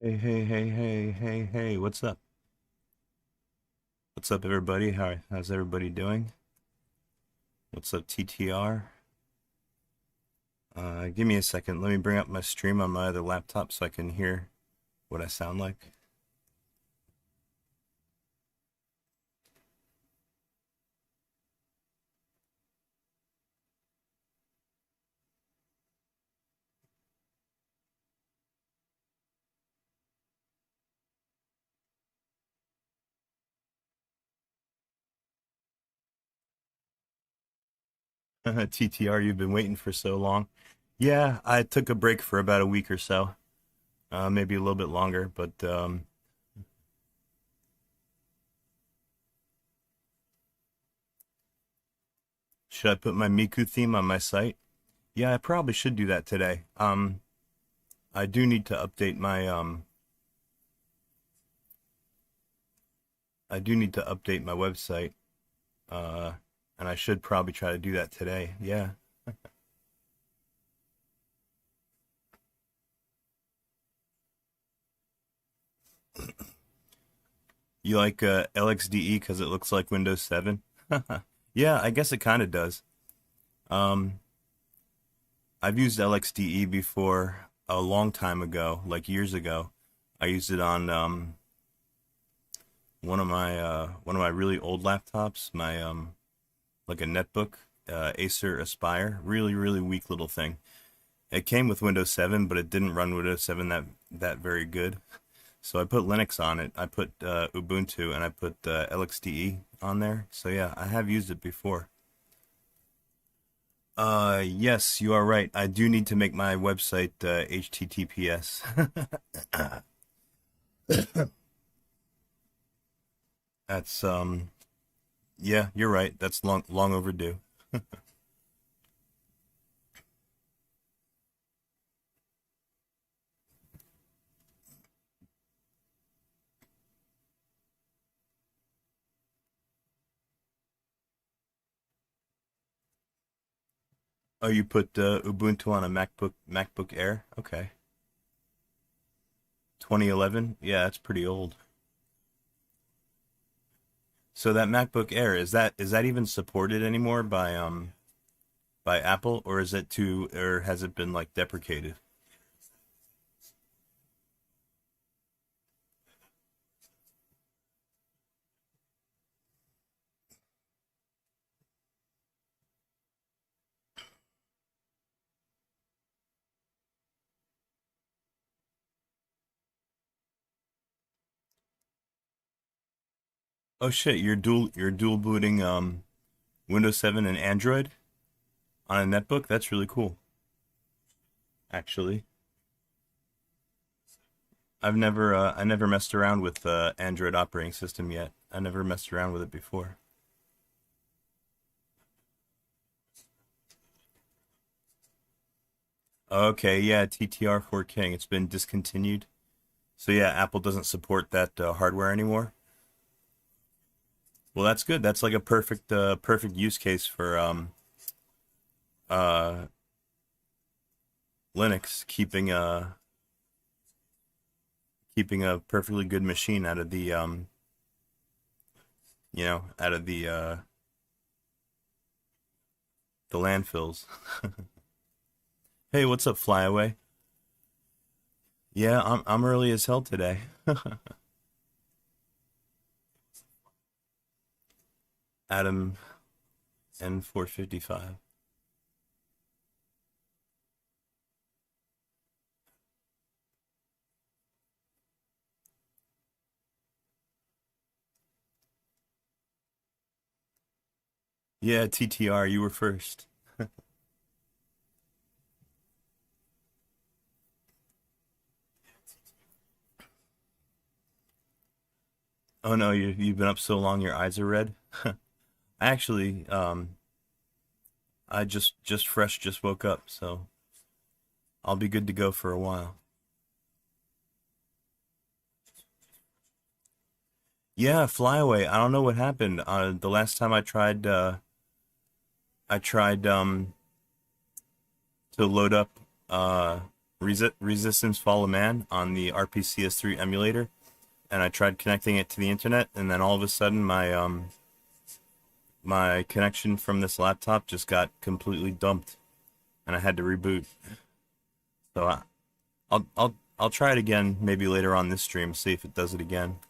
Hey, hey, hey, hey, hey, hey, what's up? What's up, everybody? How's everybody doing? What's up, TTR? Give me a second. Let me bring up my stream on my other laptop so I can hear what I sound like. TTR, you've been waiting for so long. Yeah, I took a break for about a week or so, maybe a little bit longer, but should I put my Miku theme on my site? Yeah, I probably should do that today. I do need to update my website. Uh, and I should probably try to do that today. Yeah. You like LXDE because it looks like Windows 7? Yeah, I guess it kind of does. Um, I've used LXDE before a long time ago, like years ago. I used it on one of my really old laptops, my like a netbook, Acer Aspire, really really weak little thing. It came with Windows 7, but it didn't run Windows 7 that very good. So I put Linux on it. I put Ubuntu and I put LXDE on there. So yeah, I have used it before. Yes, you are right. I do need to make my website HTTPS. That's yeah, you're right. That's long overdue. Oh, you put Ubuntu on a MacBook Air? Okay. 2011? Yeah, that's pretty old. So that MacBook Air, is that even supported anymore by Apple, or is it too, or has it been like deprecated? Oh shit, you're dual booting Windows 7 and Android on a netbook? That's really cool, actually. I never messed around with Android operating system yet. I never messed around with it before. Okay, yeah, TTR4 King. It's been discontinued. So yeah, Apple doesn't support that hardware anymore. Well, that's good. That's like a perfect use case for uh Linux keeping a perfectly good machine out of the landfills. Hey, what's up, Flyaway? Yeah, I'm early as hell today. Adam N455. Yeah, TTR, you were first. Oh no, you've been up so long your eyes are red. Actually, I just fresh just woke up, so I'll be good to go for a while. Yeah, Flyaway. I don't know what happened. The last time I tried to load up uh Resistance Fall of Man on the RPCS3 emulator, and I tried connecting it to the internet, and then all of a sudden my connection from this laptop just got completely dumped, and I had to reboot. So I'll try it again maybe later on this stream, see if it does it again.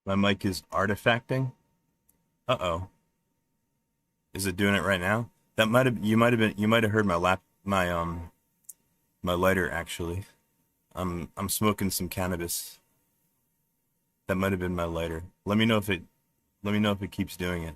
My mic is artifacting. Uh-oh. Is it doing it right now? That you might have heard my lighter actually. I'm smoking some cannabis. That might have been my lighter. Let me know if it keeps doing it.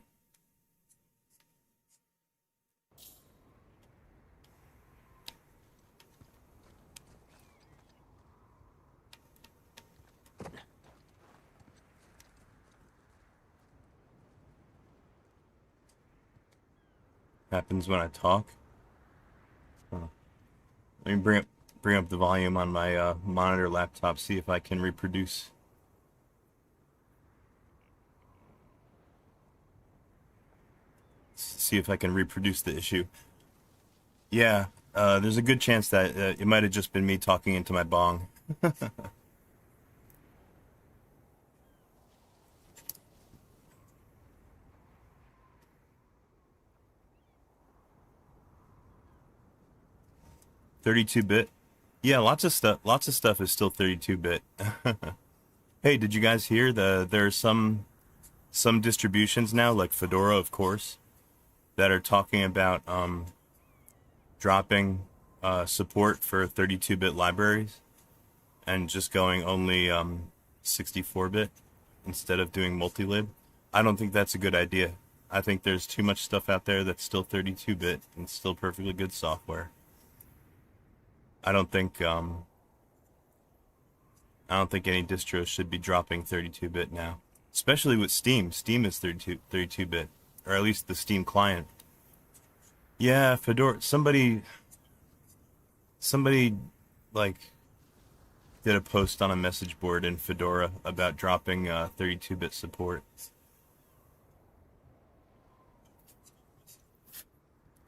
Happens when I talk. Huh. Let me bring up the volume on my monitor laptop, see if I can reproduce. See if I can reproduce the issue. Yeah, there's a good chance that it might have just been me talking into my bong. 32-bit. Yeah, lots of stuff is still 32-bit. Hey, did you guys hear there's some distributions now, like Fedora, of course, that are talking about dropping support for 32-bit libraries and just going only 64-bit instead of doing multi-lib. I don't think that's a good idea. I think there's too much stuff out there that's still 32-bit and still perfectly good software. I don't think any distros should be dropping 32-bit now, especially with Steam. Steam is 32-bit, or at least the Steam client. Yeah, Fedora. Somebody like did a post on a message board in Fedora about dropping 32-bit support.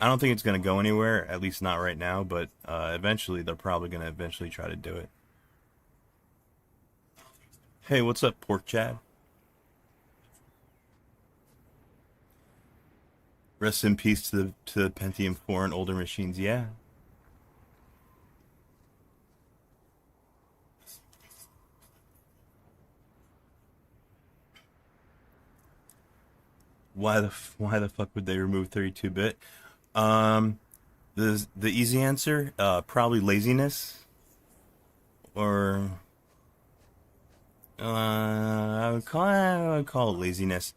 I don't think it's going to go anywhere, at least not right now, but eventually they're probably going to eventually try to do it. Hey, what's up, Pork Chad? Rest in peace to the Pentium 4 and older machines, yeah. Why the fuck would they remove 32-bit? The easy answer, probably laziness, or I would call it laziness.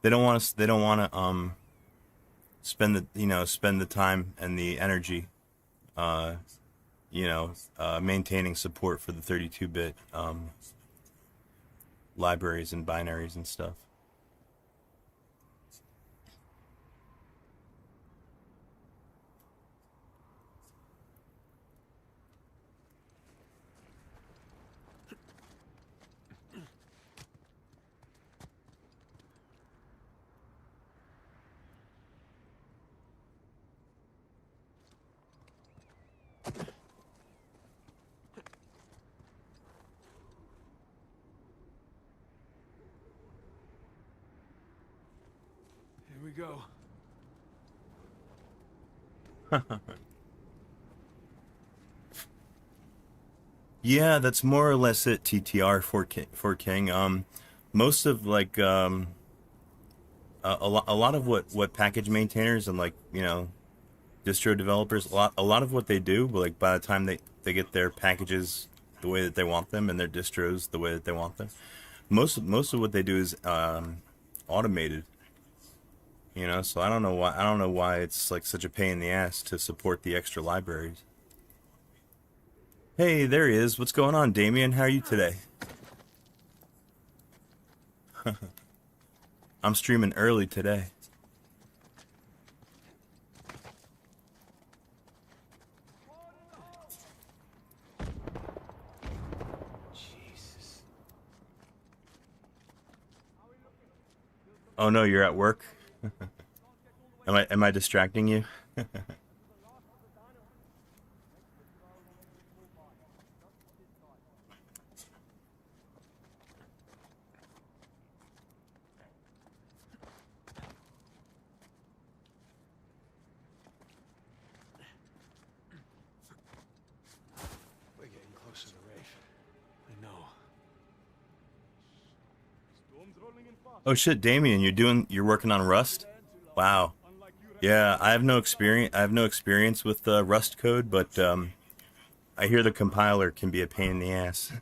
They don't want to spend the time and the energy, maintaining support for the 32-bit libraries and binaries and stuff. Here we go. Yeah, that's more or less it. TTR for King. Most of a lot of what package maintainers and distro developers, a lot of what they do, like by the time they get their packages the way that they want them and their distros the way that they want them, most of what they do is automated. So I don't know why it's like such a pain in the ass to support the extra libraries. Hey, there he is. What's going on, Damien? How are you today? I'm streaming early today. Oh no, you're at work. Am I distracting you? We're getting close to the Wraith. I know. Oh shit, Damien, you're working on Rust? Wow. Yeah, I have no experience. I have no experience with Rust code, but I hear the compiler can be a pain in the ass.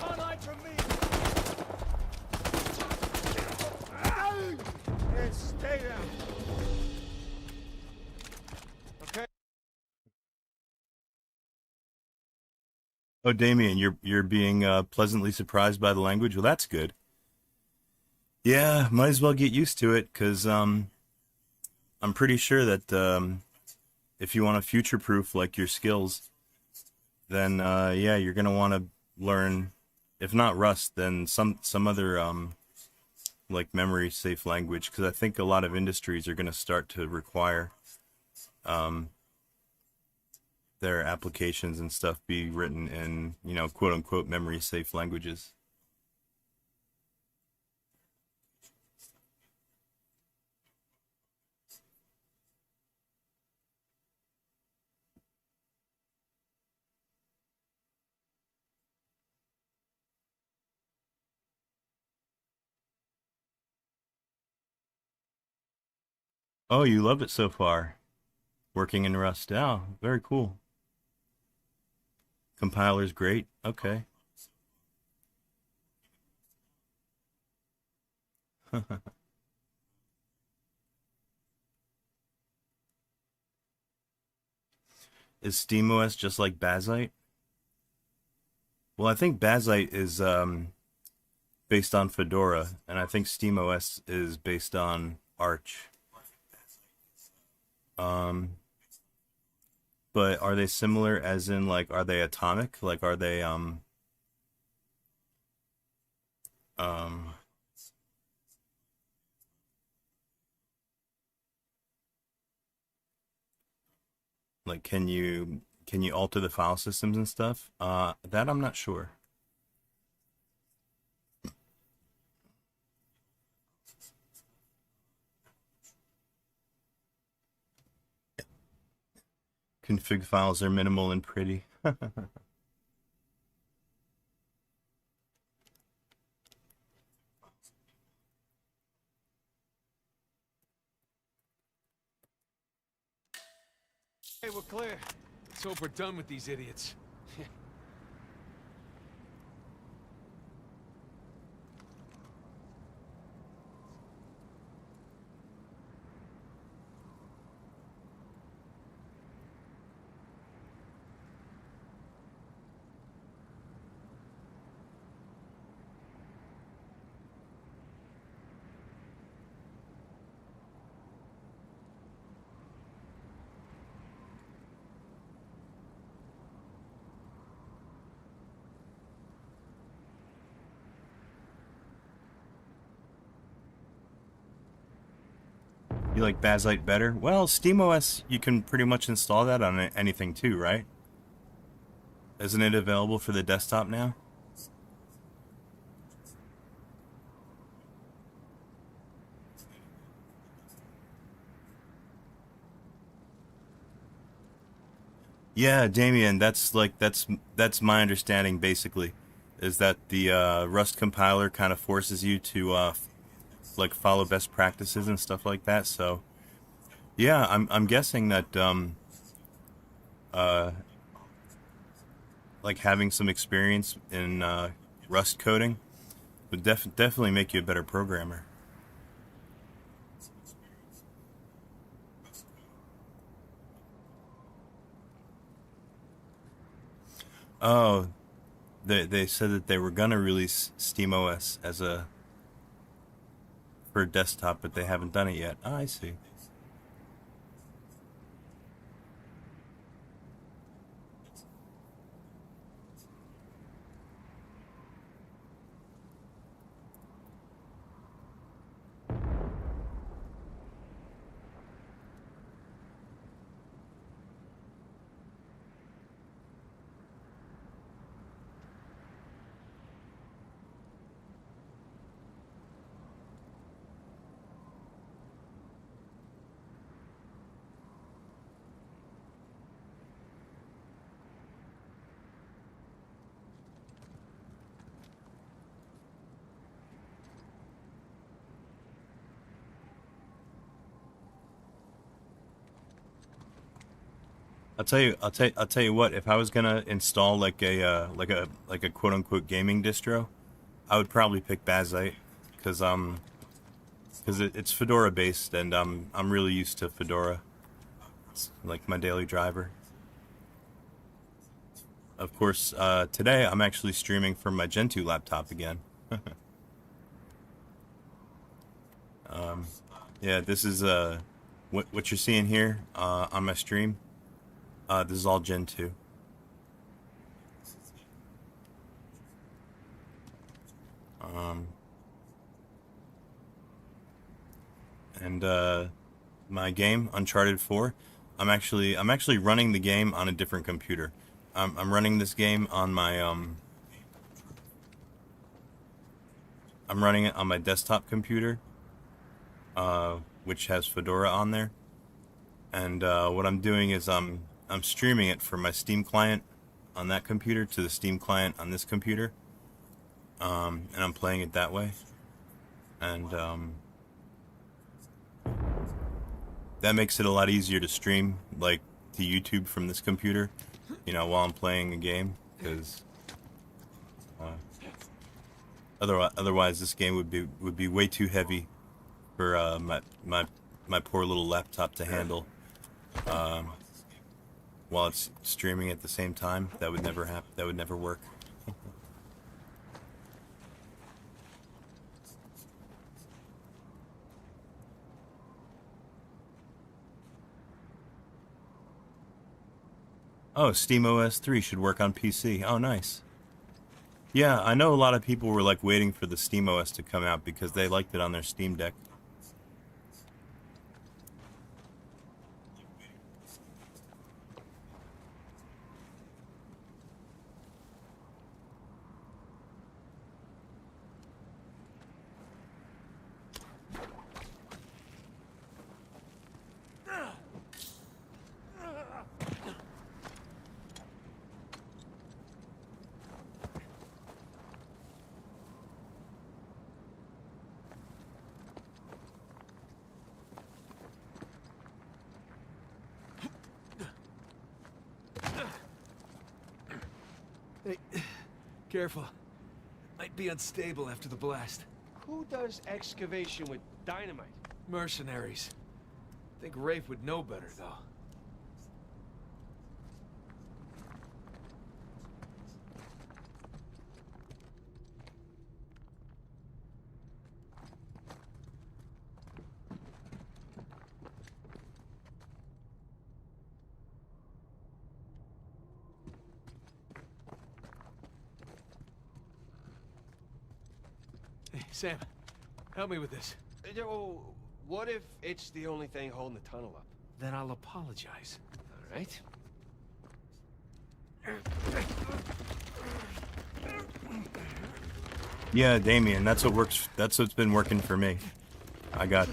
Online from me! And stay down. Okay? Oh, Damien, you're being pleasantly surprised by the language. Well, that's good. Yeah, might as well get used to it, cause I'm pretty sure that if you want to future-proof like your skills, then yeah, you're gonna want to learn, if not Rust, then some other like memory safe language, because I think a lot of industries are gonna start to require um, their applications and stuff be written in, quote unquote memory safe languages. Oh, you love it so far. Working in Rust. Oh, very cool. Compiler's great. Okay. Is SteamOS just like Bazite? Well, I think Bazite is based on Fedora, and I think SteamOS is based on Arch. Um, but are they similar as in like are they atomic? Like are they um like can you alter the file systems and stuff? That I'm not sure. Config files are minimal and pretty. Hey, we're clear. Let's hope we're done with these idiots. You like Bazzite better? Well, SteamOS, you can pretty much install that on anything too, right? Isn't it available for the desktop now? Yeah, Damien, that's my understanding basically, is that the Rust compiler kind of forces you to like follow best practices and stuff like that. So yeah, I'm guessing that uh, like having some experience in Rust coding would definitely make you a better programmer. Oh, they said that they were gonna release SteamOS as a for desktop, but they haven't done it yet. Oh, I see. I'll tell you what. If I was gonna install like a quote unquote gaming distro, I would probably pick Bazzite, because it's Fedora based, and I'm really used to Fedora. It's like my daily driver. Of course, today I'm actually streaming from my Gen 2 laptop again. Yeah, this is what you're seeing here on my stream. This is all Gen 2. Um, and my game Uncharted 4, I'm actually running the game on a different computer. I'm running this game on my I'm running it on my desktop computer, which has Fedora on there. And what I'm doing is I'm streaming it from my Steam client on that computer to the Steam client on this computer, and I'm playing it that way. And that makes it a lot easier to stream, like, to YouTube from this computer, while I'm playing a game, because uh, otherwise this game would be way too heavy for my poor little laptop to handle. Um, while it's streaming at the same time, that would never happen. That would never work. Oh, SteamOS 3 should work on PC. Oh, nice. Yeah, I know a lot of people were like waiting for the SteamOS to come out because they liked it on their Steam Deck. Hey, careful. Might be unstable after the blast. Who does excavation with dynamite? Mercenaries. Think Rafe would know better, though. Hey, Sam, help me with this. Oh, What if it's the only thing holding the tunnel up? Then I'll apologize. All right. Yeah, Damien, that's what works. That's what's been working for me. I got,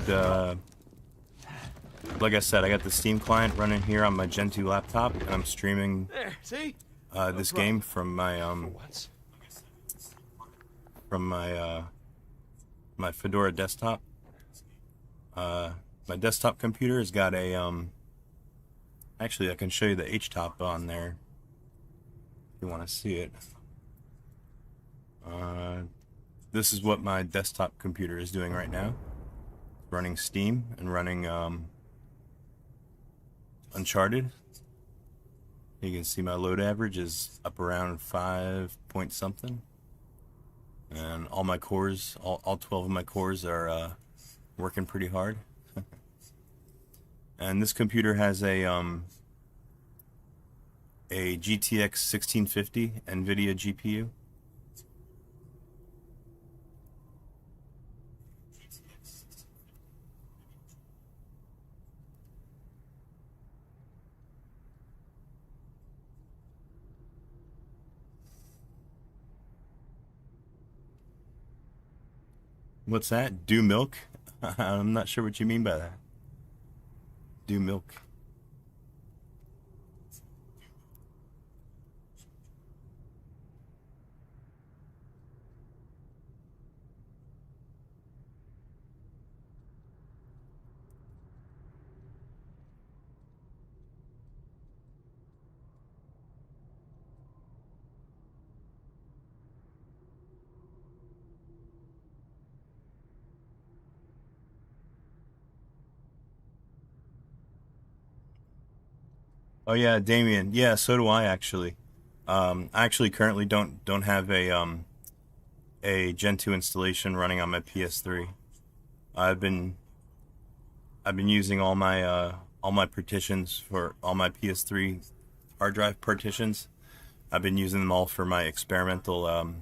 like I said, I got the Steam client running here on my Gen 2 laptop, and I'm streaming There, see? this game from my For once. my Fedora desktop. My desktop computer has got a actually I can show you the HTOP on there if you want to see it. This is what my desktop computer is doing right now. Running Steam and running Uncharted. You can see my load average is up around 5 point something. And all my cores, all 12 of my cores are working pretty hard. And this computer has a GTX 1650 NVIDIA GPU. What's that? Do milk? I'm not sure what you mean by that. Do milk. Oh yeah, Damien. Yeah, so do I actually. I actually currently don't have a Gen 2 installation running on my PS3. I've been using all my partitions for all my PS3 hard drive partitions. I've been using them all for my experimental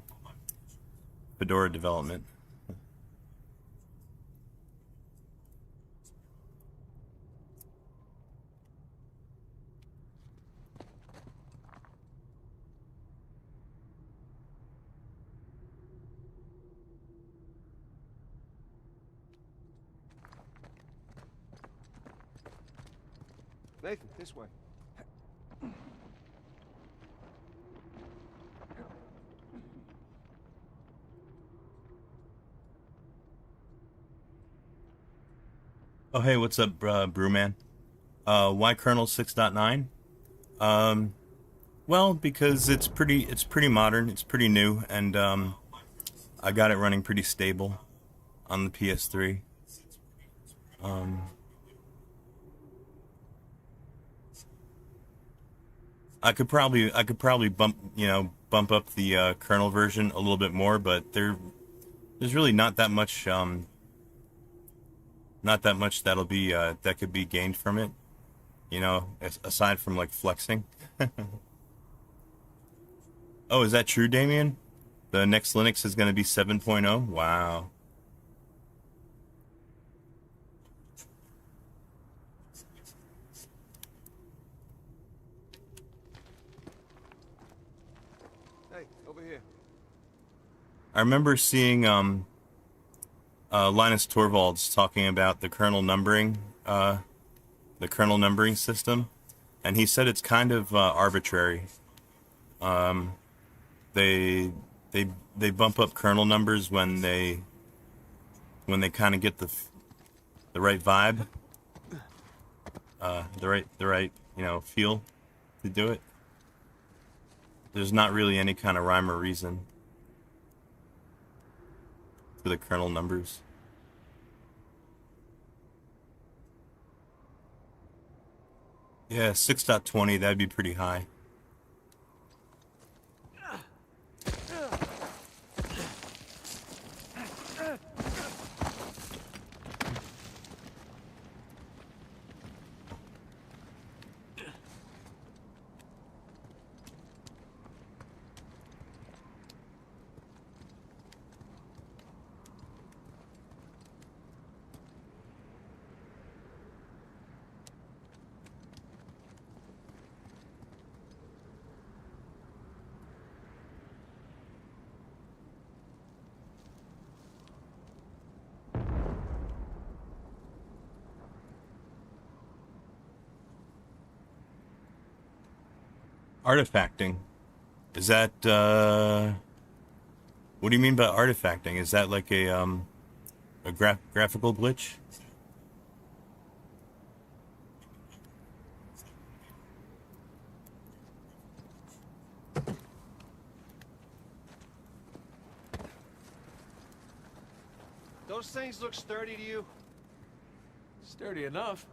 Fedora development. Nathan, this way. Oh hey, what's up, Brewman? Why Kernel 6.9? Well, because it's pretty modern, it's pretty new, and I got it running pretty stable on the PS3. I could probably bump up the kernel version a little bit more, but there's really not that much that'll be that could be gained from it, aside from like flexing. Oh, is that true, Damien? The next Linux is going to be 7.0? Wow. Hey, over here. I remember seeing Linus Torvalds talking about the kernel numbering system, and he said it's kind of arbitrary. They they bump up kernel numbers when they kind of get the right vibe, the right feel to do it. There's not really any kind of rhyme or reason for the kernel numbers. Yeah, 6.20, that'd be pretty high. Artifacting. Is that, what do you mean by artifacting? Is that like a graphical glitch? Those things look sturdy to you? Sturdy enough.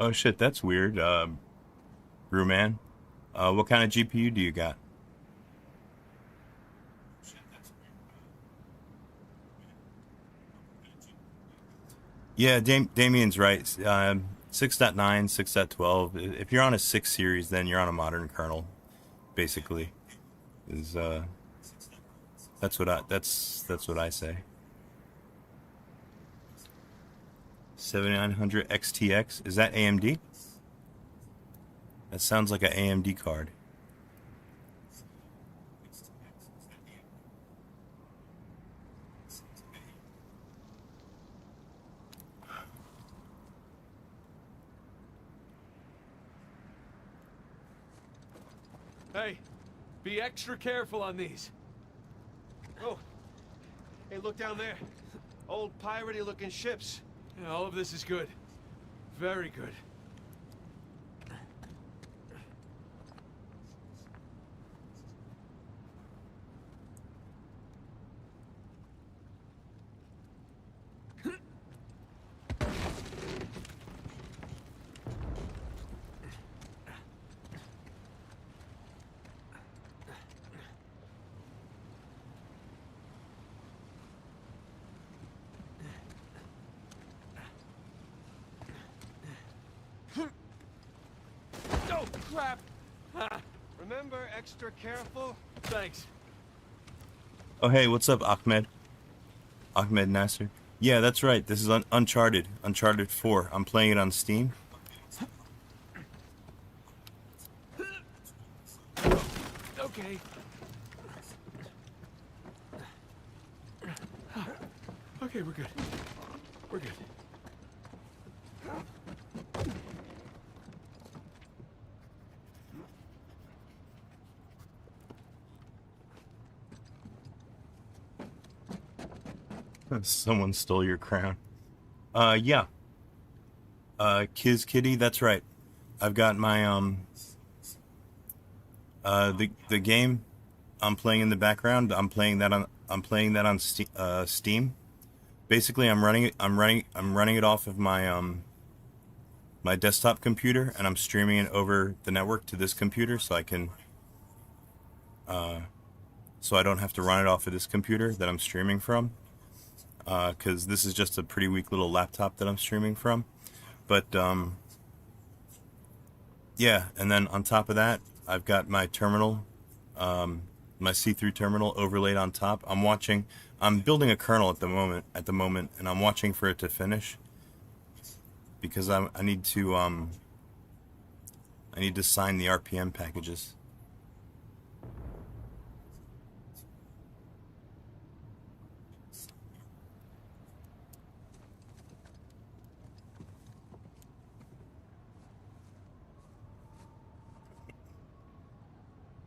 Oh shit, that's weird. Brewman. What kind of GPU do you got? Yeah, Damien's right. 6.9, 6.12. If you're on a 6 series, then you're on a modern kernel, basically. Is that's what I say. 7900 XTX. Is that AMD? That sounds like an AMD card. Hey, be extra careful on these. Oh. Hey, look down there. Old piratey looking ships. Yeah, all of this is good. Very good. Oh, crap! Remember, extra careful. Thanks. Oh hey, what's up, Ahmed? Ahmed Nasser. Yeah, that's right. This is Uncharted. Uncharted 4. I'm playing it on Steam. Okay. Okay, we're good. We're good. Someone stole your crown. Yeah. Kiz Kitty, that's right. I've got my the game I'm playing in the background. I'm playing that on Steam. Basically, I'm running it off of my my desktop computer, and I'm streaming it over the network to this computer, so I can so I don't have to run it off of this computer that I'm streaming from. Because this is just a pretty weak little laptop that I'm streaming from. But, yeah, and then on top of that, I've got my terminal, my see-through terminal overlaid on top. I'm building a kernel at the moment, and I'm watching for it to finish. Because I need to sign the RPM packages.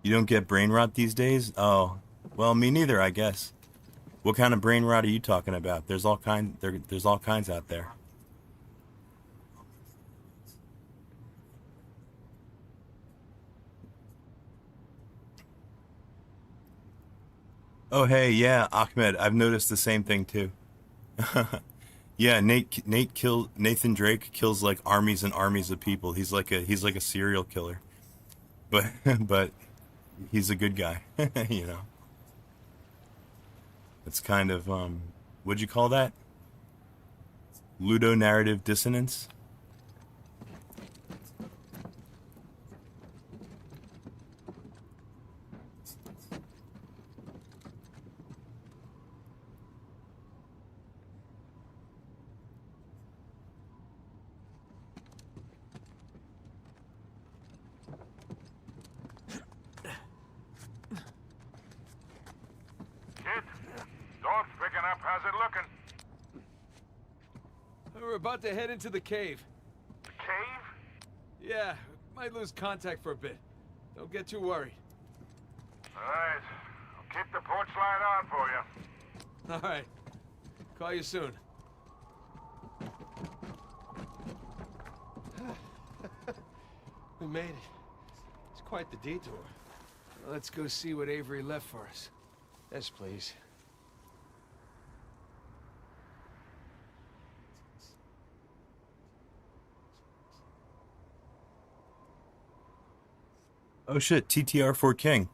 You don't get brain rot these days? Oh, well, me neither, I guess. What kind of brain rot are you talking about? There's all kinds out there. Oh, hey, yeah, Ahmed, I've noticed the same thing too. Yeah, Nathan Drake kills like armies and armies of people. He's like a serial killer. But but he's a good guy, you know. It's kind of what'd you call that? Ludonarrative dissonance. up. How's it looking? We're about to head into the cave. The cave? Yeah, might lose contact for a bit. Don't get too worried. All right. I'll keep the porch light on for you. All right. Call you soon. We made it. It's quite the detour. Let's go see what Avery left for us. Yes, please. Oh shit, TTR4 King.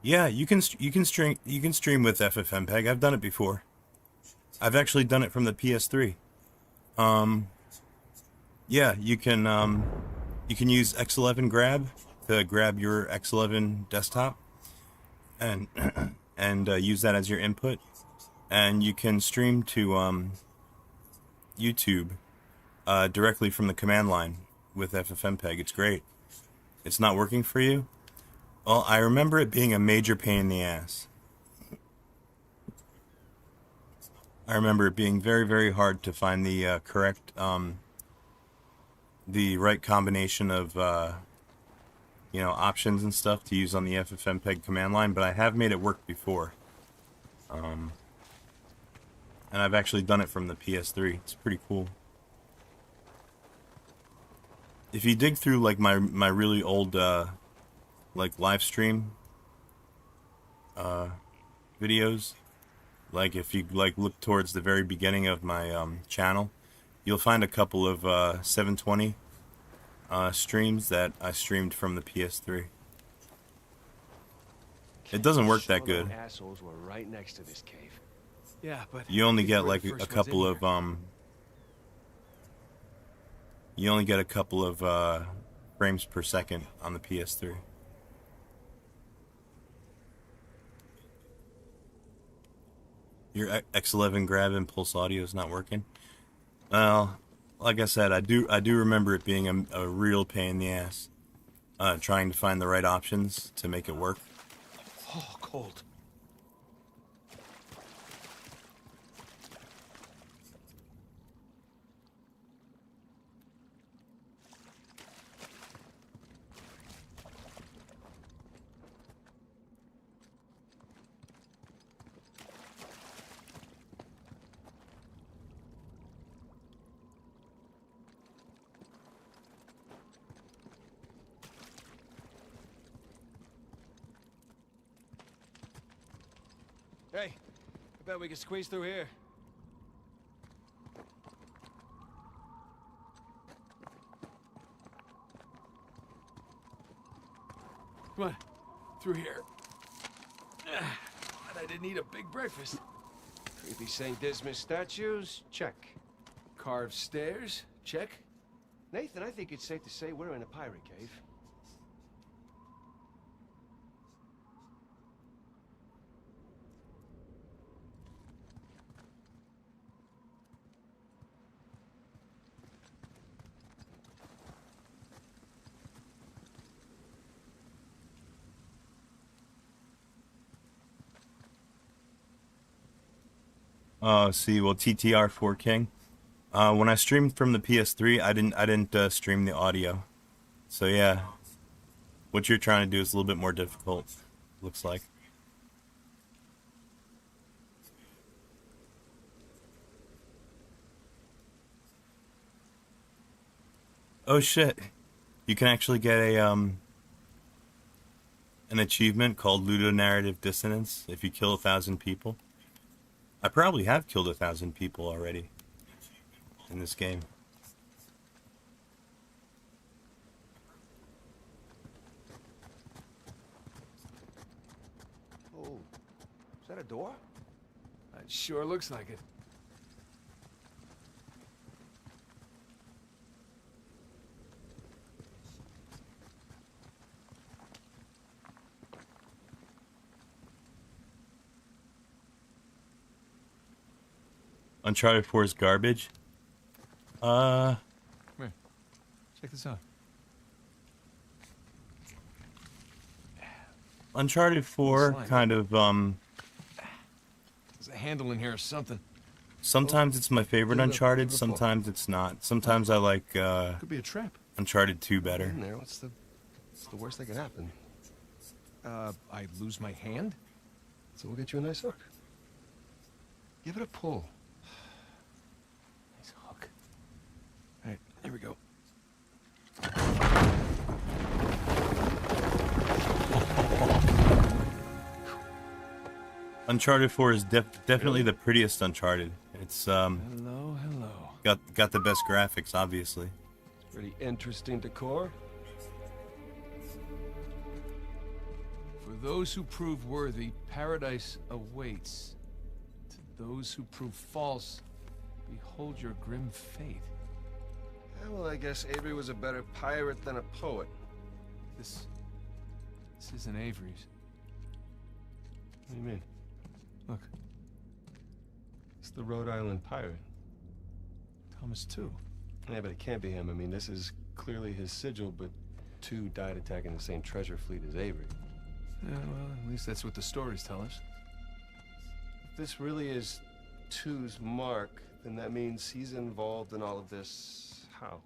Yeah, you can stream with FFmpeg. I've done it before. I've actually done it from the PS3. Yeah, you can use X11 grab to grab your X11 desktop and use that as your input, and you can stream to YouTube directly from the command line with FFmpeg. It's great. It's not working for you? Well, I remember it being a major pain in the ass. I remember it being very, very hard to find the correct, the right combination of, you know, options and stuff to use on the FFmpeg command line, but I have made it work before. And I've actually done it from the PS3. It's pretty cool. If you dig through like my really old like live stream videos, like if you like look towards the very beginning of my channel, you'll find a couple of 720 streams that I streamed from the PS3. It doesn't work that good. Assholes were right next to this cave. Yeah, but You only these get were like the a first ones couple in of here. you only get a couple of frames per second on the PS3. Your X11 grab impulse audio is not working. Well, like I said, I do remember it being a real pain in the ass, trying to find the right options to make it work. Oh, cold. Hey, I bet we can squeeze through here. Come on, through here. And I didn't eat a big breakfast. Creepy St. Dismas statues? Check. Carved stairs? Check. Nathan, I think it's safe to say we're in a pirate cave. See, well, TTR4 King. When I streamed from the PS3, I didn't stream the audio. So yeah, what you're trying to do is a little bit more difficult. Looks like. Oh shit! You can actually get a an achievement called Ludonarrative Dissonance if you kill 1,000 people. I probably have killed 1,000 people already in this game. Oh, is that a door? It sure looks like it. Uncharted 4 is garbage. Come here. Check this out. Uncharted 4 Slime. kind of There's a handle in here or something. Sometimes it's my favorite Give it up, Uncharted, give it a pull. sometimes it's not. Sometimes I like Could be a trap. Uncharted 2 In better. there, what's the worst that could happen? I lose my hand? So we'll get you a nice hook. Give it a pull. Nice hook. All right, here we go. Uncharted 4 is definitely the prettiest Uncharted. It's Hello, hello. got the best graphics, obviously. Pretty interesting decor. For those who prove worthy, paradise awaits. To those who prove false, behold your grim fate. Yeah, well, I guess Avery was a better pirate than a poet. This isn't Avery's. What do you mean? Look, It's the Rhode Island pirate. Thomas too. Yeah, but it can't be him. I mean, this is clearly his sigil, but two died attacking the same treasure fleet as Avery. Yeah, well, at least that's what the stories tell us. If this really is Two's mark, then that means he's involved in all of this. How?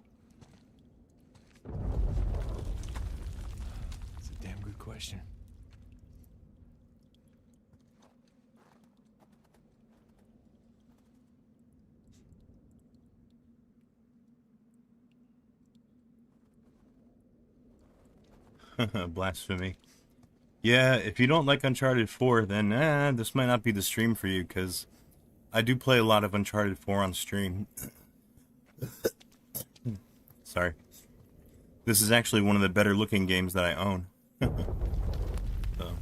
It's a damn good question. Blasphemy. Yeah, if you don't like Uncharted 4, then this might not be the stream for you, because I do play a lot of Uncharted 4 on stream. Sorry. This is actually one of the better looking games that I own. So.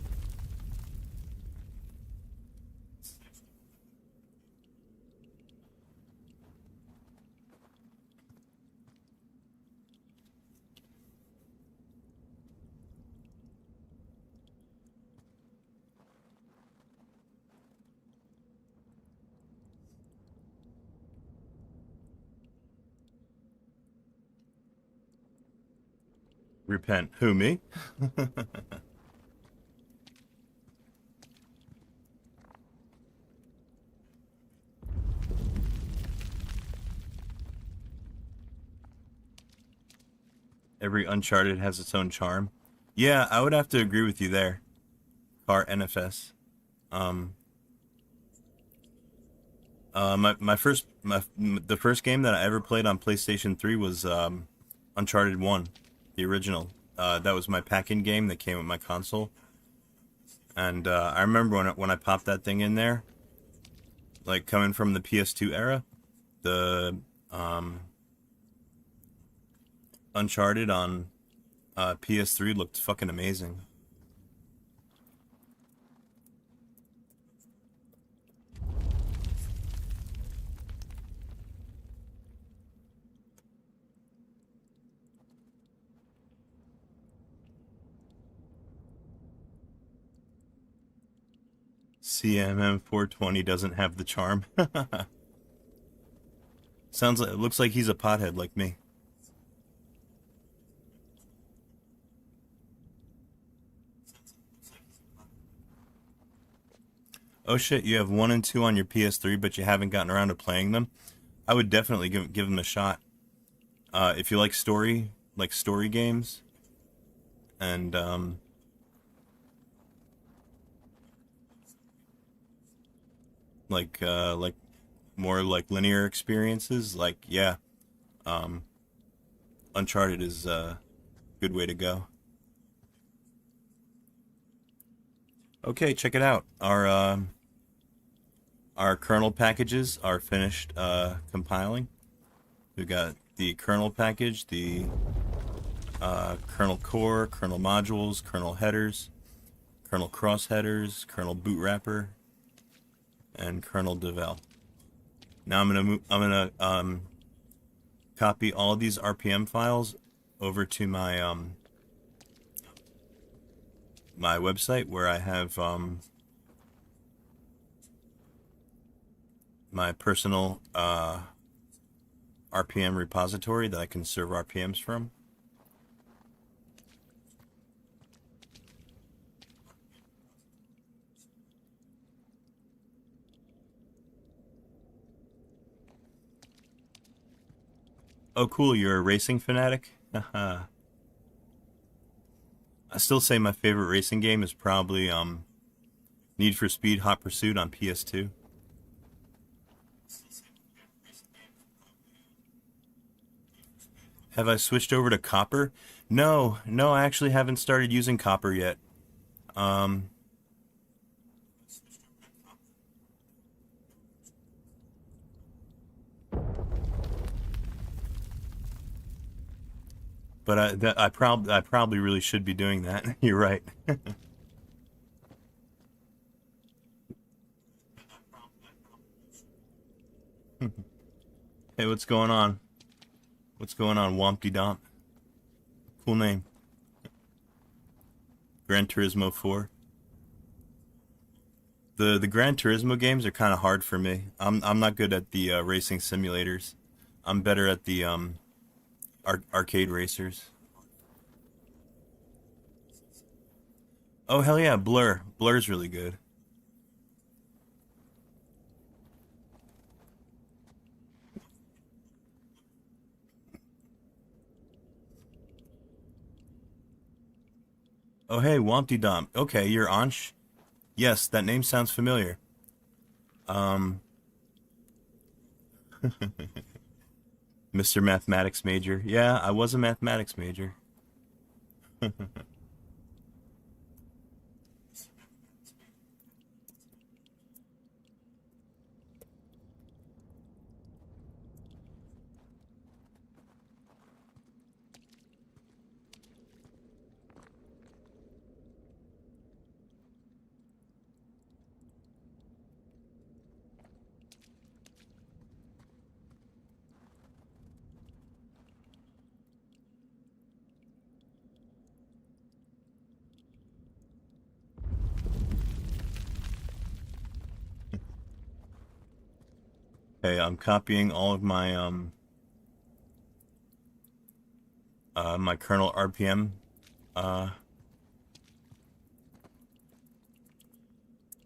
Repent. Who, me? Every Uncharted has its own charm. Yeah, I would have to agree with you there. Car NFS. The first game that I ever played on PlayStation 3 was Uncharted 1, the original. That was my pack-in game that came with my console. And I remember when I popped that thing in there, like coming from the PS2 era, the Uncharted on PS3 looked fucking amazing. CMM 420 doesn't have the charm. Sounds like, it looks like he's a pothead like me. Oh shit, you have 1 and 2 on your PS3, but you haven't gotten around to playing them? I would definitely give them a shot. If you like story games, and like more like linear experiences, like yeah, Uncharted is a good way to go. Okay, check it out. Our kernel packages are finished compiling. We've got the kernel package, the kernel core, kernel modules, kernel headers, kernel cross headers, kernel boot wrapper, and kernel devel. Now I'm gonna copy all of these RPM files over to my my website, where I have my personal RPM repository that I can serve RPMs from. Oh, cool. You're a racing fanatic? Haha. I still say my favorite racing game is probably Need for Speed Hot Pursuit on PS2. Have I switched over to copper? No, no, I actually haven't started using copper yet. Um, but I probably really should be doing that. You're right. Hey, what's going on? What's going on, Wompty Domp? Cool name. Gran Turismo 4. The Gran Turismo games are kind of hard for me. I'm not good at the racing simulators. I'm better at the arcade racers. Oh hell yeah, Blur. Blur's really good. Oh hey, Wompty Domp. Okay, you're Ansh. Yes, that name sounds familiar. Um, Mr. Mathematics major. Yeah, I was a mathematics major. Hey, I'm copying all of my my kernel RPM uh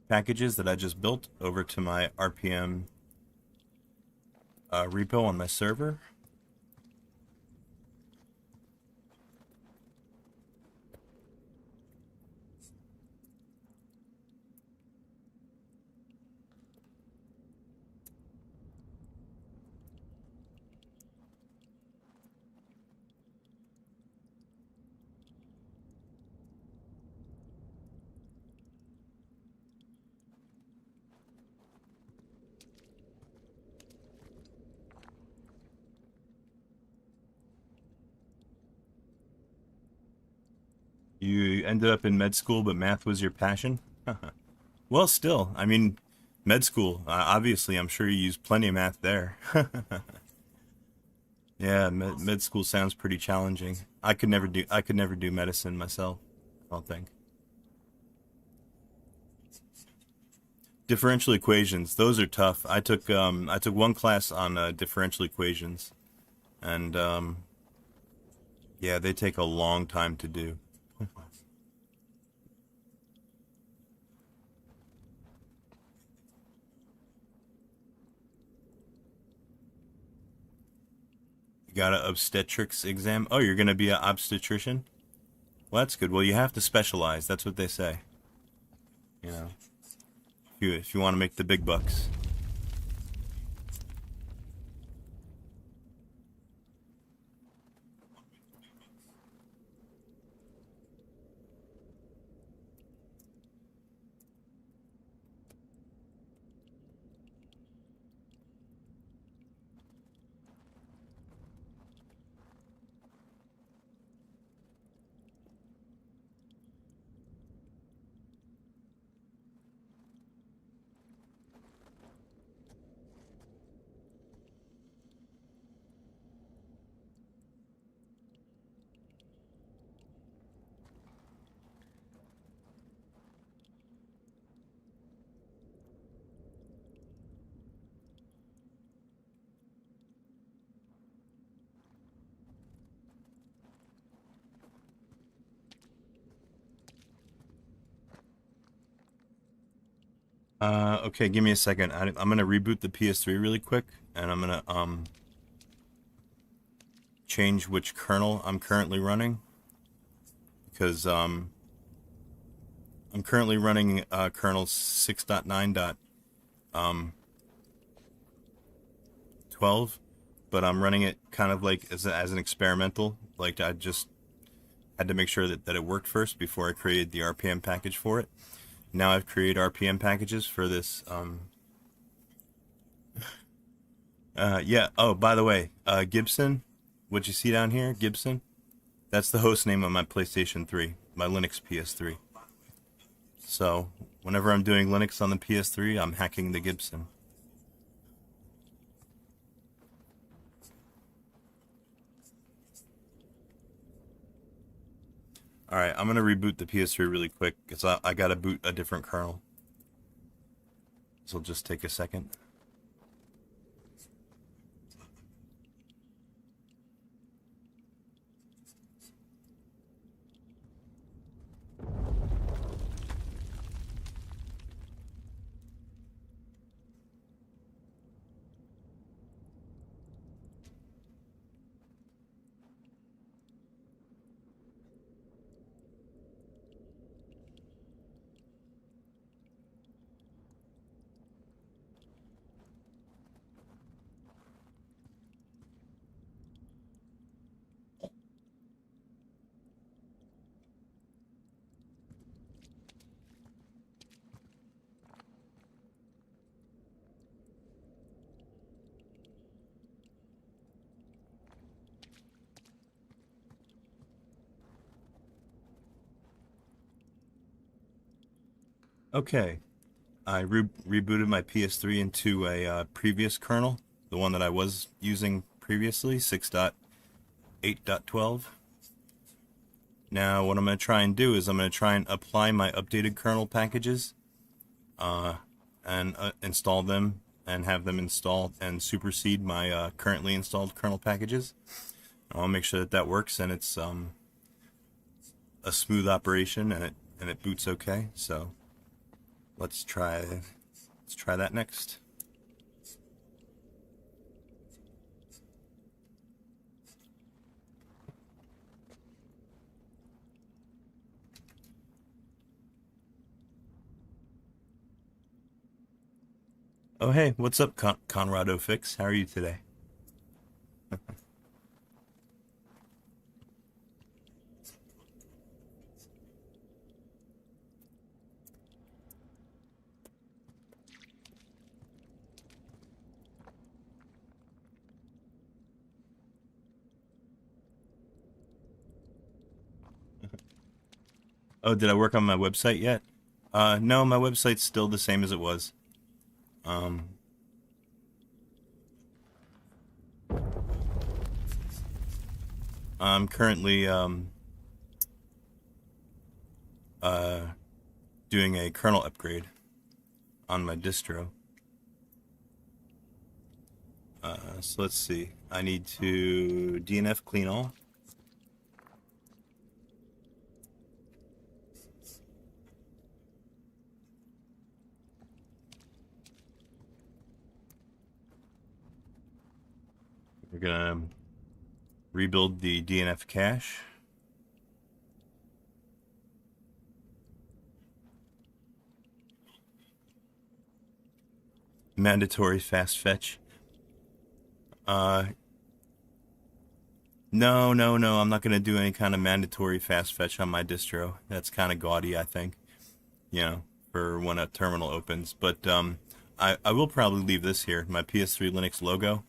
packages that I just built over to my RPM repo on my server. You ended up in med school, but math was your passion? Well, still, I mean, med school, obviously, I'm sure you used plenty of math there. Yeah, med school sounds pretty challenging. I could never do medicine myself, I don't think. Differential equations, those are tough. I took one class on differential equations, and yeah, they take a long time to do. You got an obstetrics exam? Oh, you're gonna be an obstetrician? Well, that's good. Well, you have to specialize. That's what they say. You know, if you want to make the big bucks. Okay, give me a second. I'm gonna reboot the PS3 really quick, and I'm gonna change which kernel I'm currently running, because I'm currently running kernel 6.9.12, but I'm running it kind of like as an experimental. Like, I just had to make sure that it worked first before I created the RPM package for it. Now I've created RPM packages for this. Yeah. Oh, by the way, Gibson, what you see down here, Gibson, that's the host name of my PlayStation 3, my Linux PS3. So whenever I'm doing Linux on the PS3, I'm hacking the Gibson. Alright, I'm going to reboot the PS3 really quick, because I got to boot a different kernel. This will just take a second. Okay, I rebooted my PS3 into a previous kernel, the one that I was using previously, 6.8.12. Now, what I'm going to try and do is I'm going to try and apply my updated kernel packages and install them and have them installed and supersede my currently installed kernel packages. I want to make sure that works and it's a smooth operation and it boots okay. So let's try that next. Oh hey, what's up, Conrado Fix? How are you today? Oh, did I work on my website yet? No, my website's still the same as it was. I'm currently doing a kernel upgrade on my distro. So let's see. I need to DNF clean all. We're gonna rebuild the DNF cache. Mandatory fast fetch. No, I'm not gonna do any kind of mandatory fast fetch on my distro. That's kind of gaudy, I think. You know, for when a terminal opens. But I will probably leave this here, my PS3 Linux logo.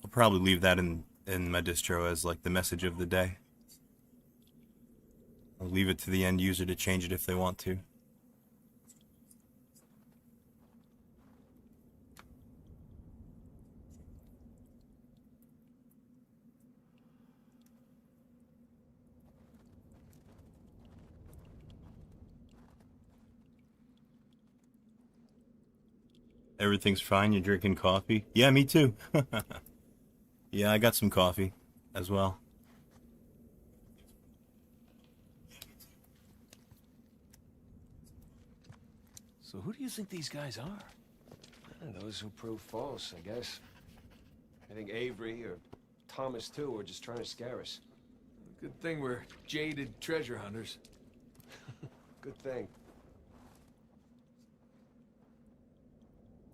I'll probably leave that in my distro as like the message of the day. I'll leave it to the end user to change it if they want to. Everything's fine. You're drinking coffee? Yeah, me too. Yeah, I got some coffee as well. So who do you think these guys are? Those who prove false, I guess. I think Avery or Thomas too, or just trying to scare us. Good thing we're jaded treasure hunters. Good thing.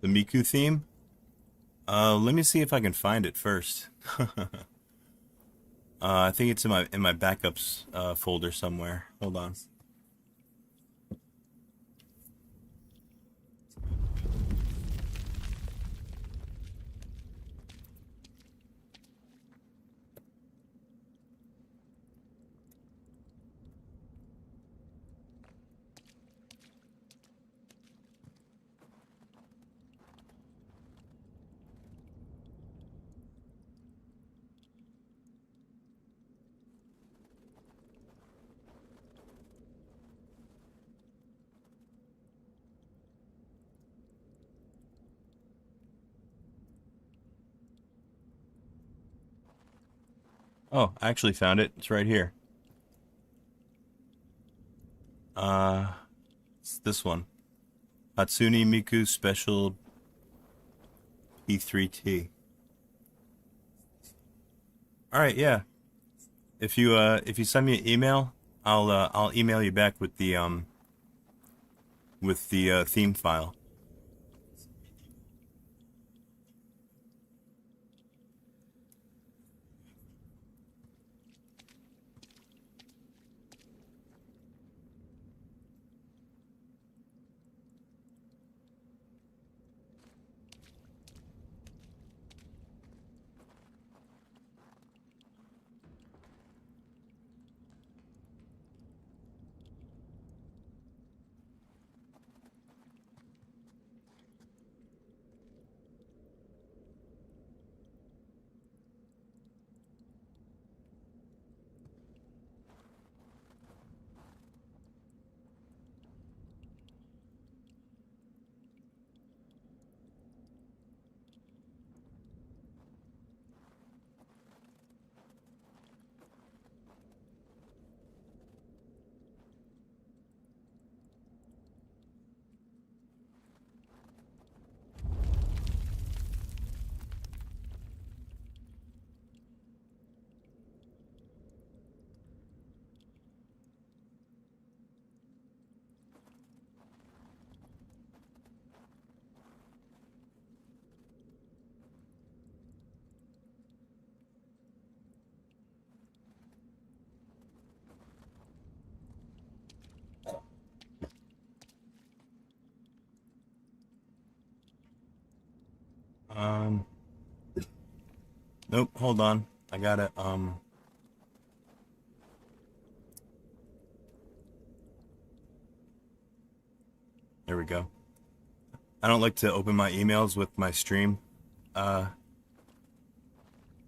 The Miku theme? Let me see if I can find it first. I think it's in my backups folder somewhere. Hold on. Oh, I actually found it. It's right here. It's this one. Hatsune Miku Special P3T. All right, yeah. If you send me an email, I'll email you back with the theme file. Nope, hold on. I got it. There we go. I don't like to open my emails with my stream. You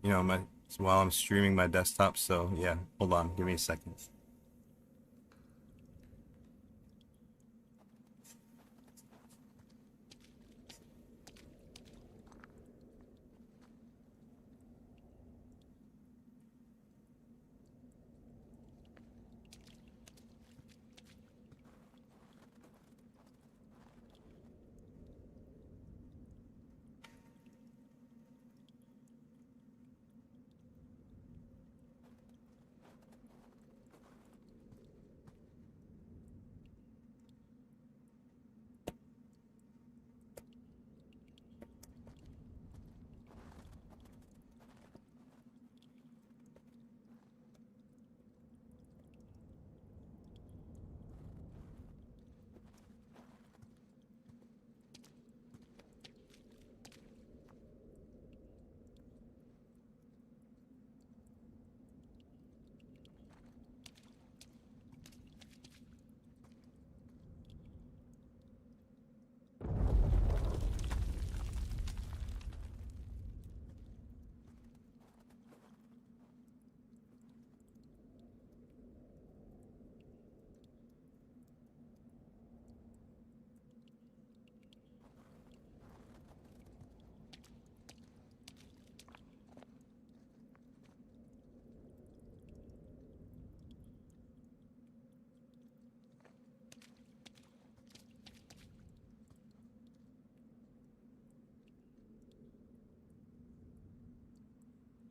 know, while I'm streaming my desktop, so yeah, hold on, give me a second.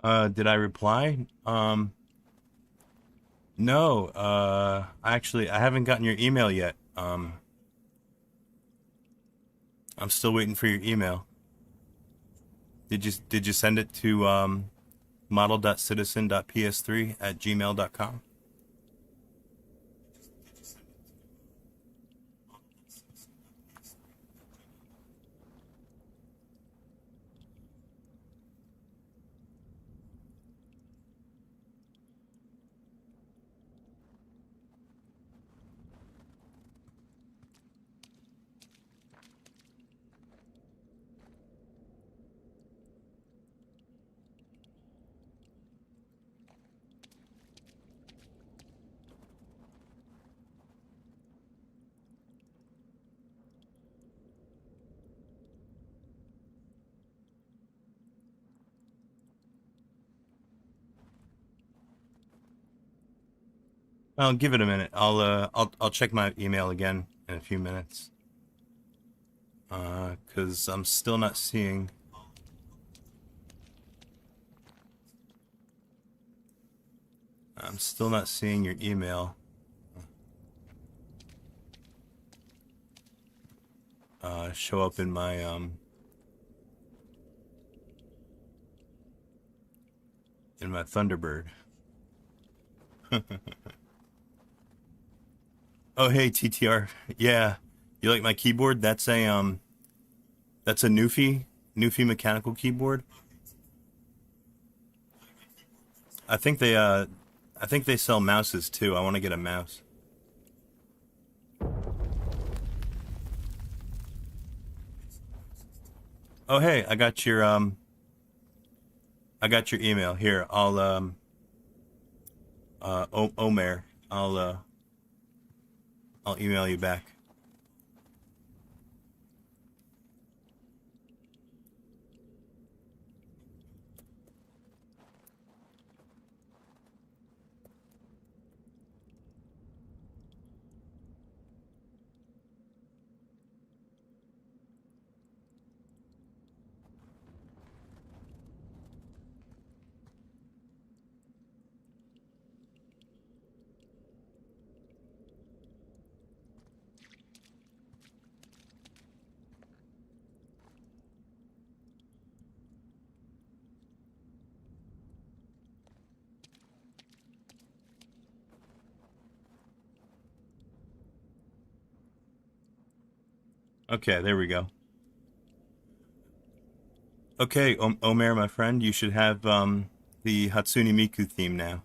Did I reply? No. Actually, I haven't gotten your email yet. I'm still waiting for your email. Did you send it to model.citizen.ps3@gmail.com? I'll give it a minute. I'll check my email again in a few minutes. 'Cause I'm still not seeing. I'm still not seeing your email. Show up in my Thunderbird. Oh hey TTR. Yeah. You like my keyboard? That's a Newfie mechanical keyboard. I think they sell mouses too. I want to get a mouse. Oh hey, I got your email here. Omer, I'll email you back. Okay, there we go. Okay, Omer, my friend, you should have the Hatsune Miku theme now.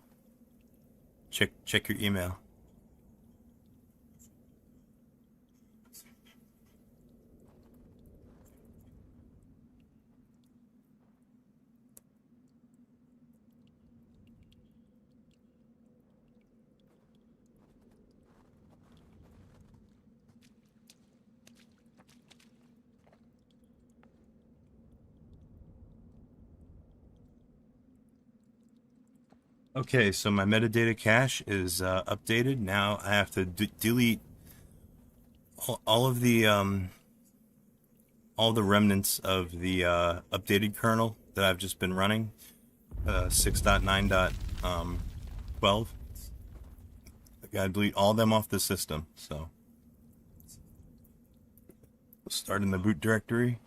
Check your email. Okay, so my metadata cache is updated. Now I have to delete all of the all the remnants of the updated kernel that I've just been running, 6.9.12. I gotta delete all them off the system. So we'll start in the boot directory.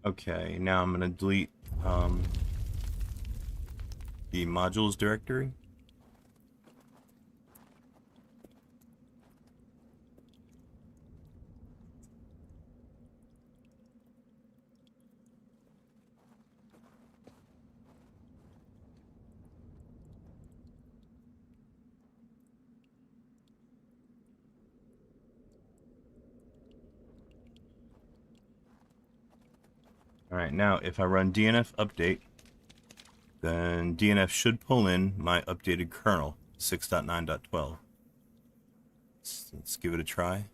Okay, now I'm gonna delete the modules directory. Alright, now if I run DNF update, then DNF should pull in my updated kernel, 6.9.12. Let's give it a try.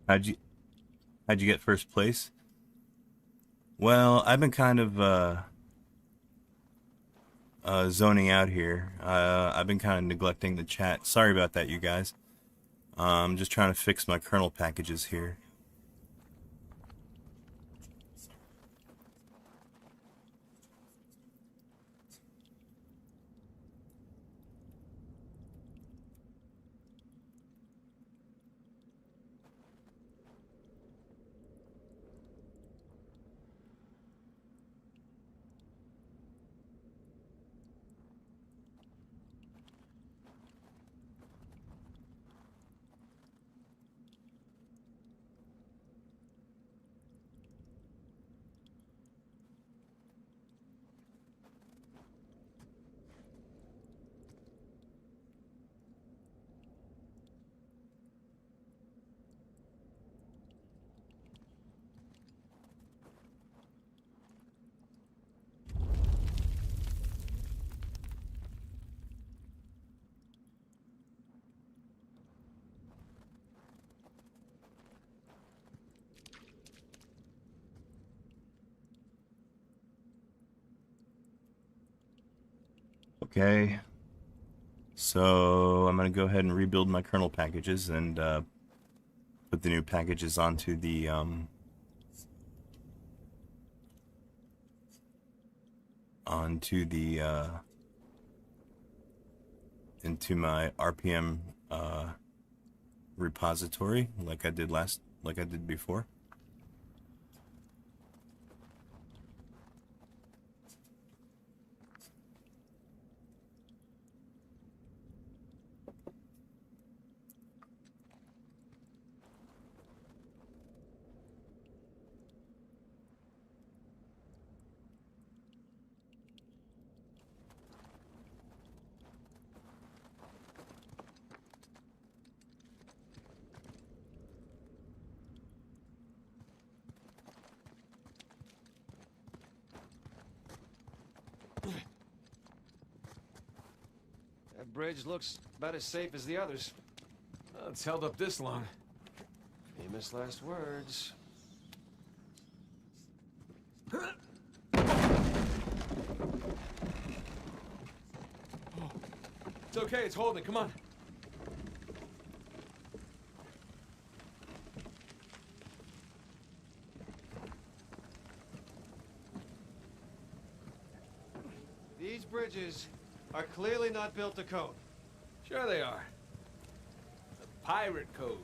how'd you how'd you get first place? Well, I've been kind of zoning out here. I've been kind of neglecting the chat. Sorry about that, you guys. I'm just trying to fix my kernel packages here. Okay, so I'm gonna go ahead and rebuild my kernel packages and put the new packages onto the into my RPM repository like I did before. That bridge looks about as safe as the others. Well, it's held up this long. Famous last words. It's okay, it's holding. Come on. These bridges are clearly not built to code. Sure they are. The pirate code.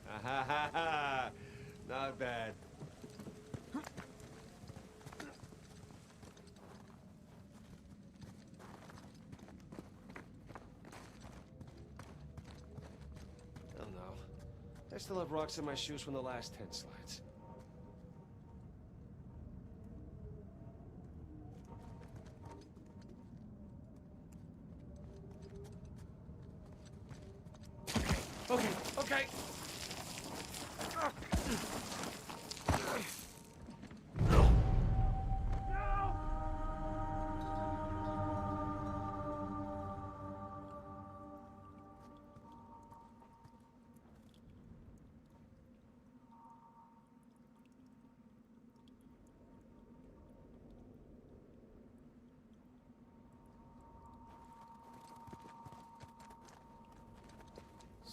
Ha ha ha ha. Not bad. Oh no. I still have rocks in my shoes from the last 10 slides. Okay, okay.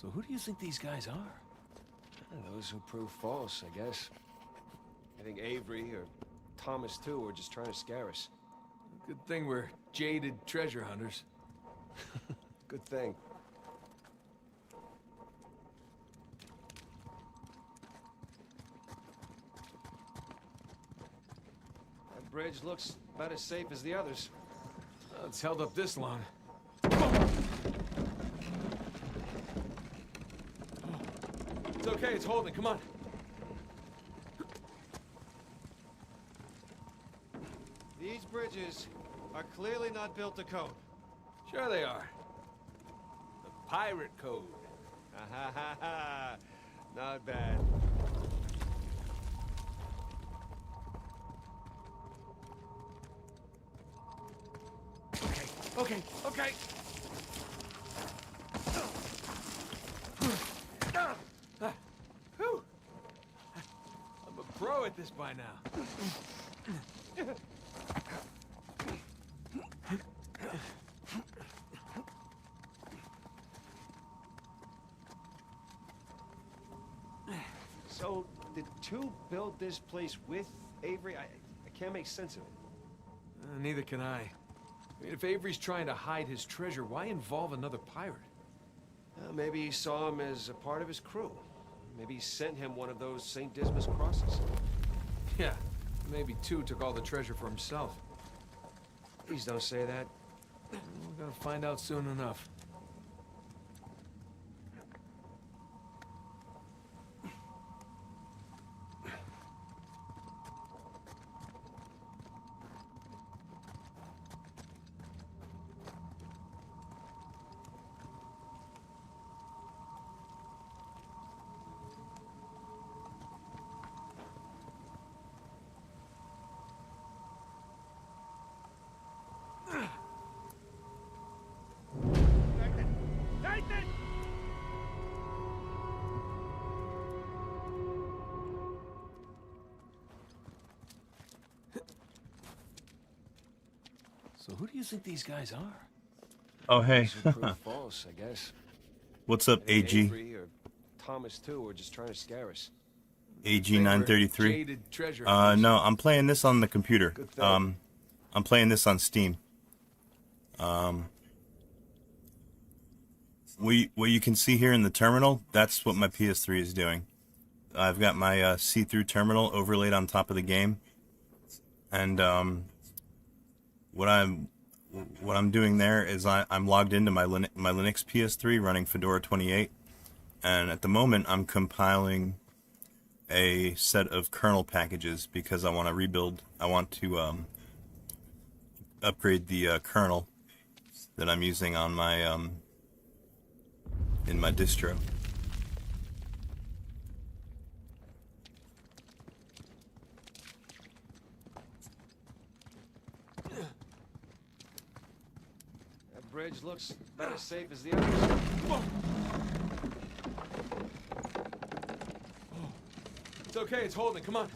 So who do you think these guys are? Those who prove false, I guess. I think Avery or Thomas too were just trying to scare us. Good thing we're jaded treasure hunters. Good thing. That bridge looks about as safe as the others. Well, it's held up this long. It's okay, it's holding. Come on. These bridges are clearly not built to code. Sure they are. The pirate code. Ha ha ha ha. Not bad. Okay, okay. this by now. So, did two build this place with Avery? I can't make sense of it. Neither can I. I mean, if Avery's trying to hide his treasure, why involve another pirate? Maybe he saw him as a part of his crew. Maybe he sent him one of those St. Dismas crosses. Yeah, maybe Two took all the treasure for himself. Please don't say that. We're gonna find out soon enough. So who do you think these guys are? Oh, hey. Who proved false, I guess. What's up, Maybe AG? Avery or Thomas too, or just trying to scare us. AG 933. Jaded treasure No, I'm playing this on the computer. Good thing. I'm playing this on Steam. What you can see here in the terminal, that's what my PS3 is doing. I've got my see-through terminal overlaid on top of the game, and what I'm doing there is I'm logged into my Linux PS3 running Fedora 28, and at the moment I'm compiling a set of kernel packages because I want to rebuild. I want to upgrade the kernel that I'm using on my in my distro. That bridge looks about as safe as the others. It's okay, it's holding. Come on.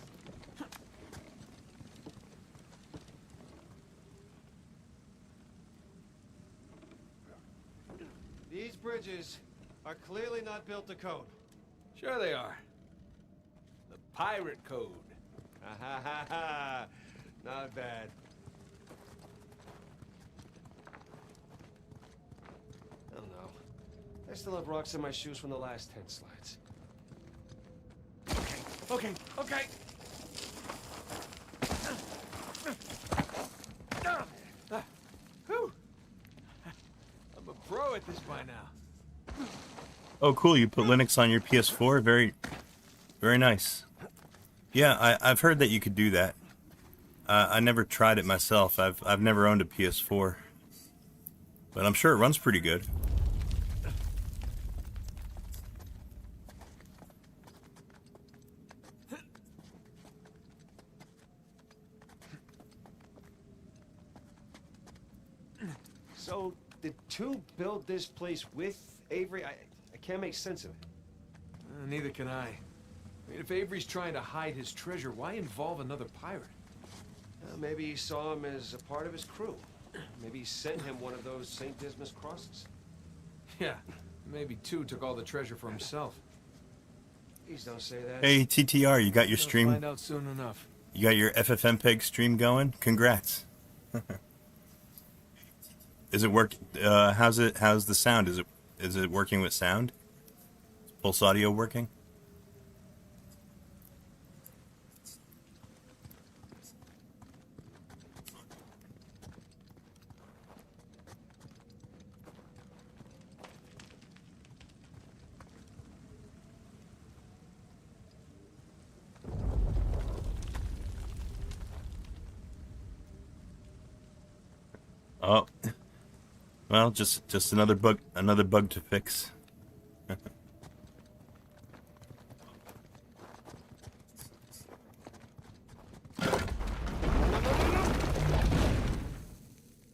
These bridges are clearly not built to code. Sure they are. The pirate code. Ha ha ha ha. Not bad. I don't know. I still have rocks in my shoes from the last 10 slides. Okay. Whew. I'm a pro at this by now. Oh, cool! You put Linux on your PS4. Very, very nice. Yeah, I've heard that you could do that. I never tried it myself. I've never owned a PS4, but I'm sure it runs pretty good. So, did two build this place with Avery? I can't make sense of it. Neither can I. I mean, if Avery's trying to hide his treasure, why involve another pirate? Maybe he saw him as a part of his crew. Maybe he sent him one of those St. Dismas crosses. Yeah, maybe Two took all the treasure for himself. Please don't say that. Hey TTR, you got your We'll stream? find out soon enough. You got your FFmpeg stream going? Congrats. Is it work? How's the sound? Is it working with sound? Is Pulse Audio working? Oh, well, just another bug to fix.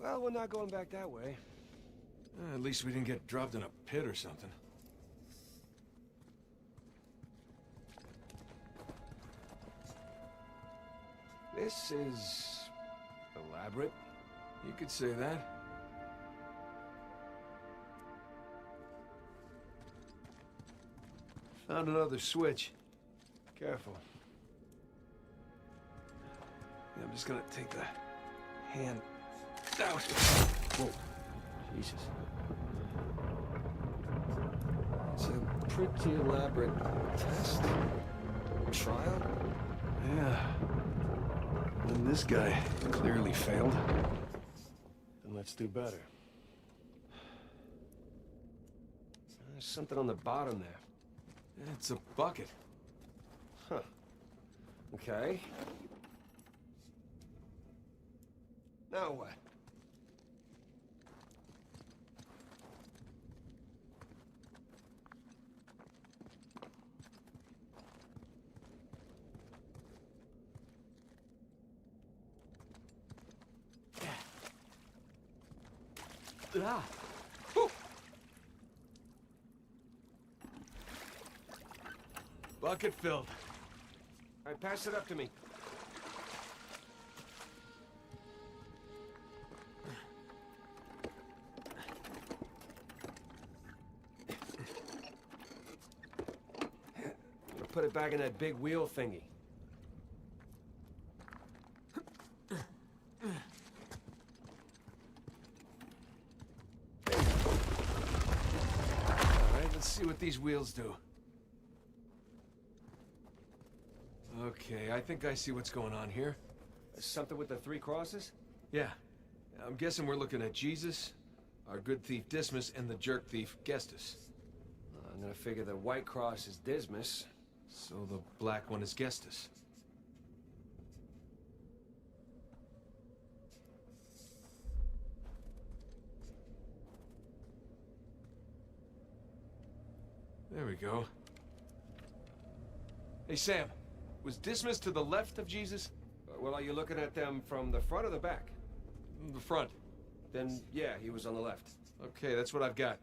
Well, we're not going back that way. At least we didn't get dropped in a pit or something. This is elaborate. You could say that. Found another switch. Careful. Yeah, I'm just gonna take the hand out. Whoa. Jesus. It's a pretty elaborate test. Trial? Yeah. And this guy clearly failed. Then let's do better. There's something on the bottom there. It's a bucket. Huh. Okay. Now what? Ah. Whew. Bucket filled. All right, pass it up to me. Put it back in that big wheel thingy. All right, let's see what these wheels do. Okay, I think I see what's going on here. Something with the 3 crosses? Yeah. I'm guessing we're looking at Jesus, our good thief Dismas, and the jerk thief Gestus. I'm gonna figure the white cross is Dismas. So the black one is Gestus. There we go. Hey, Sam. Was Dismas to the left of Jesus? Well, are you looking at them from the front or the back? The front. Then, yeah, he was on the left. Okay, that's what I've got.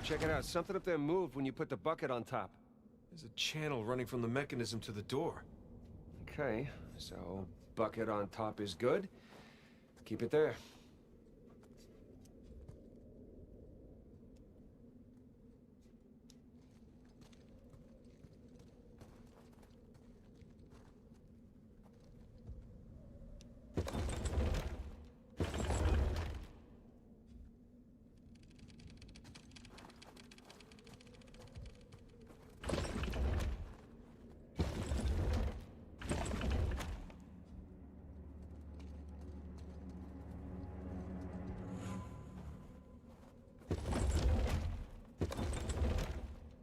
Check it out. Something up there moved when you put the bucket on top. There's a channel running from the mechanism to the door. Okay, so bucket on top is good. Keep it there.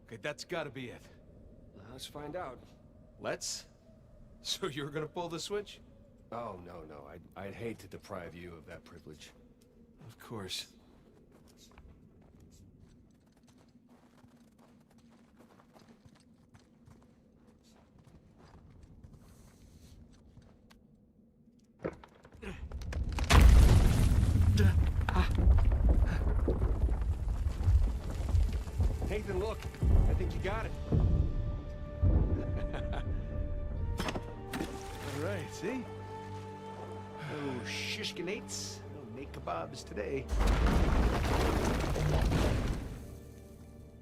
Okay, that's gotta be it. Let's find out. Let's? So you're gonna pull the switch? Oh, no. I'd hate to deprive you of that privilege. Of course. Nathan, look. I think you got it. All right, see? Oh, shishkinates. No Nate kebabs today.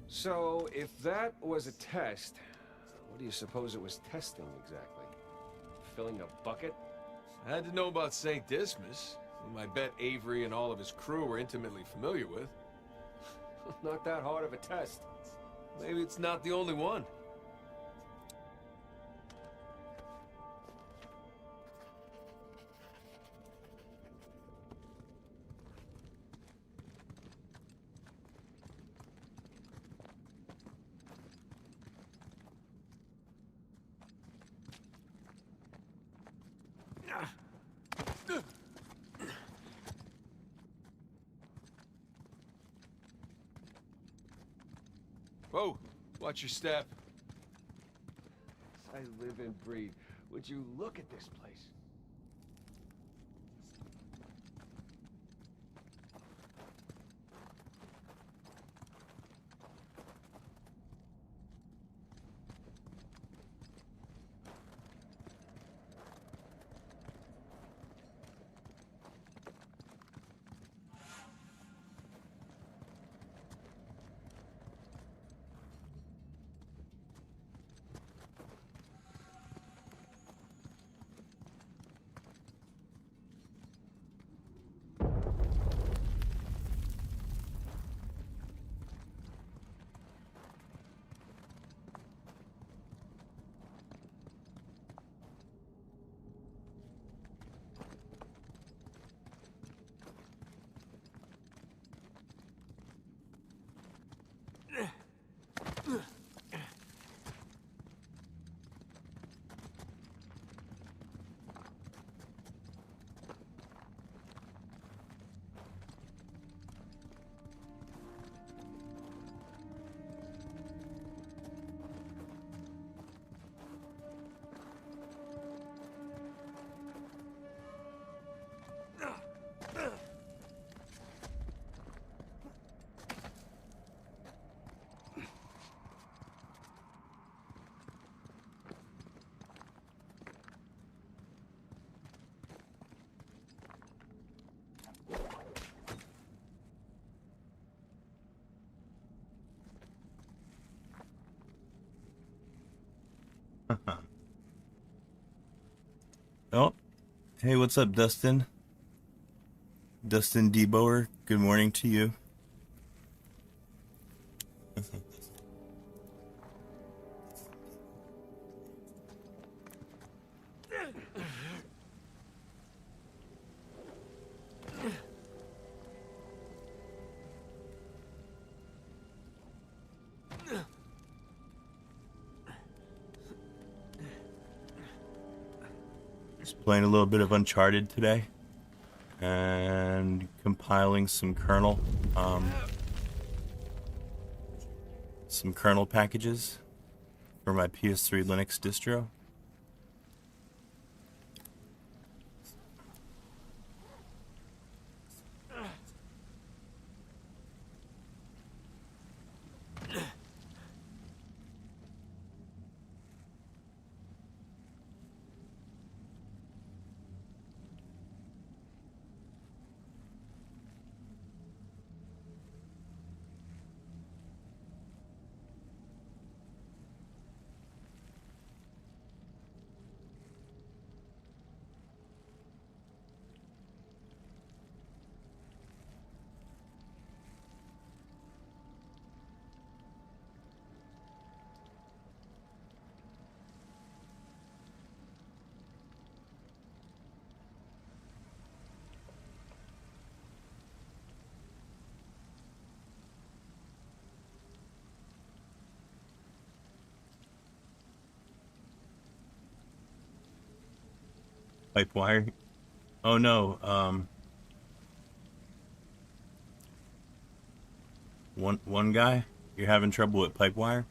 So, if that was a test, what do you suppose it was testing exactly? Filling a bucket? I had to know about St. Dismas, whom I bet Avery and all of his crew were intimately familiar with. Not that hard of a test. Maybe it's not the only one. Whoa, watch your step. I live and breathe. Would you look at this place? Oh, hey, what's up, Dustin? Dustin Deboer, good morning to you. Just playing a little bit of Uncharted today and compiling some kernel packages for my PS3 Linux distro. Pipe wire. Oh no. One guy. You're having trouble with pipe wire.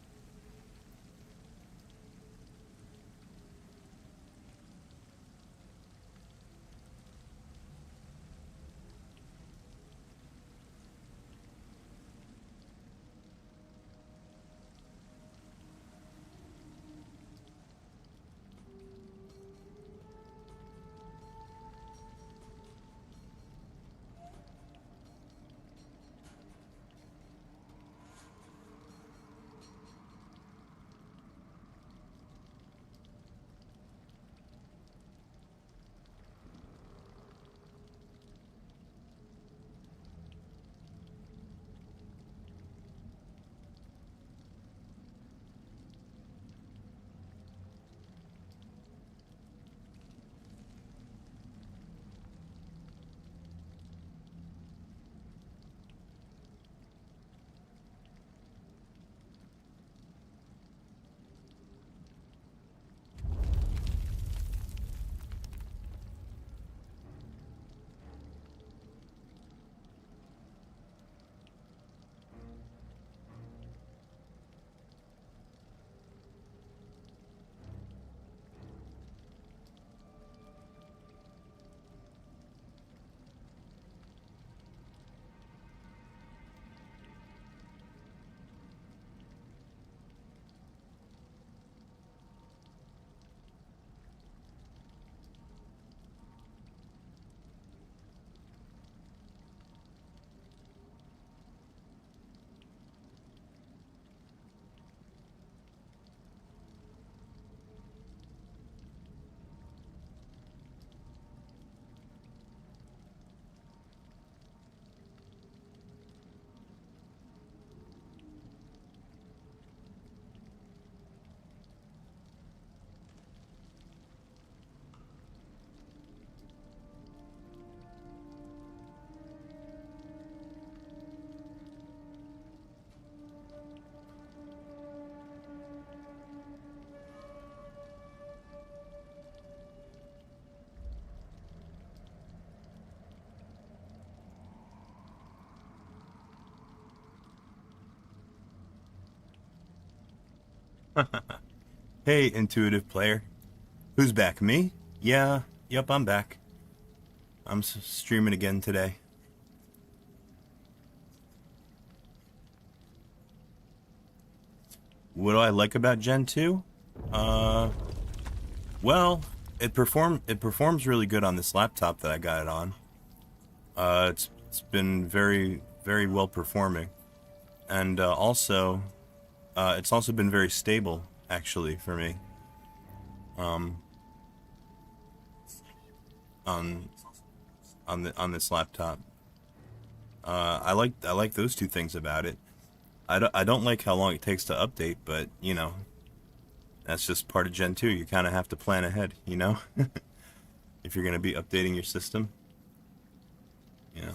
Hey, intuitive player. Who's back? Me? Yeah. Yep, I'm back. I'm streaming again today. What do I like about Gen 2? Well, it performs really good on this laptop that I got it on. It's been very well performing, and also it's also been very stable actually for me. On this laptop, I like those two things about it. I don't like how long it takes to update, but you know, that's just part of Gen 2. You kind of have to plan ahead, you know, if you're gonna be updating your system. You know,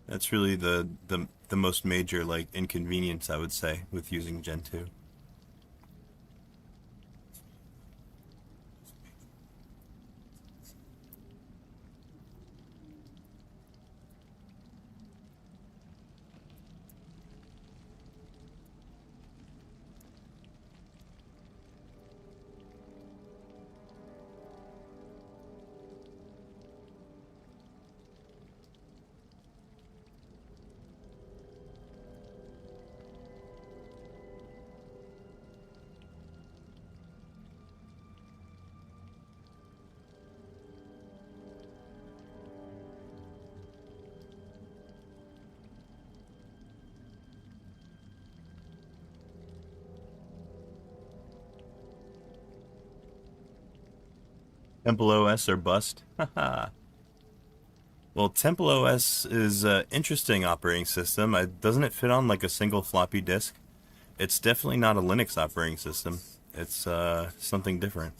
that's really the most major like inconvenience I would say with using Gen 2. Temple OS or bust. Haha. Well, Temple OS is an interesting operating system. Doesn't it fit on like a single floppy disk? It's definitely not a Linux operating system. It's something different.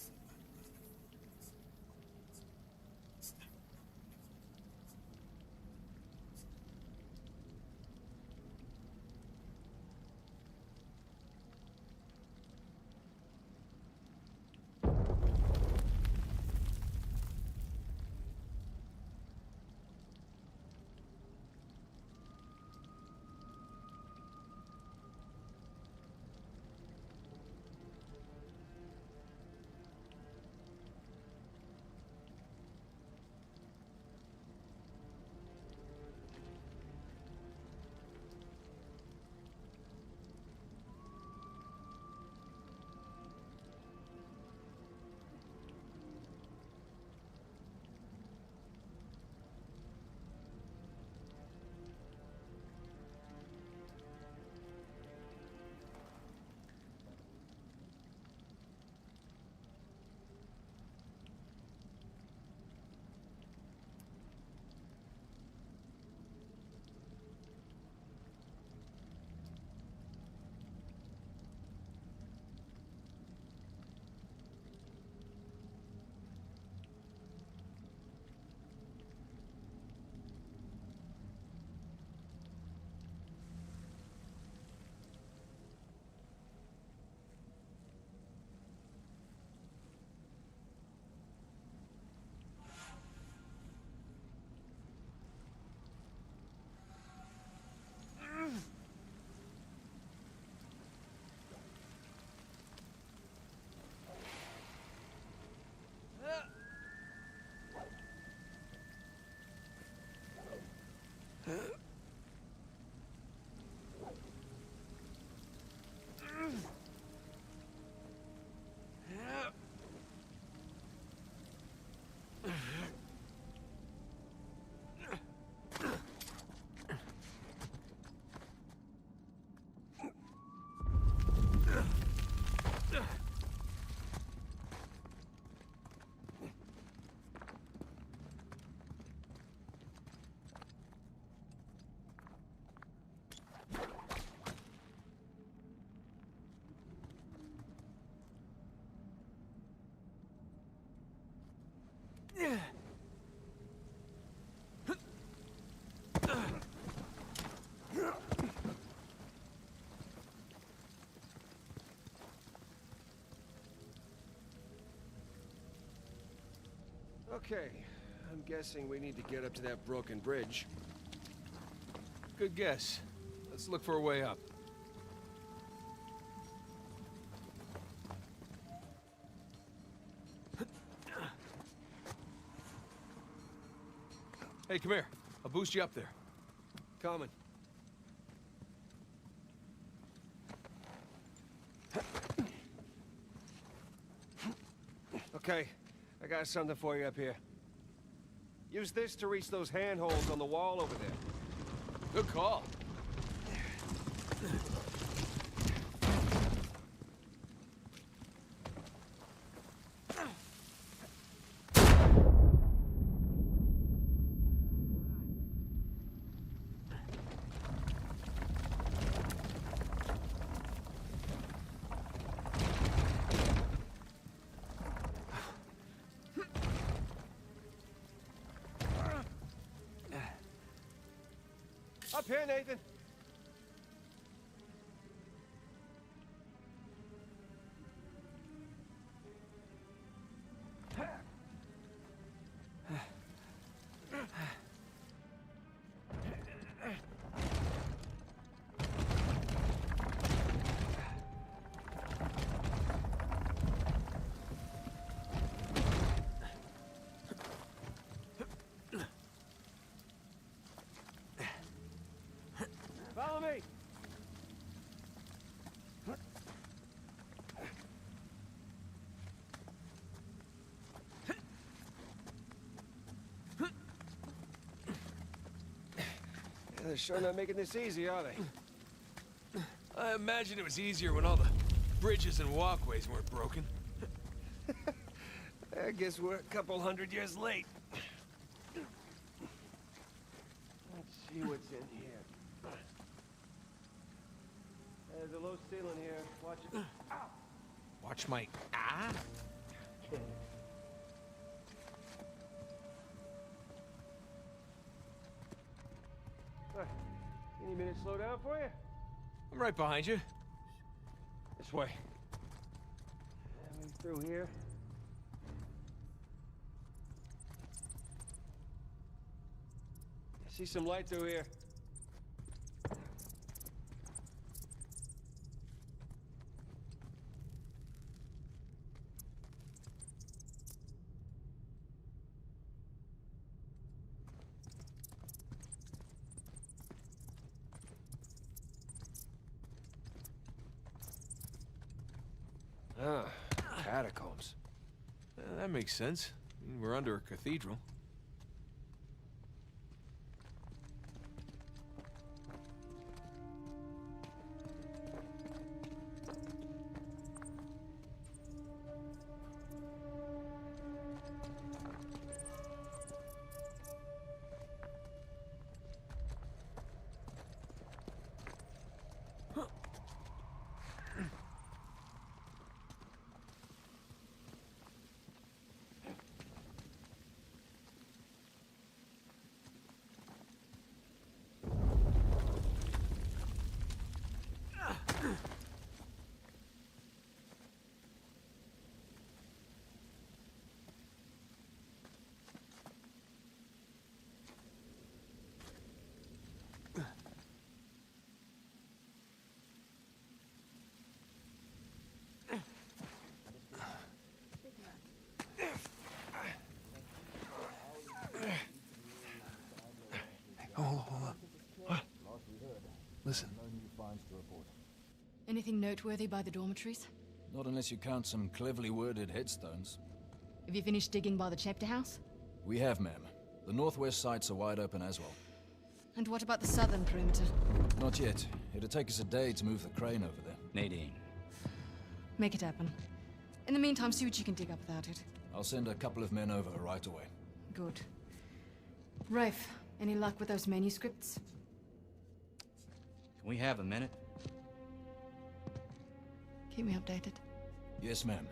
Okay, I'm guessing we need to get up to that broken bridge. Good guess. Let's look for a way up. Hey, come here. I'll boost you up there. Coming. Okay, I got something for you up here. Use this to reach those handholds on the wall over there. Good call. Up here, Nathan. Follow me. They're sure not making this easy, are they? I imagine it was easier when all the bridges and walkways weren't broken. I guess we're a couple hundred years late. Let's see what's in here. There's a low ceiling here. Watch it. Watch my... Ah? Any minute slow down for you? I'm right behind you. This way. Through here. I see some light through here. Ah, catacombs. That makes sense. I mean, we're under a cathedral. Hold on. What? Listen. Anything noteworthy by the dormitories? Not unless you count some cleverly worded headstones. Have you finished digging by the chapter house? We have, ma'am. The northwest sites are wide open as well. And what about the southern perimeter? Not yet. It'll take us a day to move the crane over there. Nadine. Make it happen. In the meantime, see what you can dig up without it. I'll send a couple of men over right away. Good. Rafe, any luck with those manuscripts? Can we have a minute? Keep me updated. Yes, ma'am.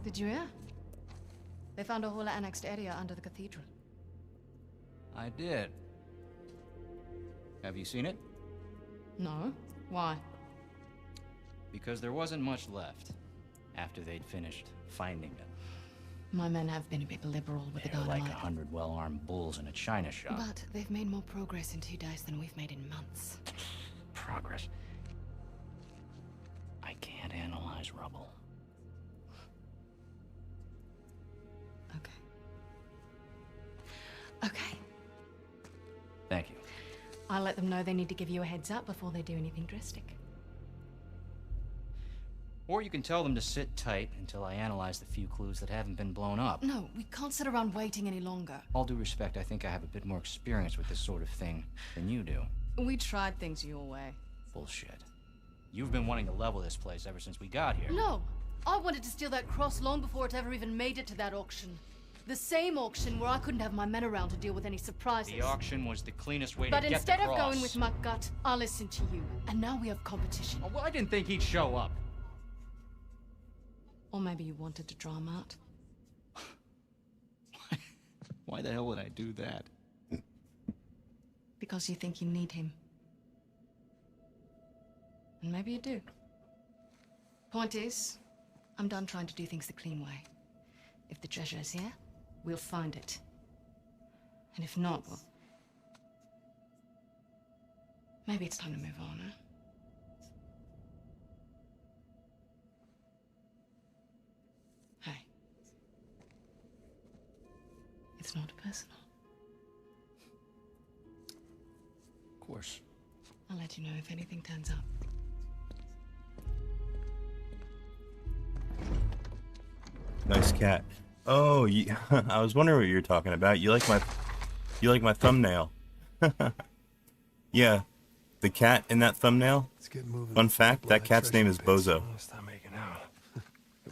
Did you hear? They found a whole annexed area under the cathedral. I did. Have you seen it? No? Why? Because there wasn't much left after they'd finished finding them. My men have been a bit liberal with the They're like dynamite. 100 well-armed bulls in a china shop. But they've made more progress in 2 days than we've made in months. Progress. I can't analyze rubble. Okay. Okay. Thank you. I'll let them know they need to give you a heads up before they do anything drastic. Or you can tell them to sit tight until I analyze the few clues that haven't been blown up. No, we can't sit around waiting any longer. All due respect, I think I have a bit more experience with this sort of thing than you do. We tried things your way. Bullshit. You've been wanting to level this place ever since we got here. No! I wanted to steal that cross long before it ever even made it to that auction. The same auction where I couldn't have my men around to deal with any surprises. The auction was the cleanest way But to get instead the of cross. going with my gut, I listened to you. And now we have competition. Oh, well, I didn't think he'd show up. Or maybe you wanted to draw him out. Why the hell would I do that? Because you think you need him. And maybe you do. Point is, I'm done trying to do things the clean way. If the treasure is here, we'll find it. And if not, well... maybe it's time to move on, huh? Hey. It's not personal. Of course. I'll let you know if anything turns up. Nice cat. Oh, I was wondering what you were talking about. You like my thumbnail. Yeah, the cat in that thumbnail. Let's get moving. Fun fact, that cat's name is Bozo. Stop making out.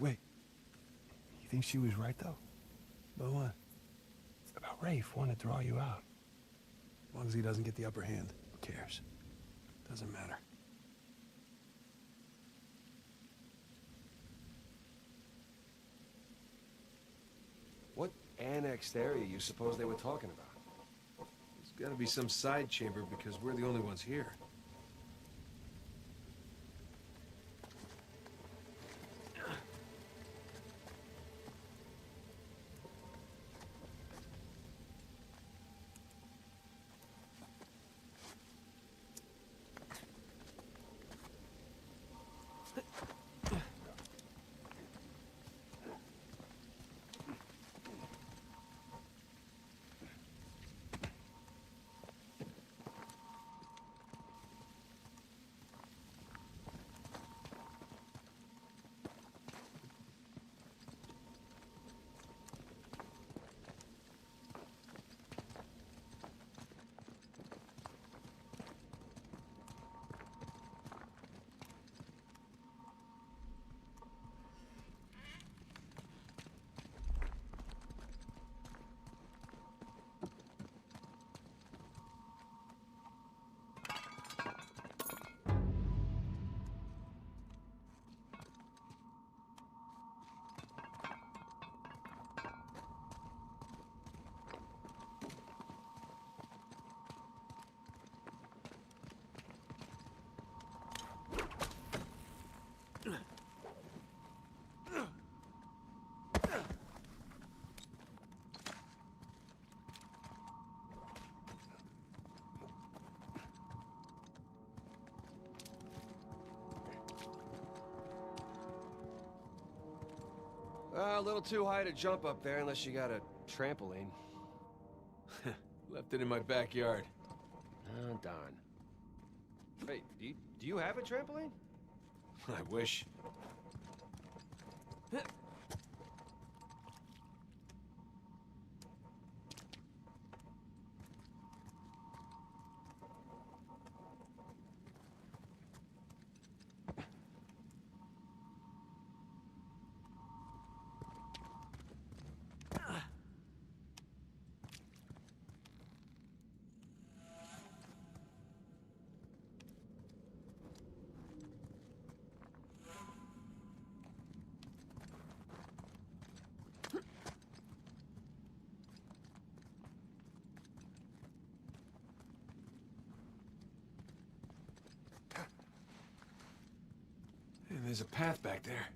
Wait. You think she was right, though? About what? About Rafe wanting to draw you out. As long as he doesn't get the upper hand, who cares? Doesn't matter. What annexed area you suppose they were talking about? There's gotta be some side chamber because we're the only ones here. A little too high to jump up there unless you got a trampoline. Left it in my backyard. Oh, darn. Wait, do you have a trampoline? I wish. there's a path back there.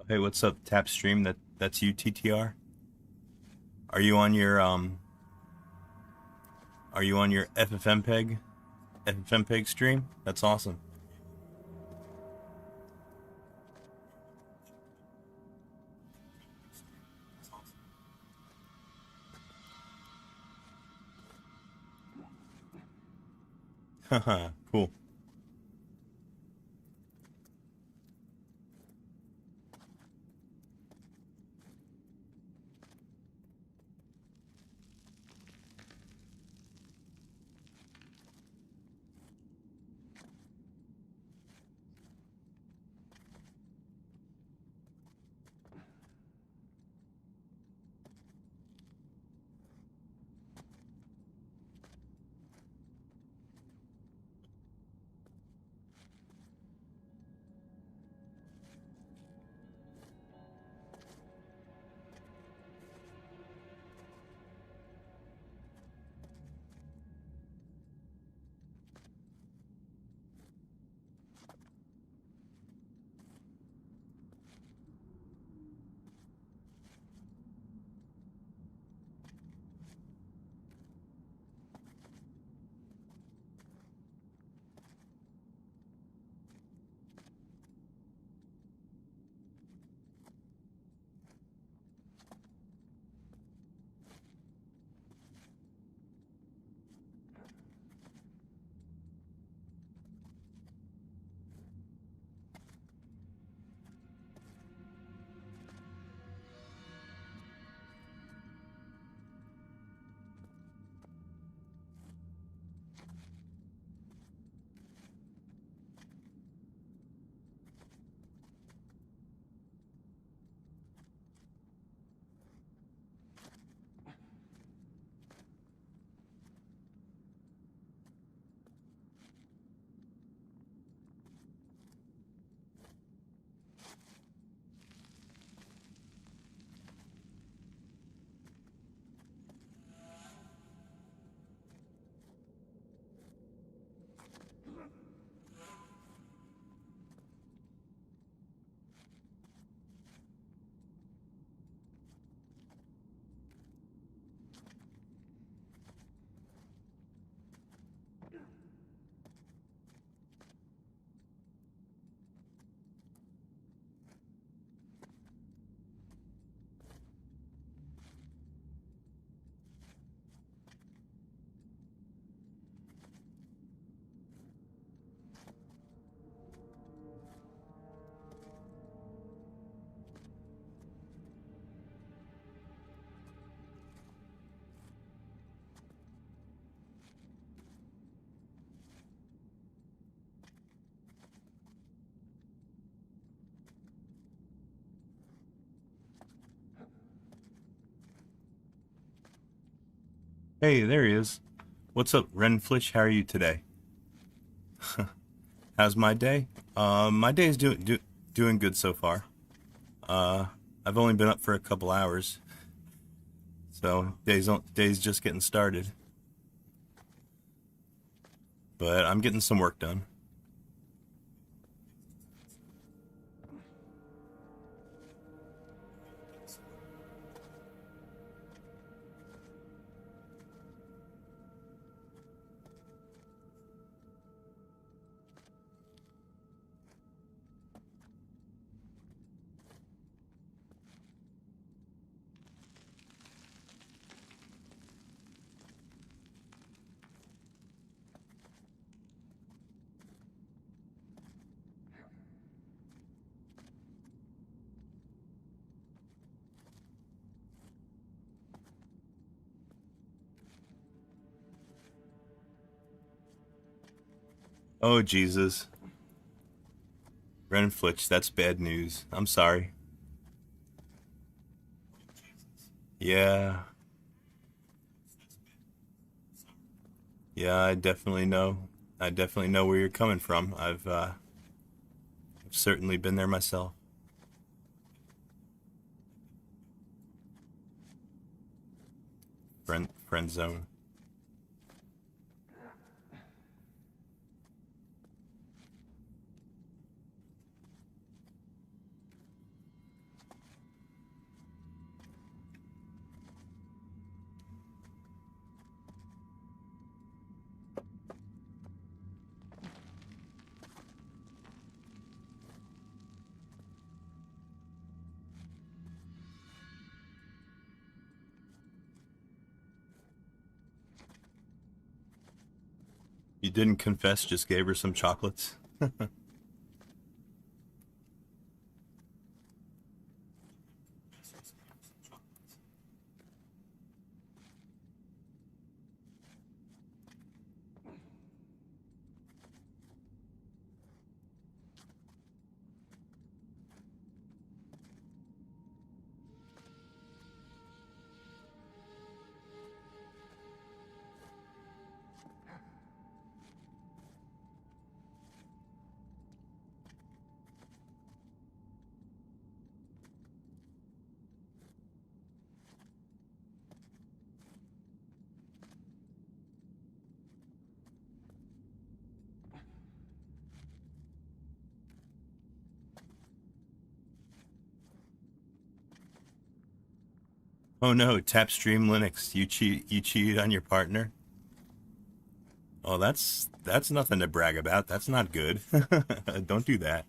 Hey, what's up, Tap Stream? That's you, TTR. Are you on your FFmpeg stream? That's awesome. Haha, cool. Hey, there he is. What's up, Renflish? How are you today? How's my day? My day is doing good so far. I've only been up for a couple hours, so day's just getting started. But I'm getting some work done. Oh, Jesus. Renflish, that's bad news. I'm sorry. Yeah. Yeah, I definitely know. I definitely know where you're coming from. I've certainly been there myself. Friend zone. You didn't confess, just gave her some chocolates. Oh no, Tapstream Linux. You cheated on your partner? Oh, that's nothing to brag about. That's not good. Don't do that.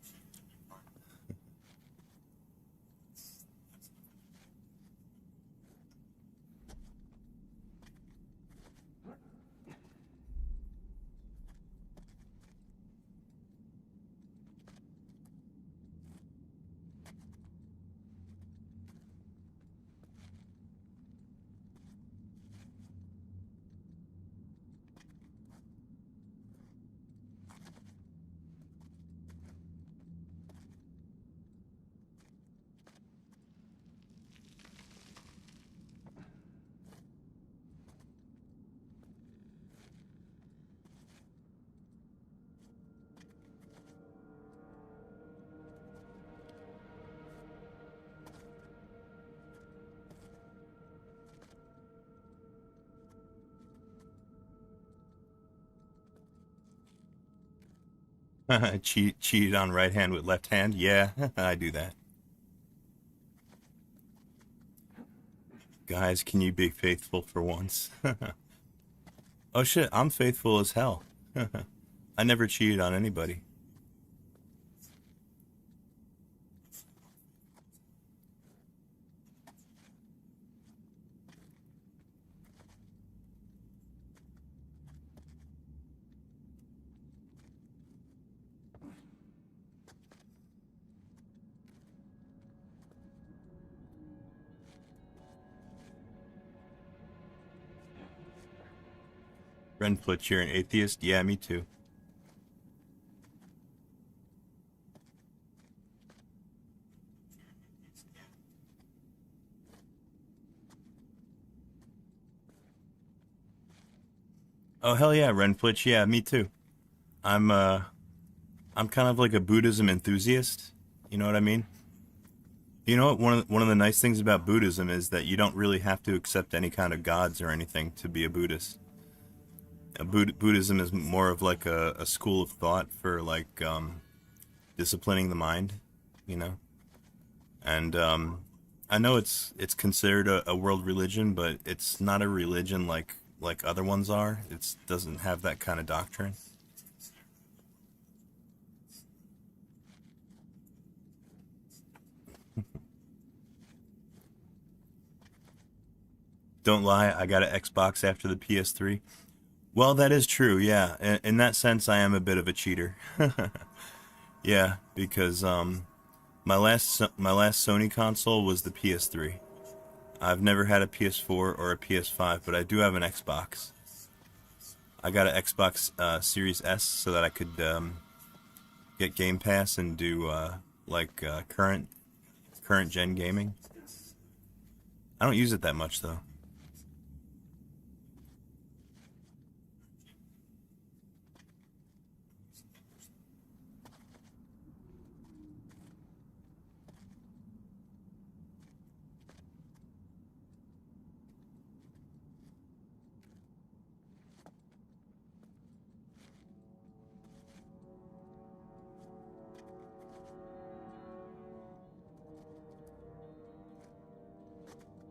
Cheated on right hand with left hand? Yeah, I do that. Guys, can you be faithful for once? Oh shit, I'm faithful as hell. I never cheated on anybody. Renfoot, you're an atheist? Yeah, me too. Oh hell yeah, Renflitch, yeah, me too. I'm kind of like a Buddhism enthusiast. You know what I mean? You know what? One of the nice things about Buddhism is that you don't really have to accept any kind of gods or anything to be a Buddhist. Buddhism is more of like a school of thought for like disciplining the mind, you know. And I know it's considered a world religion, but it's not a religion like other ones are. It doesn't have that kind of doctrine. Don't lie, I got an Xbox after the PS3. Well, that is true, yeah. In that sense, I am a bit of a cheater. Yeah, because my last Sony console was the PS3. I've never had a PS4 or a PS5, but I do have an Xbox. I got an Xbox Series S so that I could get Game Pass and do current gen gaming. I don't use it that much though.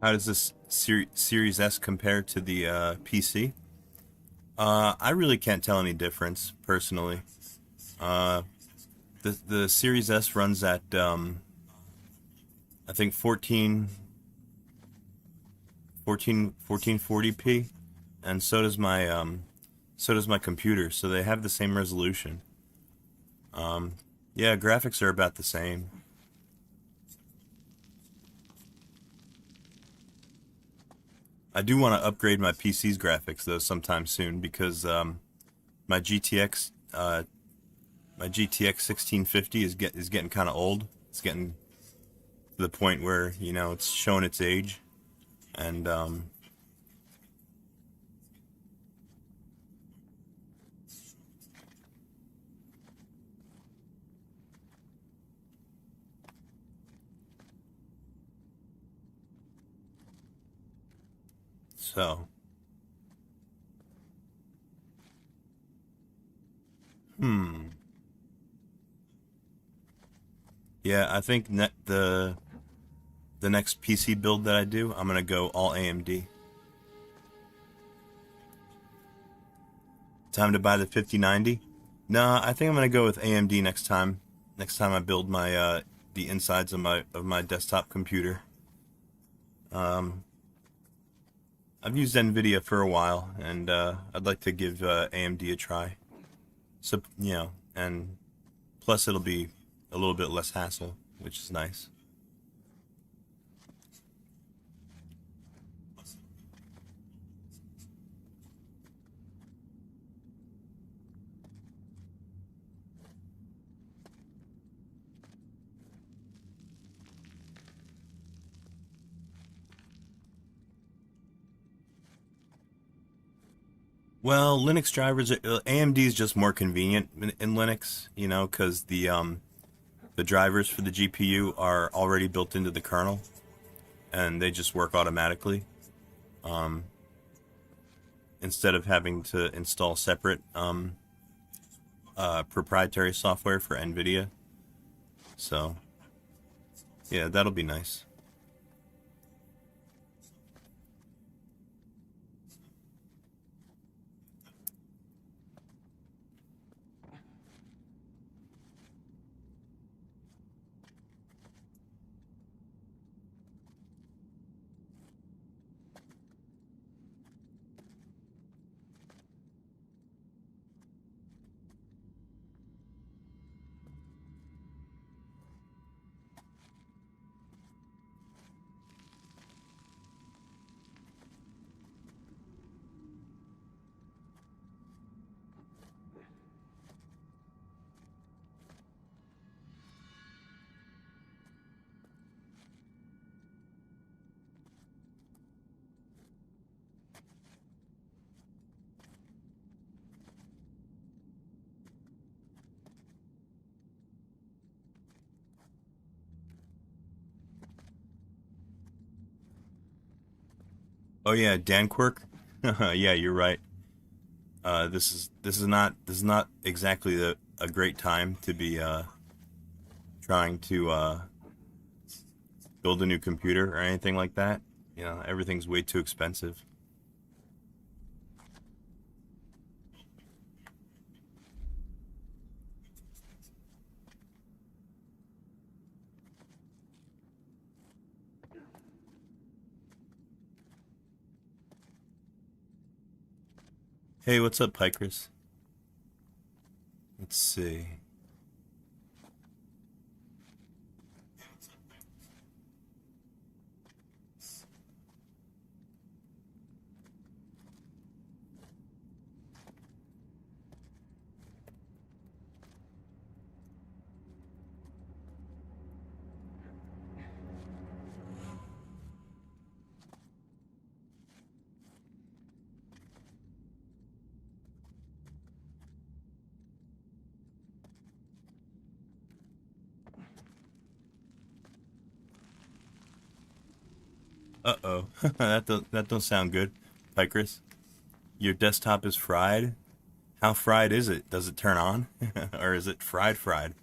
How does this Series S compare to the PC? I really can't tell any difference personally. Uh, the Series S runs at I think 1440p, and so does my So does my computer, so they have the same resolution. Yeah, graphics are about the same. I do want to upgrade my PC's graphics though sometime soon because my GTX my GTX 1650 is getting kind of old. It's getting to the point where, you know, it's showing its age, and so yeah, I think the next PC build that I do, I'm gonna go all AMD. Time to buy the 5090? Nah, I think I'm gonna go with AMD next time. Next time I build my the insides of my desktop computer. I've used NVIDIA for a while, and I'd like to give AMD a try. So, you know, and plus it'll be a little bit less hassle, which is nice. Well, Linux drivers, AMD is just more convenient in Linux, you know, because the drivers for the GPU are already built into the kernel, and they just work automatically, instead of having to install separate proprietary software for NVIDIA. So, yeah, that'll be nice. Oh yeah, Dan Quirk. Yeah, you're right. This is not exactly a great time to be trying to build a new computer or anything like that. You know, everything's way too expensive. Hey, what's up, Pikers? Let's see. Uh-oh. That don't sound good. Pikers, your desktop is fried? How fried is it? Does it turn on? Or is it fried?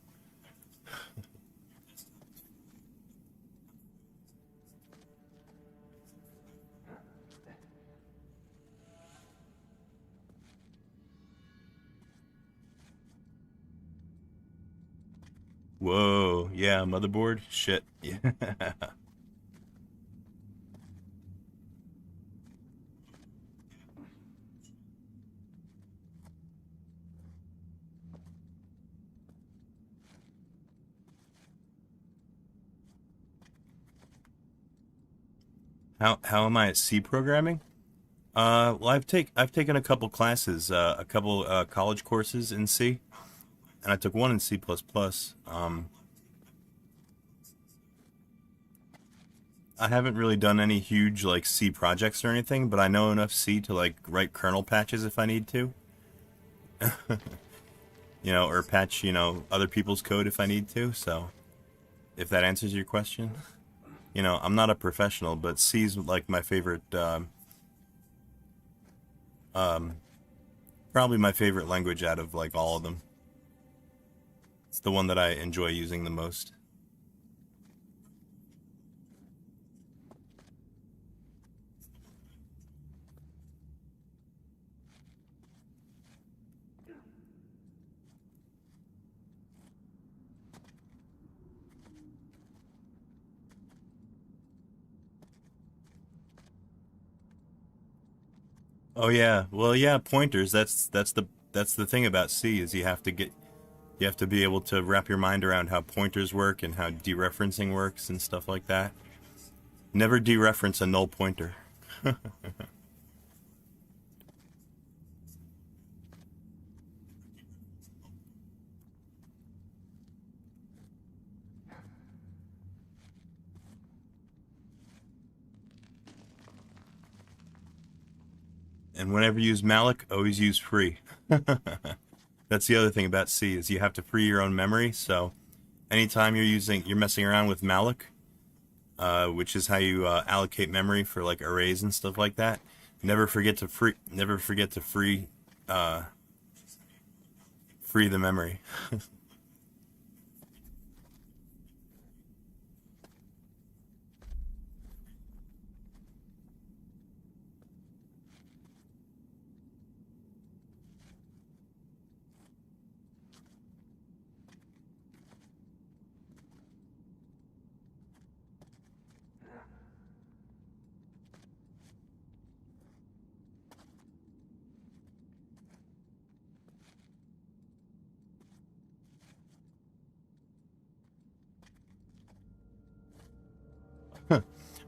Whoa, yeah, motherboard? Shit. Yeah. How am I at C programming? Well, I've taken a couple classes, a couple college courses in C, and I took one in C++. I haven't really done any huge like C projects or anything, but I know enough C to like write kernel patches if I need to. You know, or patch, you know, other people's code if I need to. So, if that answers your question, you know, I'm not a professional, but C's like my favorite. Probably my favorite language out of like all of them. It's the one that I enjoy using the most. Oh yeah, well yeah, pointers. That's the thing about C is you have to be able to wrap your mind around how pointers work and how dereferencing works and stuff like that. Never dereference a null pointer. And whenever you use malloc, always use free. That's the other thing about C is you have to free your own memory. So anytime you're messing around with malloc, which is how you allocate memory for like arrays and stuff like that, never forget to free the memory.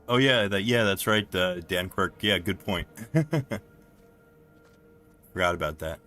Oh yeah, that's right, Dan Quirk. Yeah, good point. Forgot about that.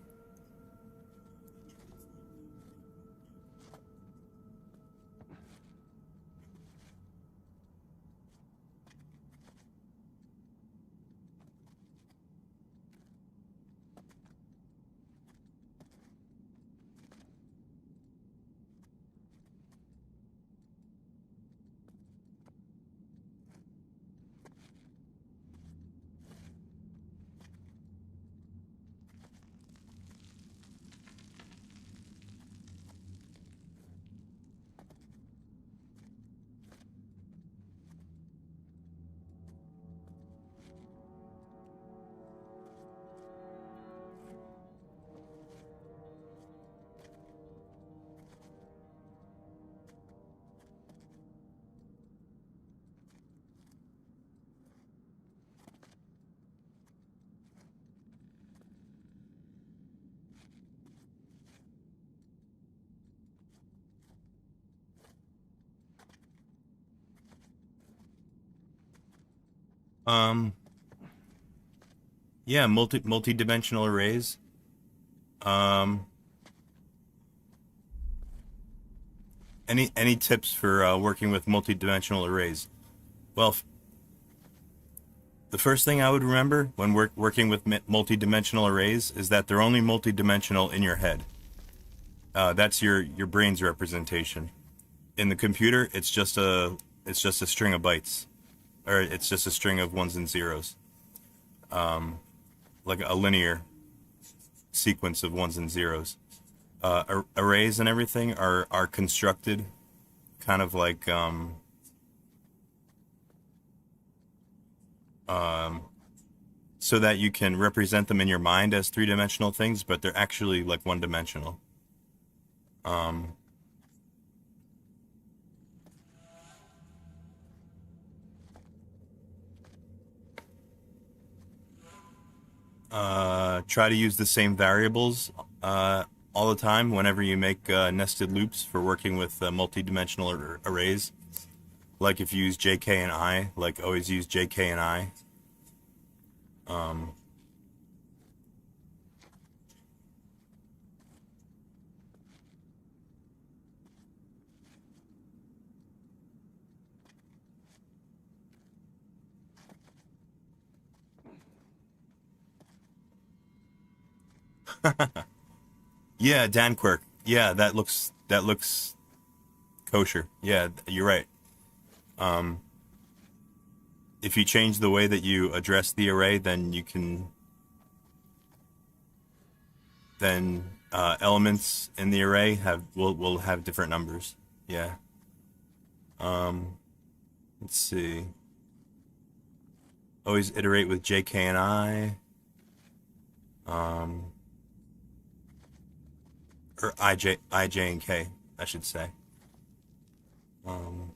Um, yeah, multi-dimensional arrays. Um, any tips for working with multi-dimensional arrays? Well, the first thing I would remember when working with multi-dimensional arrays is that they're only multi-dimensional in your head. That's your brain's representation. In the computer, it's just a string of bytes, or it's just a string of ones and zeros, like a linear sequence of ones and zeros. Arrays and everything are constructed kind of like so that you can represent them in your mind as three-dimensional things, but they're actually like one-dimensional. Try to use the same variables all the time whenever you make nested loops for working with multi-dimensional arrays. Like if you use JK and I, like always use JK and I. Um, yeah, Dan Quirk. Yeah, that looks kosher. Yeah, you're right. Um, if you change the way that you address the array, then you can then elements in the array will have different numbers. Yeah. Um, let's see. Always iterate with JK and I. Um, or IJ and K, I should say. Um,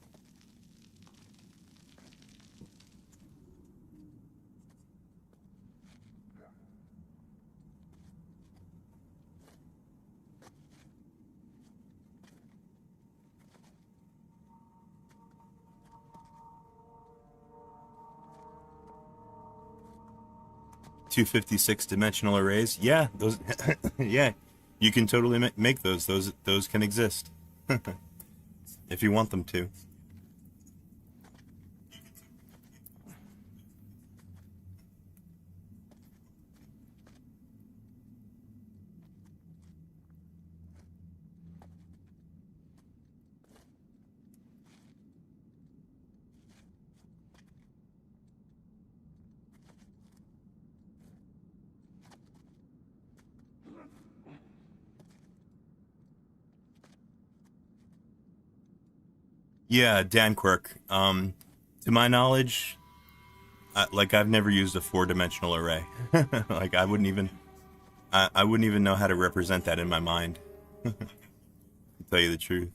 256 dimensional arrays. Yeah, those. Yeah, you can totally make those. Those can exist if you want them to. Yeah, Dan Quirk. To my knowledge, like I've never used a four-dimensional array. Like I wouldn't even know how to represent that in my mind. To tell you the truth.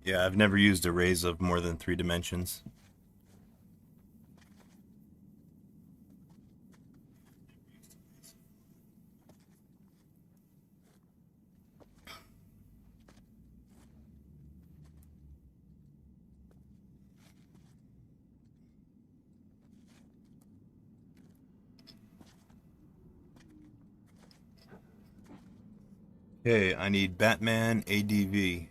Yeah, I've never used arrays of more than 3 dimensions. Okay, I need Batman ADV.ko.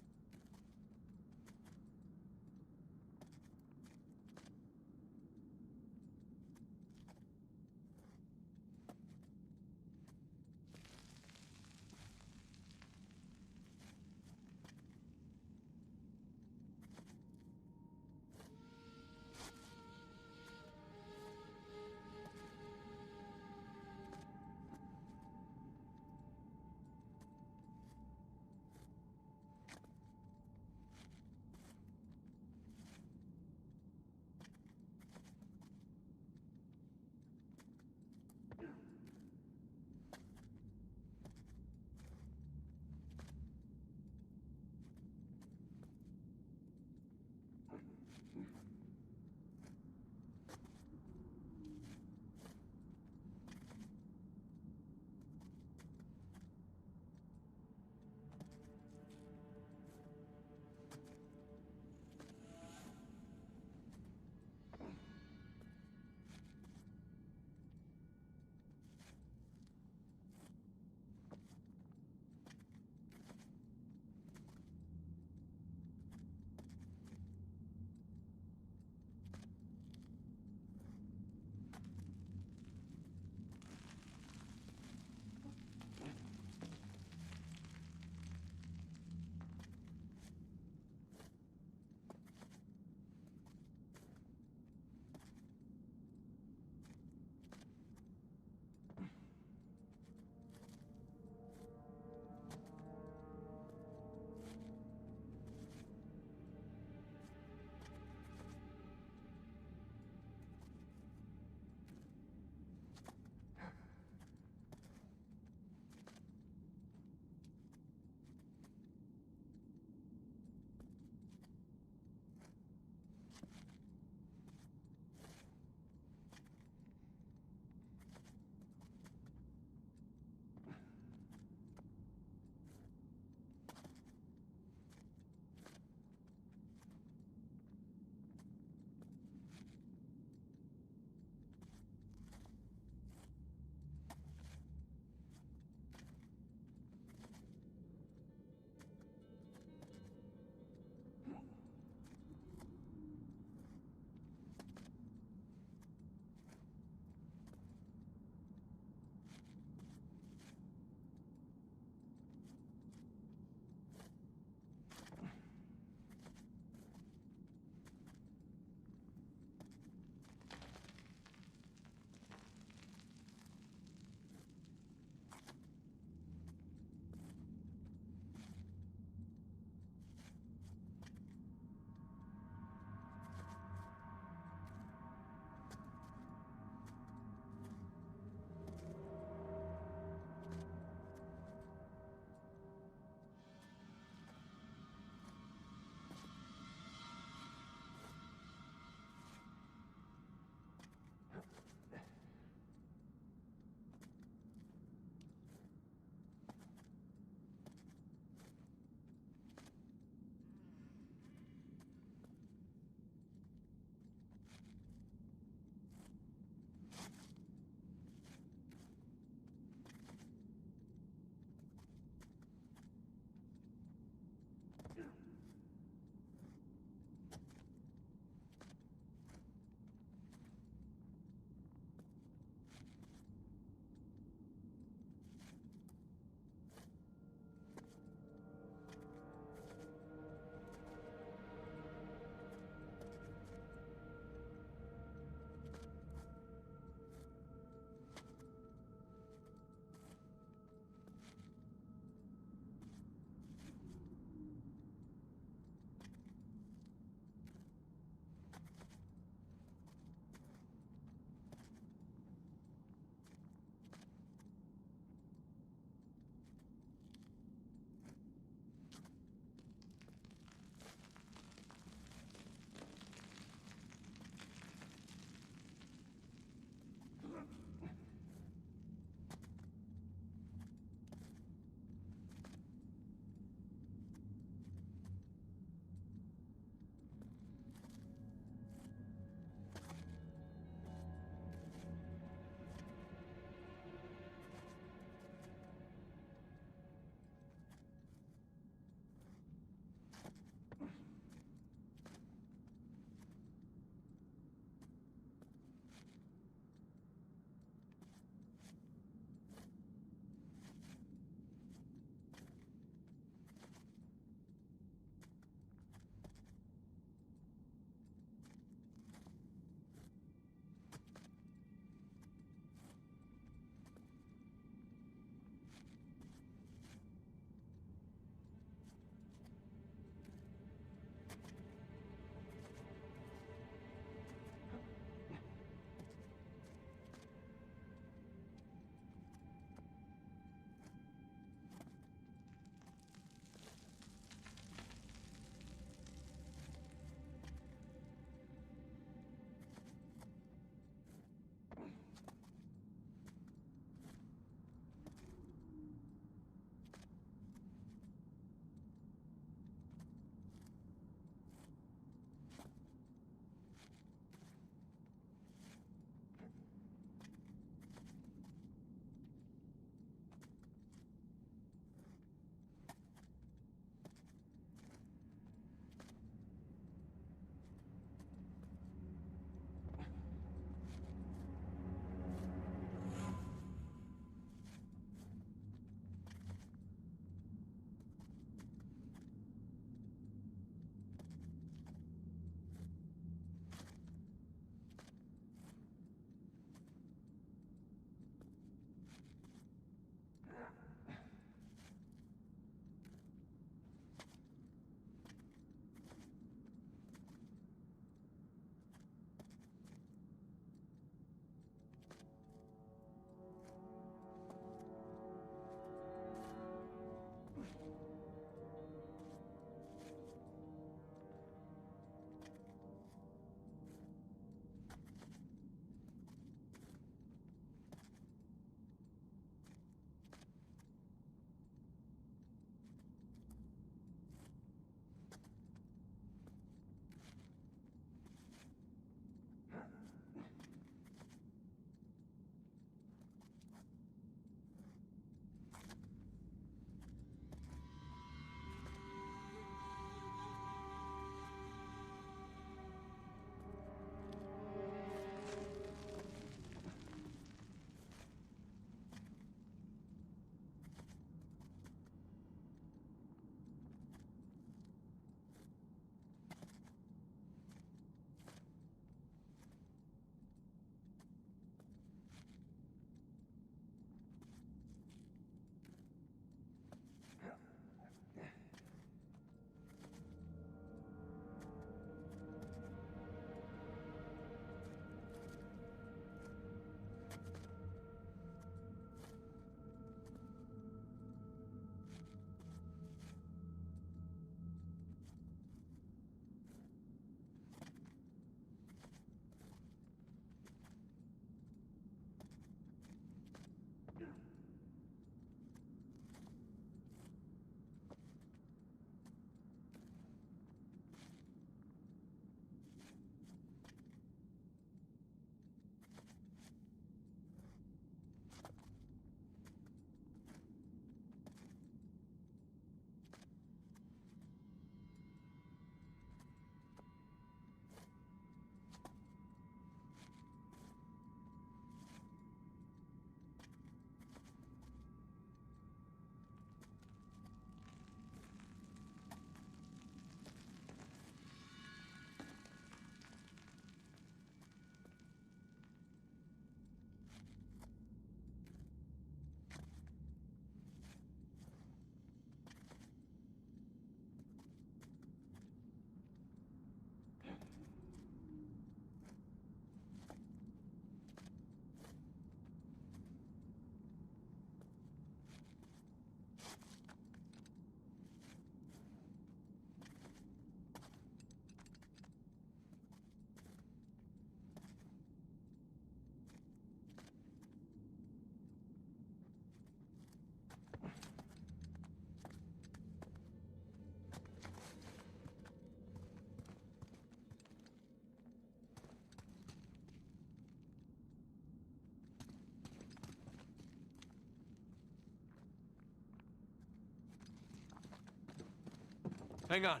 Hang on.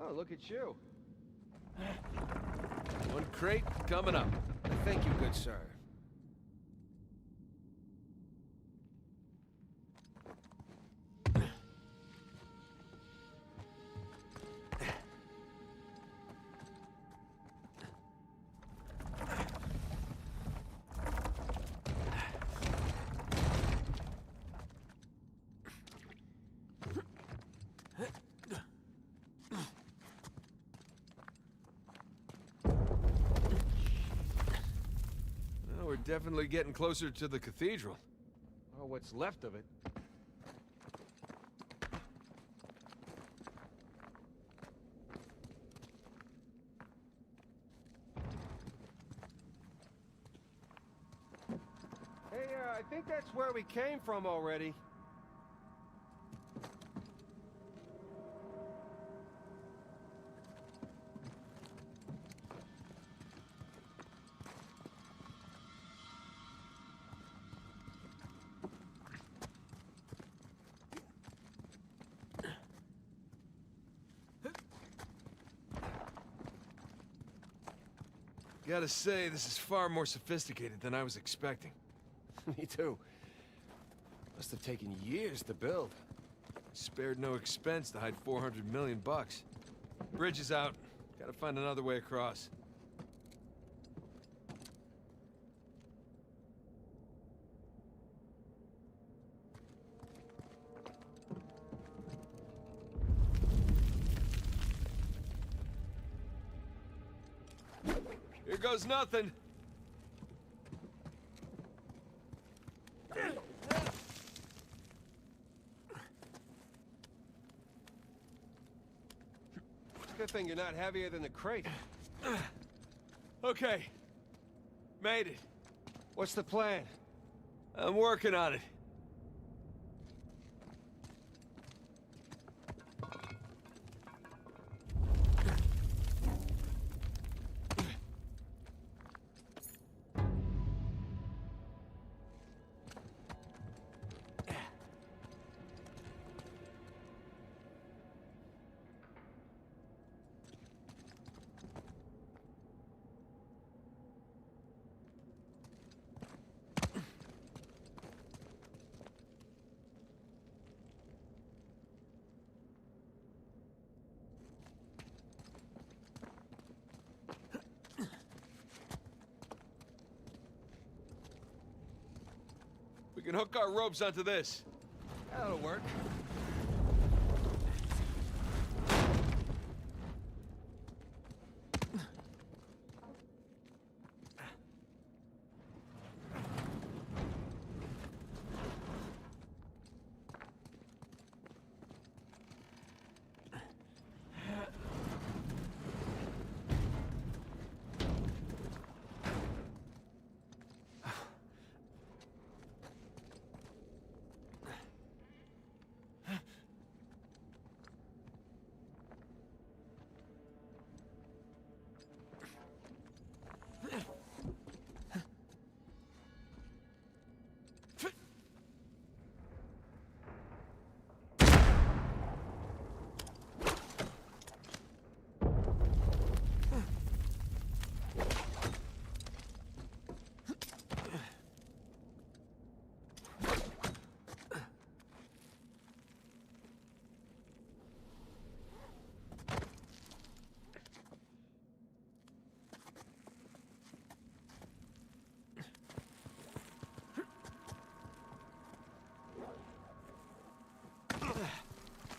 Oh, look at you. One crate coming up. Thank you, good sir. Well, we're definitely getting closer to the cathedral. Or what's left of it. Hey, I think that's where we came from already. Gotta say, this is far more sophisticated than I was expecting. Me too. Must have taken years to build. Spared no expense to hide 400 million bucks. Bridge is out. Gotta find another way across. Here goes nothing. Good thing you're not heavier than the crate. Okay. Made it. What's the plan? I'm working on it. We can hook our ropes onto this. That'll work.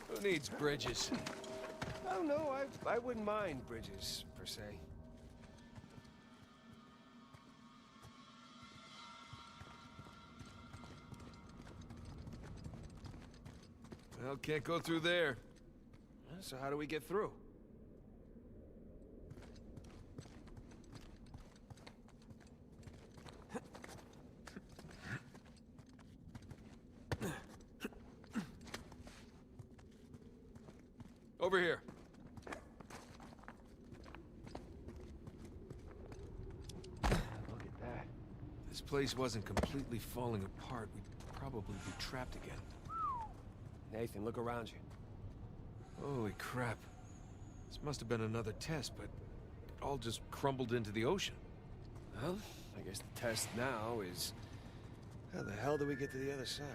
Who needs bridges? Oh, no, I wouldn't mind bridges, per se. Well, can't go through there. So how do we get through? Over here. Look at that. If this place wasn't completely falling apart, we'd probably be trapped again. Nathan, look around you. Holy crap. This must have been another test, but it all just crumbled into the ocean. Well, I guess the test now is... how the hell do we get to the other side?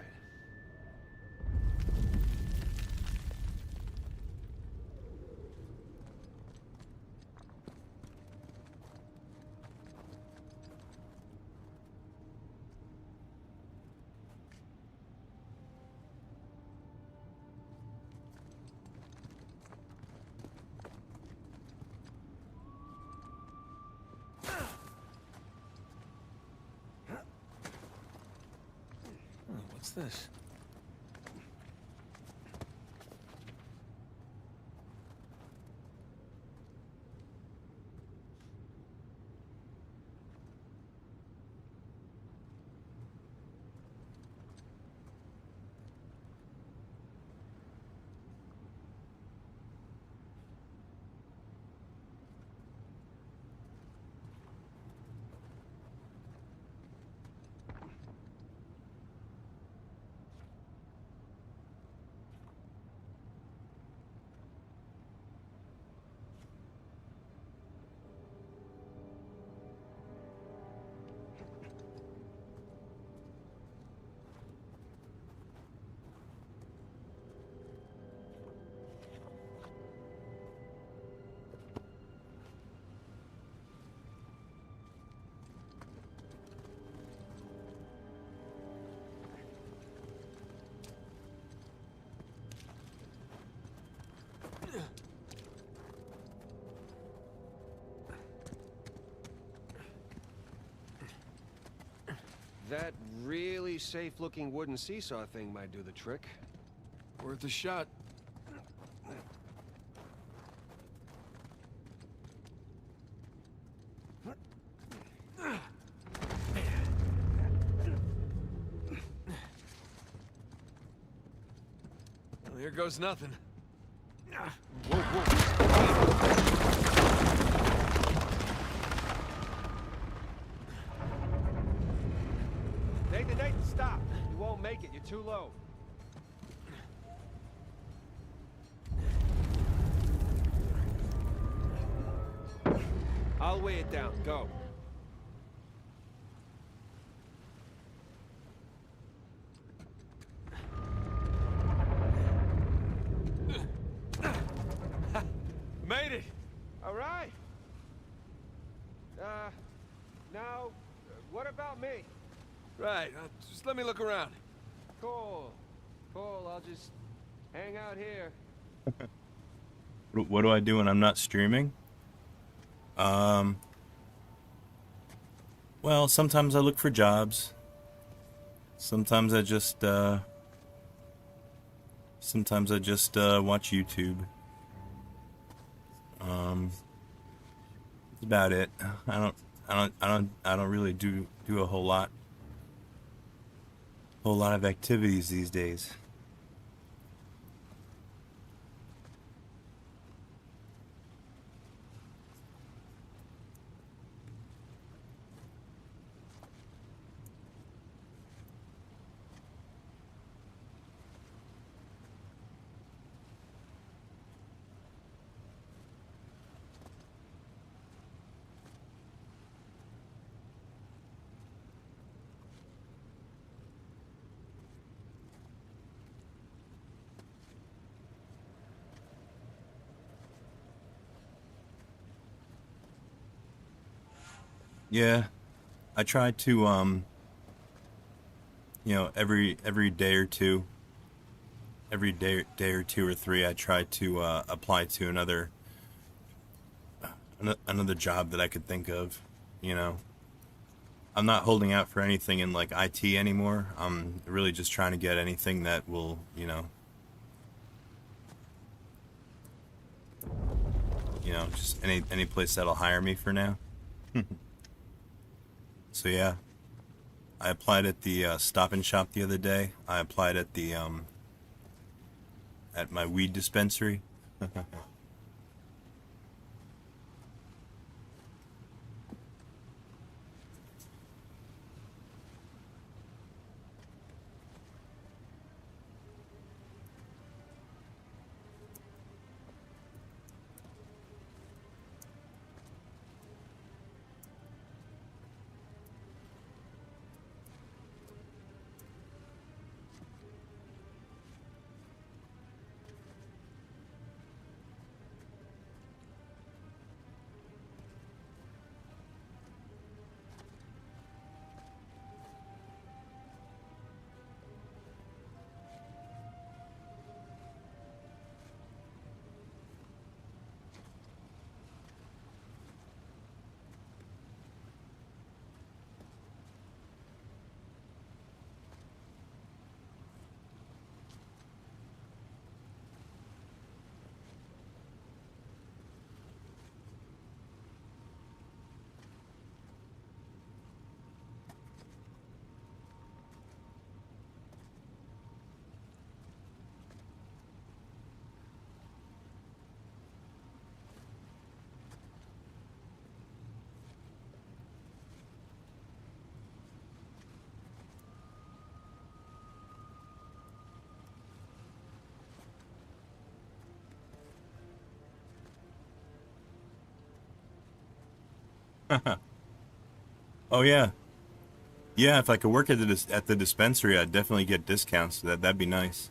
What's this? That really safe-looking wooden seesaw thing might do the trick. Worth a shot. Well, here goes nothing. Whoa, whoa. Nathan, stop! You won't make it. You're too low. I'll weigh it down. Go. Made it! All right. Now, what about me? Right, just let me look around. Cool. Cool, I'll just hang out here. What do I do when I'm not streaming? Well, sometimes I look for jobs. Sometimes I just watch YouTube. That's about it. I don't really do a whole lot of activities these days. Yeah, I try to every day or two, day or two or three, I try to apply to another job that I could think of. I'm not holding out for anything in like IT anymore. I'm really just trying to get anything that will, just any place that'll hire me for now. So yeah, I applied at the Stop and Shop the other day. I applied at the at my weed dispensary. Oh yeah, yeah. If I could work at the dispensary, I'd definitely get discounts. That'd be nice.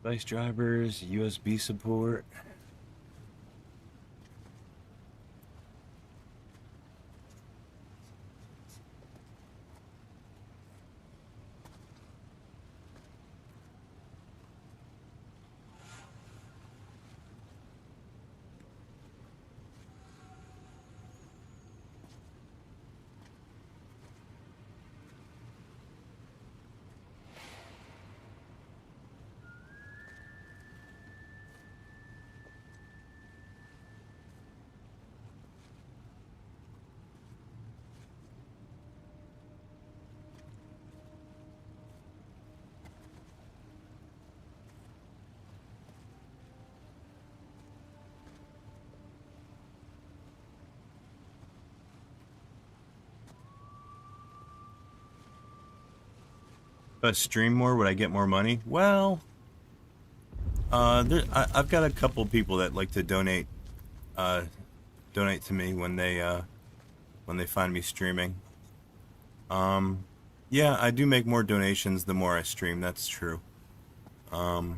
Device drivers, USB support. If I stream more, would I get more money? Well, I've got a couple people that like to uh, donate to me when they find me streaming. Yeah, I do make more donations the more I stream. That's true. What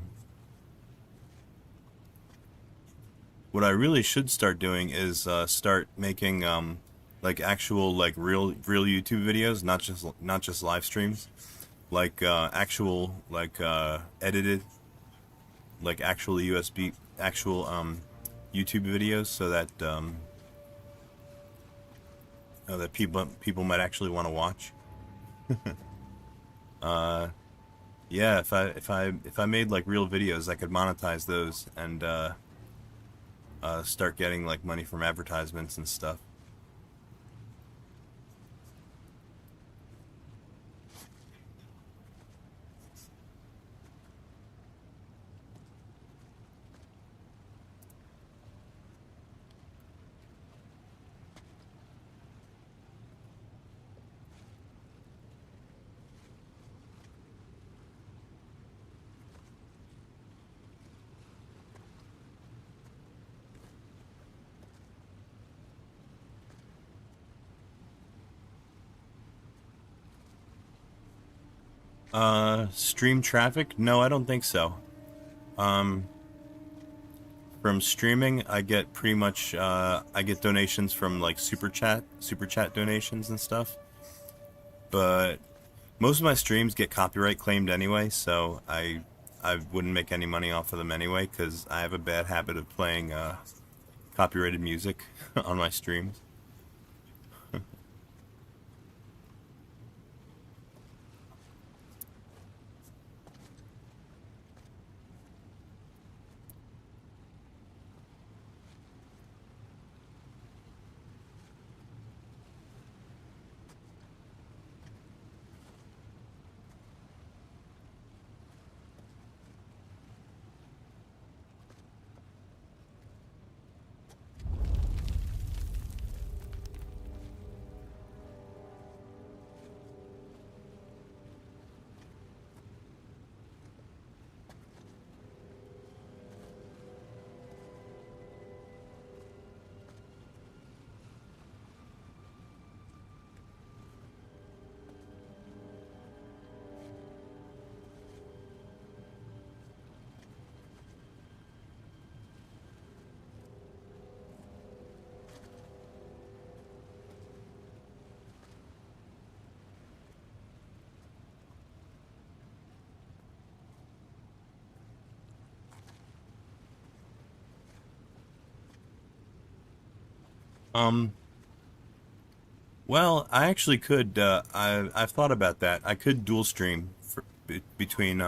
I really should start doing is start making like actual like real YouTube videos, not just live streams, like actual like edited like actual YouTube videos, so that that people might actually want to watch. Yeah, if I made like real videos, I could monetize those and start getting like money from advertisements and stuff. Stream traffic? No, I don't think so. Um, from streaming, I get pretty much, I get donations from like super chat donations and stuff. But most of my streams get copyright claimed anyway, so I wouldn't make any money off of them anyway, because I have a bad habit of playing, copyrighted music on my streams. Well, I actually could. I've thought about that. I could dual stream between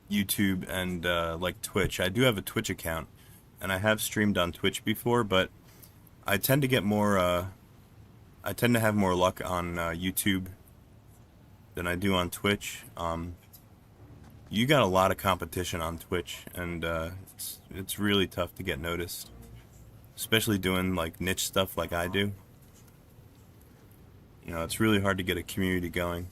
YouTube and like Twitch. I do have a Twitch account, and I have streamed on Twitch before, but I tend to get more. I tend to have more luck on YouTube than I do on Twitch. You got a lot of competition on Twitch, and it's really tough to get noticed, especially doing like niche stuff like I do. You know, it's really hard to get a community going.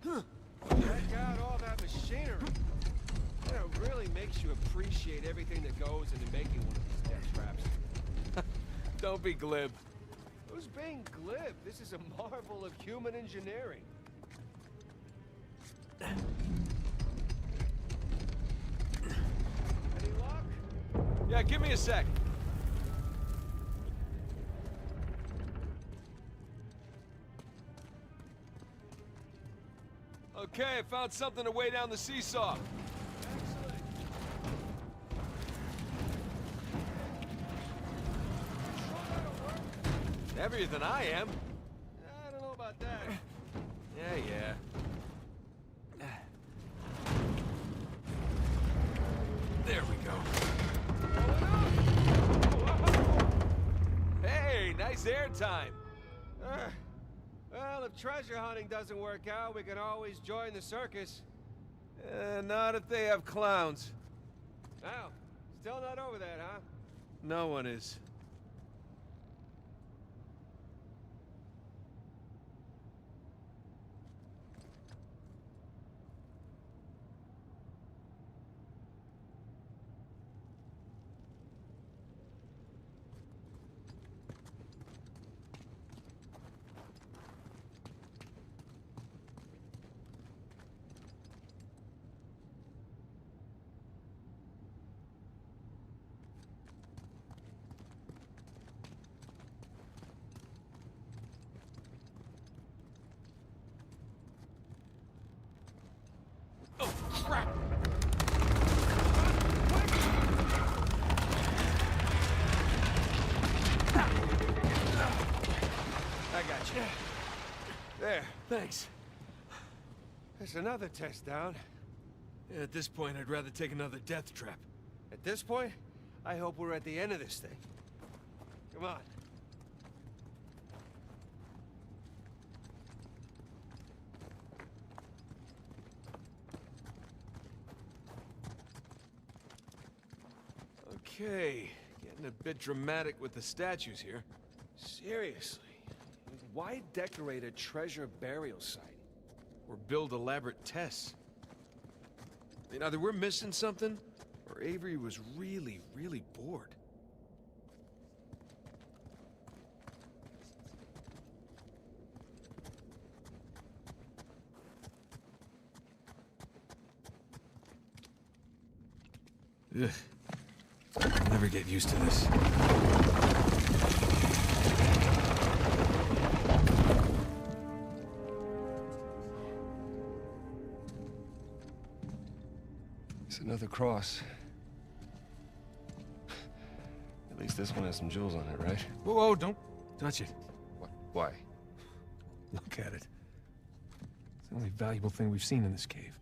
Check out all that machinery. You know, it really makes you appreciate everything that goes into making one of these death traps. Don't be glib. Who's being glib? This is a marvel of human engineering. Any luck? Yeah, give me a sec. Okay, I found something to weigh down the seesaw. Excellent. Heavier than I am. I don't know about that. Yeah. There we go. Hey, nice airtime. Well, if treasure hunting doesn't work out, we can always join the circus. Not if they have clowns. Now, still not over that, huh? No one is. Crap! I got you. There, thanks. There's another test down. Yeah, at this point, I'd rather take another death trap. At this point, I hope we're at the end of this thing. Come on. Okay, getting a bit dramatic with the statues here. Seriously, why decorate a treasure burial site? Or build elaborate tests. I mean, either we're missing something, or Avery was really, really bored. Ugh. I'll never get used to this. It's another cross. At least this one has some jewels on it, right? Whoa, whoa, don't touch it. Why? Look at it. It's the only valuable thing we've seen in this cave.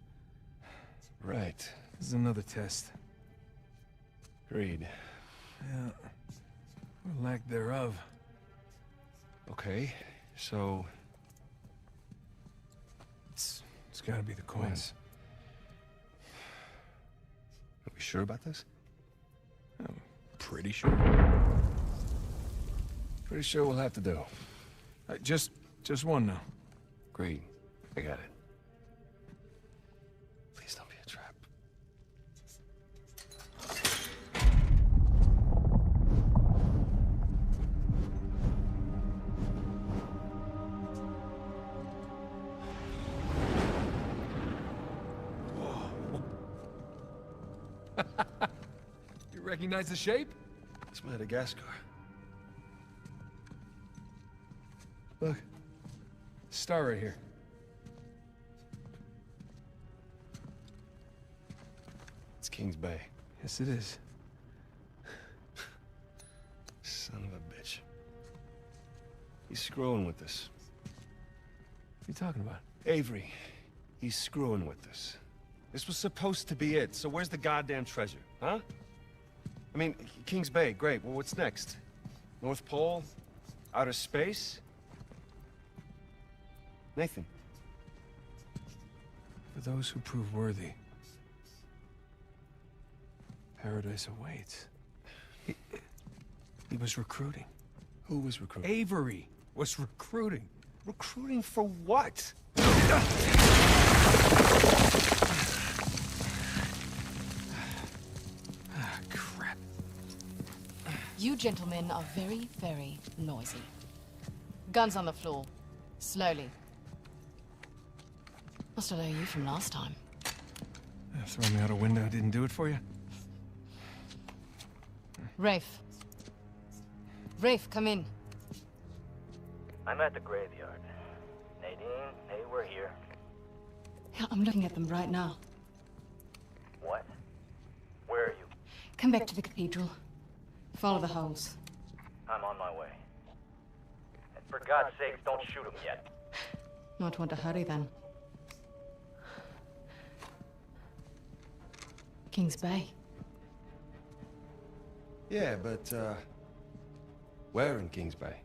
Right. This is another test. Agreed. Yeah. Or lack thereof. Okay, so... It's gotta be the coins. Are we sure about this? I'm pretty sure. Pretty sure we'll have to do. Just one now. Agreed. I got it. Please don't be a trap. You recognize the shape? It's Madagascar. Look. Star right here. It's Kings Bay. Yes, it is. Son of a bitch. He's screwing with us. What are you talking about? Avery. He's screwing with us. This was supposed to be it, so where's the goddamn treasure, huh? I mean, Kings Bay, great. Well, what's next? North Pole? Outer space? Nathan. For those who prove worthy, paradise awaits. He was recruiting. Who was recruiting? Avery was recruiting. Recruiting for what? Ah, crap. You gentlemen are very, very noisy. Guns on the floor. Slowly. Must have known you from last time. Throw me out a window didn't do it for you? Rafe. Rafe, come in. I'm at the graveyard. Nadine, hey, we're here. Yeah, I'm looking at them right now. What? Where are you? Come back to the cathedral. Follow the holes. I'm on my way. And for God's sake, don't shoot him yet. Not want to hurry then. Kings Bay. Yeah, but, where in Kings Bay?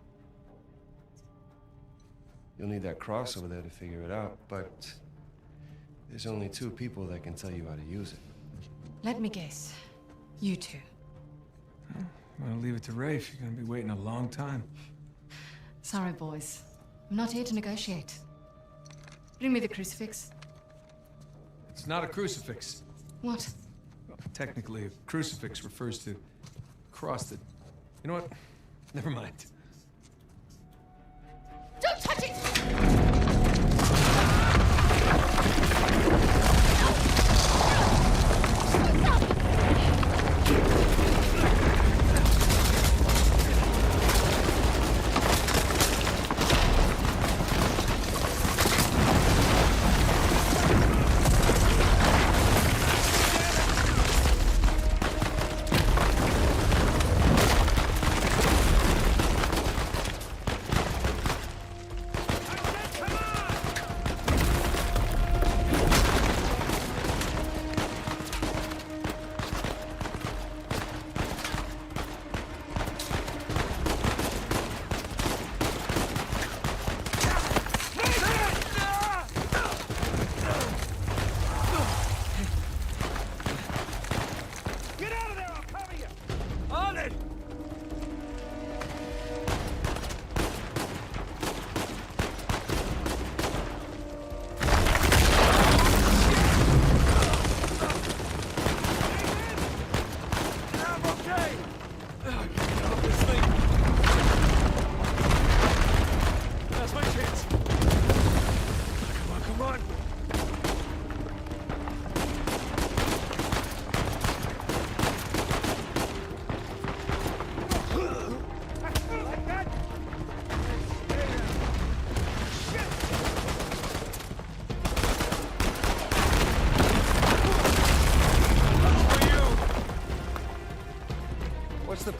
You'll need that cross over there to figure it out, but there's only 2 people that can tell you how to use it. Let me guess. You two. I'm gonna leave it to Rafe. You're gonna be waiting a long time. Sorry, boys. I'm not here to negotiate. Bring me the crucifix. It's not a crucifix. What? Well, technically, a crucifix refers to a cross that... You know what? Never mind. Don't touch it!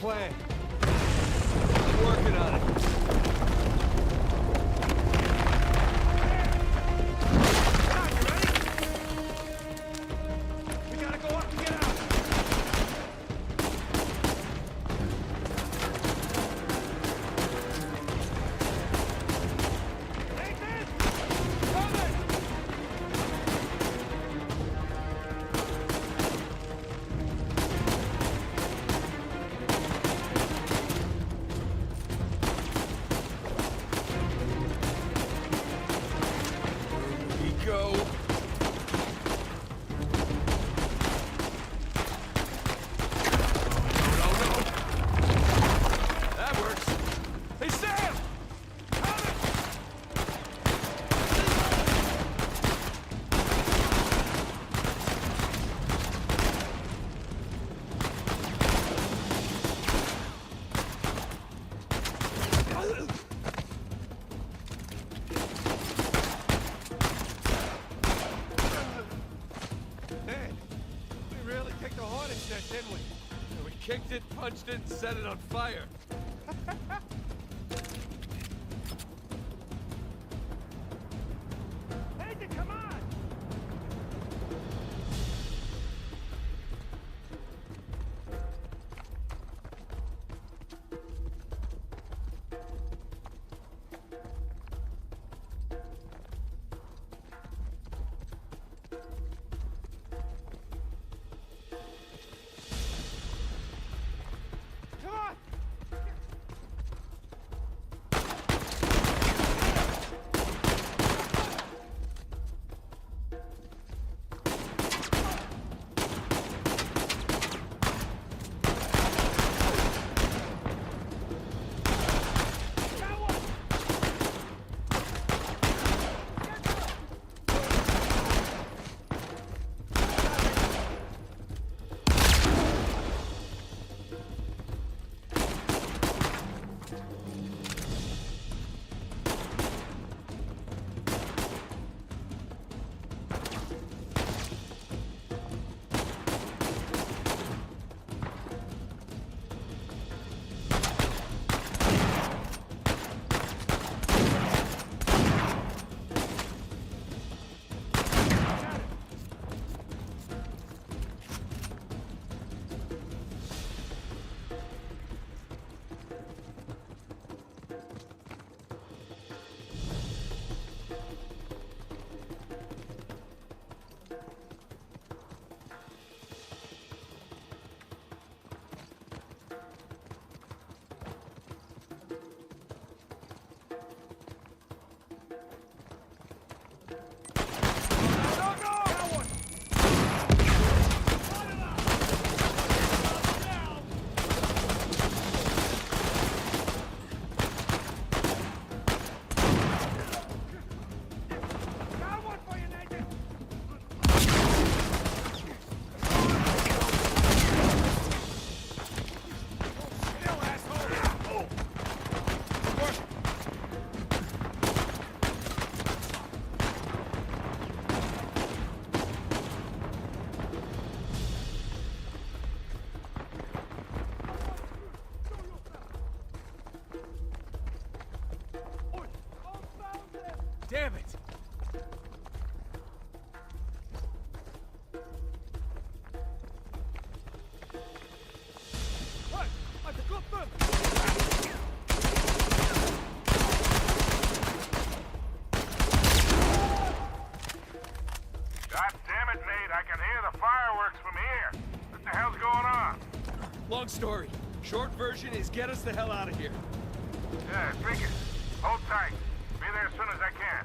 plan. I'm working on it. We gotta go up and get out. Nathan! Coming! Here we go. That works. Hey, Sam! Coming! Man, we really kicked the hornet's nest, didn't we? We kicked it, punched it, and set it on fire. Nathan, come on! Come on! Damn it! Hey, I forgot them! God damn it, Nate. I can hear the fireworks from here. What the hell's going on? Long story. Short version is get us the hell out of here. Yeah, I figured. Hold tight. Be there as soon as I can.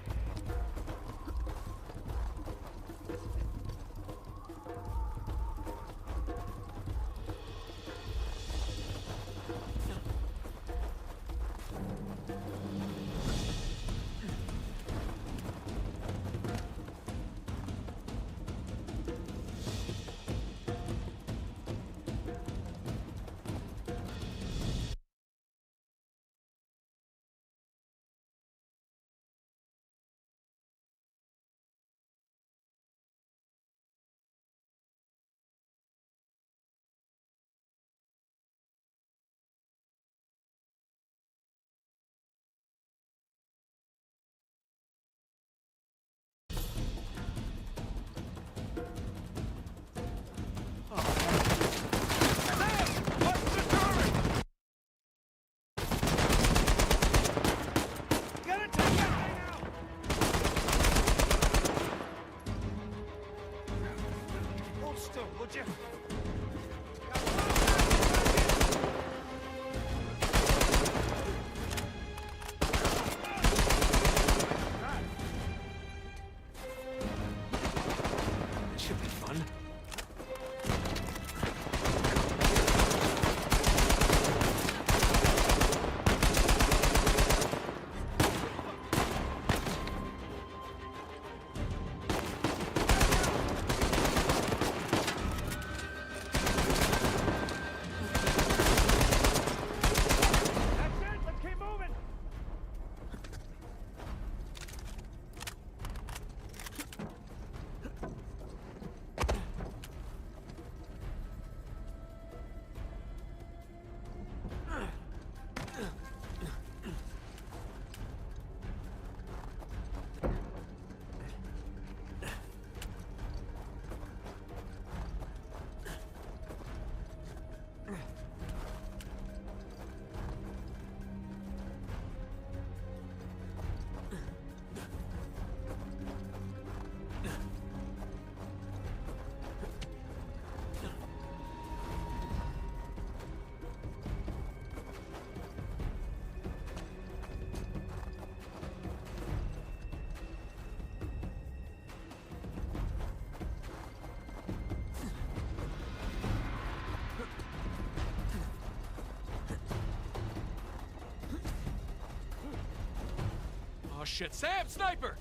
shit. Sam, sniper!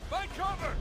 Find cover!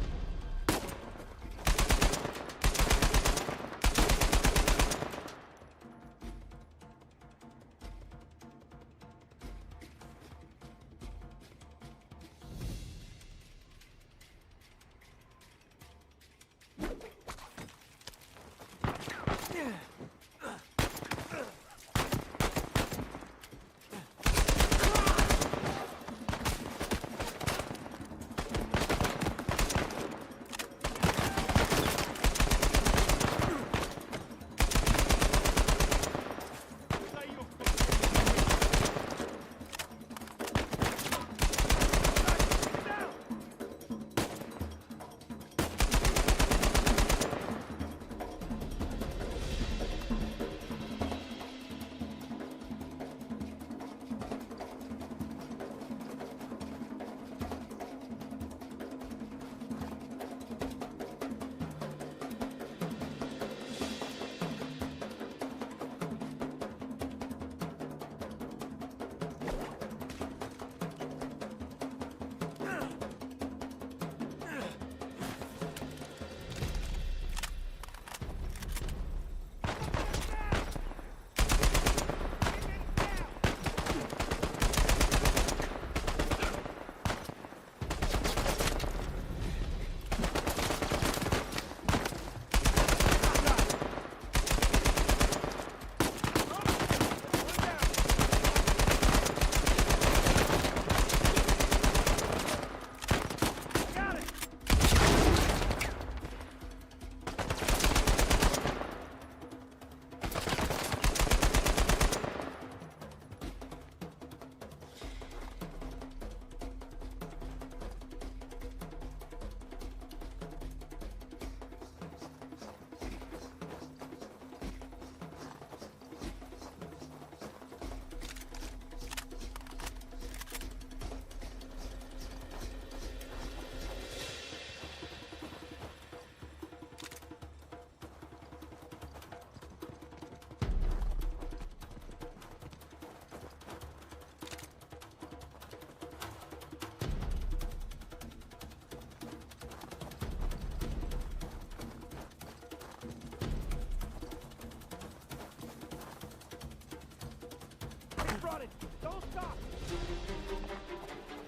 Don't stop!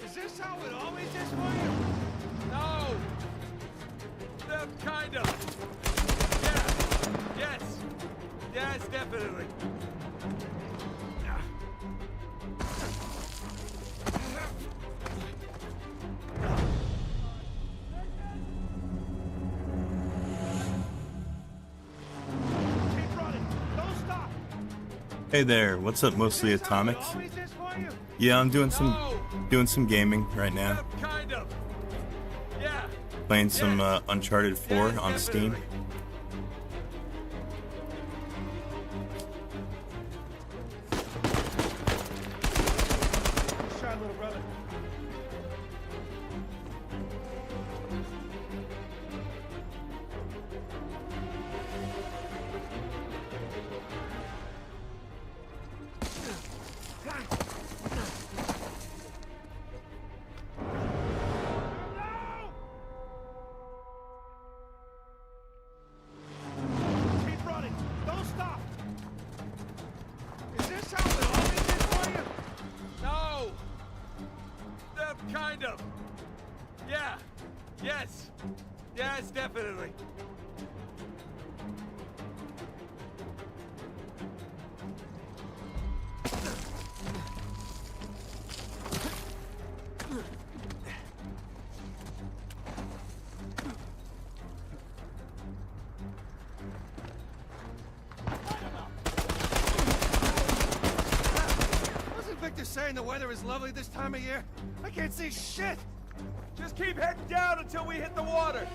Is this how it always is for you? No! Kind of. Yeah. Yes. Yes, definitely. Keep running! Don't stop! Hey there, what's up, Mostly Atomic? Is this how it always is for you? Yeah, I'm doing some gaming right now. Kind of. Yeah. Playing some Uncharted 4 on Steam. Shot, little brother. Keep running! Don't stop! Is this how it always is for you? No. Kind of. Yeah. Yes. Yes, definitely. Wasn't Victor saying the weather is lovely this time of year? I can't see shit! Just keep heading down until we hit the water!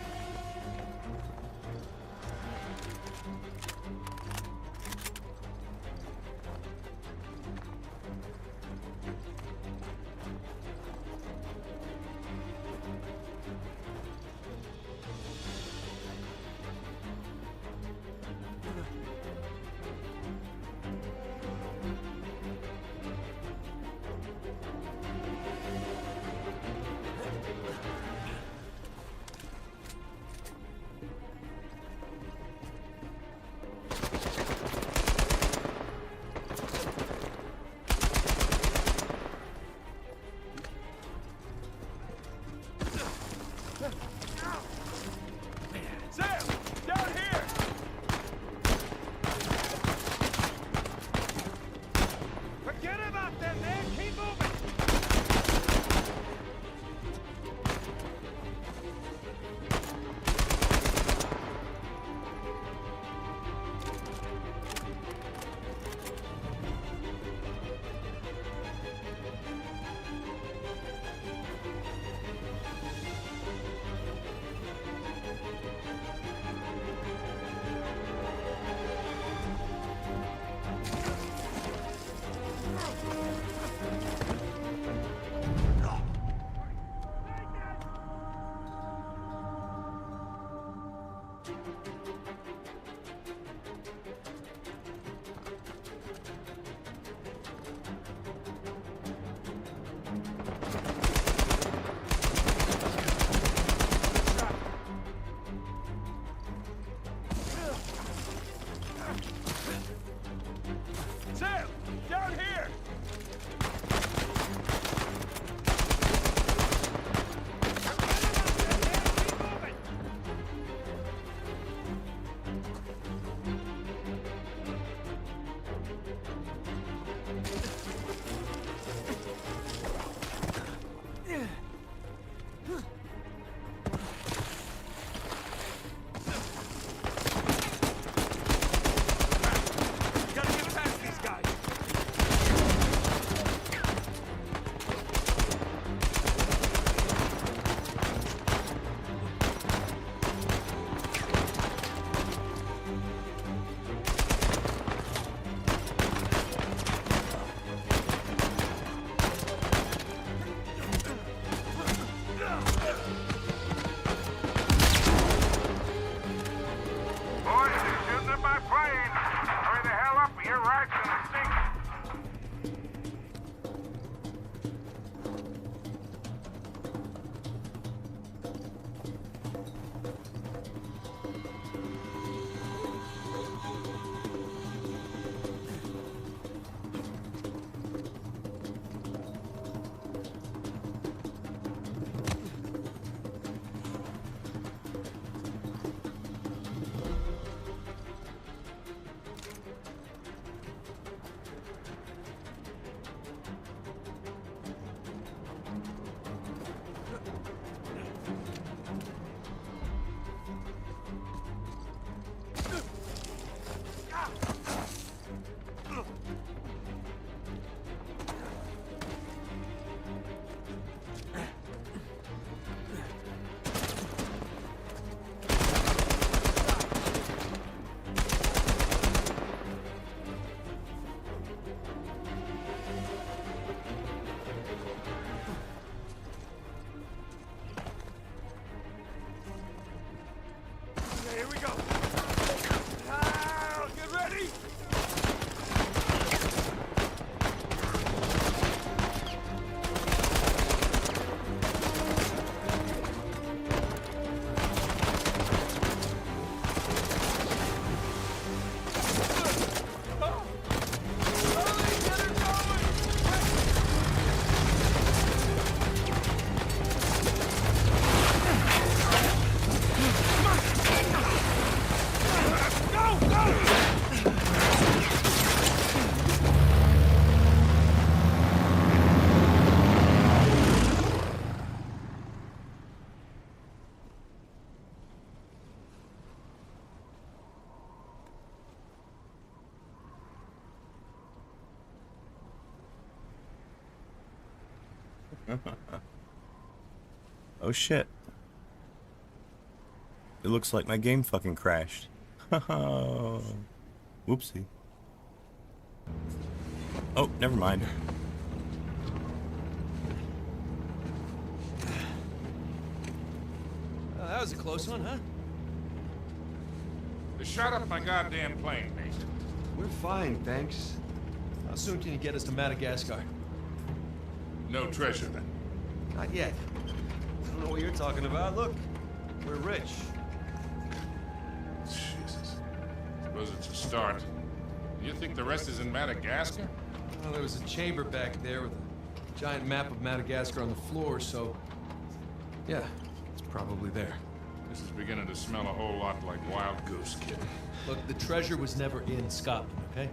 Oh shit. It looks like my game fucking crashed. Whoopsie. Oh, never mind. That was a close one, huh? They shot up my goddamn plane, Nate. We're fine, thanks. How soon can you get us to Madagascar? No treasure, then. Not yet. I don't know what you're talking about. Look, we're rich. Jesus. Suppose it's a start. You think the rest is in Madagascar? Well, there was a chamber back there with a giant map of Madagascar on the floor, so... yeah, it's probably there. This is beginning to smell a whole lot like Wild Goose, kid. Look, the treasure was never in Scotland, okay?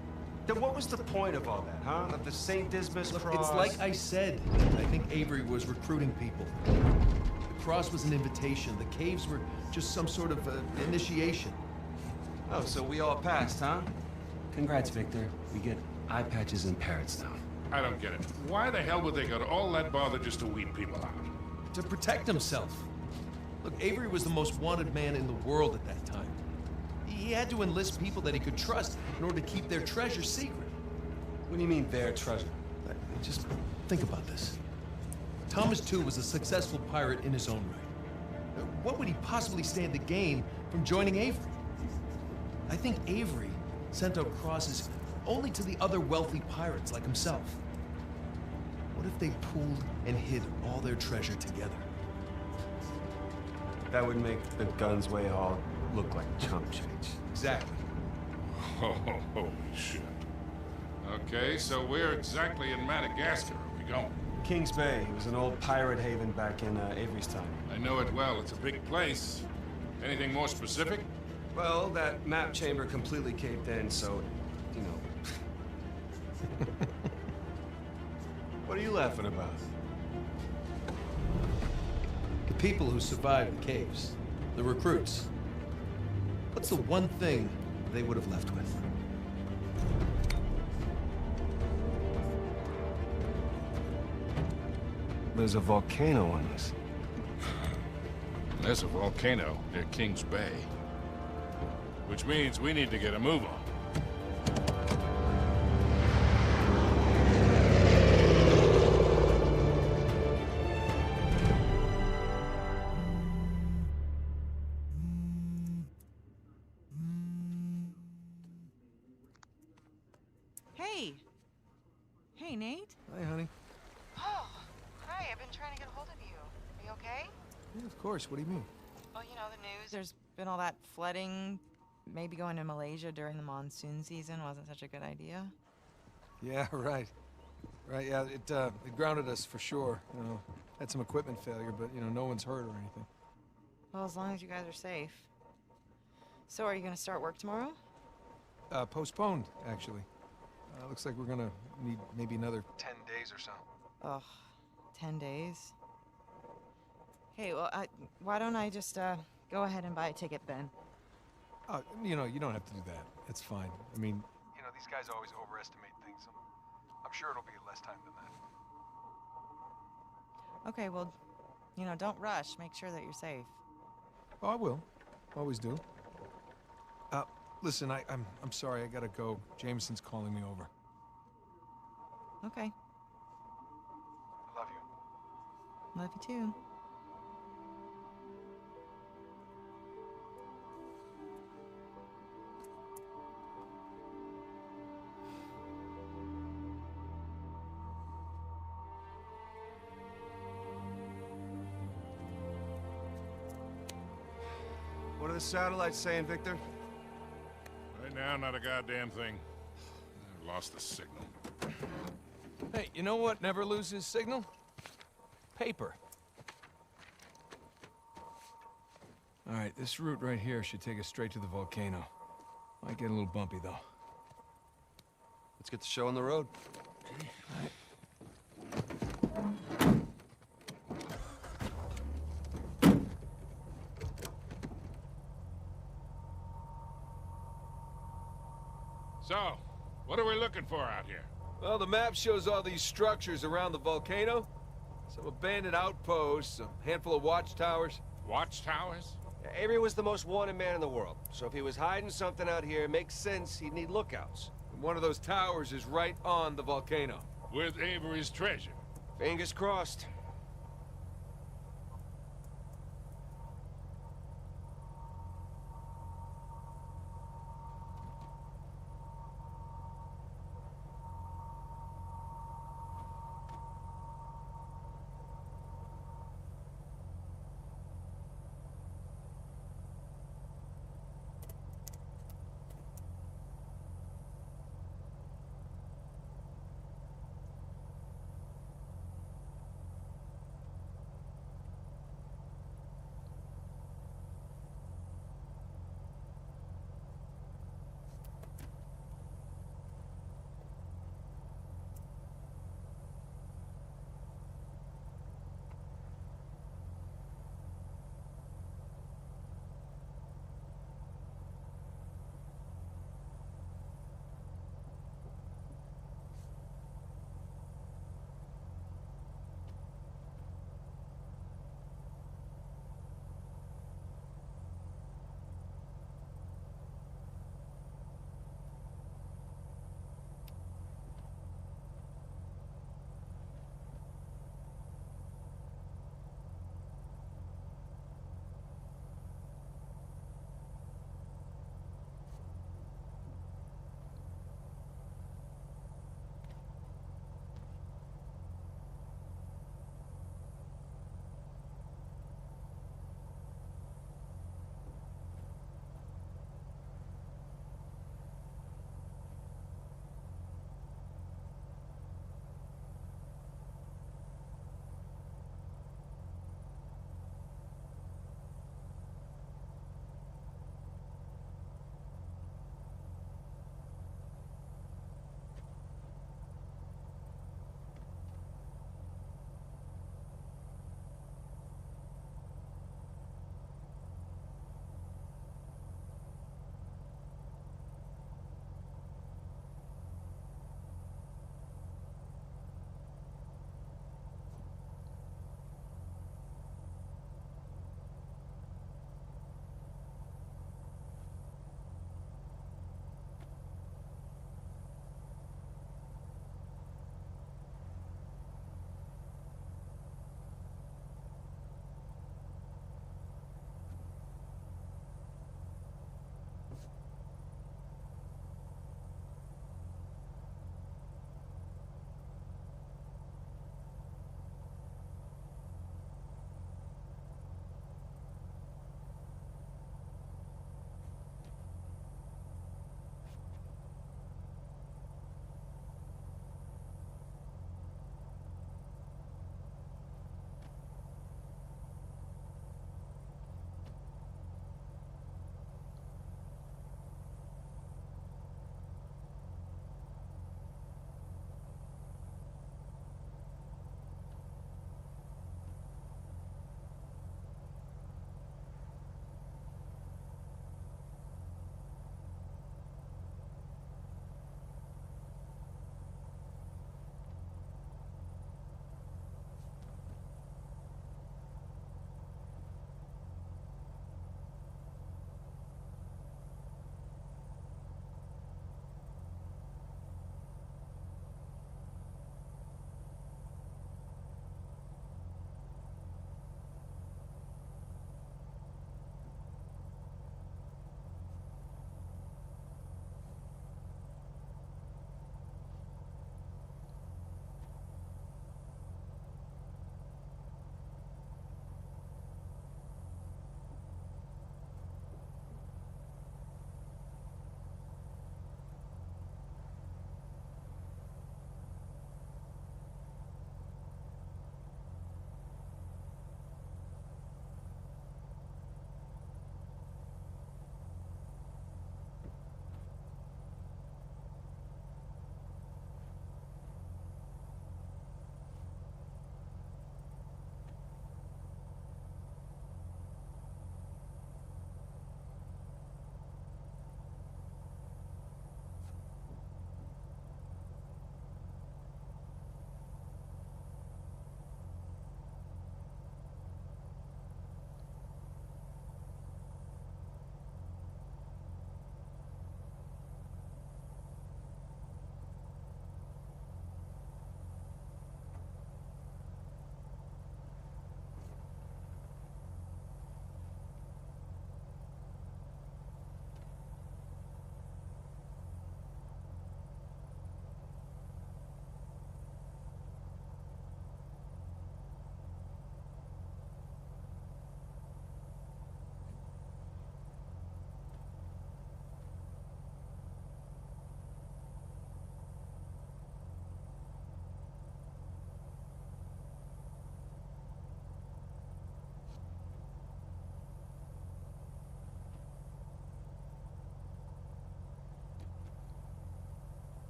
Then what was the point of all that, huh? Of the St. Dismas Look, cross? it's like I said. I think Avery was recruiting people. The cross was an invitation. The caves were just some sort of initiation. Oh, so we all passed, huh? Congrats, Victor. We get eye patches and parrots now. I don't get it. Why the hell would they go to all that bother just to weed people out? To protect himself. Look, Avery was the most wanted man in the world at that time. He had to enlist people that he could trust in order to keep their treasure secret. What do you mean, their treasure? Just think about this. Thomas Tew was a successful pirate in his own right. What would he possibly stand to gain from joining Avery? I think Avery sent out crosses only to the other wealthy pirates like himself. What if they pooled and hid all their treasure together? That would make the Gunsway Hall look like chump change. Exactly. Oh, holy shit. Okay, so where exactly in Madagascar are we going? Kings Bay. It was an old pirate haven back in Avery's time. I know it well. It's a big place. Anything more specific? Well, that map chamber completely caved in, so, you know. What are you laughing about? The people who survived the caves, the recruits. What's the one thing they would have left with? There's a volcano on this. There's a volcano near Kings Bay. Which means we need to get a move on. Hey. Hey, Nate. Hi, honey. Oh, hi. I've been trying to get a hold of you. Are you okay? Yeah, of course. What do you mean? Well, you know, the news. There's been all that flooding. Maybe going to Malaysia during the monsoon season wasn't such a good idea. Yeah, right. Right, yeah, it grounded us for sure. You know, had some equipment failure, but, you know, no one's hurt or anything. Well, as long as you guys are safe. So, are you going to start work tomorrow? Postponed, actually. Looks like we're gonna need maybe another 10 days or so. Ugh, 10 days? Hey, well, why don't I just, go ahead and buy a ticket then? You know, you don't have to do that. It's fine. I mean, you know, these guys always overestimate things. I'm sure it'll be less time than that. Okay, well, you know, don't rush. Make sure that you're safe. Oh, I will. Always do. Listen, I'm sorry. I gotta go. Jameson's calling me over. Okay. I love you. Love you too. What are the satellites saying, Victor? Right now, not a goddamn thing. I lost the signal. Hey, you know what never loses signal? Paper. All right, this route right here should take us straight to the volcano. Might get a little bumpy, though. Let's get the show on the road. So, what are we looking for out here? Well, the map shows all these structures around the volcano. Some abandoned outposts, a handful of watchtowers. Watchtowers? Avery was the most wanted man in the world, so if he was hiding something out here, it makes sense he'd need lookouts. And one of those towers is right on the volcano. With Avery's treasure. Fingers crossed.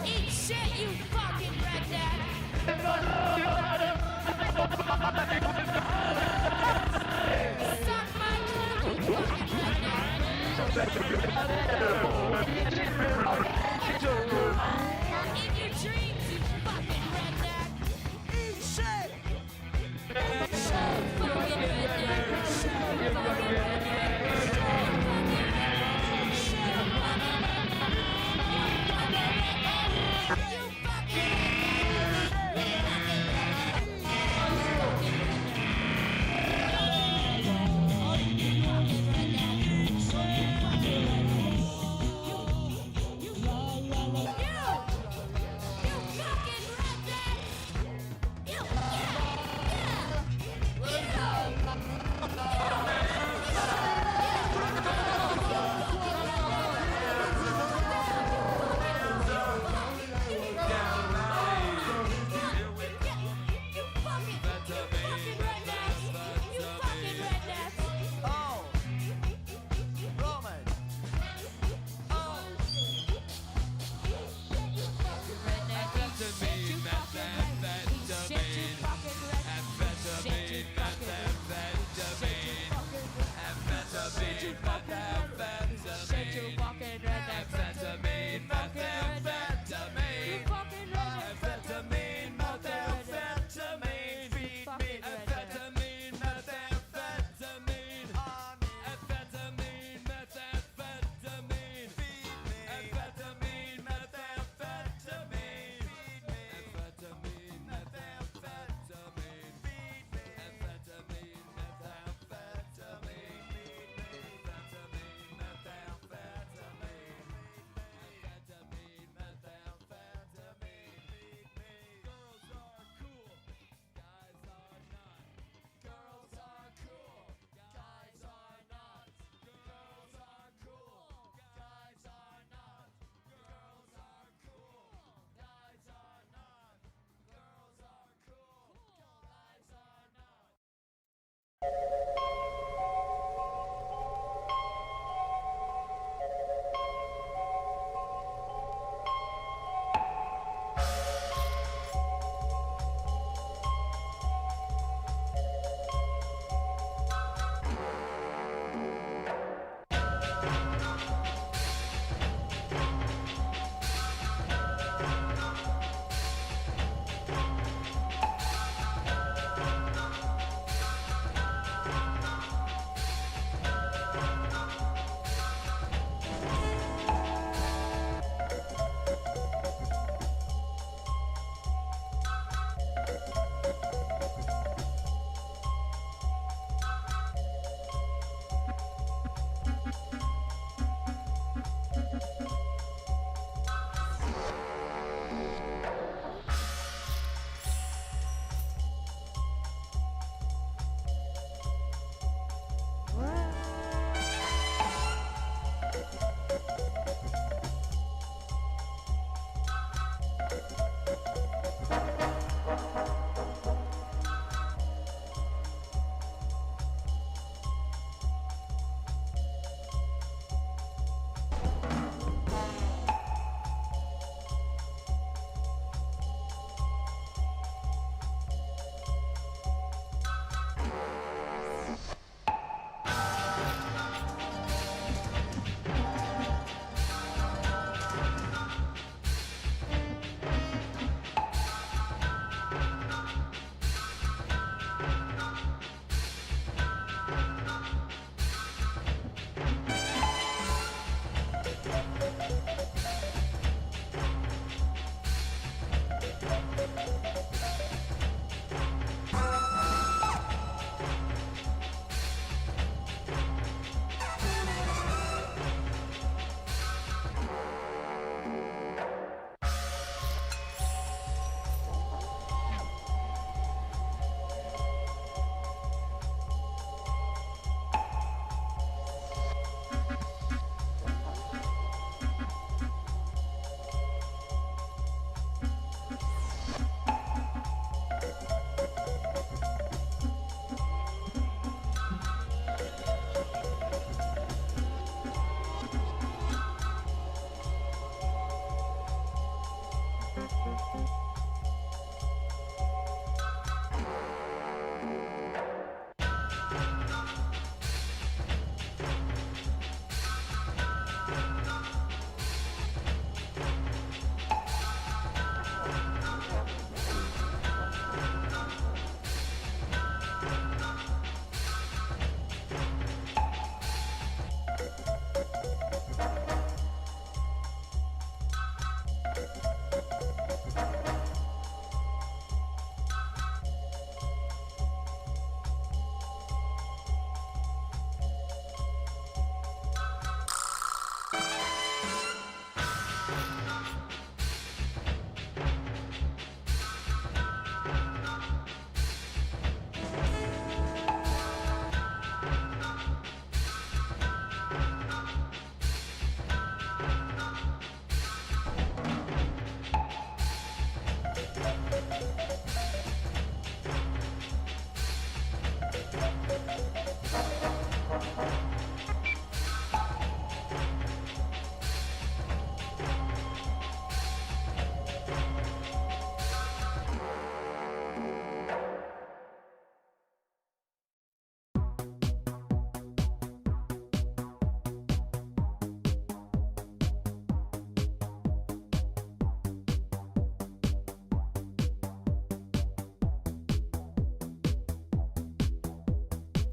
Eat shit, you fucking redneck! Suck my cock, you fucking redneck! In your dreams, you fucking redneck! Eat shit! Eat shit, fucking redneck! Shit, fucking redneck! Shit, fucking redneck! Shit, fucking redneck! You fucking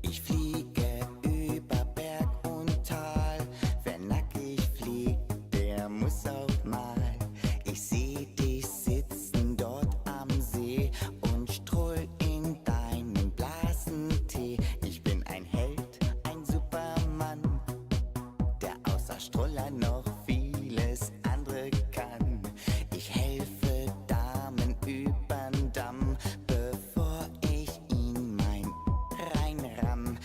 Ich fliege über Berg und Tal. Wer nackig fliegt, der muss auch mal. Ich seh dich sitzen dort am See und stroll in deinen Blasentee. Ich bin ein Held, ein Supermann, der außer Stroller noch vieles andere kann. Ich helfe Damen übern Damm, bevor ich ihn mein reinramm.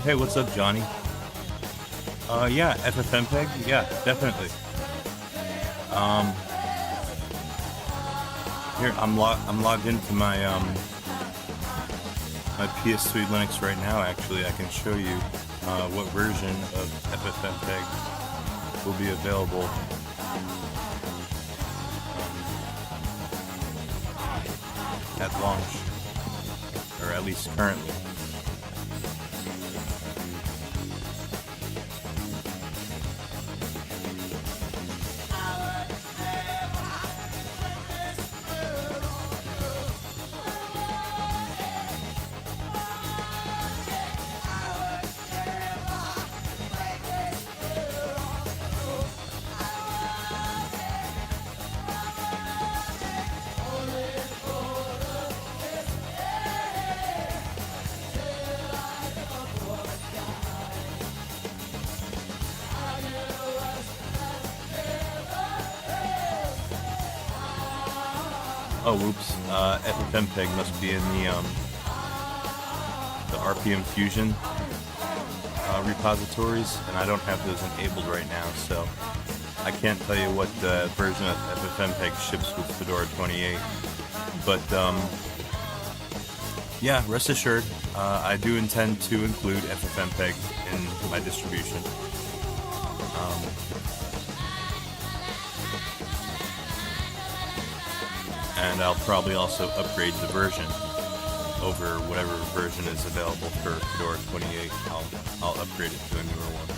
Hey, what's up, Johnny? Yeah, FFmpeg? Yeah, definitely. Here, I'm logged into my, my PS3 Linux right now, actually. I can show you, what version of FFmpeg will be available. At launch. Or at least currently. Oh, whoops. FFmpeg must be in the RPM Fusion repositories, and I don't have those enabled right now, so I can't tell you what version of FFmpeg ships with Fedora 28. But yeah, rest assured, I do intend to include FFmpeg in my distribution. and I'll probably also upgrade the version over whatever version is available for Fedora 28. I'll upgrade it to a newer one.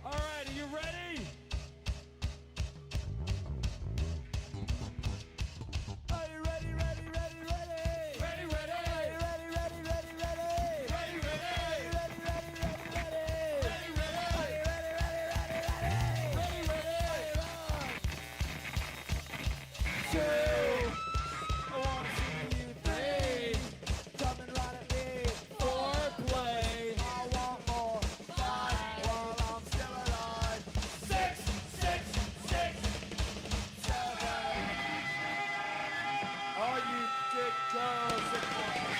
All right, are you ready? Are you ready, ready, ready, ready? Ready, ready. Are you ready, ready, ready, ready? Ready, ready. Are you ready, ready, ready, ready? Ready, ready. Are you ready, ready, ready, ready? Ready, ready. 1, 2. I wanna see you 3. Coming right at me. 4, play. I want more. 5, while I'm still alive. 6, 6, 6, 7. All you dick girls and boys.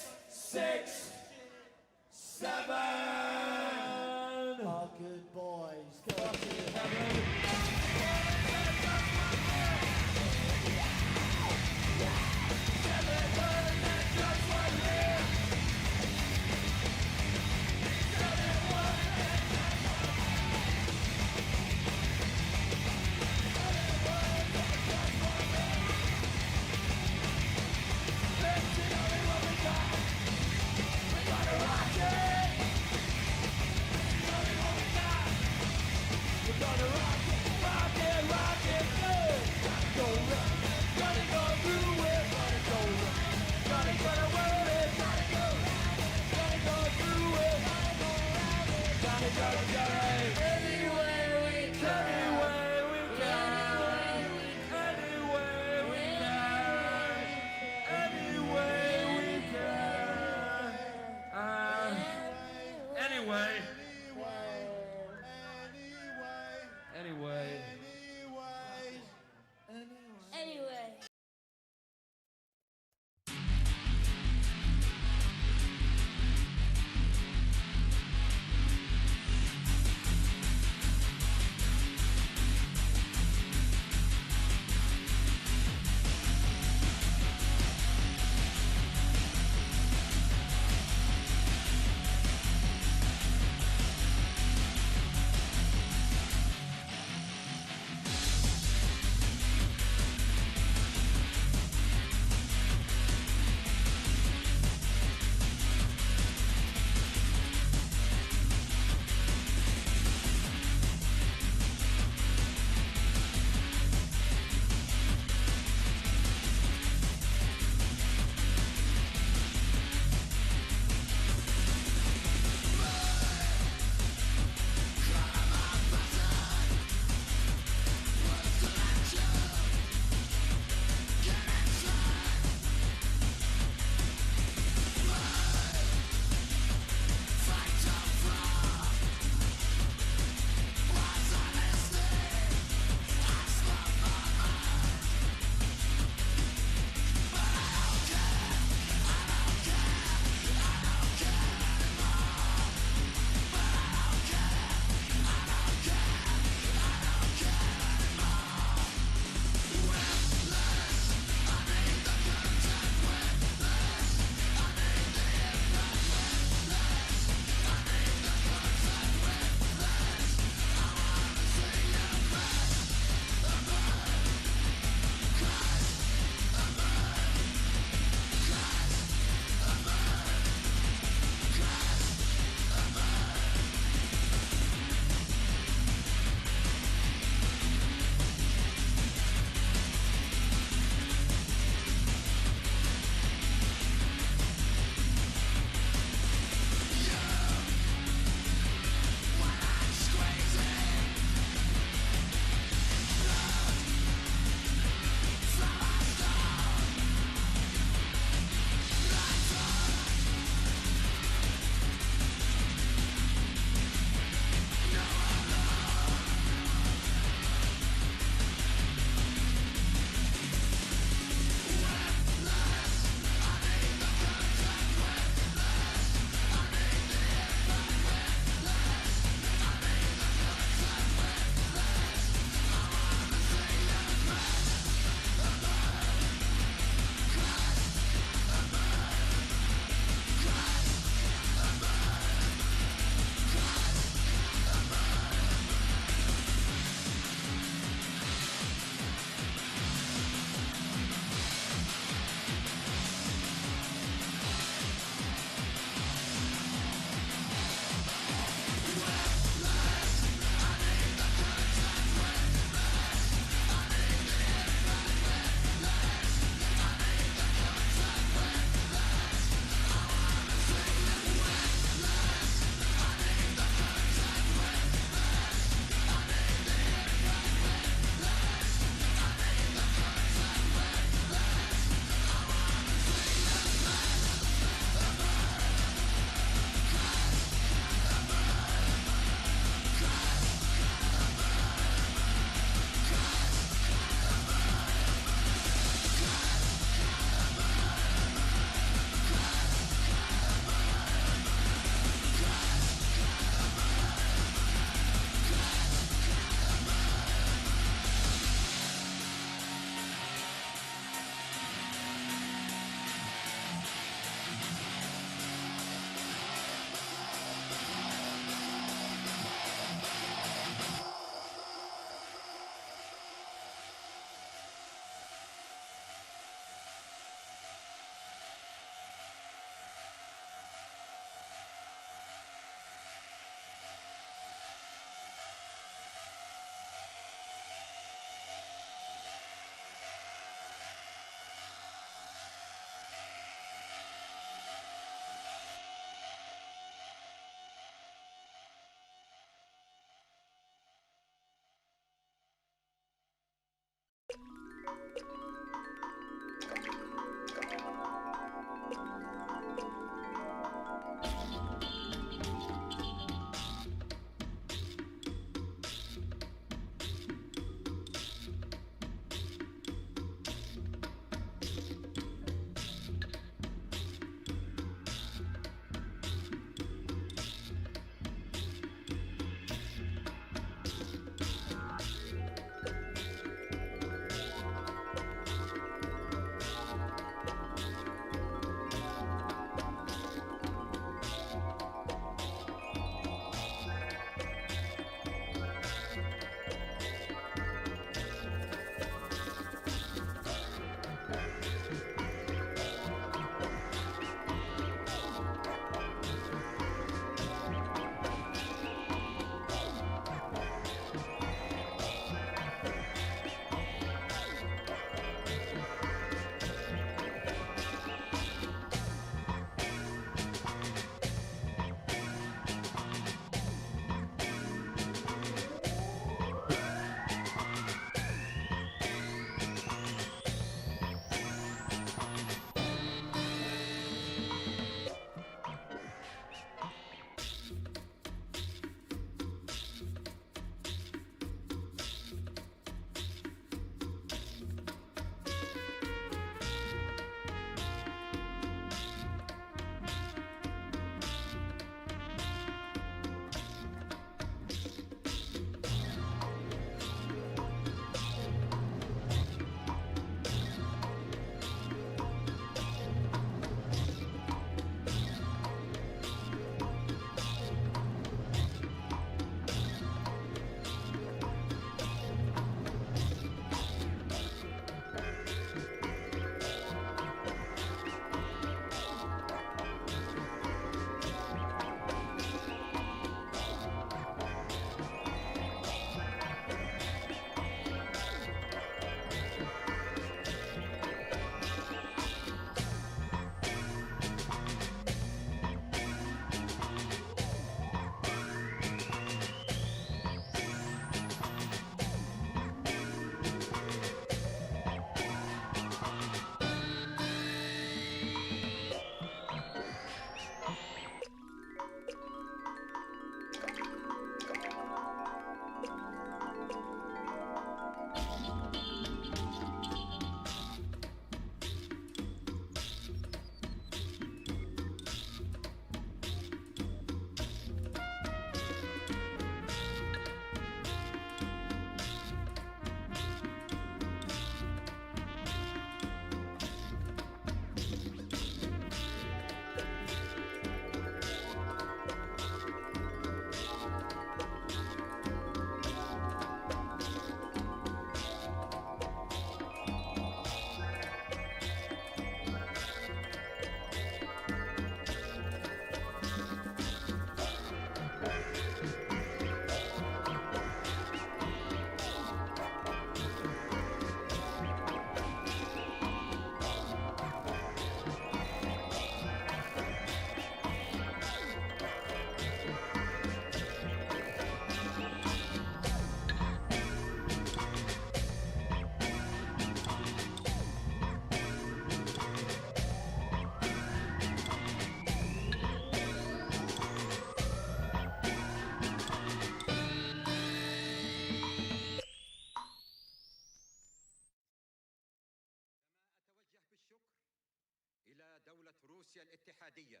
دولة روسيا الاتحادية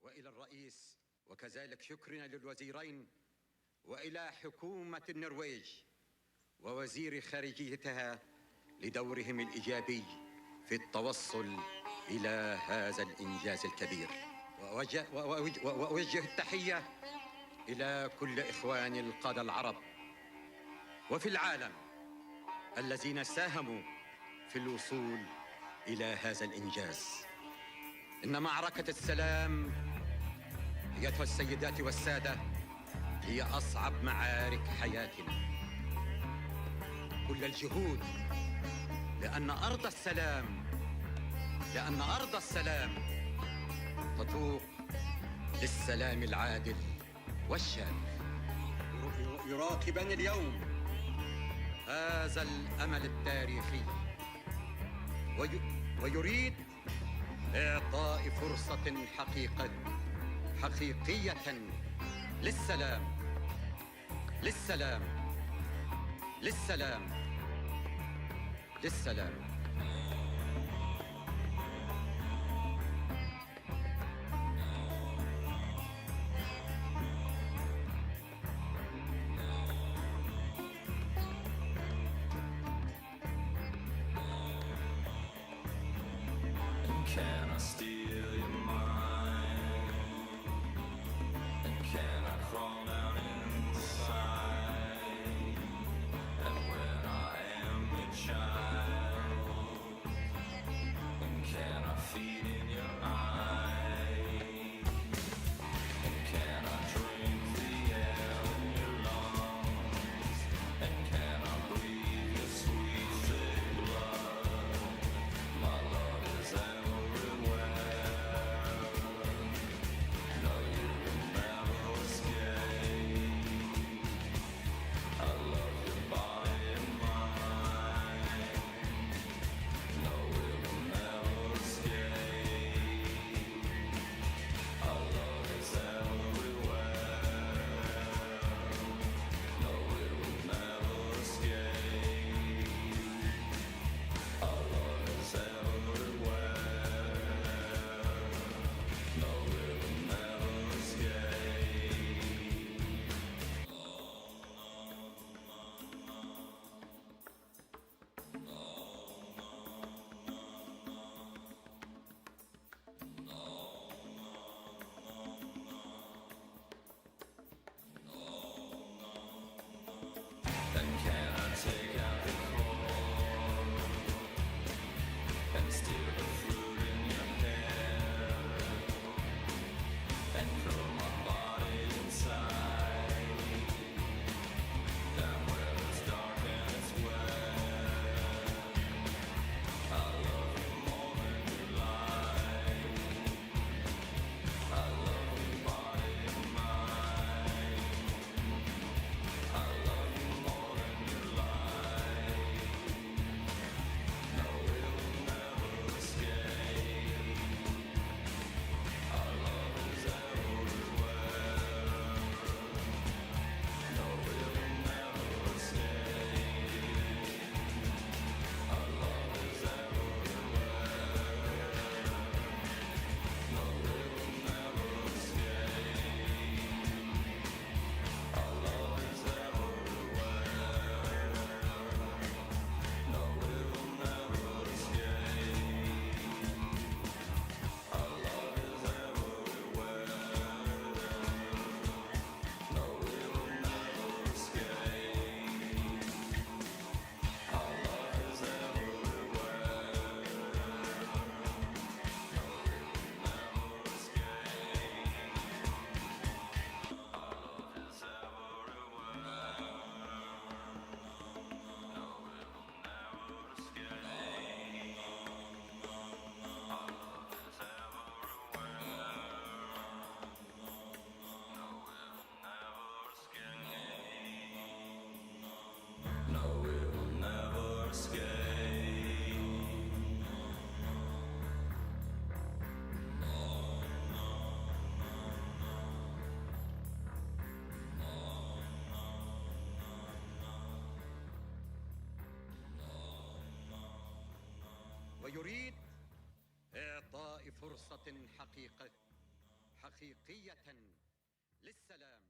وإلى الرئيس، وكذلك شكرنا للوزيرين وإلى حكومة النرويج ووزير خارجيتها لدورهم الإيجابي في التوصل إلى هذا الإنجاز الكبير. وأوجه التحية إلى كل إخواني القادة العرب وفي العالم الذين ساهموا في الوصول إلى هذا الإنجاز. إن معركة السلام أيتها السيدات والسادة هي أصعب معارك حياتنا. كل الجهود لأن أرض السلام تتوق للسلام العادل والشامل. يراقبني اليوم هذا الأمل التاريخي ويريد إعطاء فرصة حقيقية للسلام. Can I steal your mind? And can I crawl down inside? And when I am your child, and can I feed in your eyes? And can I drink the air in your lungs? And can I breathe your sweet thick blood? My love is ويريد إعطاء فرصة حقيقية للسلام.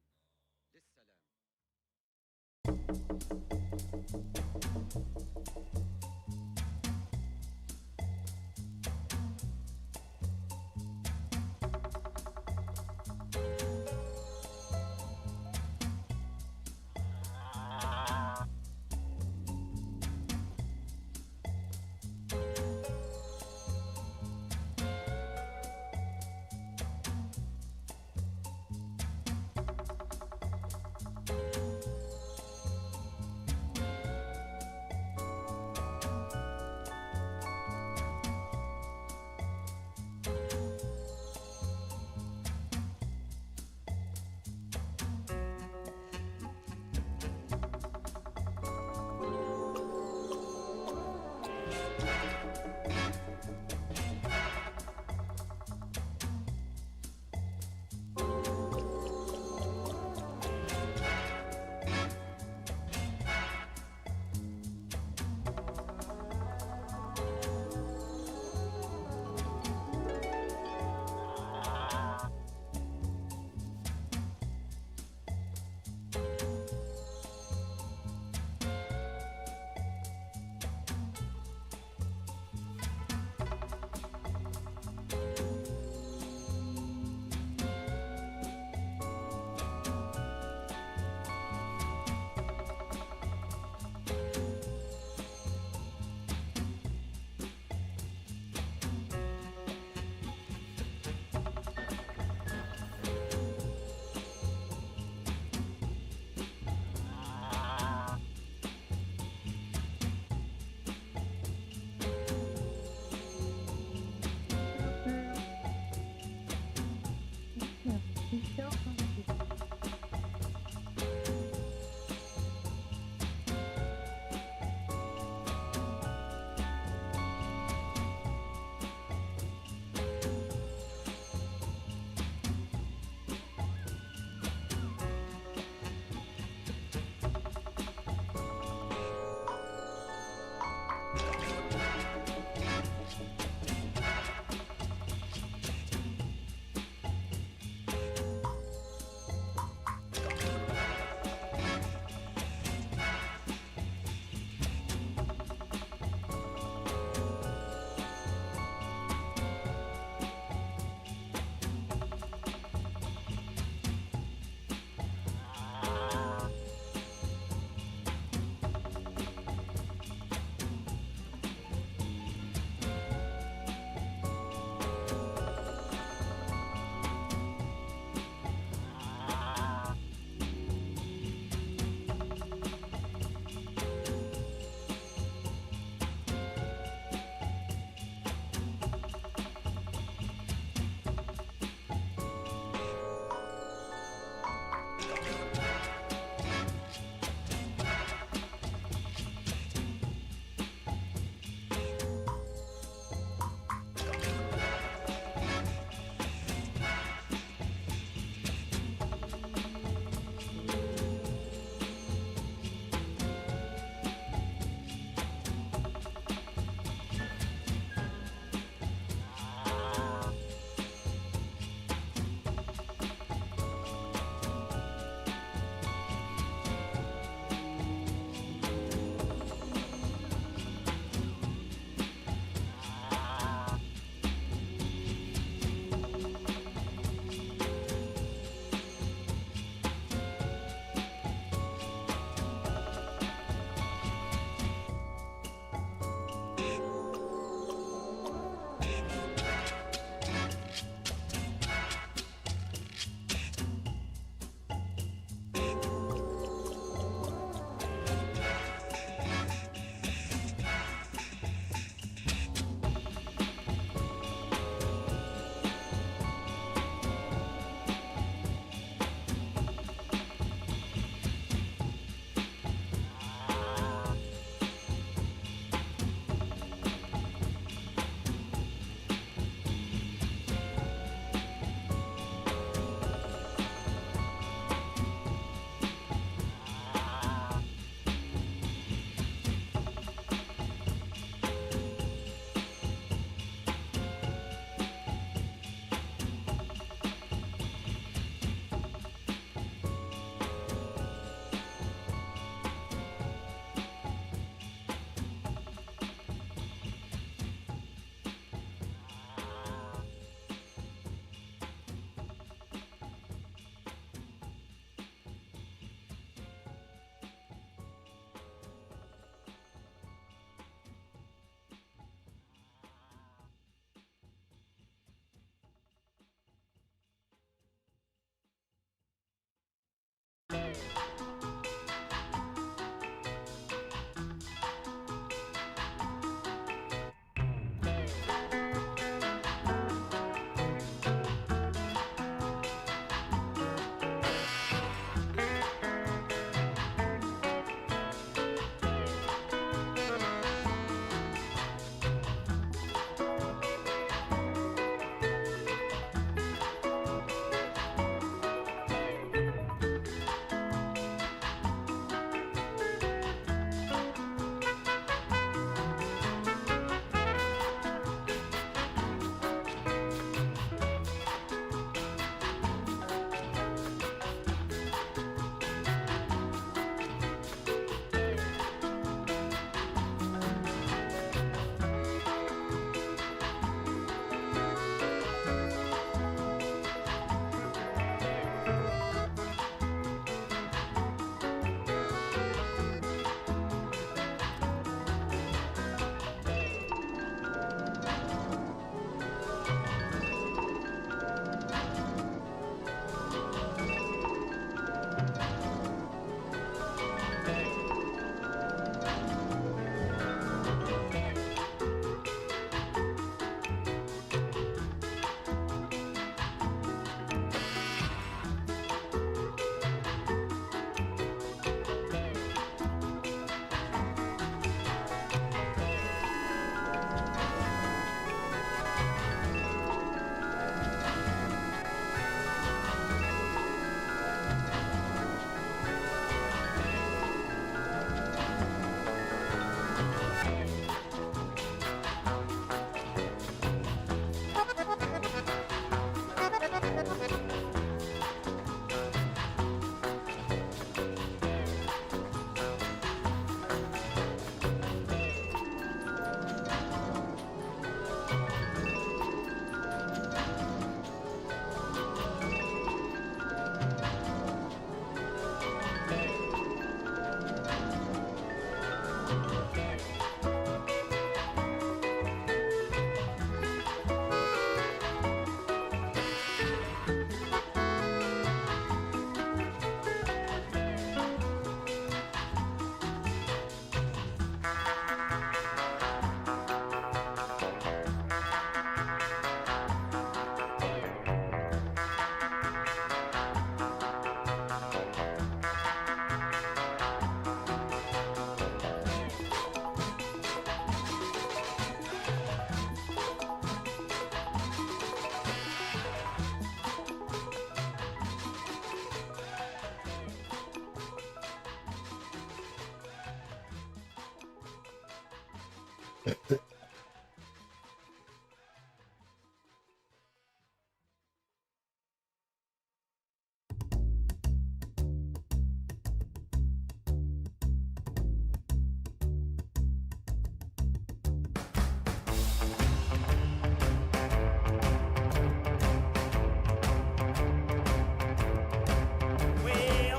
Well,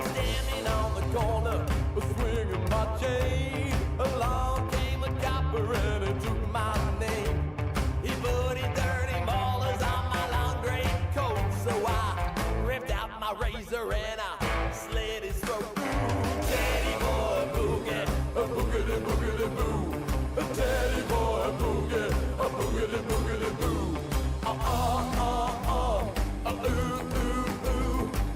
standing on the corner, swinging my chain. Along came a copper and he took my name. He put his dirty molars on my long gray coat, so I ripped out my razor and I slit his throat. Teddy boy boogie, a boogity boogity boo. A teddy boy boogie, a boogity boogity boo. Ooh ooh ooh.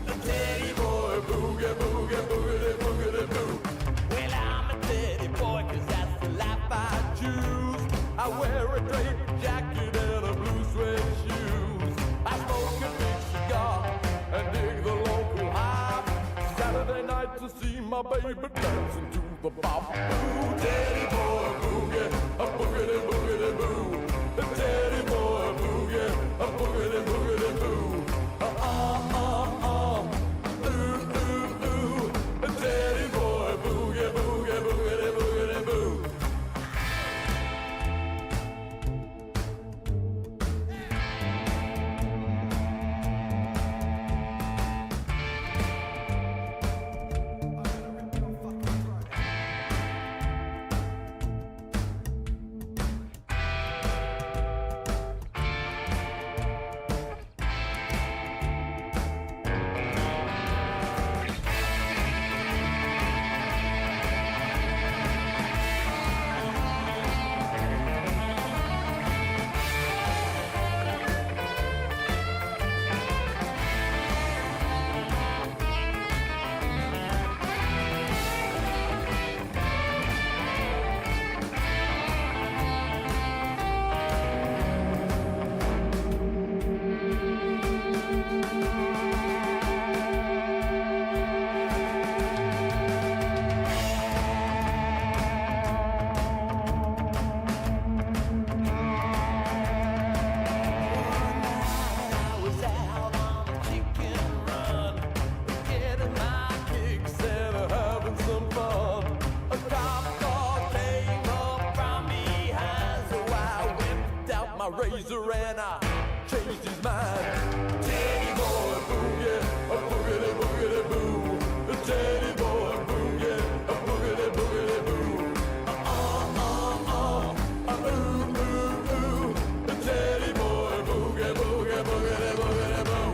A teddy boy boogie boogie boogity boogity boo. Well, I'm a teddy boy 'cause that's the life I choose. I wear a draped jacket and a blue suede shoes. I smoke a big cigar and dig the local hop. Saturday night to see my baby dancing to the bop. Ooh, teddy boy boogie, a boogity boogity boo. A teddy boy boogie, a boogity boogity boo. Ooh ooh ooh. A teddy boy boogie boogie boogity boogity boo. I was out on a chicken run, getting my kicks and having some fun. A cop car came up from behind, so I whipped out my razor and I changed his mind. Teddy boy boogie, a boogity boogity boo. A teddy boy boogie, a boogity boogity boo. Ooh ooh ooh. A teddy boy boogie boogie boogity boogity boo.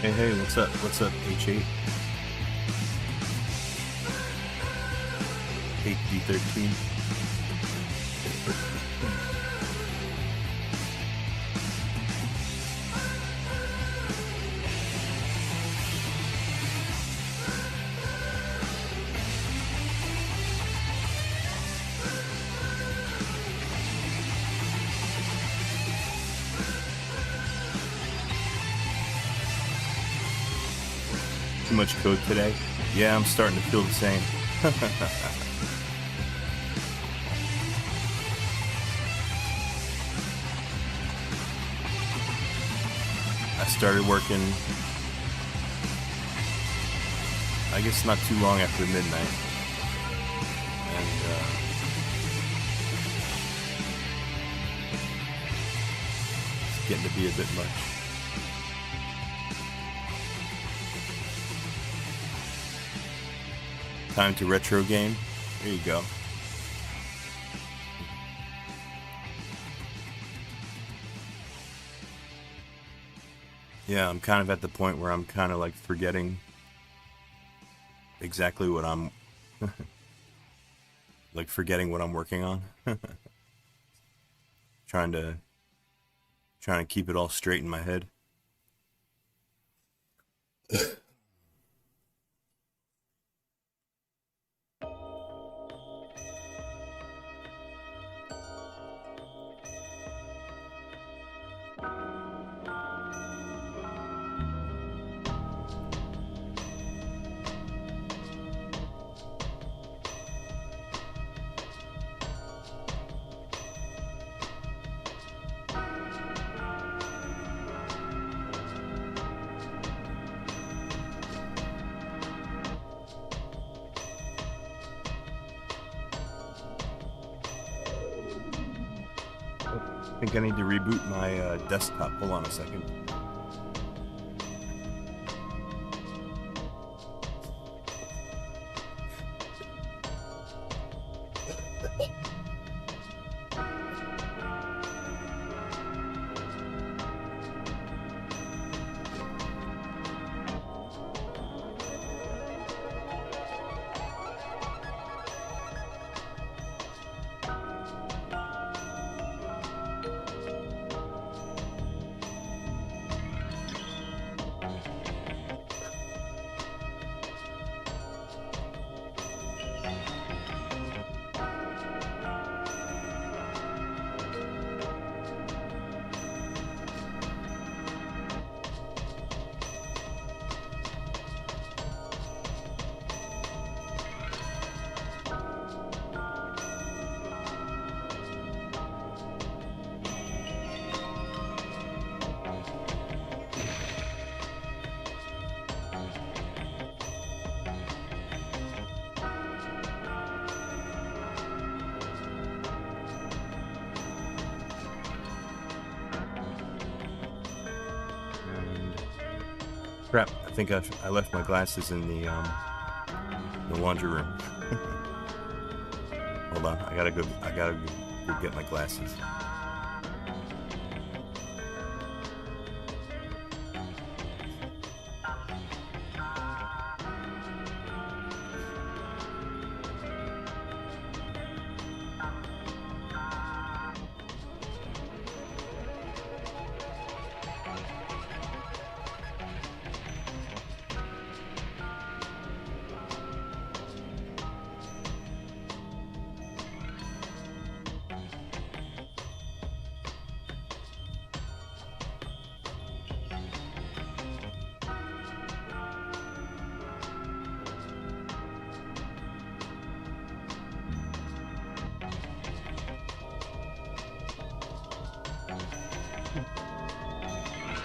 Hey, what's up? What's up, H8? 8D13. Too much code today? Yeah, I'm starting to feel the same. I started working, I guess not too long after midnight. And it's getting to be a bit much. Time to retro game. There you go. Yeah, I'm kind of at the point where I'm kind of like forgetting exactly what I'm like forgetting what I'm working on. trying to keep it all straight in my head. I think I need to reboot my desktop. Hold on a second. Crap, I think I left my glasses in the laundry room. Hold on, I gotta go get my glasses.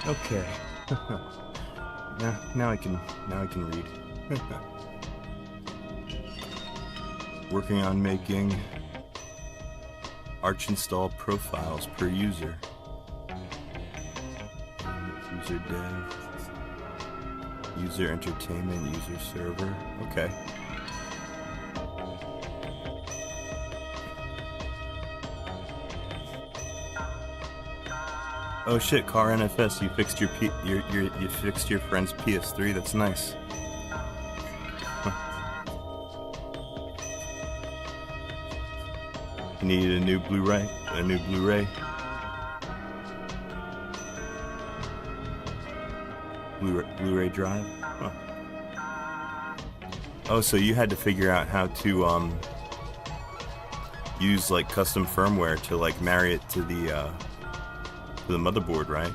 Okay. now I can read. Working on making Arch install profiles per user. User dev, user entertainment, user server. Okay. Oh shit, Car NFS, you fixed your you fixed your friend's PS3. That's nice. You needed a new Blu-ray, Blu-ray drive. Huh. Oh, so you had to figure out how to use like custom firmware to like marry it to the motherboard, right?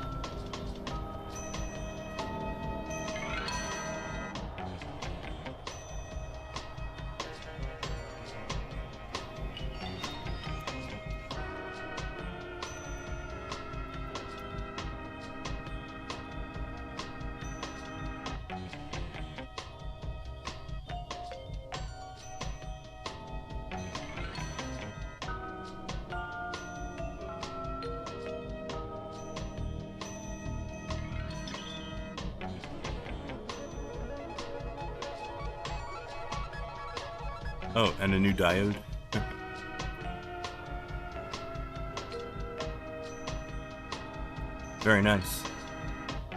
Oh, and a new diode. Very nice.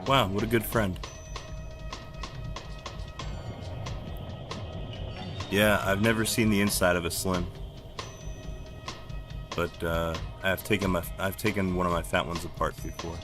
Wow, what a good friend. Yeah, I've never seen the inside of a Slim, but I've taken one of my fat ones apart before.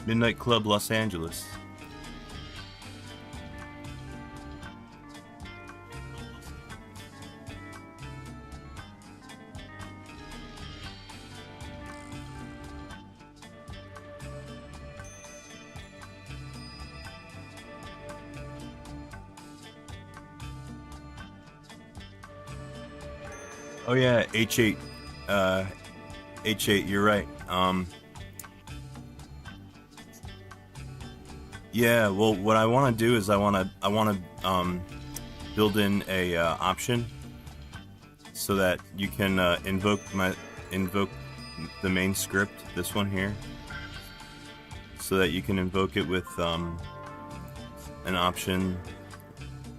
Midnight Club Los Angeles. Oh yeah, H8. H8, you're right. Yeah, well, what I want to do is I want to build in a option so that you can invoke the main script, this one here, so that you can invoke it with an option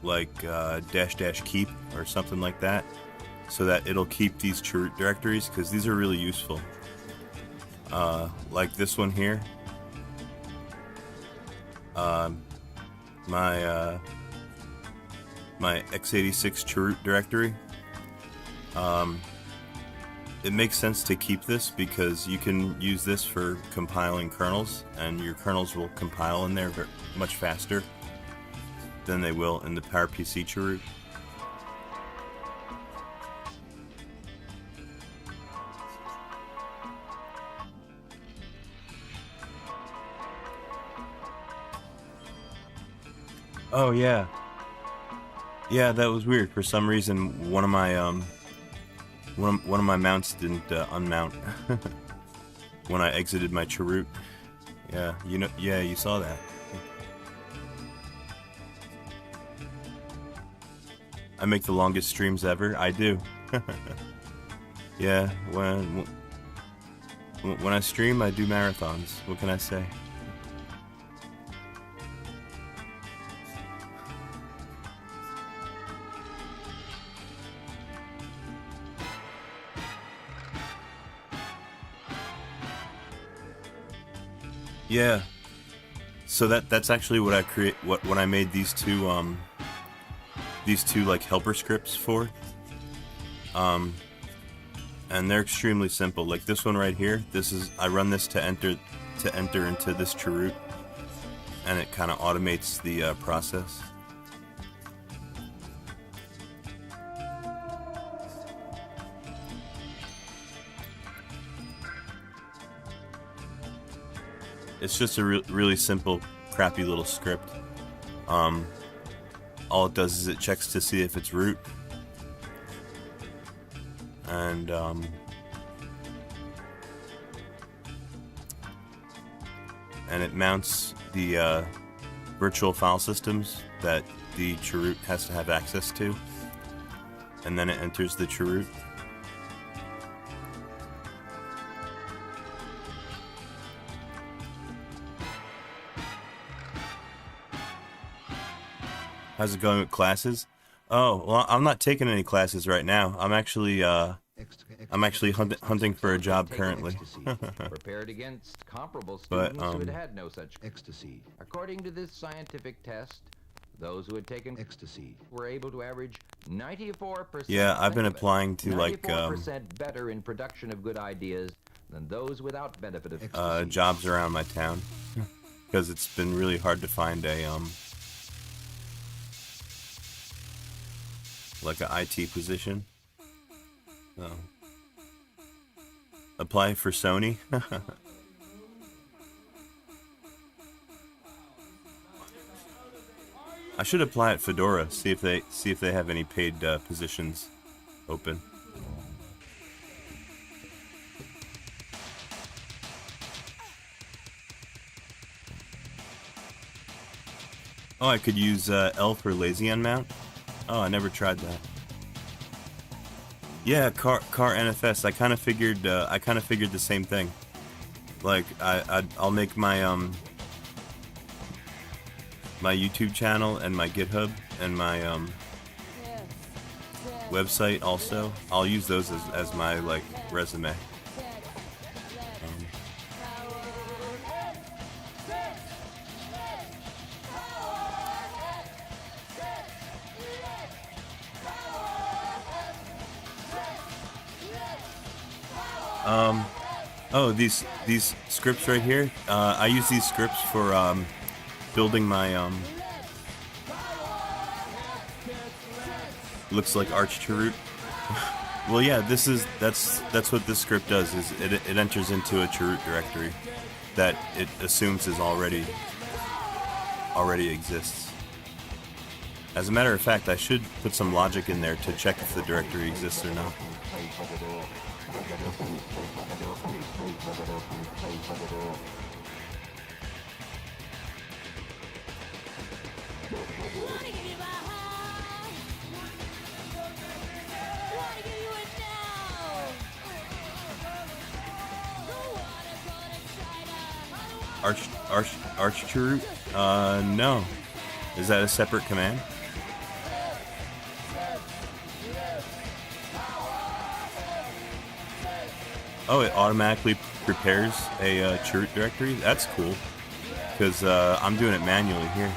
like -- keep or something like that, so that it'll keep these chroot directories, because these are really useful. Like this one here. My x86 chroot directory. It makes sense to keep this because you can use this for compiling kernels, and your kernels will compile in there much faster than they will in the PowerPC chroot. Oh yeah. Yeah, that was weird. For some reason, one of my mounts didn't unmount when I exited my chroot. Yeah, you saw that. I make the longest streams ever. I do. Yeah, when I stream, I do marathons. What can I say? Yeah, So that's actually what I create. When I made these two like helper scripts for. And they're extremely simple. Like this one right here. I run this to enter into this Chirrut, and it kind of automates the process. It's just a really simple, crappy little script. All it does is it checks to see if it's root, and it mounts the virtual file systems that the Chirrut has to have access to, and then it enters the Chirrut. How's it going with classes? Oh, well, I'm not taking any classes right now. I'm actually hunting for a job currently. Prepared against comparable But, students who had had no such ecstasy. According to this scientific test, those who had taken ecstasy were able to average 94%. Yeah, I've been applying to like 94% better in production of good ideas than those without benefit of ecstasy. jobs around my town because it's been really hard to find a like an IT position. So apply for Sony. I should apply at Fedora. See if they have any paid positions open. Oh, I could use L for lazy unmount. Oh, I never tried that. Yeah, car NFS. I kind of figured the same thing. Like I'll make my my YouTube channel and my GitHub and my website also. I'll use those as my like resume. Oh, these scripts right here. I use these scripts for building my looks like Arch Chirrut. Well, yeah, that's what this script does. Is it enters into a Chirrut directory that it assumes is already exists. As a matter of fact, I should put some logic in there to check if the directory exists or not. Arch Chirrut? No. Is that a separate command? Oh, it automatically prepares a Chirrut directory? That's cool. Because I'm doing it manually here.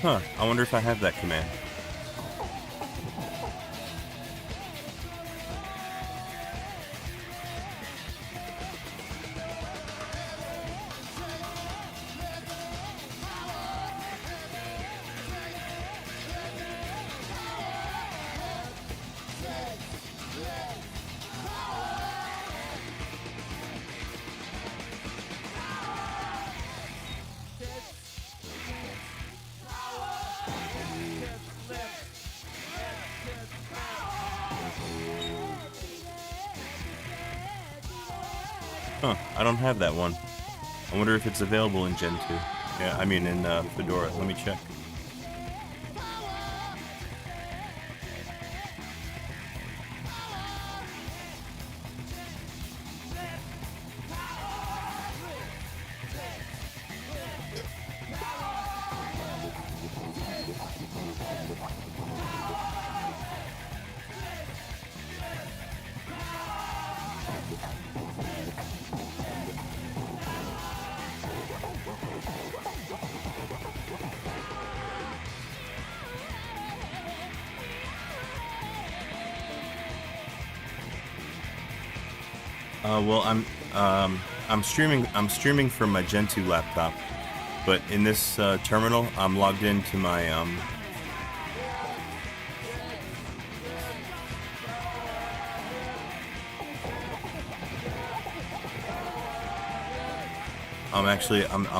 Huh, I wonder if I have that command. Huh, I don't have that one. I wonder if it's available in Gen 2. Yeah, I mean in Fedora. Let me check. Well, I'm streaming from my Gen 2 laptop, but in this terminal, I'm logged into my I'm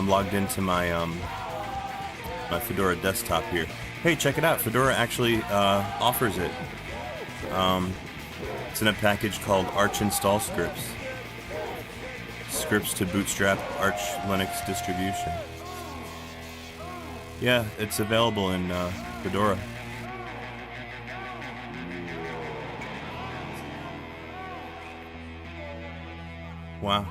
logged into my my Fedora desktop here. Hey, check it out! Fedora actually offers it. It's in a package called Arch Install Scripts. Scripts to bootstrap Arch Linux distribution. Yeah, it's available in Fedora. Wow.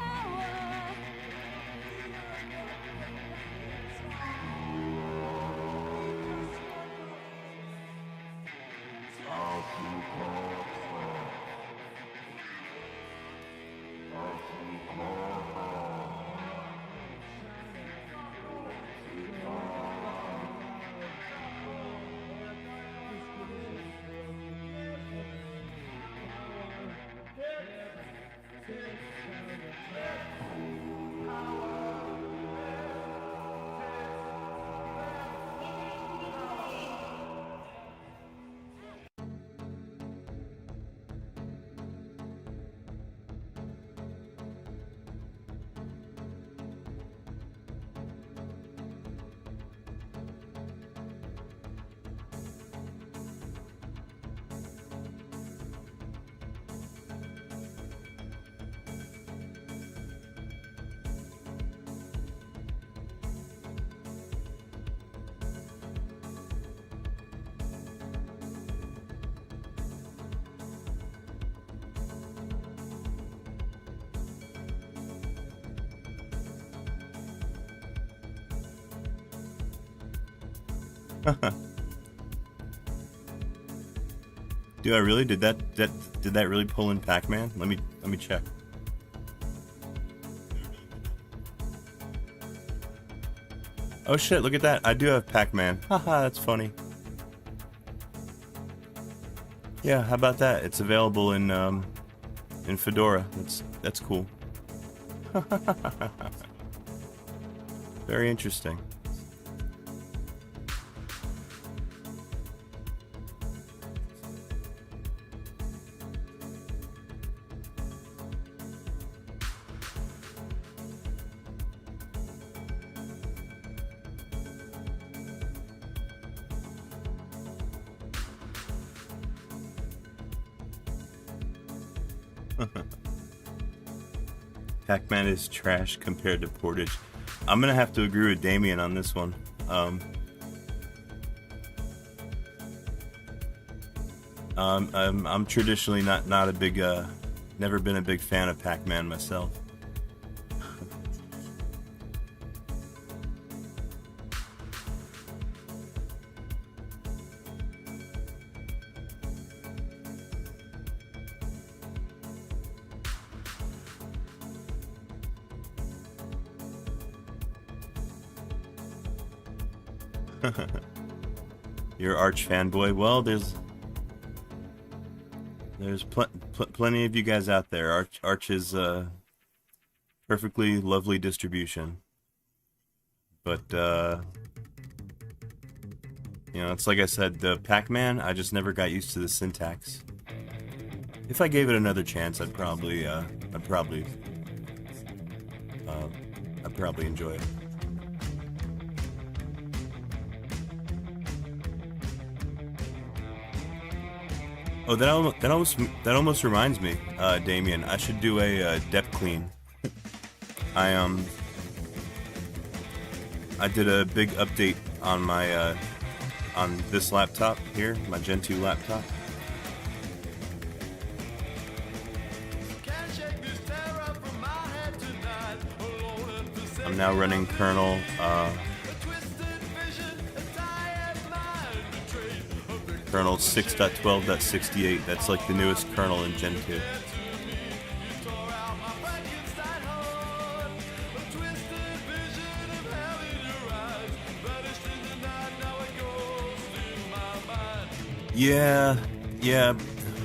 Dude, I really did that really pull in Pac-Man? Let me check. Oh shit, look at that. I do have Pac-Man. Haha, that's funny. Yeah, how about that? It's available in Fedora. That's cool. Very interesting. Pac-Man is trash compared to Portage. I'm gonna have to agree with Damien on this one. I'm traditionally not a big, never been a big fan of Pac-Man myself. You're Arch fanboy. Well, there's plenty of you guys out there. Arch is perfectly lovely distribution, but you know, it's like I said, the Pac-Man, I just never got used to the syntax. If I gave it another chance, I'd probably enjoy it. Oh, that almost reminds me, Damien. I should do a dep clean. I did a big update on my on this laptop here, my Gen 2 laptop. I'm now running kernel kernel 6.12.68. That's like the newest kernel in Gen 2. Yeah.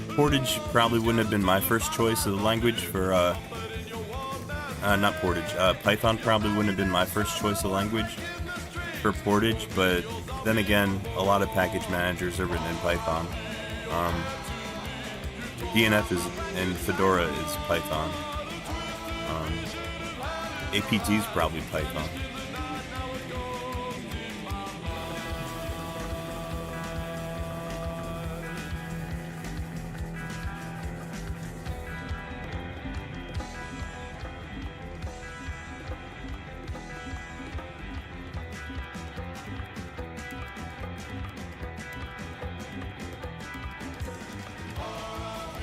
Portage probably wouldn't have been my first choice of the language for Not Portage. Python probably wouldn't have been my first choice of language for Portage, but then again, a lot of package managers are written in Python. DNF is and Fedora is Python. APT is probably Python.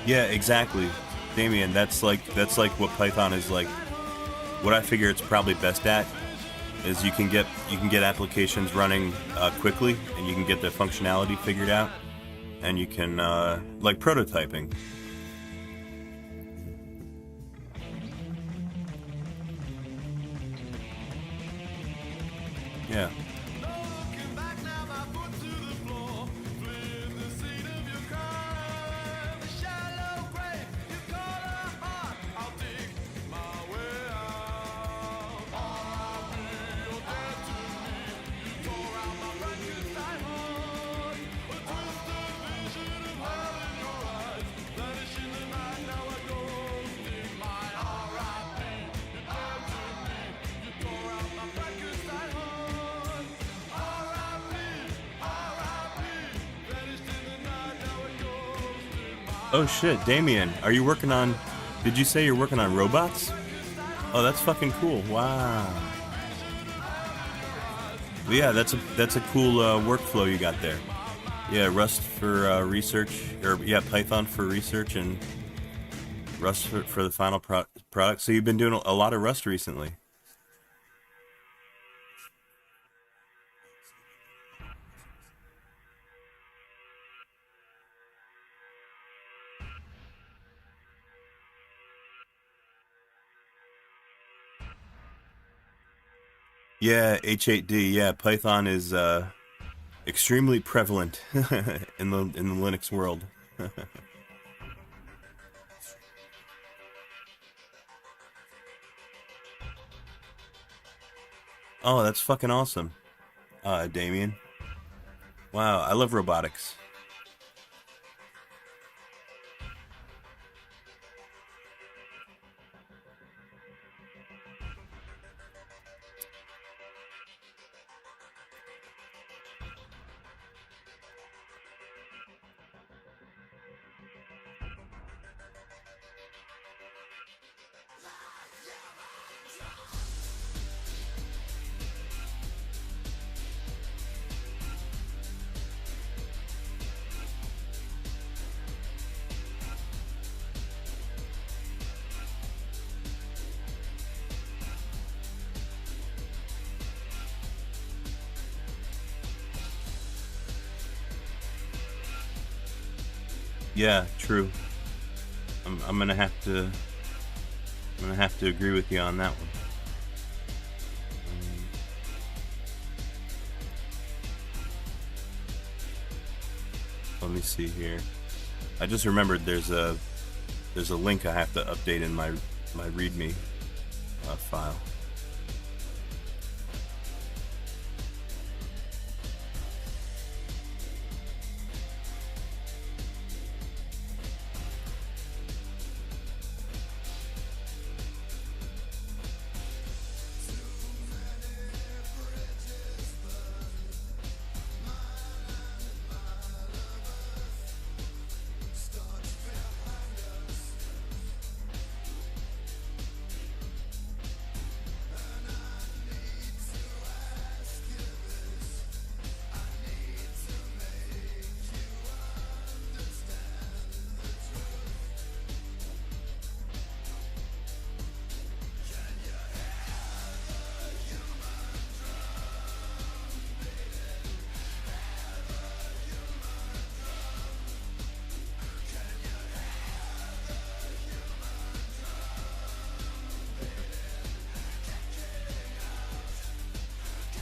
Yeah, exactly, Damien. That's like what Python is like. What I figure it's probably best at is you can get applications running quickly, and you can get the functionality figured out, and you can like prototyping. Yeah. Oh shit, Damien, are you working on... Did you say you're working on robots? Oh, that's fucking cool. Wow. Well, yeah, that's a cool workflow you got there. Yeah, Rust for research, or yeah, Python for research, and Rust for the final product. So you've been doing a lot of Rust recently. Yeah, H8D. Yeah, Python is extremely prevalent in the Linux world. Oh, that's fucking awesome, Damien. Wow, I love robotics. Yeah, true. I'm gonna have to agree with you on that one. Let me see here. I just remembered there's a link I have to update in my README file.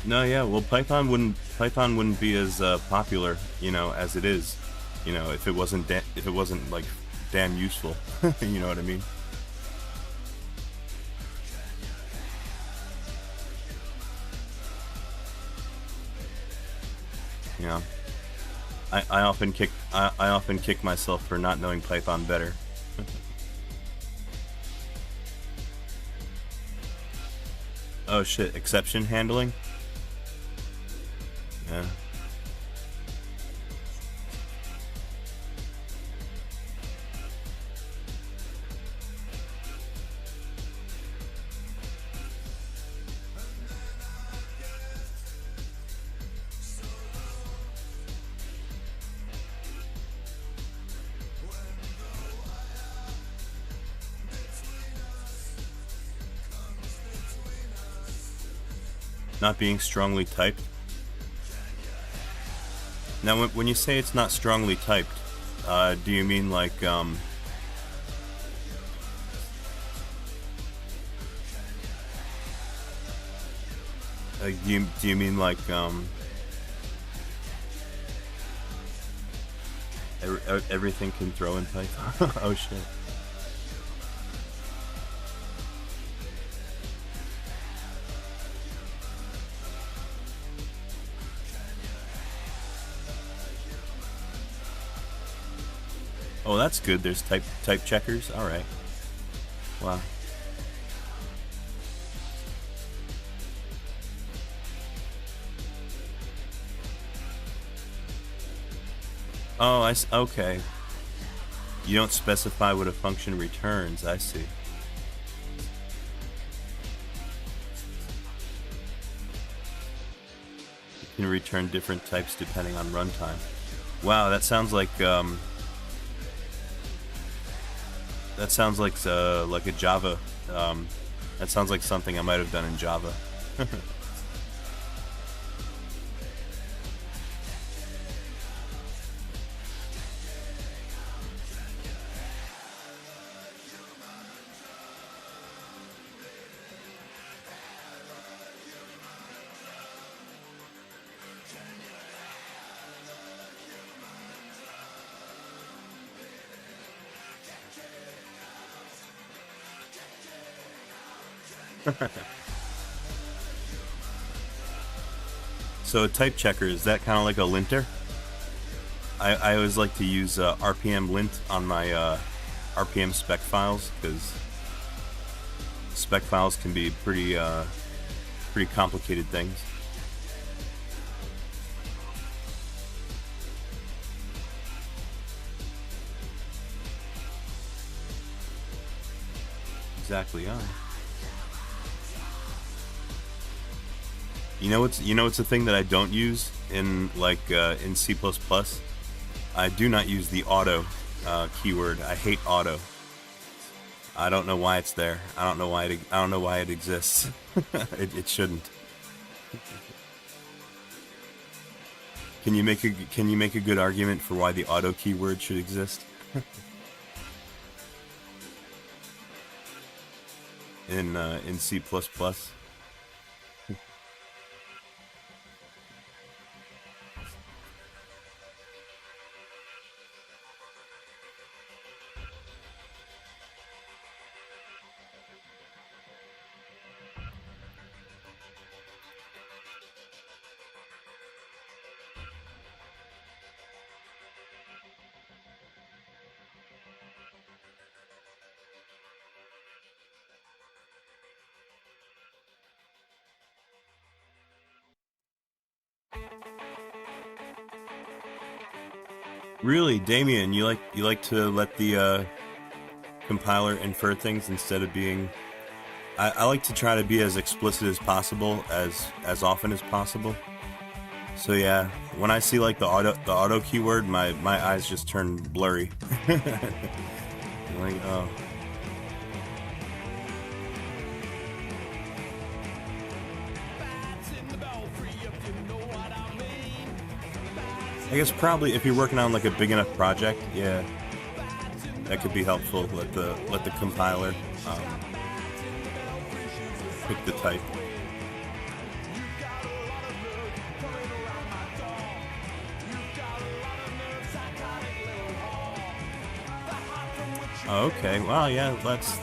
No, yeah, well, Python wouldn't be as popular, you know, as it is, you know, if it wasn't like damn useful. You know what I mean? You know, I often kick myself for not knowing Python better. Oh shit, exception handling? Yeah. Not being strongly typed. Now, when you say it's not strongly typed, do you mean like do you mean like everything can throw in Python? Oh shit. Oh, that's good. There's type checkers. All right. Wow. Oh, okay. You don't specify what a function returns. I see. You can return different types depending on runtime. Wow, that sounds like a Java. That sounds like something I might have done in Java. So a type checker, is that kind of like a linter? I always like to use RPM lint on my RPM spec files, because spec files can be pretty complicated things. Exactly, yeah. You know what's the thing that I don't use in in C++? I do not use the auto keyword. I hate auto. I don't know why it's there. I don't know why it exists. It shouldn't. Can you make a good argument for why the auto keyword should exist? In C++? Really, Damien, you like to let the compiler infer things instead of being... I like to try to be as explicit as possible, as often as possible. So yeah, when I see like the auto keyword, my eyes just turn blurry. Like, oh. I guess probably if you're working on like a big enough project, yeah, that could be helpful. Let the compiler pick the type. Oh, okay. Well, yeah, that's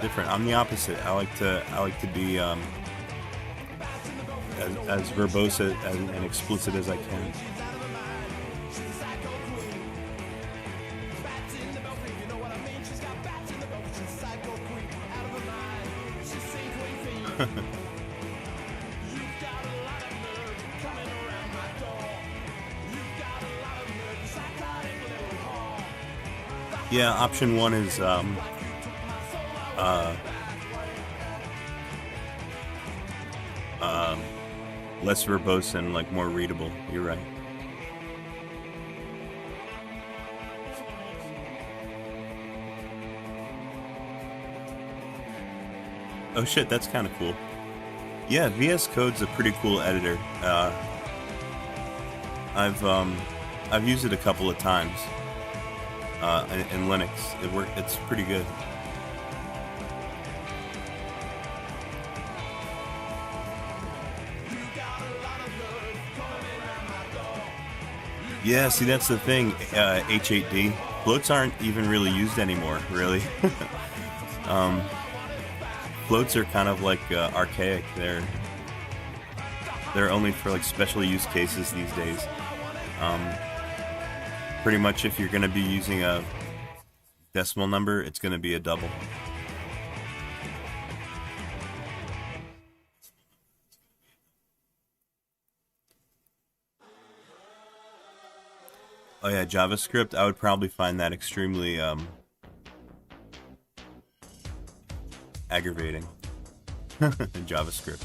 different. I'm the opposite. I like to be as verbose and explicit as I can. Yeah, option one is less verbose and like more readable. You're right. Oh shit, that's kind of cool. Yeah, VS Code's a pretty cool editor. I've used it a couple of times in Linux. It's pretty good. Yeah, see, that's the thing. H8D floats aren't even really used anymore, really. Floats are kind of like archaic. They're only for like special use cases these days. Pretty much, if you're going to be using a decimal number, it's going to be a double. Oh yeah, JavaScript, I would probably find that extremely aggravating. JavaScript.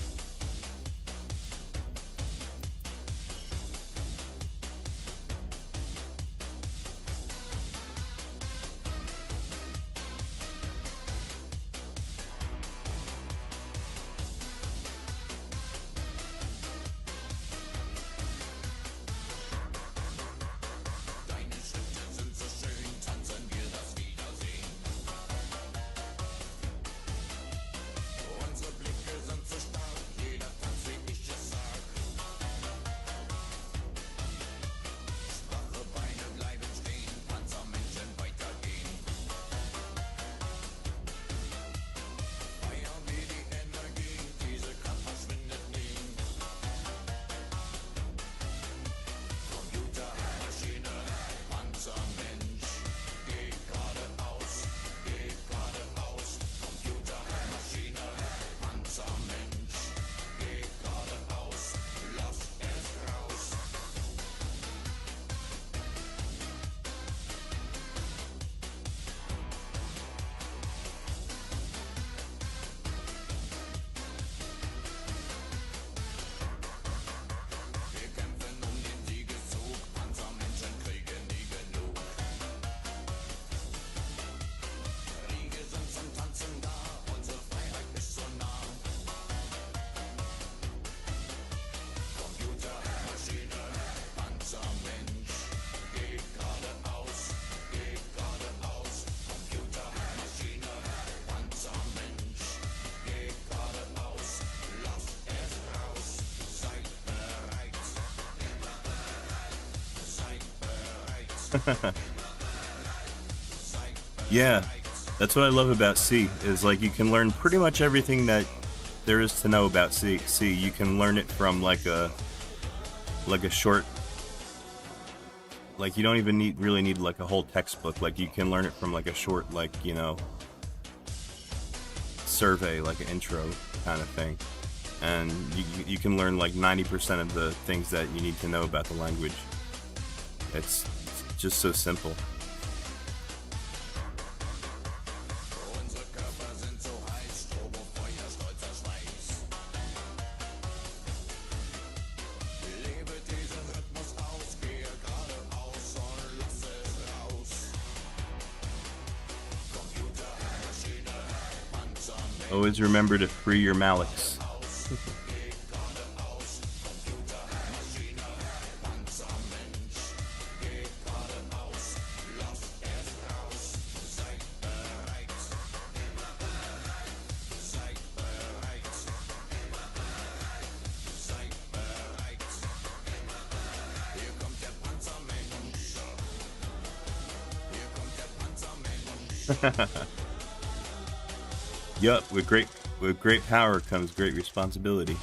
Yeah, that's what I love about C, is like you can learn pretty much everything that there is to know about C. You can learn it from like a short, like you don't even really need like a whole textbook. Like you can learn it from like a short, like, you know, survey, like an intro kind of thing. And you can learn like 90% of the things that you need to know about the language. It's just so simple. Always remember to free your Maliks. Yup, with great power comes great responsibility.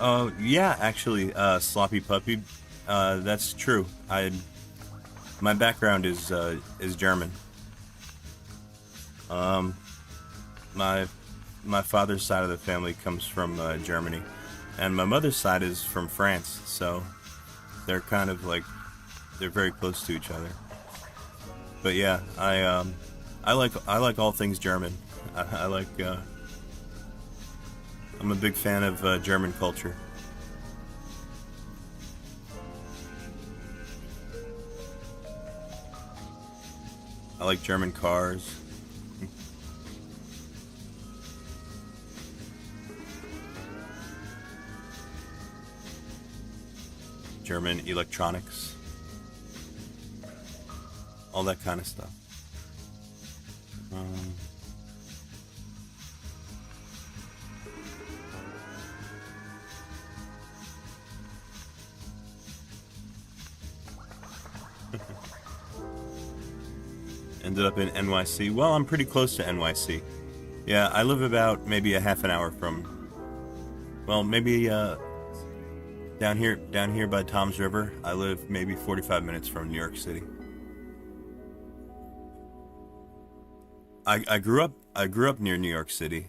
Yeah, actually, Sloppy Puppy. That's true. My background is German. My father's side of the family comes from Germany, and my mother's side is from France. So they're kind of like they're very close to each other. But yeah, I like all things German. I'm a big fan of German culture. I like German cars. German electronics. All that kind of stuff. Ended up in NYC. Well, I'm pretty close to NYC. Yeah, I live about maybe a half an hour from, well, maybe down here by Tom's River. I live maybe 45 minutes from New York City. I grew up near New York City.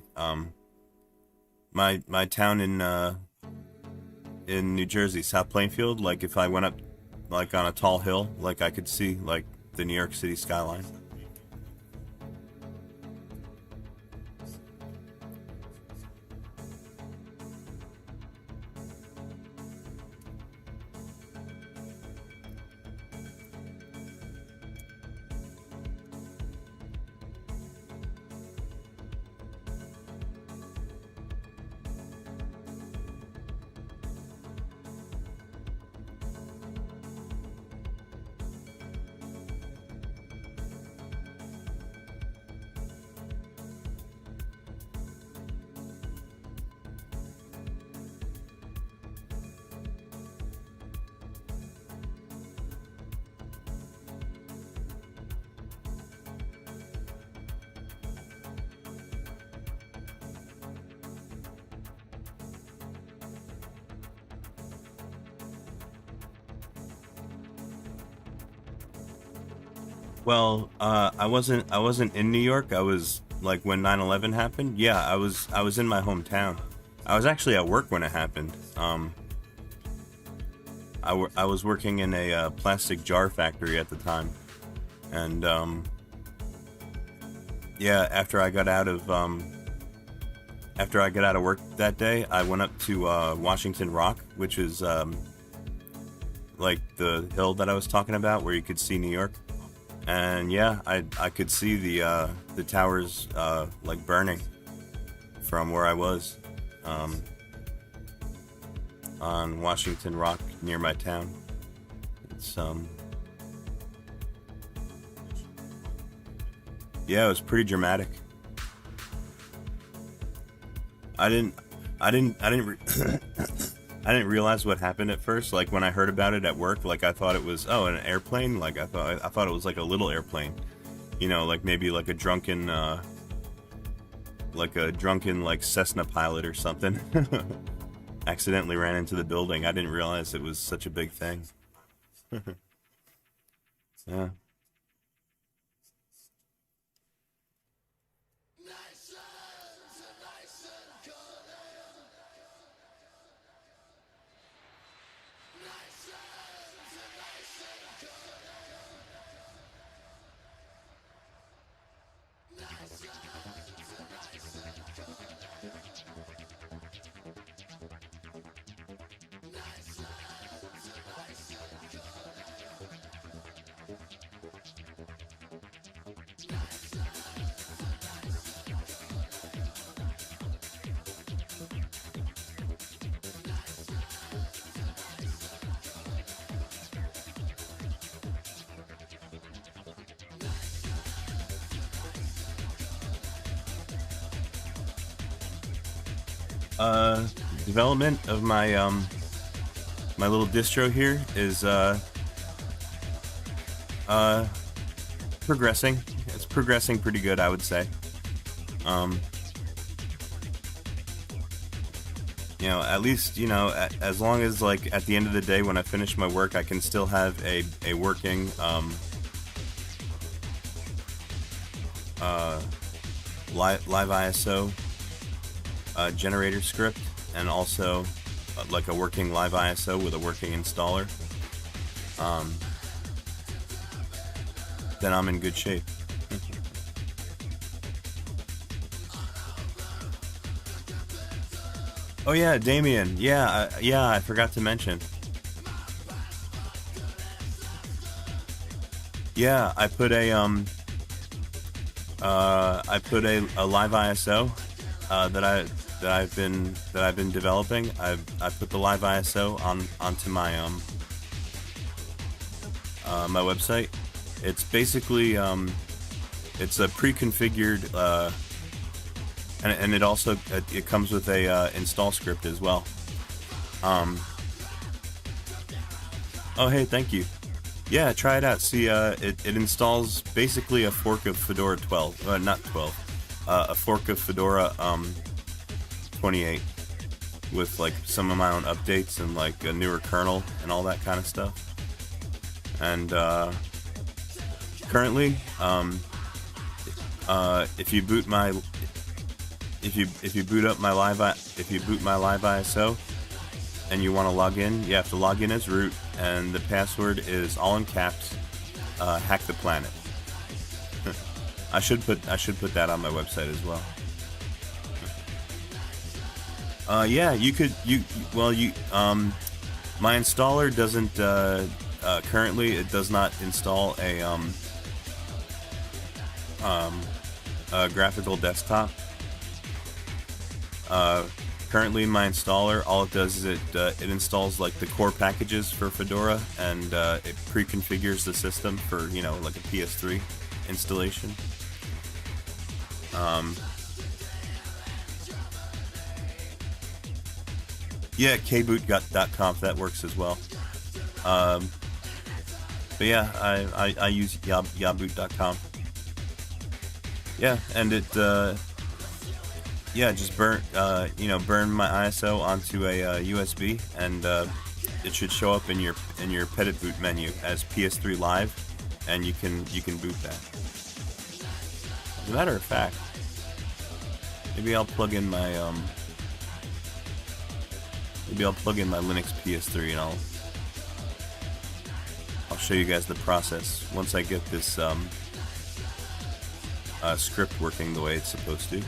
My town in New Jersey, South Plainfield. Like if I went up like on a tall hill, like I could see like the New York City skyline. Well, I wasn't in New York. I was like when 9/11 happened. Yeah, I was in my hometown. I was actually at work when it happened. I was working in a plastic jar factory at the time, and yeah, after I got out of work that day, I went up to Washington Rock, which is like the hill that I was talking about, where you could see New York. And yeah, I could see the towers like burning from where I was on Washington Rock near my town. It's yeah, it was pretty dramatic. I didn't I didn't realize what happened at first. Like when I heard about it at work, like I thought it was an airplane. Like I thought it was like a little airplane, you know, like maybe like a drunken like Cessna pilot or something. Accidentally ran into the building. I didn't realize it was such a big thing. Yeah. Development of my my little distro here is progressing. It's progressing pretty good, I would say. you know, at least, you know, as long as, like, at the end of the day when I finish my work, I can still have a working live ISO generator script, and also like a working live ISO with a working installer, then I'm in good shape. Oh yeah, Damien. Yeah, I forgot to mention. Yeah, I put a live ISO that I've been developing. I put the live ISO onto my my website. It's basically it's a pre-configured and it also it comes with a install script as well. Oh hey, thank you. Yeah, try it out. See, it installs basically a fork of Fedora 12, not 12, a fork of Fedora 28 with like some of my own updates and like a newer kernel and all that kind of stuff. And currently, if you boot my if you boot my live ISO and you want to log in, you have to log in as root, and the password is all in caps. Hack the planet. I should put that on my website as well. Yeah, you could my installer doesn't currently it does not install a graphical desktop. Currently, my installer, all it does is it installs like the core packages for Fedora, and it pre-configures the system for, you know, like a PS3 installation. Yeah, kboot.conf, that works as well. But yeah, I use yaboot.conf. Yeah, and it yeah, just burn my ISO onto a USB, and it should show up in your Petit boot menu as PS3 Live, and you can boot that. As a matter of fact, maybe I'll plug in my Linux PS3, and I'll show you guys the process once I get this script working the way it's supposed to.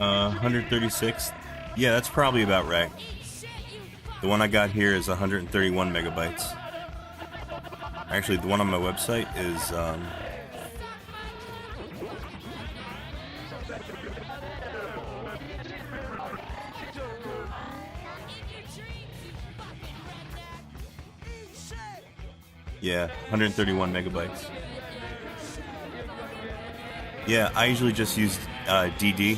136. Yeah, that's probably about right. The one I got here is 131 megabytes. Actually, the one on my website is yeah, 131 megabytes. Yeah, I usually just use DD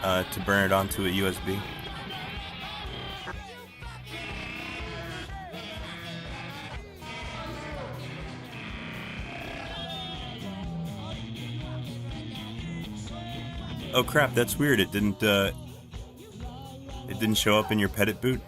to burn it onto a USB. Oh crap, that's weird. It didn't show up in your Petit boot.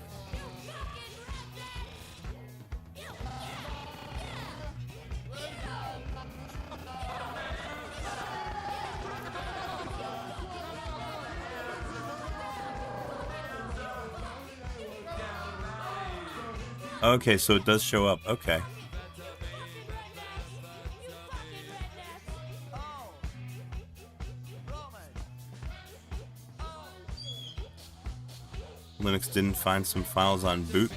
Okay, so it does show up. Okay. Linux didn't find some files on boot.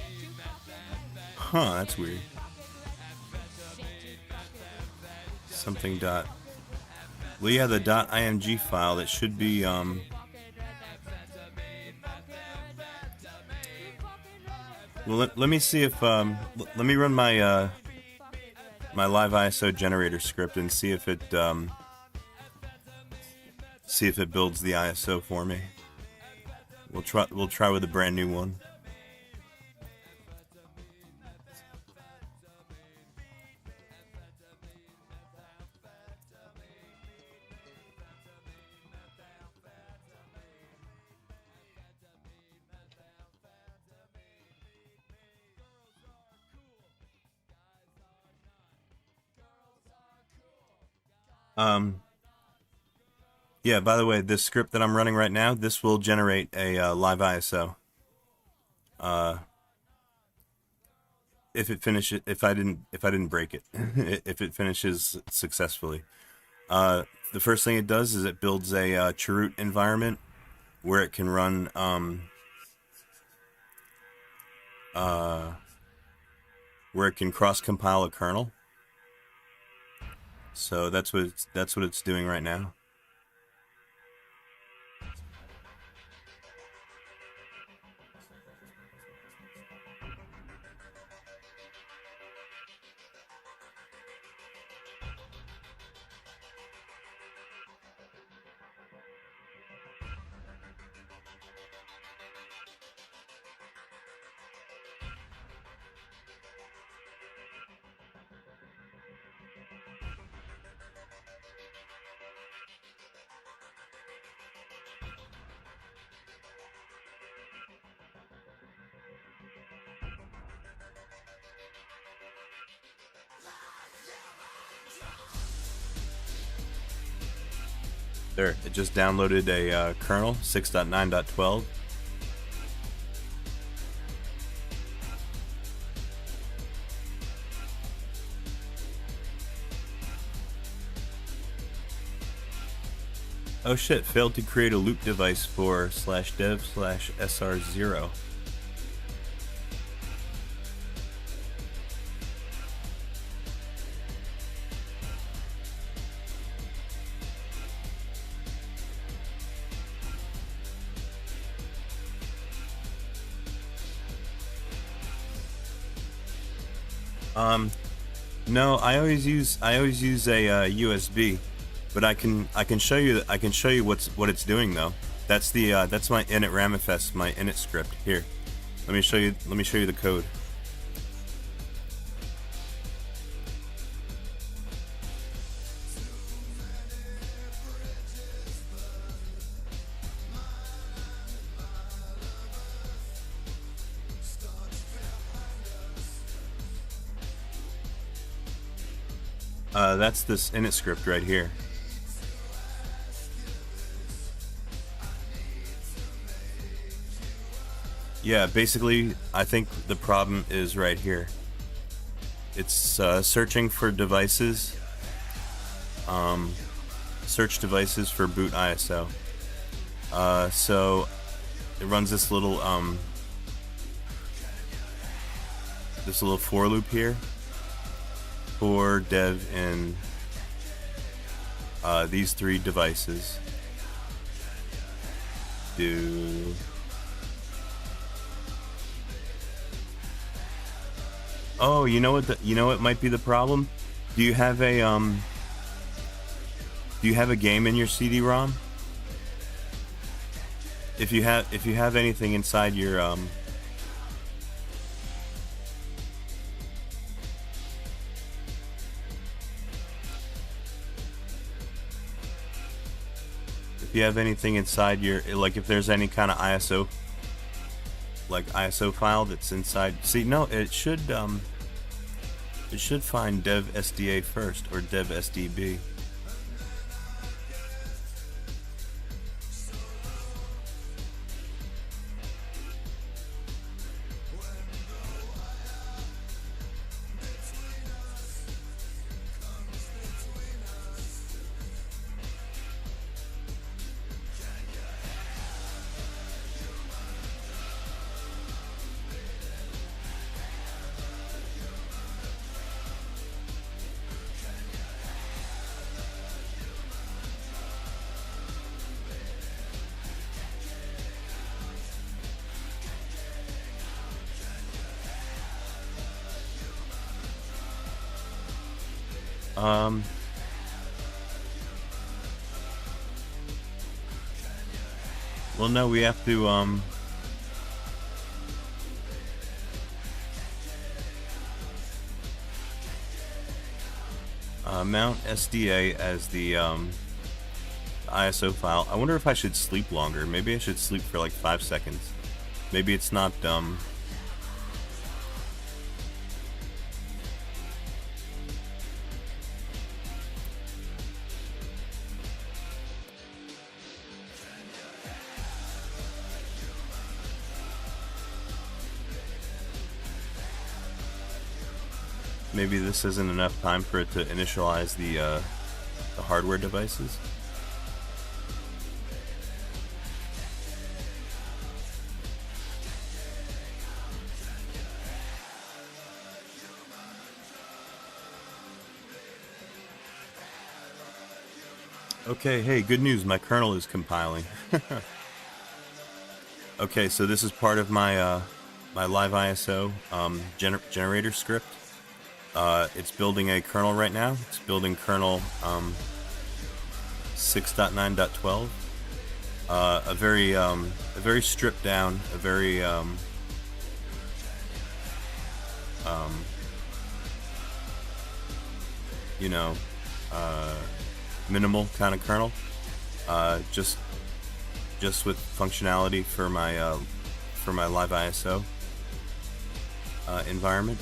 Huh, that's weird. Something dot. Well, yeah, the .img file that should be Well, let me see if let me run my my live ISO generator script and see if it builds the ISO for me. We'll try with a brand new one. Yeah, by the way, this script that I'm running right now, this will generate a live ISO. If I didn't break it, if it finishes successfully. The first thing it does is it builds a chroot environment where it can run where it can cross compile a kernel. So that's what it's doing right now. There, it just downloaded a kernel, 6.9.12. Oh shit, failed to create a loop device for /dev/sr0. No, I always use a USB, but I can show you what it's doing though. That's my init ramifest, my init script. Here, let me show you the code. That's this init script right here. Yeah, basically, I think the problem is right here. It's searching for devices, search devices for boot ISO. So it runs this little for loop here for dev in these 3 devices. Oh, you know what might be the problem? Do you have a game in your CD-ROM? If you have anything inside your if you have anything inside your, like if there's any kind of ISO file that's inside, see, no, it should find dev SDA first, or dev SDB. Well, no, we have to, mount SDA as the, ISO file. I wonder if I should sleep longer. Maybe I should sleep for like 5 seconds. Maybe it's not, maybe this isn't enough time for it to initialize the hardware devices. Okay, hey, good news, my kernel is compiling. Okay, so this is part of my my live ISO generator script. It's building a kernel right now. It's building kernel 6.9.12. A very stripped down, a very you know, minimal kind of kernel. Just with functionality for my live ISO environment.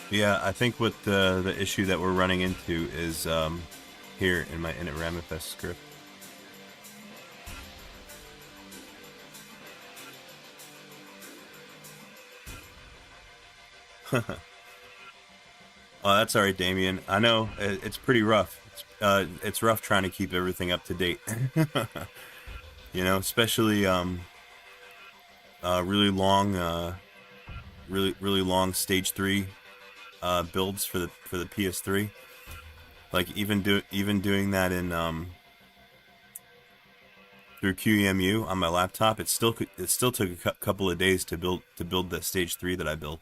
Yeah, I think what the issue that we're running into is here in my init-ramifs script. Oh, that's alright, Damien. I know, it's pretty rough. It's rough trying to keep everything up to date. You know, especially really long stage 3 builds for the PS3. Like even doing that in through QEMU on my laptop, it still took a couple of days to build that stage 3 that I built.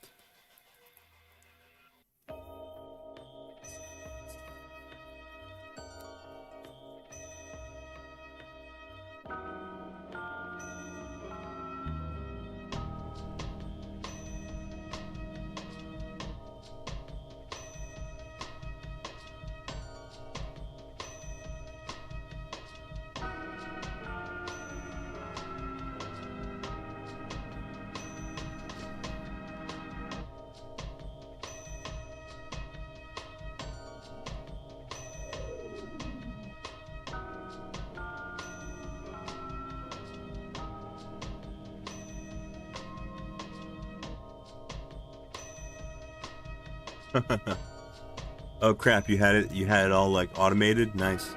Oh crap, you had it all like automated? Nice.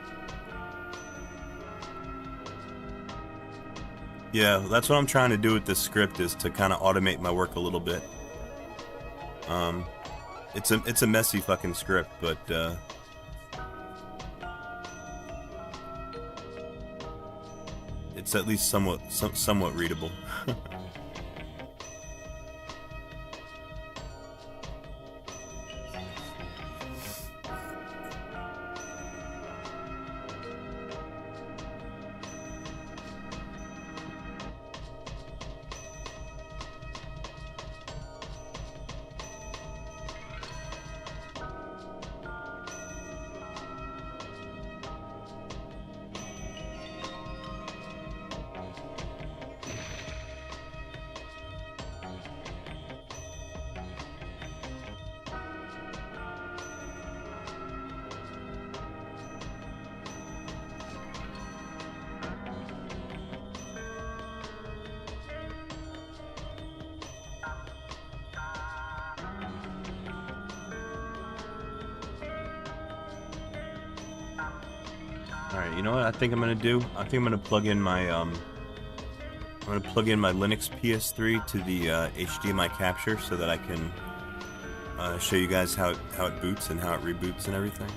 Yeah, that's what I'm trying to do with this script, is to kind of automate my work a little bit. It's a messy fucking script, but it's at least somewhat readable. Alright, you know what I think I'm gonna do? I think I'm gonna plug in my Linux PS3 to the HDMI capture so that I can show you guys how it boots and how it reboots and everything.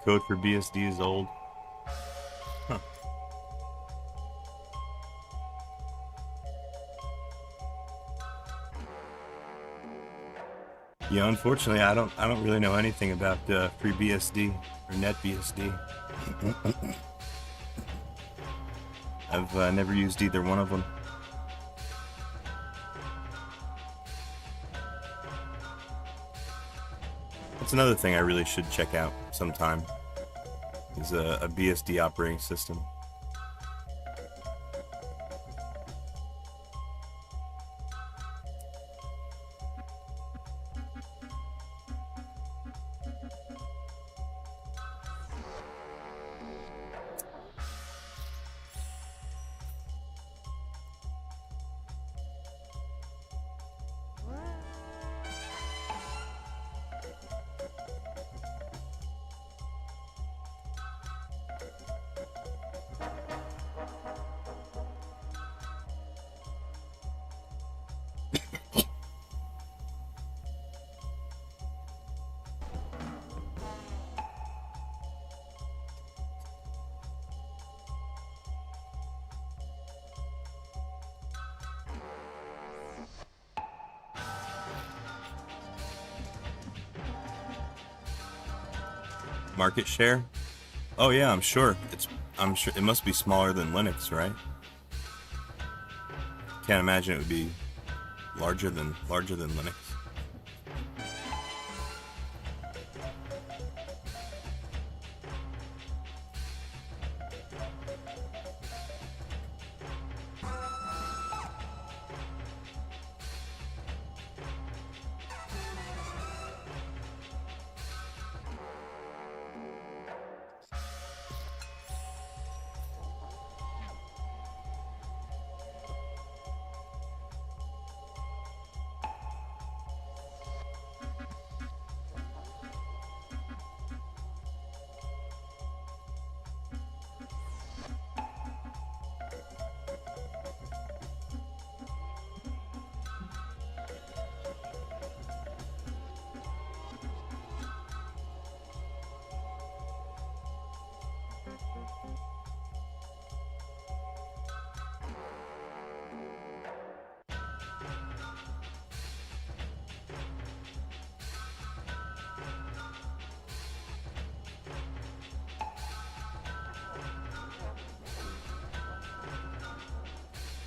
Code for BSD is old. Huh. Yeah, unfortunately, I don't really know anything about FreeBSD or NetBSD. I've never used either one of them. That's another thing I really should check out sometime. Is a BSD operating system. Market share? Oh yeah, I'm sure it must be smaller than Linux, right? Can't imagine it would be larger than Linux.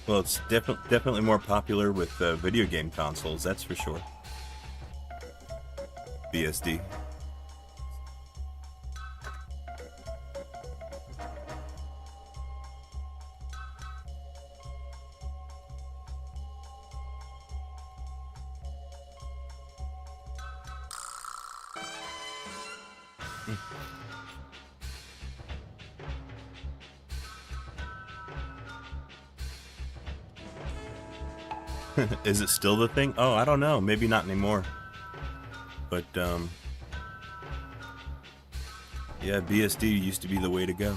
Well, it's definitely more popular with video game consoles, that's for sure. BSD. Is it still the thing? Oh, I don't know. Maybe not anymore. But, yeah, BSD used to be the way to go.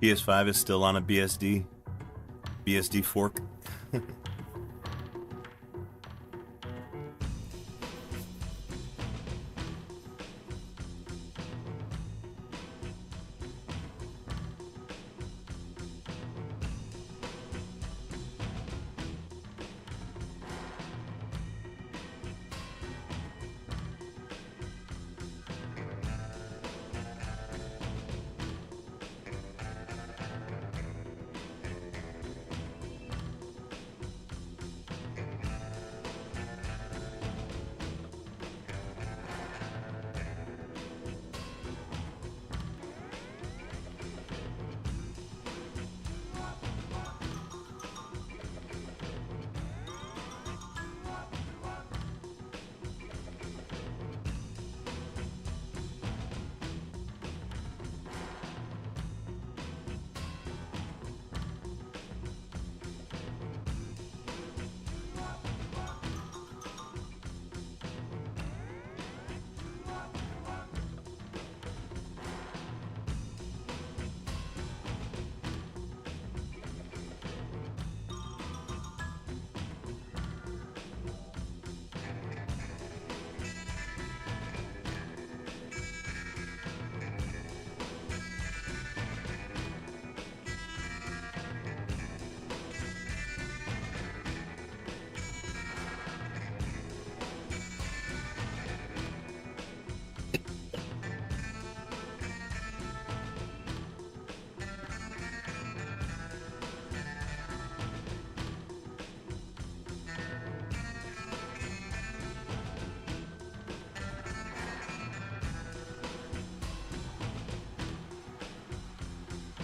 PS5 is still on a BSD fork.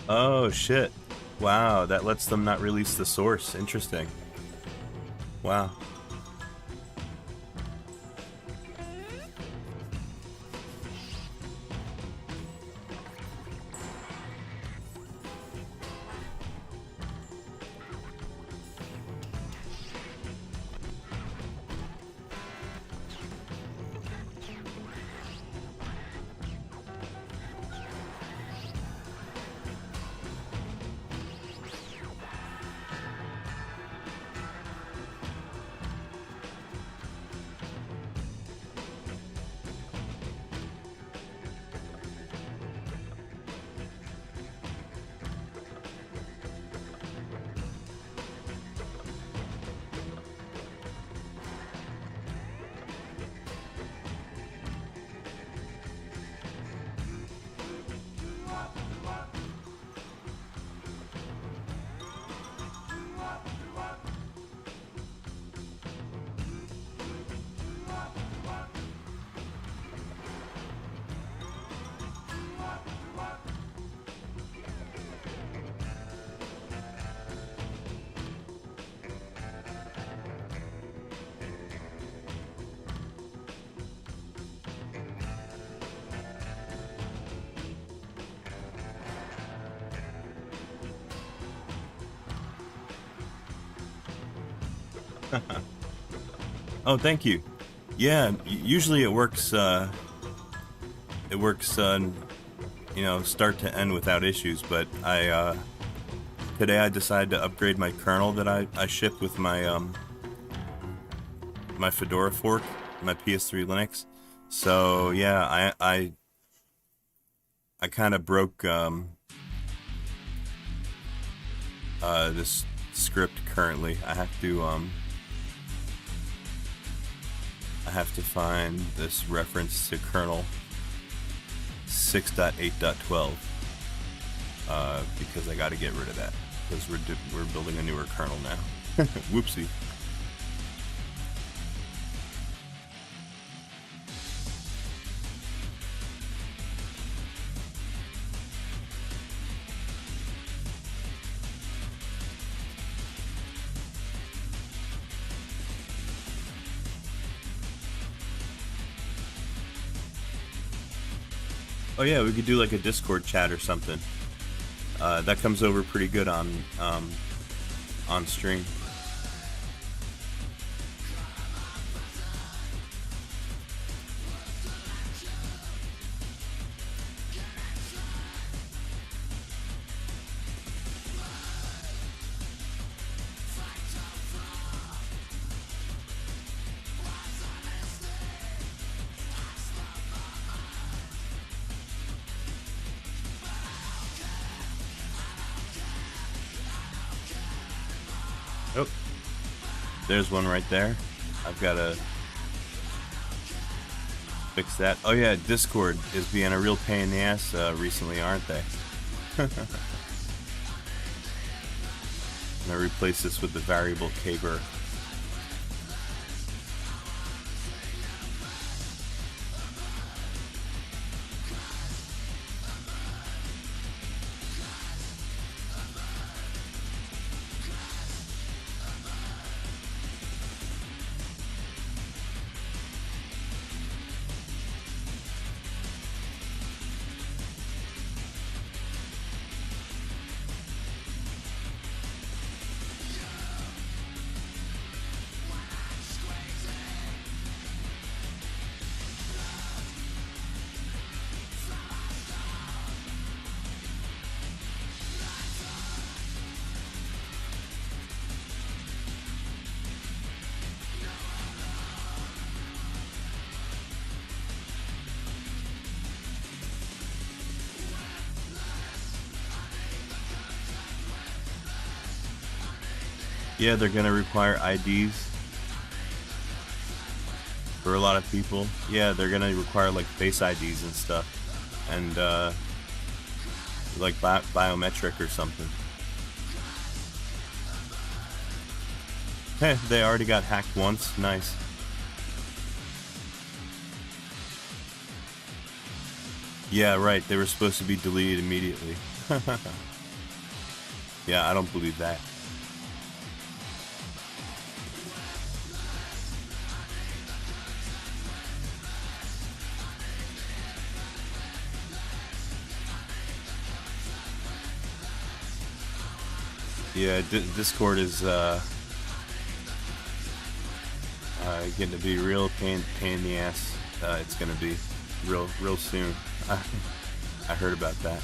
Oh shit. Wow, that lets them not release the source. Interesting. Wow. Oh, thank you. Yeah, usually it works. It works, you know, start to end without issues. But today I decided to upgrade my kernel that I ship with my my Fedora fork, my PS3 Linux. So yeah, I kind of broke this script currently. I have to find this reference to kernel 6.8.12 because I got to get rid of that because we're building a newer kernel now. Whoopsie. Oh yeah, we could do like a Discord chat or something. That comes over pretty good on stream. Oh, there's one right there. I've got to fix that. Oh yeah, Discord is being a real pain in the ass recently, aren't they? I'm gonna replace this with the variable kbur. Yeah, they're gonna require IDs for a lot of people. Yeah, they're gonna require like face IDs and stuff, and like biometric or something. Hey, they already got hacked once. Nice. Yeah, right. They were supposed to be deleted immediately. Yeah, I don't believe that. Yeah, Discord is getting to be real pain in the ass. It's gonna be real soon. I heard about that.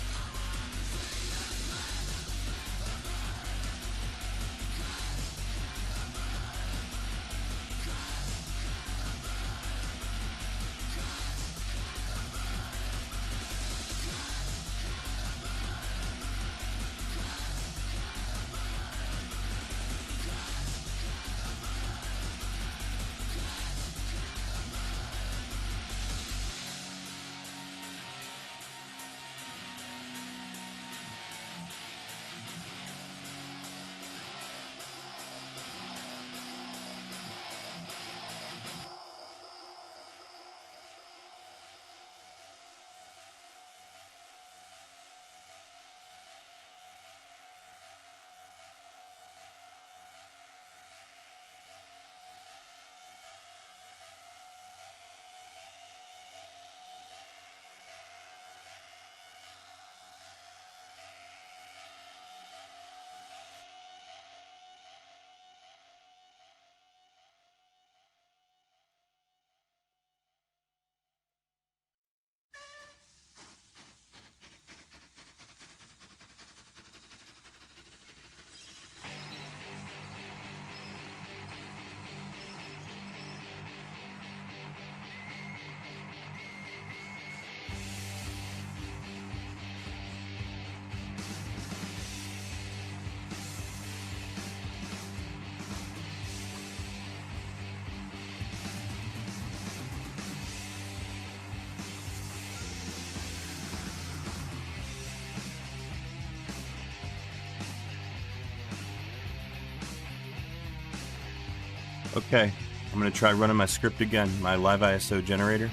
Okay, I'm gonna try running my script again, my live ISO generator.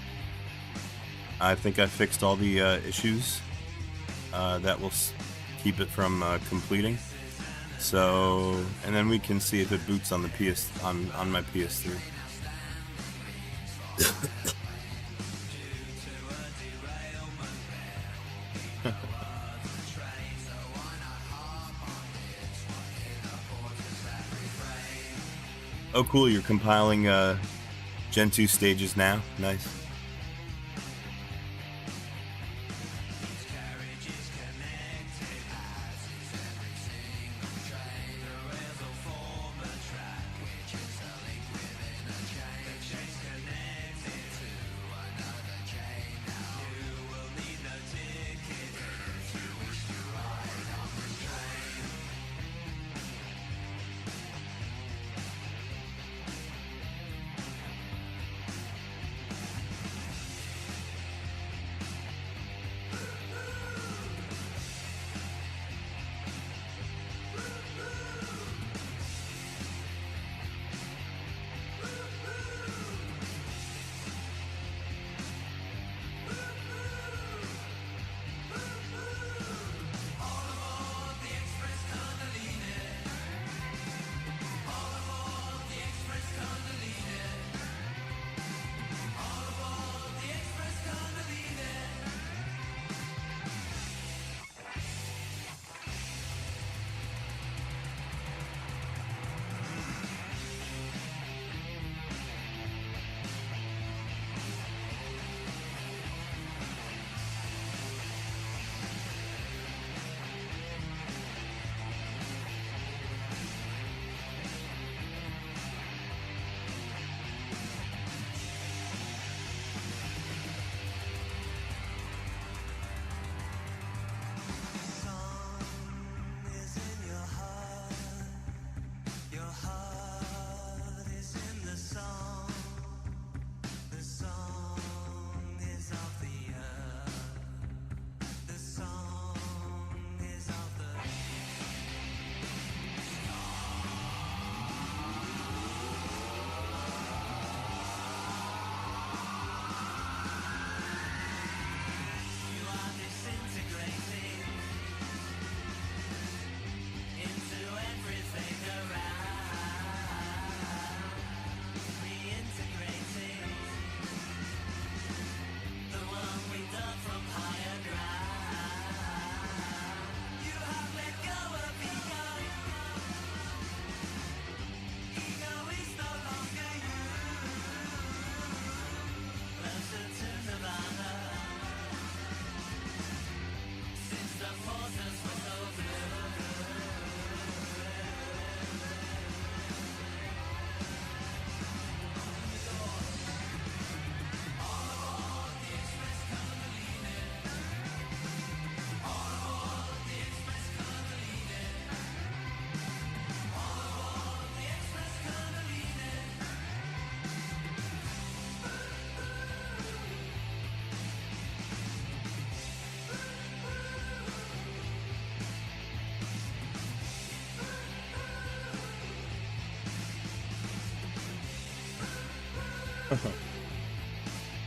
I think I fixed all the issues that will keep it from completing. So, and then we can see if it boots on the on my PS3. Oh, cool! You're compiling Gen 2 stages now. Nice.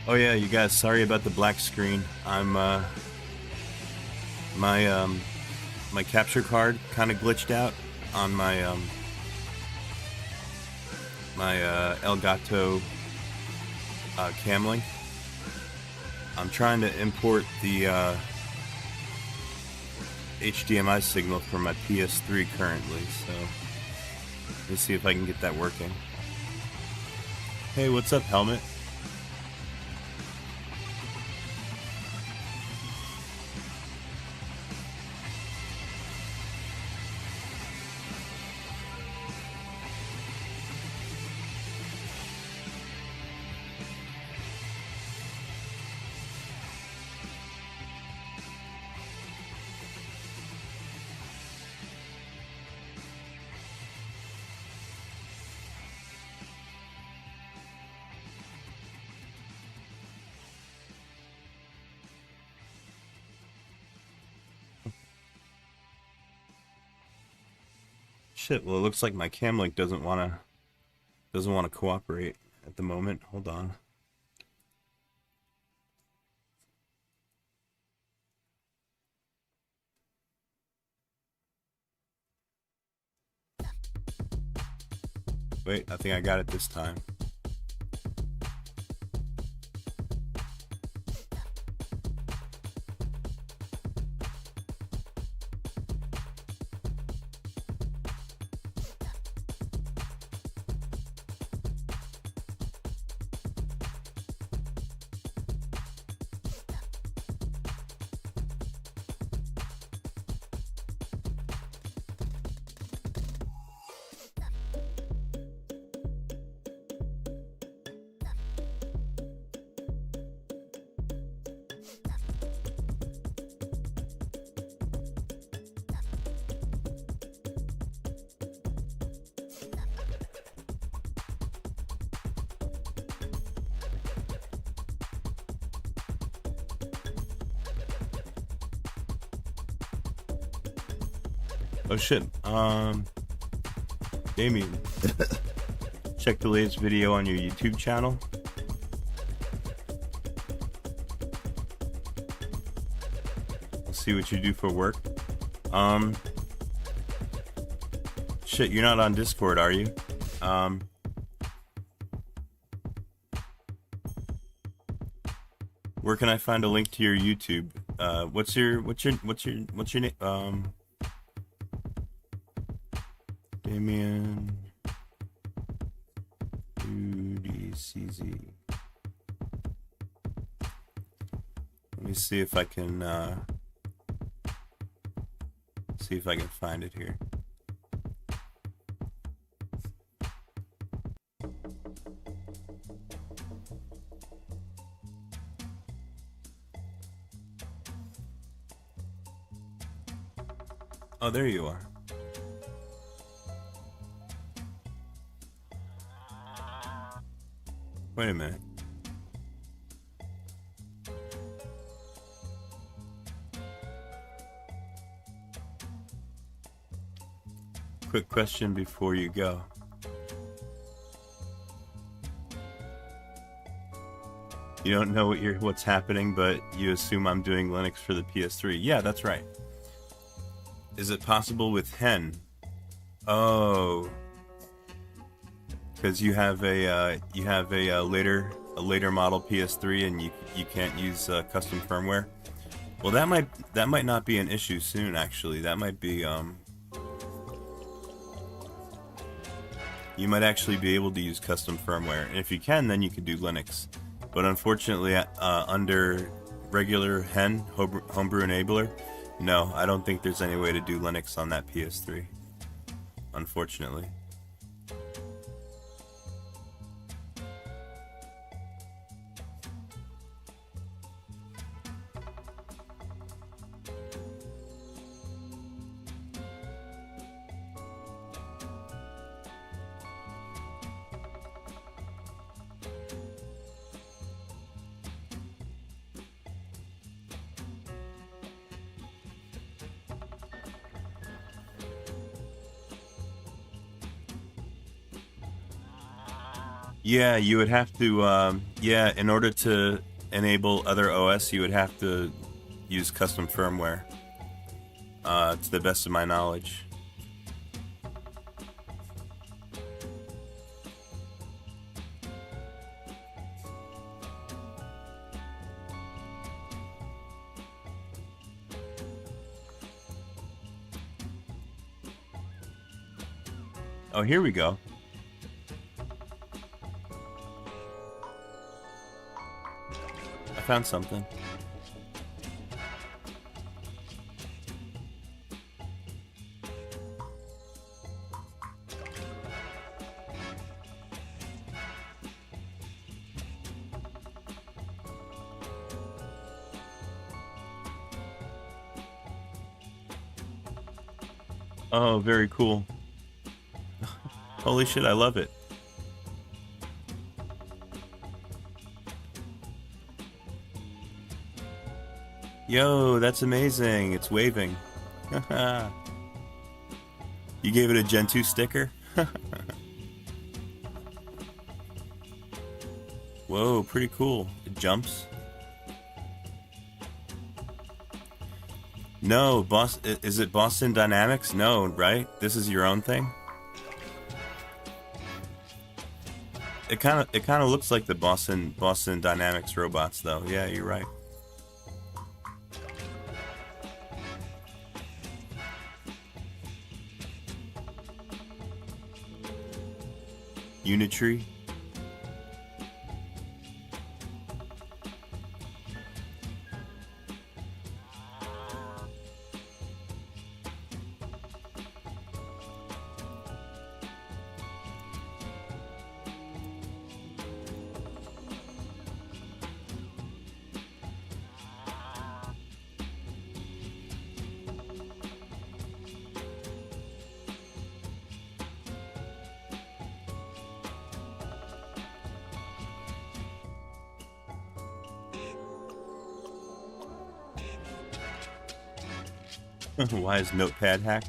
Oh yeah, you guys, sorry about the black screen. I'm my capture card kind of glitched out on my Elgato cam link. I'm trying to import the HDMI signal from my PS3 currently, so let's see if I can get that working. Hey, what's up, Helmet? Shit, well it looks like my cam link doesn't wanna cooperate at the moment. Hold on. Wait, I think I got it this time. Oh shit, Damien, check the latest video on your YouTube channel. I'll see what you do for work. Shit, you're not on Discord, are you? Where can I find a link to your YouTube? What's your name? Damien UDCZ. Let me see if I can find it here. Oh, there you are. Wait a minute. Quick question before you go. You don't know what's happening, but you assume I'm doing Linux for the PS3. Yeah, that's right. Is it possible with Hen? Oh. Because you have a later model PS3 and you can't use custom firmware. Well, that might not be an issue soon. Actually, that might be you might actually be able to use custom firmware, and if you can, then you could do Linux. But unfortunately, under regular Hen homebrew enabler, no, I don't think there's any way to do Linux on that PS3. Unfortunately. Yeah, you would have to, yeah, in order to enable other OS, you would have to use custom firmware, to the best of my knowledge. Oh, here we go. I found something. Oh, very cool. Holy shit, I love it. Yo, that's amazing. It's waving. You gave it a Gen 2 sticker? Whoa, pretty cool. It jumps. No, is it Boston Dynamics? No, right? This is your own thing? It kind of looks like the Boston Dynamics robots, though. Yeah, you're right. Unitree. Why is Notepad hacked?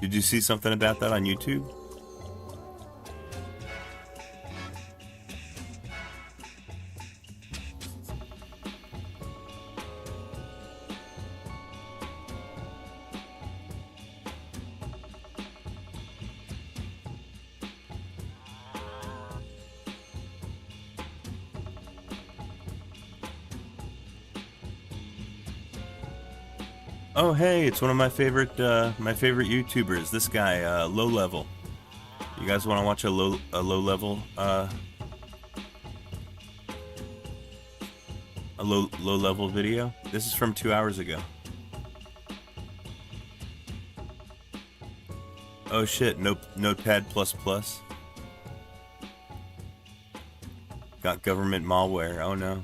Did you see something about that on YouTube? Oh hey, it's one of my favorite YouTubers. This guy, Low Level. You guys want to watch a low level video? This is from 2 hours ago. Oh shit, Notepad++. Got government malware. Oh no.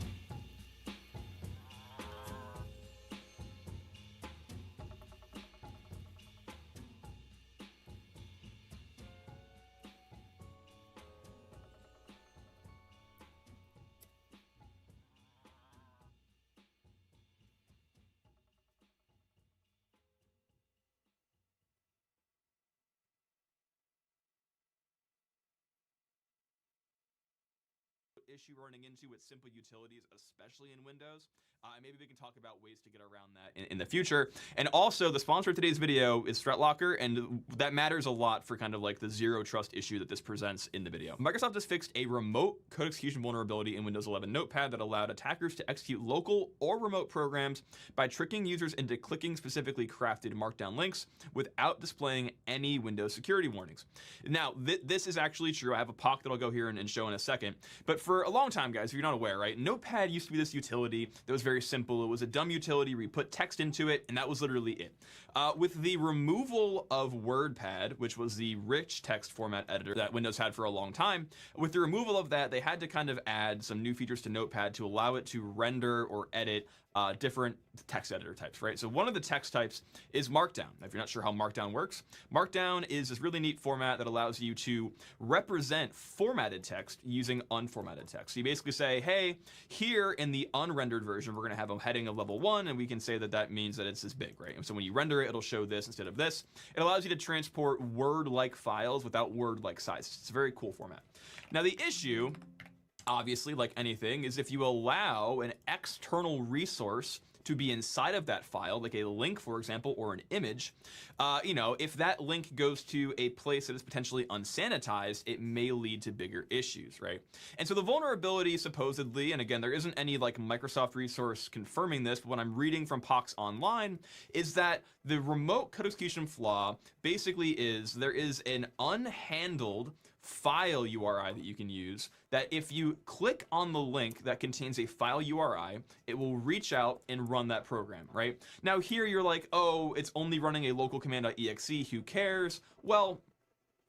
Issue running into with simple utilities, especially in Windows. Maybe we can talk about ways to get around that in the future. And also, the sponsor of today's video is ThreatLocker, and that matters a lot for kind of like the zero trust issue that this presents in the video. Microsoft has fixed a remote code execution vulnerability in Windows 11 Notepad that allowed attackers to execute local or remote programs by tricking users into clicking specifically crafted markdown links without displaying any Windows security warnings. Now, this is actually true. I have a POC that I'll go here and show in a second. But for a long time, guys, if you're not aware, right, Notepad used to be this utility that was very simple. It was a dumb utility where you put text into it, and that was literally it. With the removal of WordPad, which was the rich text format editor that Windows had for a long time, with the removal of that, they had to kind of add some new features to Notepad to allow it to render or edit different text editor types, right? So one of the text types is Markdown. If you're not sure how Markdown works, Markdown is this really neat format that allows you to represent formatted text using unformatted text. So you basically say, hey, here in the unrendered version, we're going to have a heading of level 1, and we can say that that means that it's this big, right? And so when you render it, it'll show this instead of this. It allows you to transport Word-like files without Word-like size. It's a very cool format. Now the issue, obviously, like anything, is if you allow an external resource to be inside of that file, like a link, for example, or an image, you know, if that link goes to a place that is potentially unsanitized, it may lead to bigger issues, right? And so the vulnerability supposedly, and again, there isn't any like Microsoft resource confirming this, but what I'm reading from Pox Online is that the remote code execution flaw basically is there is an unhandled file URI that you can use that if you click on the link that contains a file URI, it will reach out and run that program, right? Now here you're like, oh, it's only running a local command.exe, who cares? Well,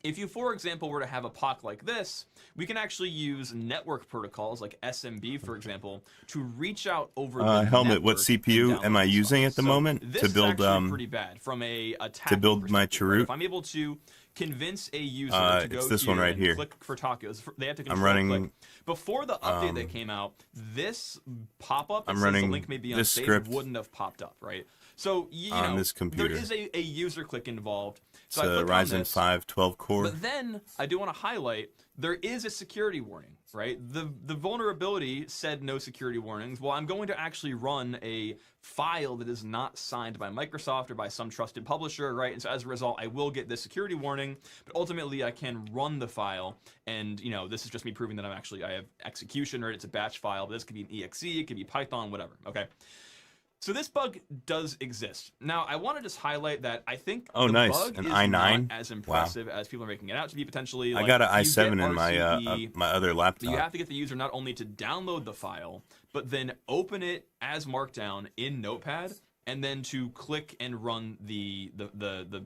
if you, for example, were to have a POC like this, we can actually use network protocols like SMB, for example, to reach out over the Helmet, what network and CPU download am I those using files. at the So moment this to is build actually pretty bad from a attack build my perspective, right? Chirut? If I'm able to convince a user to go it's this here one right and here. click for tacos, they have to I'm control running, click. Before the update that came out, this pop-up that I'm says the running link may be this unsafe script wouldn't have popped up, right? So you on know, this computer. there is a user click involved. It's So I a clicked on Ryzen this, 5 12 core. but then I do want to highlight there is a security warning, right? The vulnerability said no security warnings. Well, I'm going to actually run a file that is not signed by Microsoft or by some trusted publisher, right? And so as a result, I will get this security warning, but ultimately I can run the file. And you know, this is just me proving that I have execution, right? It's a batch file. But this could be an exe, it could be Python, whatever. Okay. So this bug does exist. Now, I want to just highlight that I think the nice. bug An is i9? not as Wow. impressive as people are making it out to be potentially. I Like, got an you get i7 in my RCE, my other laptop. but you have to get the user not only to download the file, but then open it as Markdown in Notepad, and then to click and run the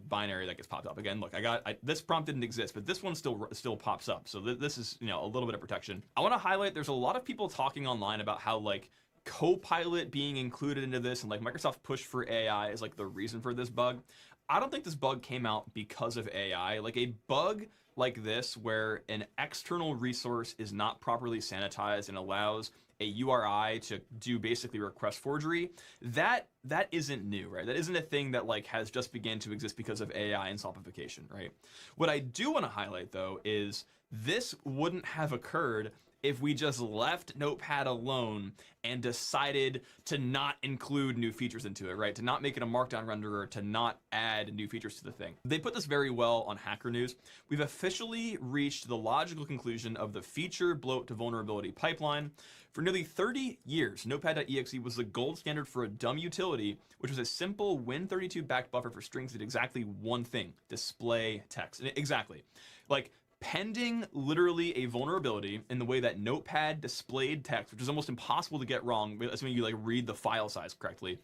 binary that gets popped up. Again, look, this prompt didn't exist, but this one still pops up. So this is, you know, a little bit of protection. I want to highlight there's a lot of people talking online about how like Copilot being included into this and like Microsoft push for AI is like the reason for this bug. I don't think this bug came out because of AI. Like a bug like this where an external resource is not properly sanitized and allows a URI to do basically request forgery, that isn't new, right? That isn't a thing that like has just began to exist because of AI and softification, right? What I do want to highlight though is this wouldn't have occurred if we just left Notepad alone and decided to not include new features into it, right? To not make it a Markdown renderer, to not add new features to the thing. They put this very well on Hacker News. We've officially reached the logical conclusion of the feature bloat to vulnerability pipeline. For nearly 30 years, Notepad.exe was the gold standard for a dumb utility, which was a simple Win32 backed buffer for strings that did exactly one thing: display text. And exactly. Like, pending literally a vulnerability in the way that Notepad displayed text, which is almost impossible to get wrong, assuming you like read the file size correctly.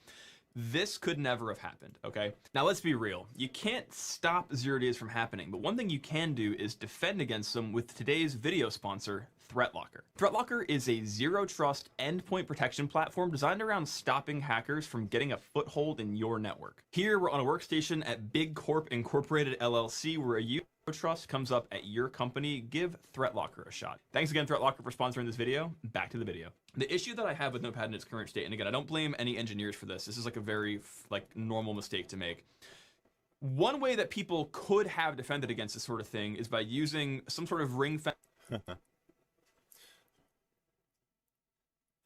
This could never have happened, okay? Now let's be real. You can't stop 0 days from happening, but one thing you can do is defend against them with today's video sponsor, ThreatLocker. ThreatLocker is a zero-trust endpoint protection platform designed around stopping hackers from getting a foothold in your network. Here, we're on a workstation at Big Corp Incorporated LLC, where a trust comes up at your company. Give ThreatLocker a shot. Thanks again, ThreatLocker, for sponsoring this video. Back to the video. The issue that I have with Notepad in its current state, and again, I don't blame any engineers for this. This is like a very normal mistake to make. One way that people could have defended against this sort of thing is by using some sort of ring fence.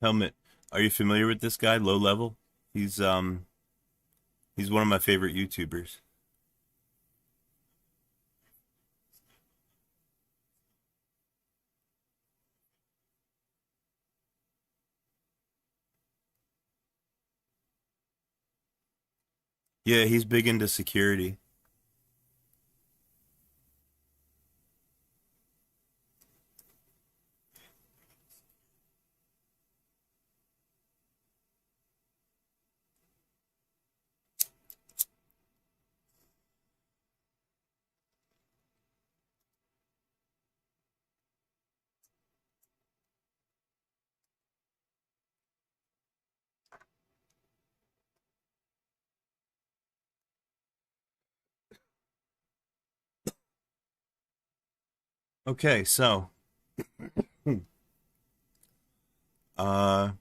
Helmet, are you familiar with this guy, Low Level? He's one of my favorite YouTubers. Yeah, he's big into security. Okay, so uh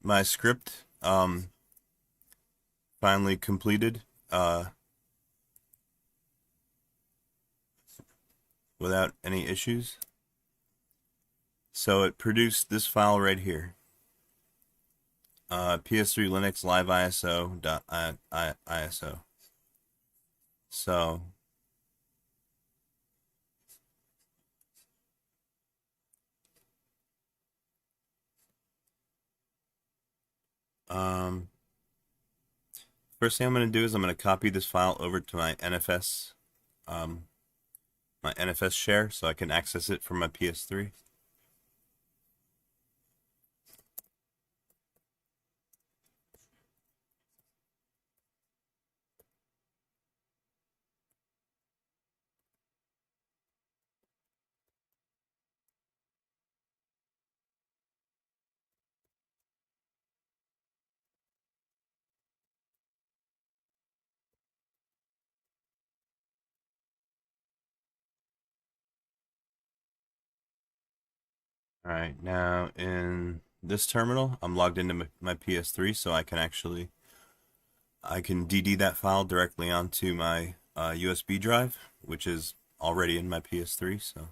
my script finally completed without any issues. So it produced this file right here. PS3 Linux live ISO. So first thing I'm going to do is I'm going to copy this file over to my NFS share so I can access it from my PS3. All right, now in this terminal, I'm logged into my PS3, so I can DD that file directly onto my USB drive, which is already in my PS3. So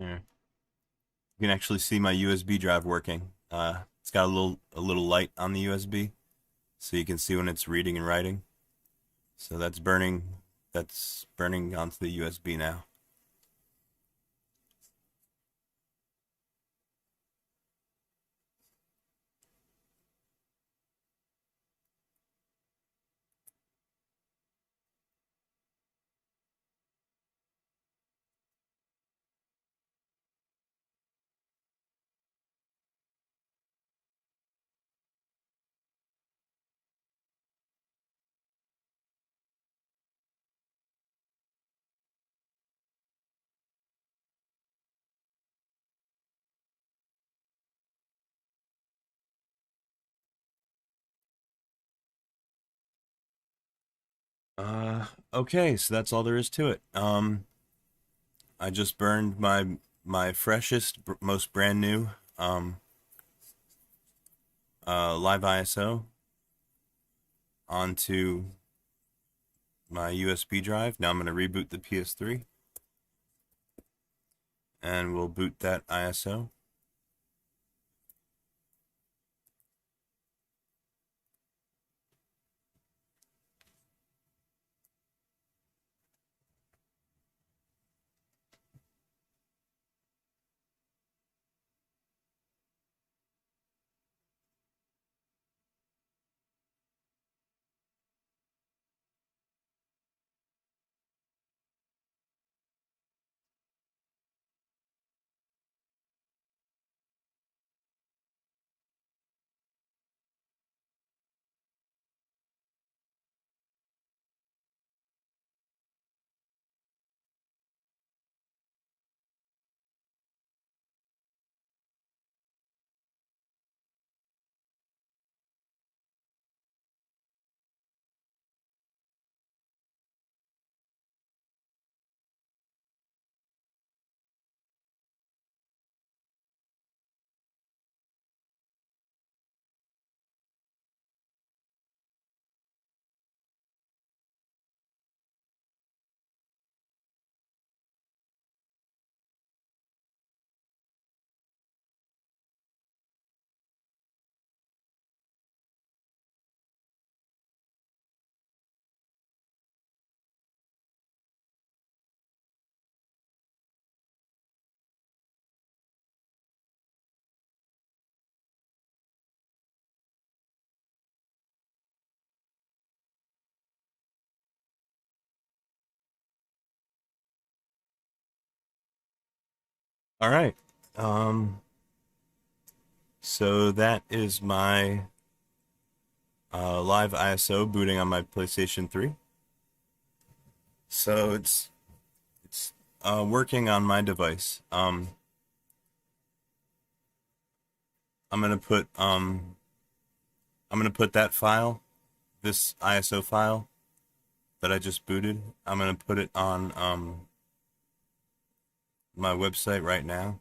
yeah, you can actually see my USB drive working. It's got a little light on the USB, so you can see when it's reading and writing. So that's burning onto the USB now. Okay, so that's all there is to it. I just burned my freshest, most brand new live ISO onto my USB drive. Now I'm going to reboot the PS3, and we'll boot that ISO. All right. So that is my live ISO booting on my PlayStation 3. So it's working on my device. I'm gonna put that file, this ISO file that I just booted. I'm gonna put it on my website right now.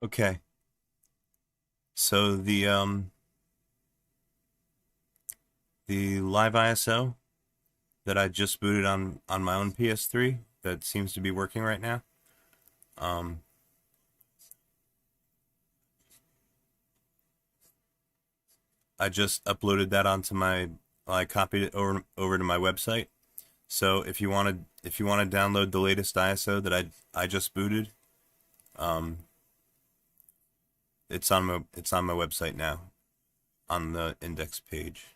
Okay. So the live ISO that I just booted on my own PS3 that seems to be working right now. I just uploaded that onto I copied it over to my website. So if you want to download the latest ISO that I just booted, it's on my website now, on the index page.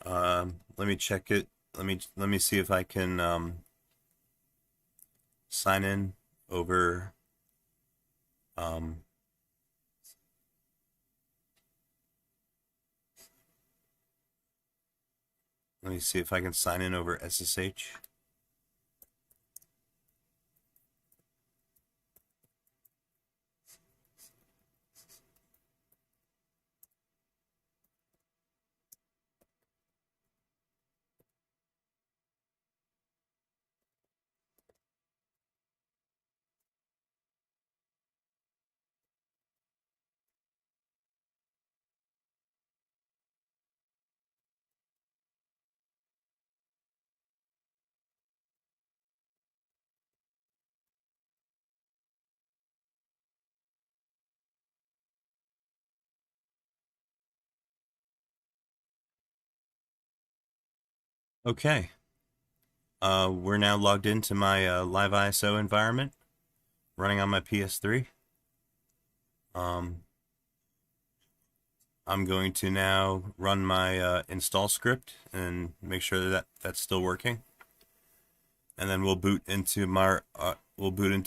Let me check it. Let me see if I can sign in over let me see if I can sign in over SSH. Okay. We're now logged into my live ISO environment, running on my PS3. I'm going to now run my install script and make sure that that's still working. and then we'll boot into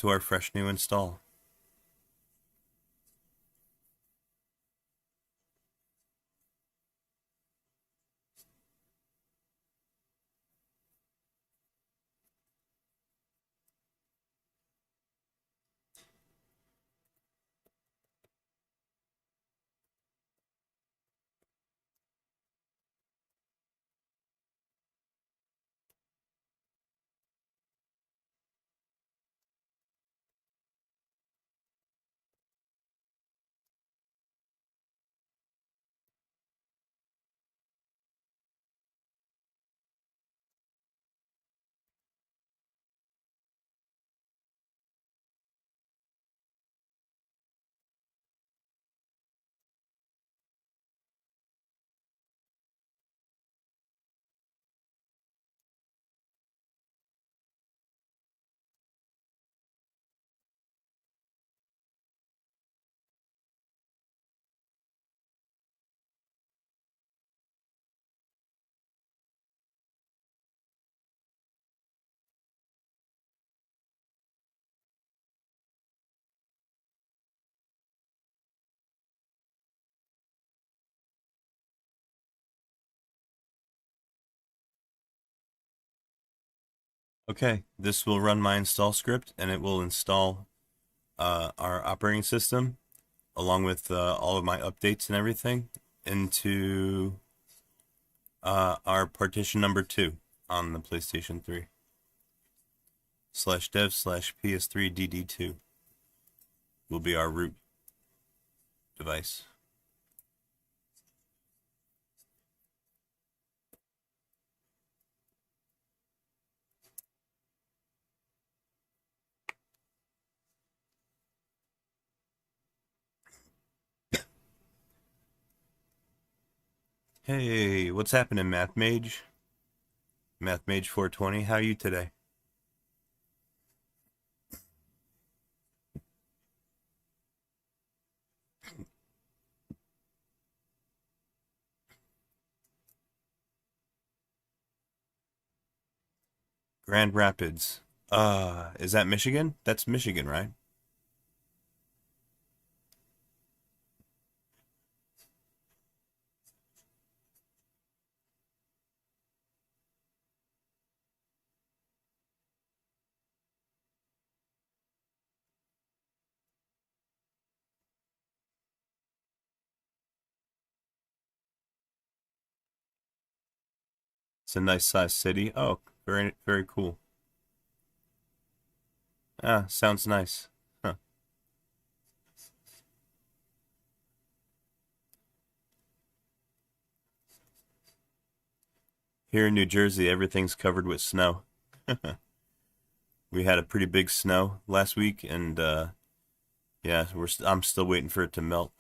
our fresh new install. Okay, this will run my install script, and it will install our operating system along with all of my updates and everything into our partition number 2 on the PlayStation 3 /dev/PS3DD2 will be our root device. Hey, what's happening, Math Mage? Math Mage 420, how are you today? Grand Rapids. Is that Michigan? That's Michigan, right? It's a nice sized city. Oh, very, very cool. Ah, sounds nice. Huh. Here in New Jersey, everything's covered with snow. We had a pretty big snow last week, and yeah, I'm still waiting for it to melt.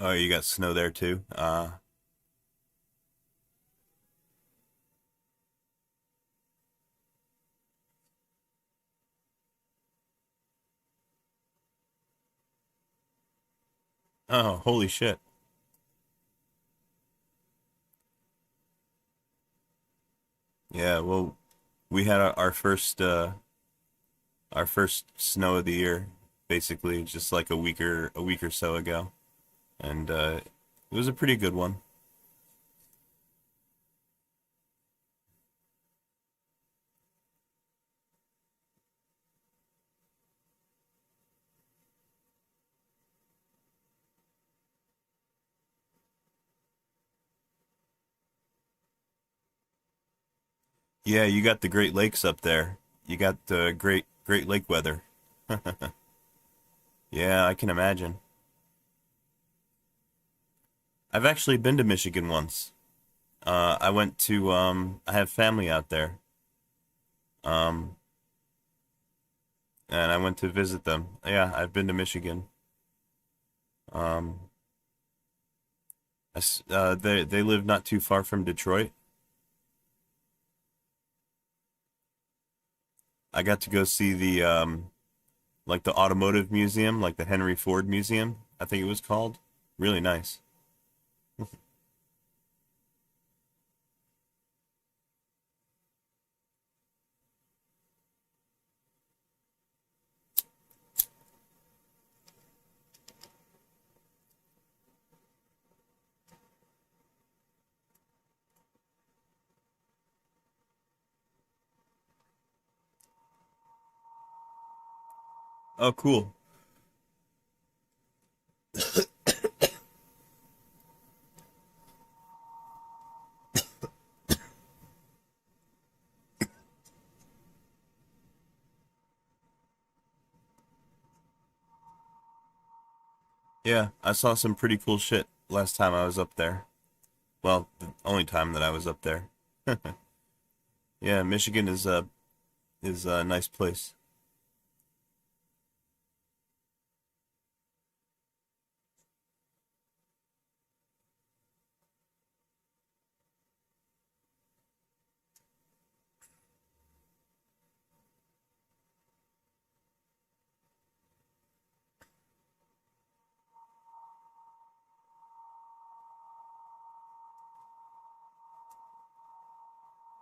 Oh, you got snow there too? Oh, holy shit. Yeah, well, we had our first snow of the year, basically just like a week or so ago, and it was a pretty good one. Yeah, you got the Great Lakes up there. You got the Great Lake weather. Yeah, I can imagine. I've actually been to Michigan once. I went to I have family out there. Um, and I went to visit them. Yeah, I've been to Michigan. Um, they live not too far from Detroit. I got to go see the like the automotive museum, like the Henry Ford Museum, I think it was called. Really nice. Oh, cool. Yeah, I saw some pretty cool shit last time I was up there. Well, the only time that I was up there. Yeah, Michigan is a nice place.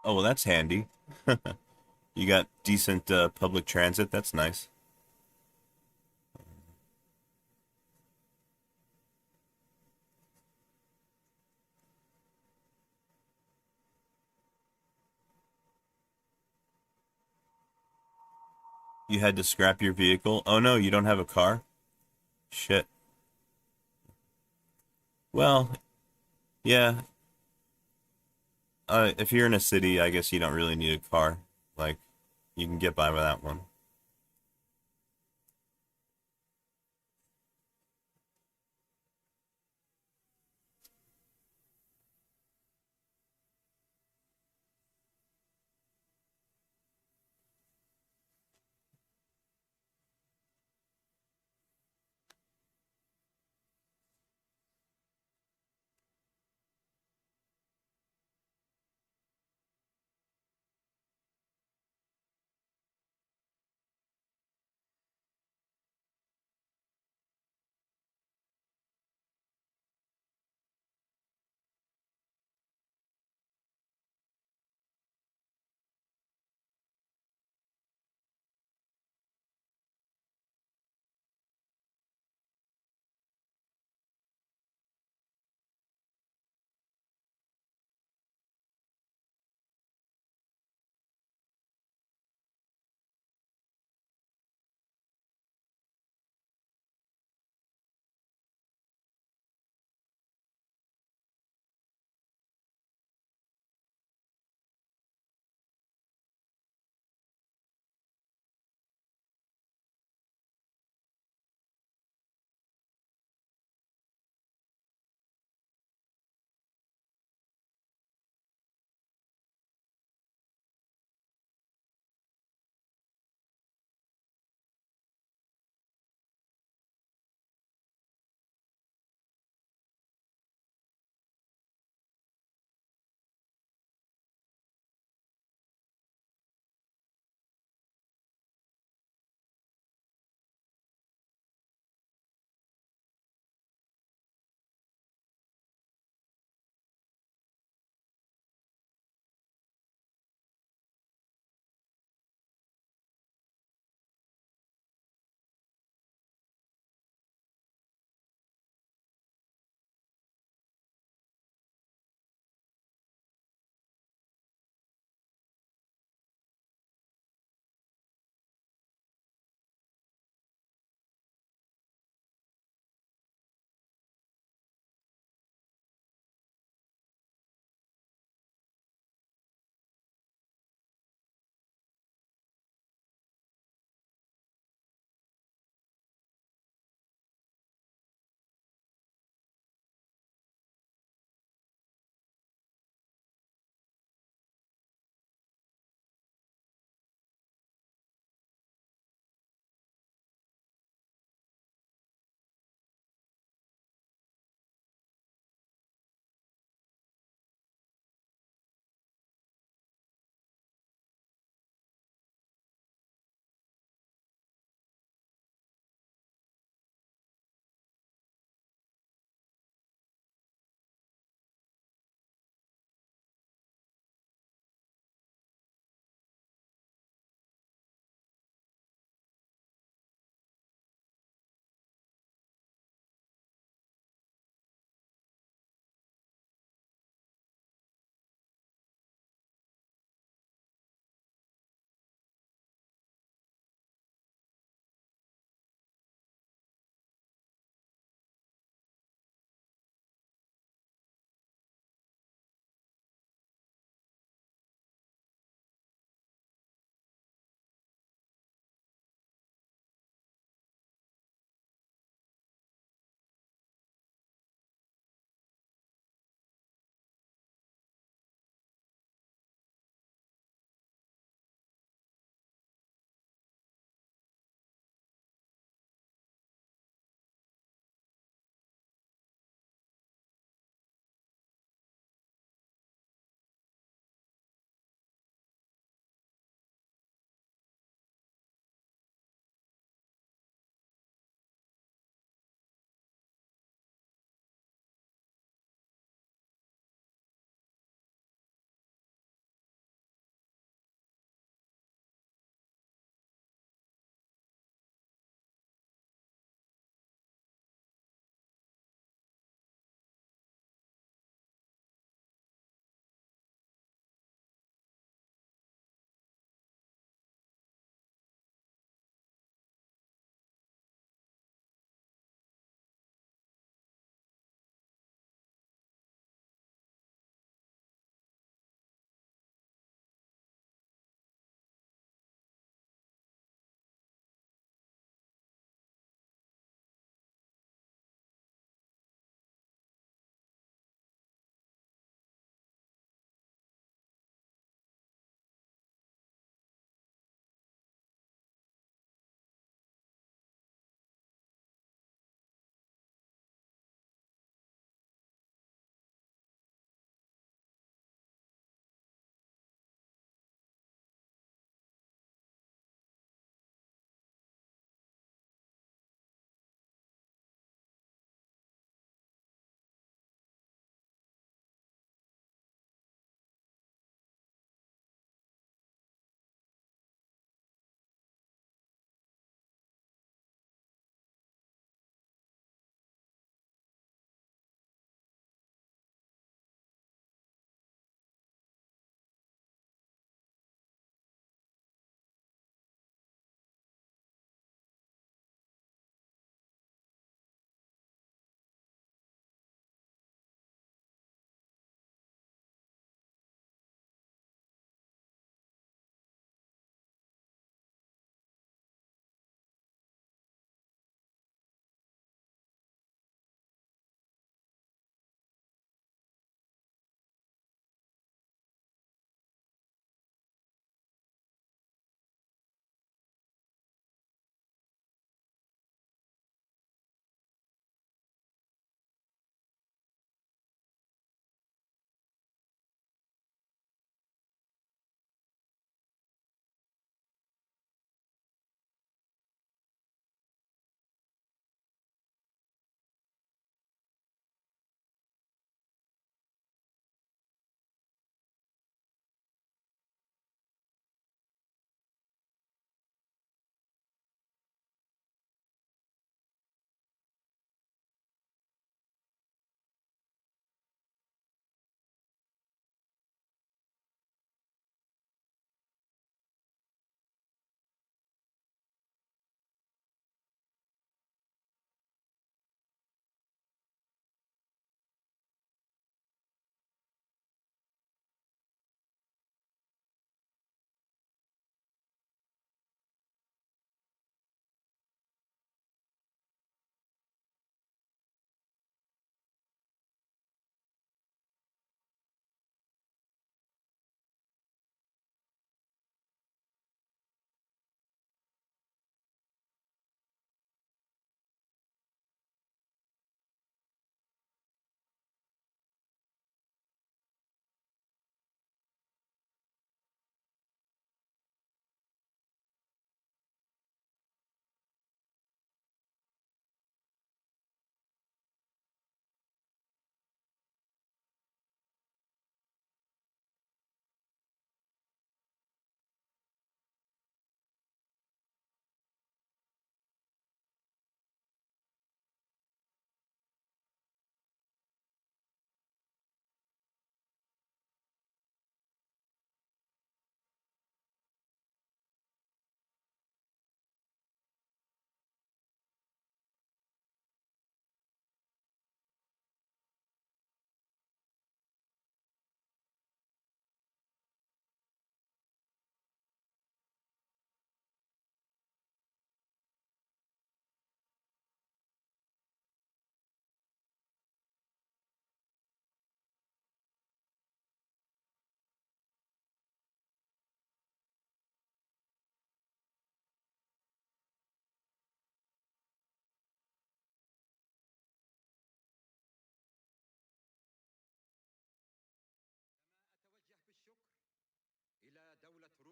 Oh, well, that's handy. You got decent public transit. That's nice. You had to scrap your vehicle. Oh no, you don't have a car? Shit. Well, yeah. If you're in a city, I guess you don't really need a car. Like, you can get by without one.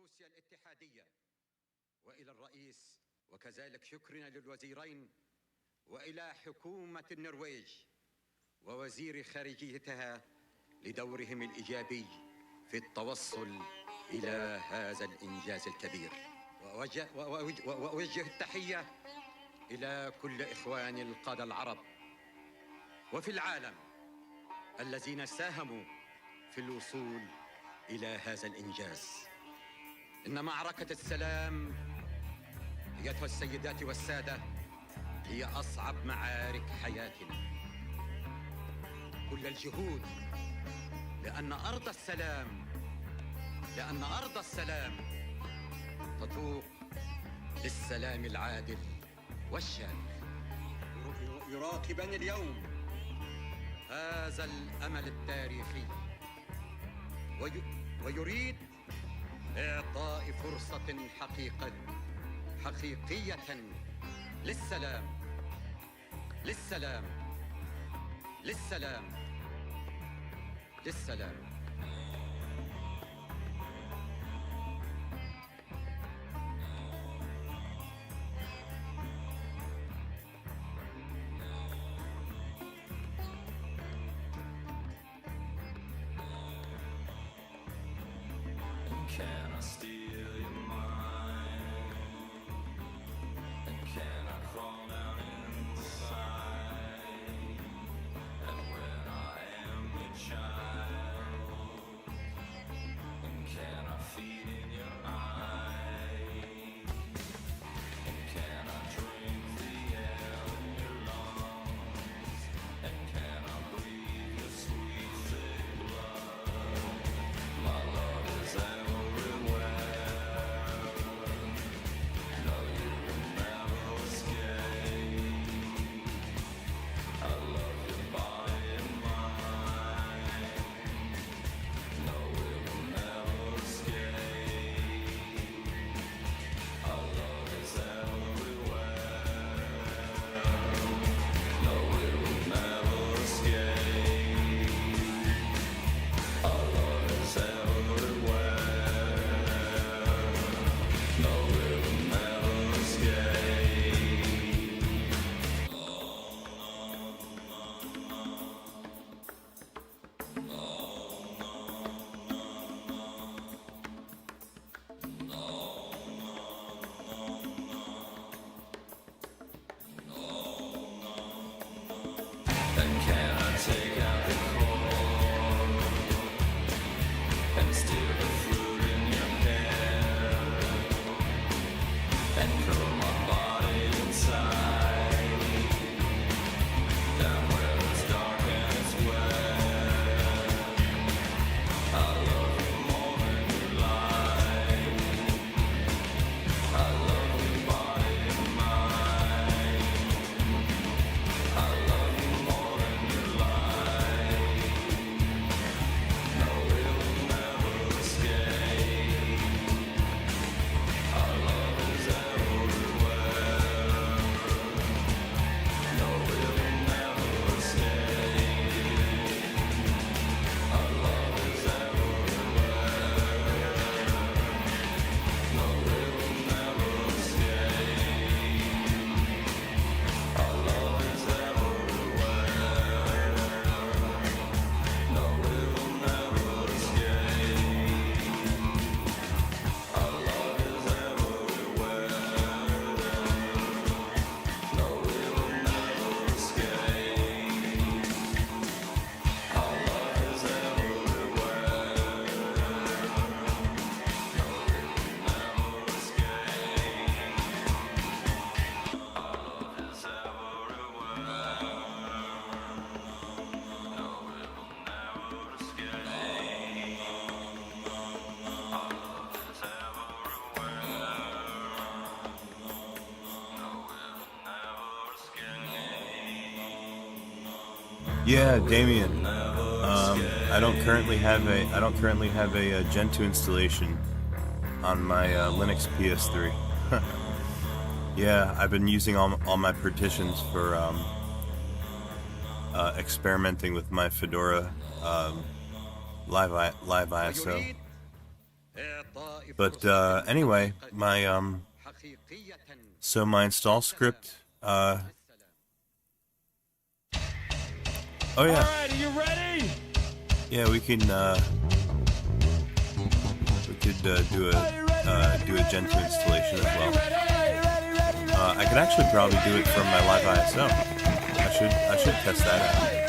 روسيا الاتحادية وإلى الرئيس، وكذلك شكرنا للوزيرين وإلى حكومة النرويج ووزير خارجيتها لدورهم الإيجابي في التوصل إلى هذا الإنجاز الكبير. وأوجه التحية إلى كل إخواني القادة العرب وفي العالم الذين ساهموا في الوصول إلى هذا الإنجاز. إن معركة السلام أيتها السيدات والسادة هي أصعب معارك حياتنا. كل الجهود لأن أرض السلام تتوق للسلام العادل والشامل. يراقبان اليوم هذا الأمل التاريخي ويريد إعطاء فرصة حقيقية للسلام. Can I steal your mind? And can I crawl down inside? And when I am your child, and can I feed in your eyes? And can I drink the air in your lungs? And can I breathe your sweet thick blood? My love is Yeah, Damien. I don't currently have a Gentoo installation on my Linux PS3. Yeah, I've been using all my partitions for experimenting with my Fedora Live ISO. But anyway, my so my install script. Oh yeah. All right, are you ready? Yeah, we can. We could do a Gen 2 installation as well. I could actually probably do it from my live ISO. I should test that out.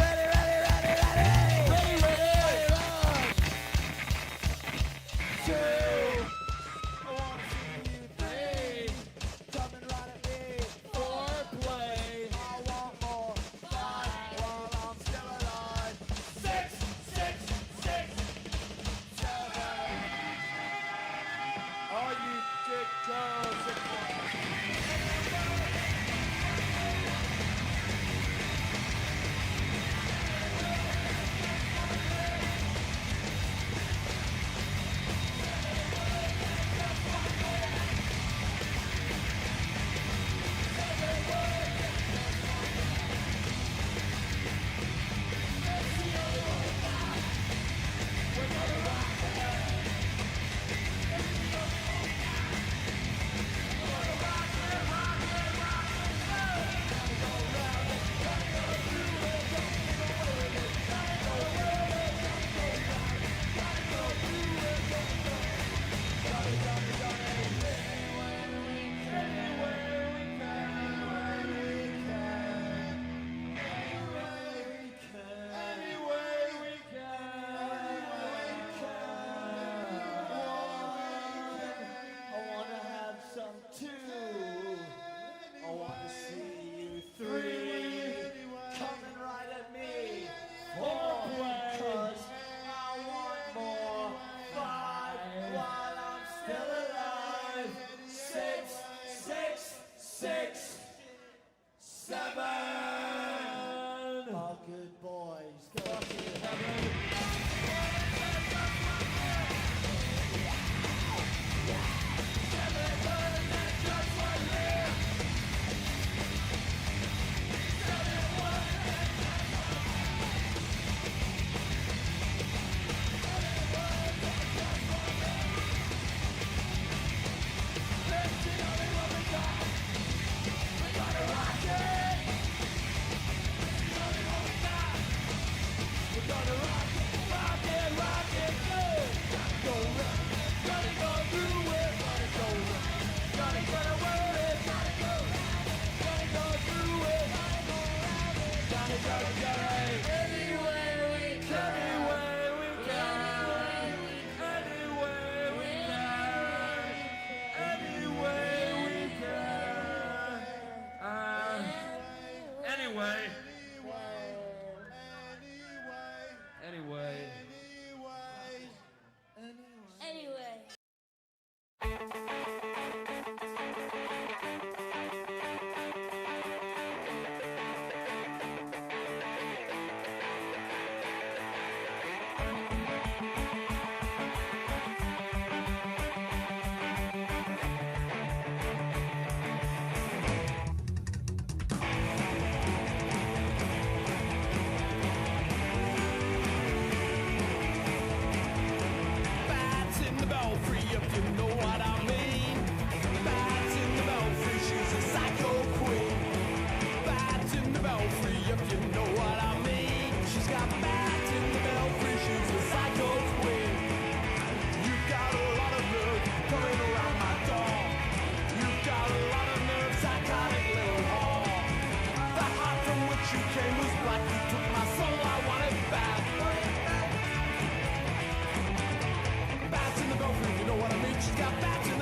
Bats in the belfry, you know what I mean? She's got bats in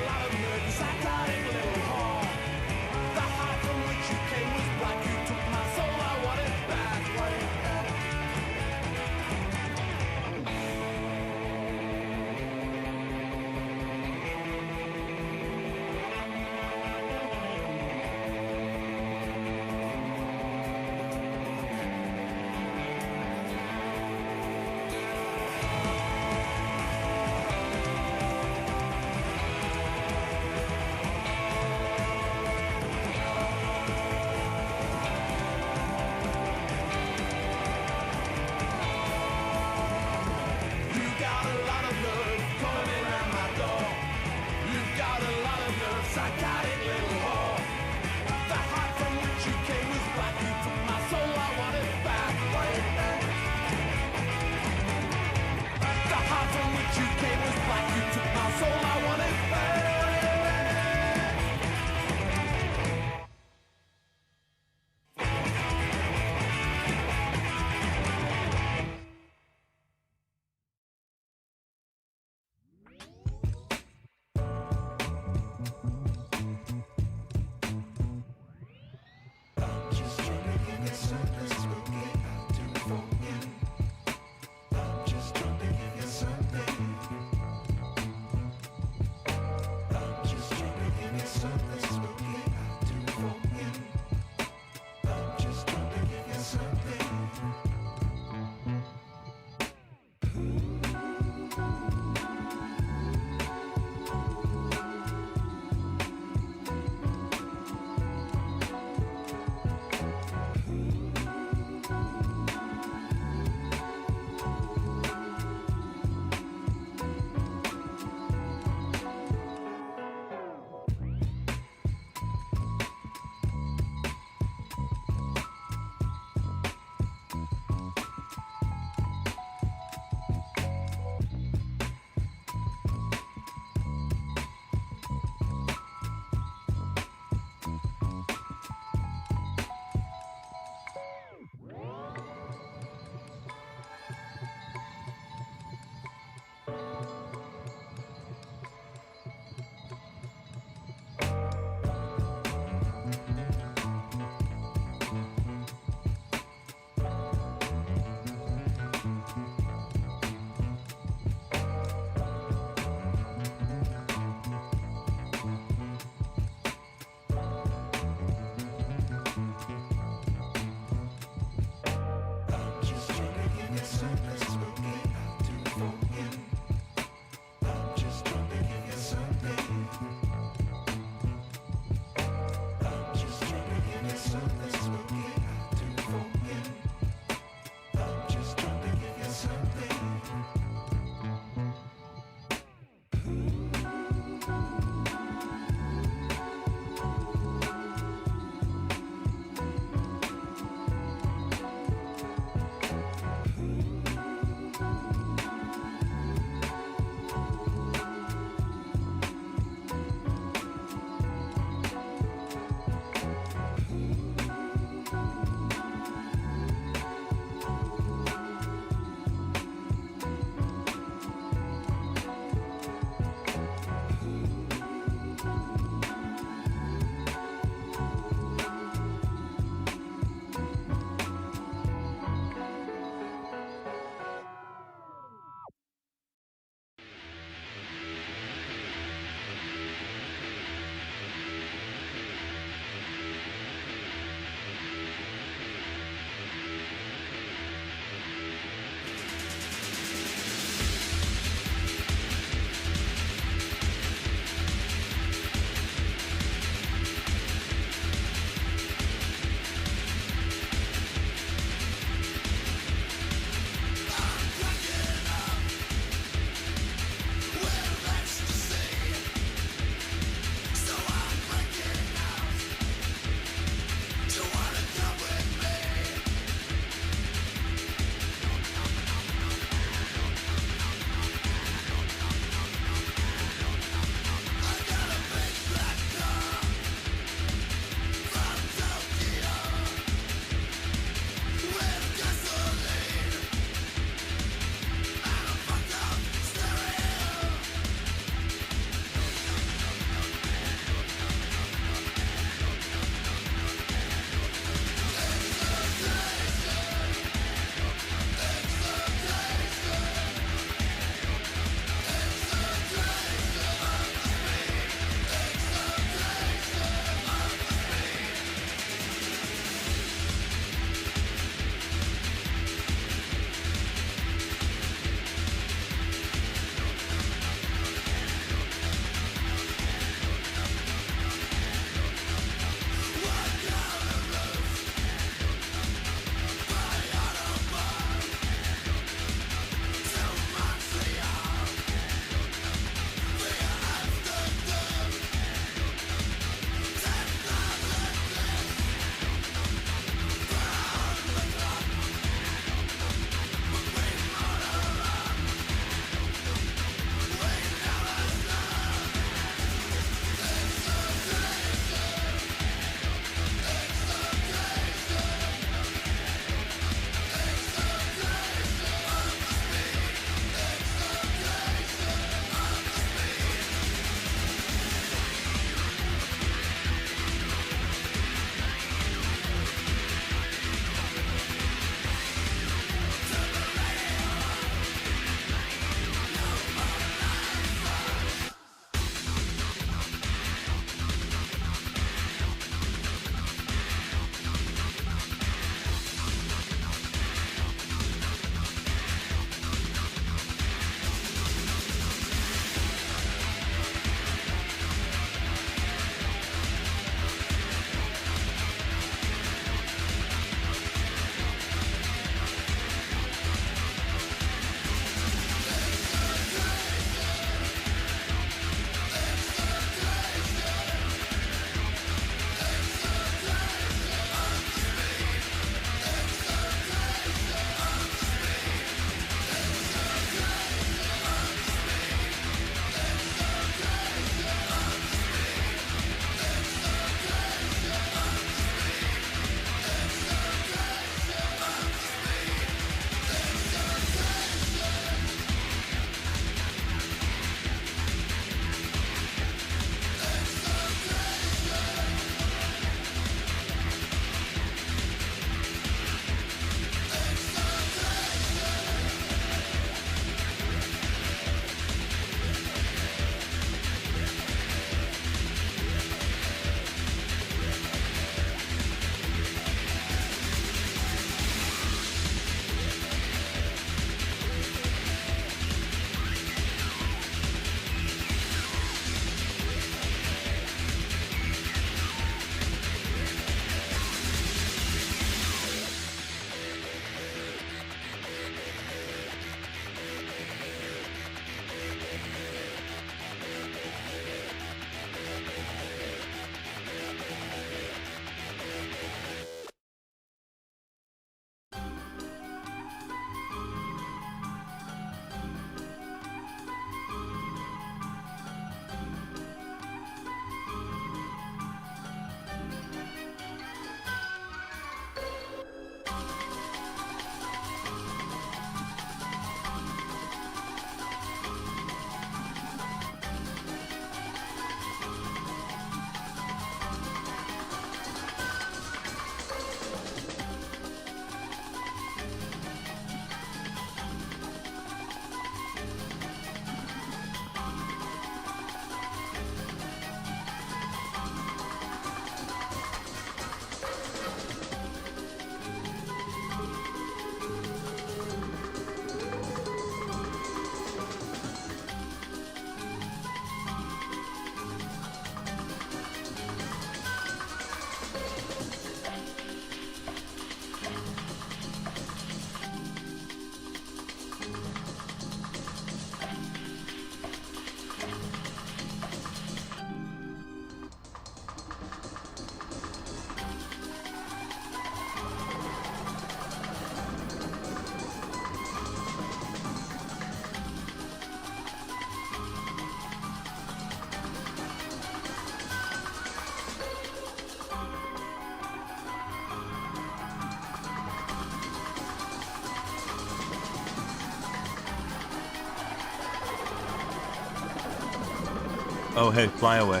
Oh, hey, fly away.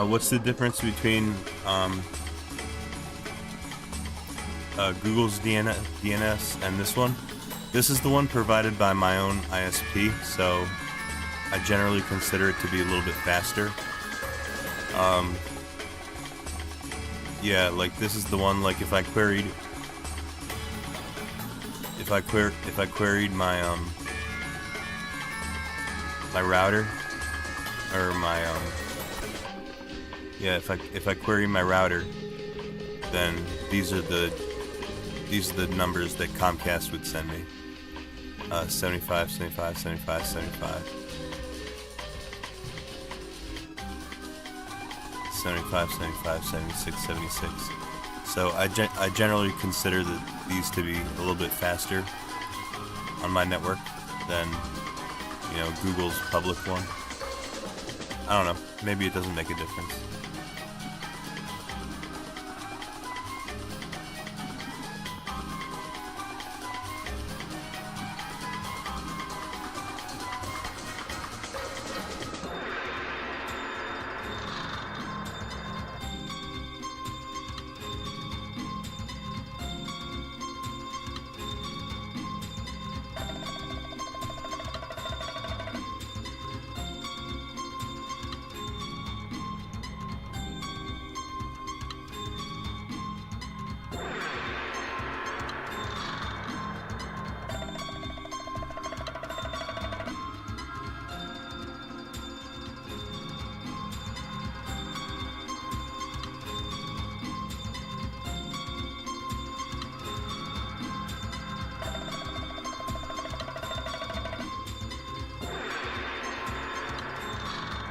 What's the difference between Google's DNS and this one? This is the one provided by my own ISP, so I generally consider it to be a little bit faster. Yeah, like this is the one. Like if I queried my my router, or my yeah, if I query my router, then these are the numbers that Comcast would send me. 75, 75, 75, 75. 75, 75, 76, 76. So I generally consider these to be a little bit faster on my network than, you know, Google's public one. I don't know. Maybe it doesn't make a difference.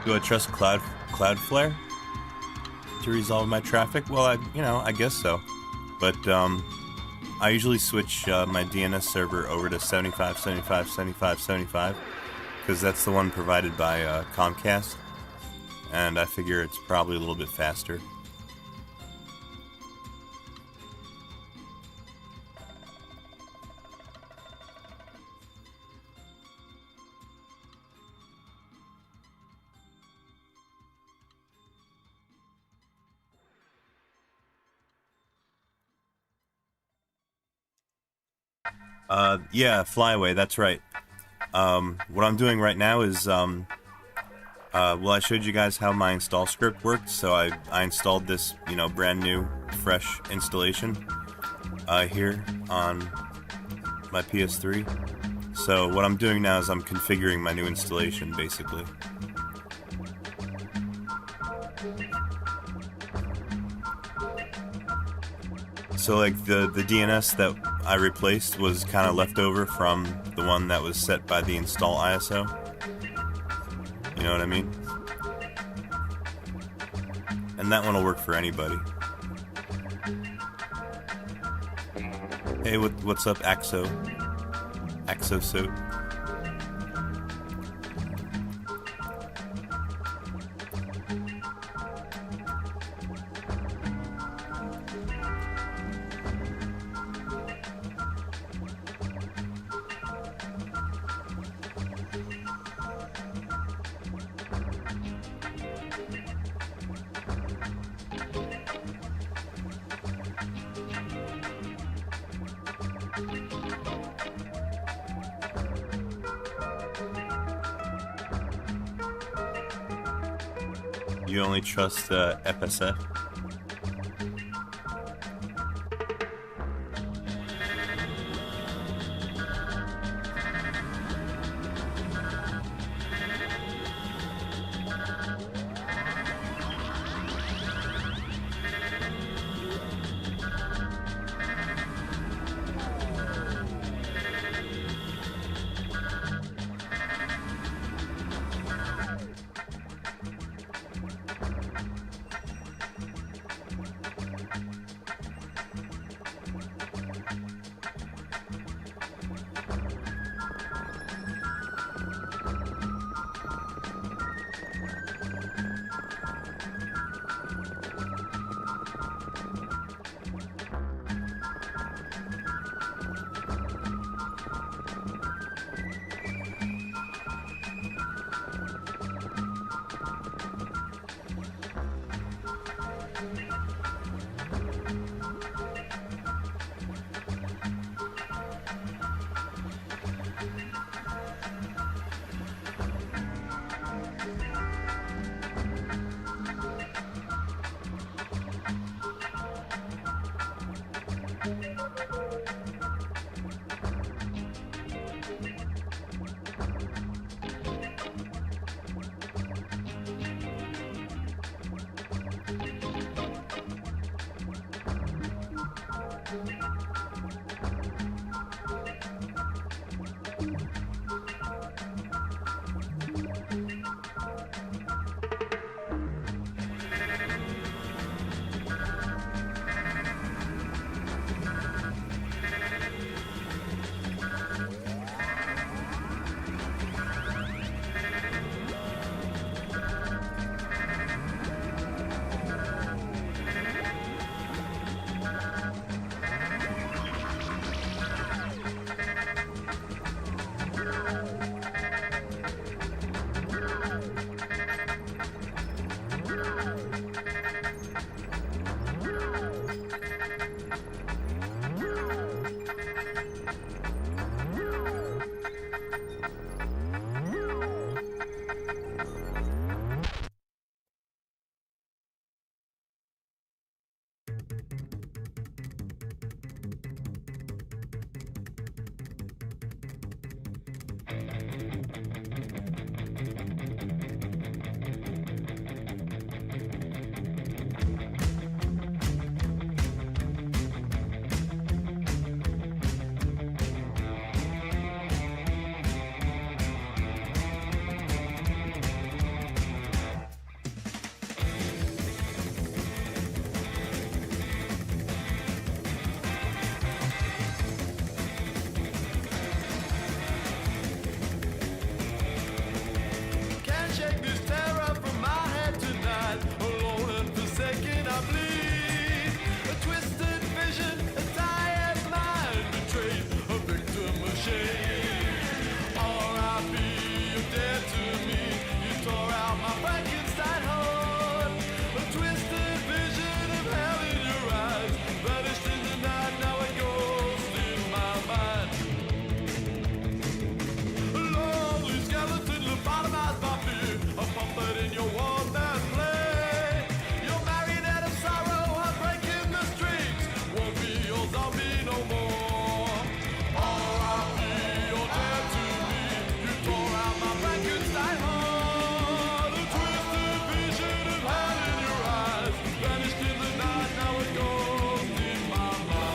Do I trust Cloudflare to resolve my traffic? Well, I guess so. But I usually switch my DNS server over to 75, 75, 75, 75, because that's the one provided by Comcast, and I figure it's probably a little bit faster. Yeah, Flyaway, that's right. What I'm doing right now is, well, I showed you guys how my install script worked, so I installed this, you know, brand new, fresh installation, here on my PS3. So what I'm doing now is I'm configuring my new installation, basically. So like the DNS that I replaced was kind of left over from the one that was set by the install ISO. You know what I mean? And that one will work for anybody. Hey, what's up, Axosuit? You only trust FSF? bleed. A twisted vision, a tired mind betrayed, a victim of shame. R.I.P. you're dead to me. You tore out my Frankenstein heart. A twisted vision of hell in your eyes, vanished in the night. Now it goes in my mind. A lonely skeleton lobotomized by fear, a puppet in your one-man play. You're marionette of sorrow, I'm breaking the strings. Won't be your zombie no more. R.I.P. you're dead to me. You tore out my Frankenstein heart. A twisted vision of hell in your eyes, vanished in the night. Now it goes in my mind.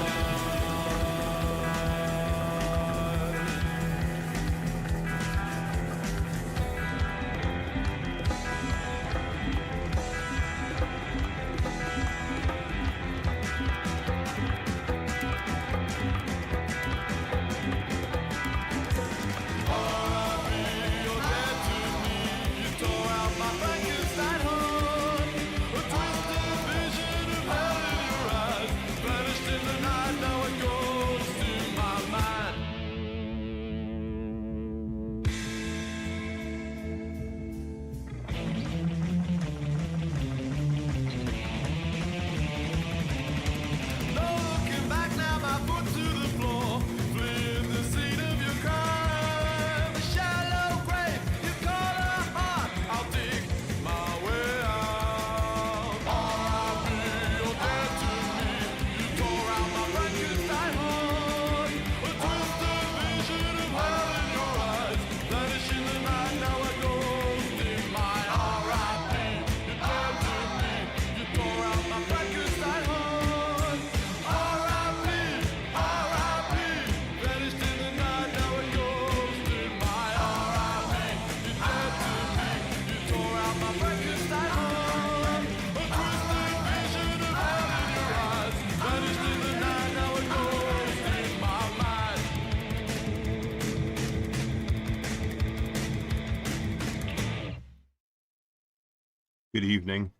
Good evening.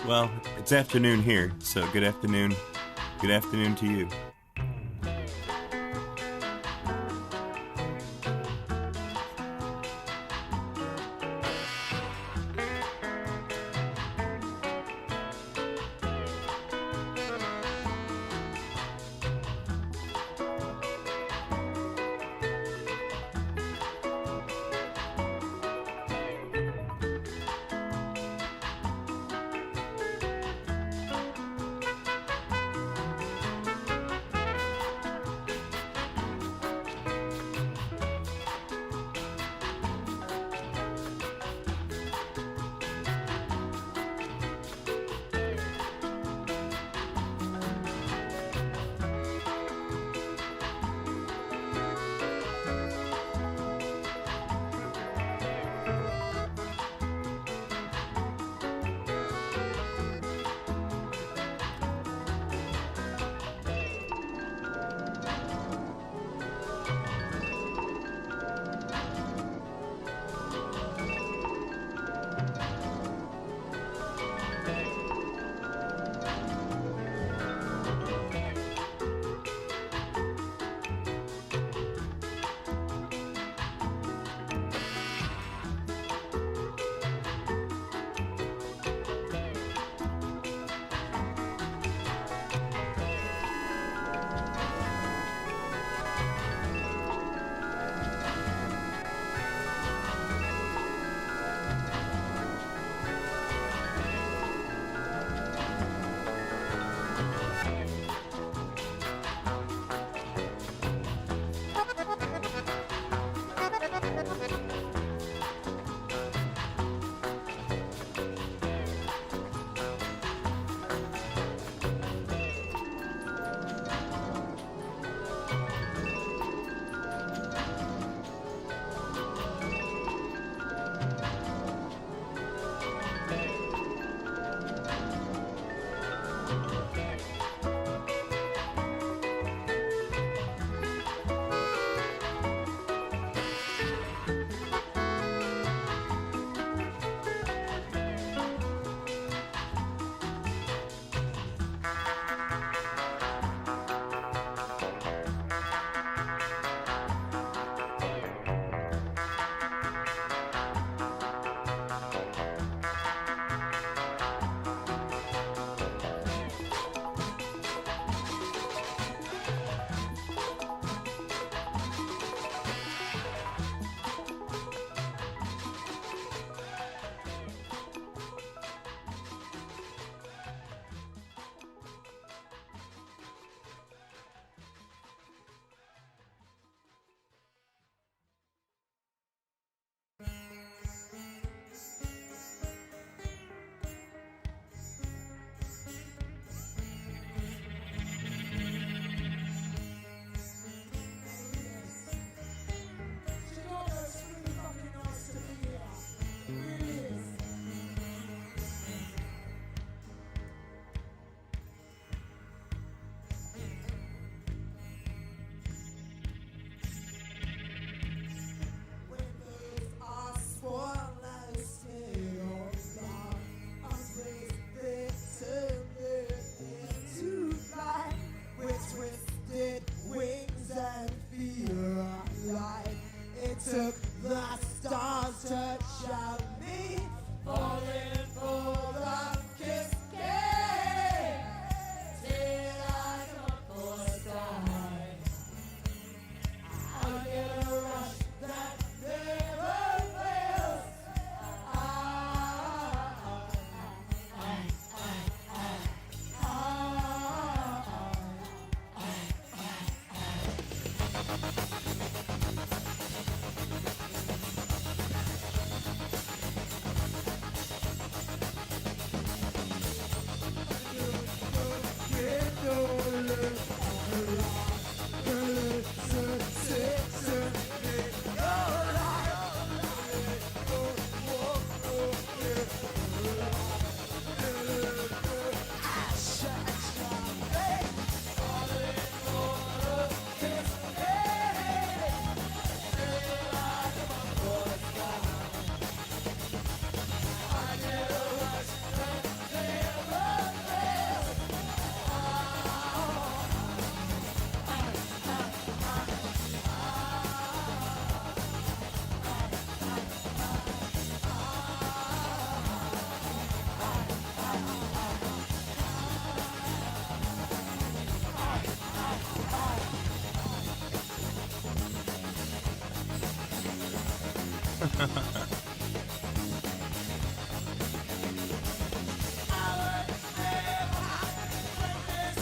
Well, it's afternoon here, so good afternoon. Good afternoon to you.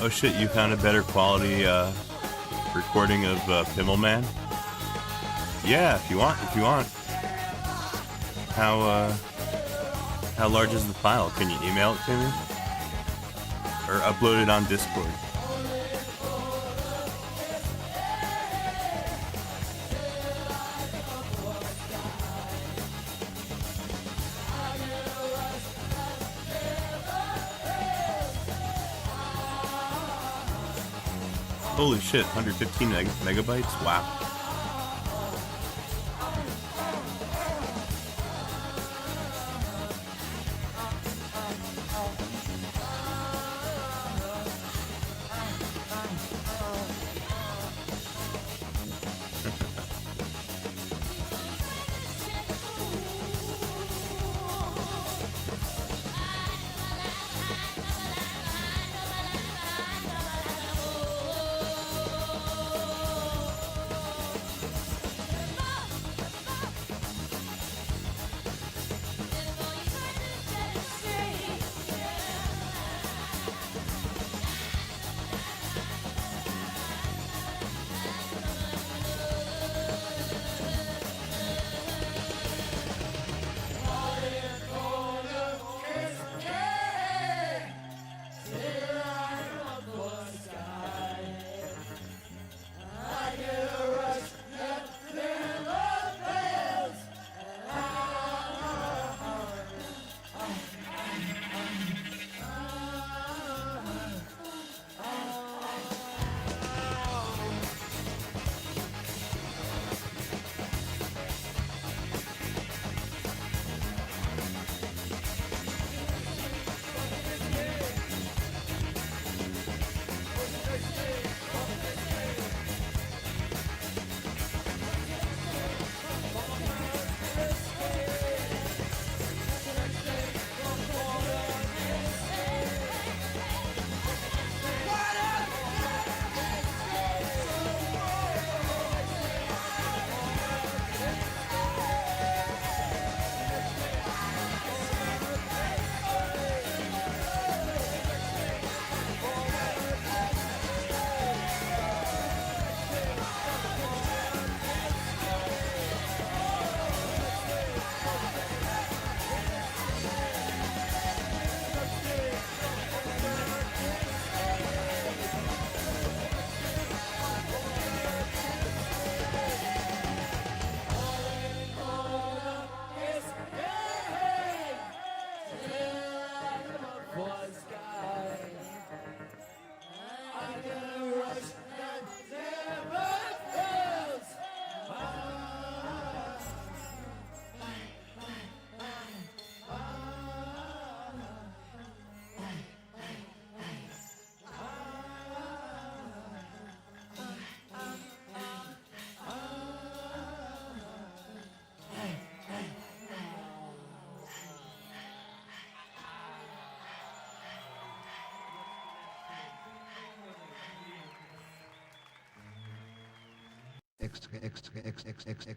Oh shit, you found a better quality recording of Pimmelman? Yeah, if you want. How large is the file? Can you email it to me? Or upload it on Discord? Holy shit, 115 megabytes? Wow.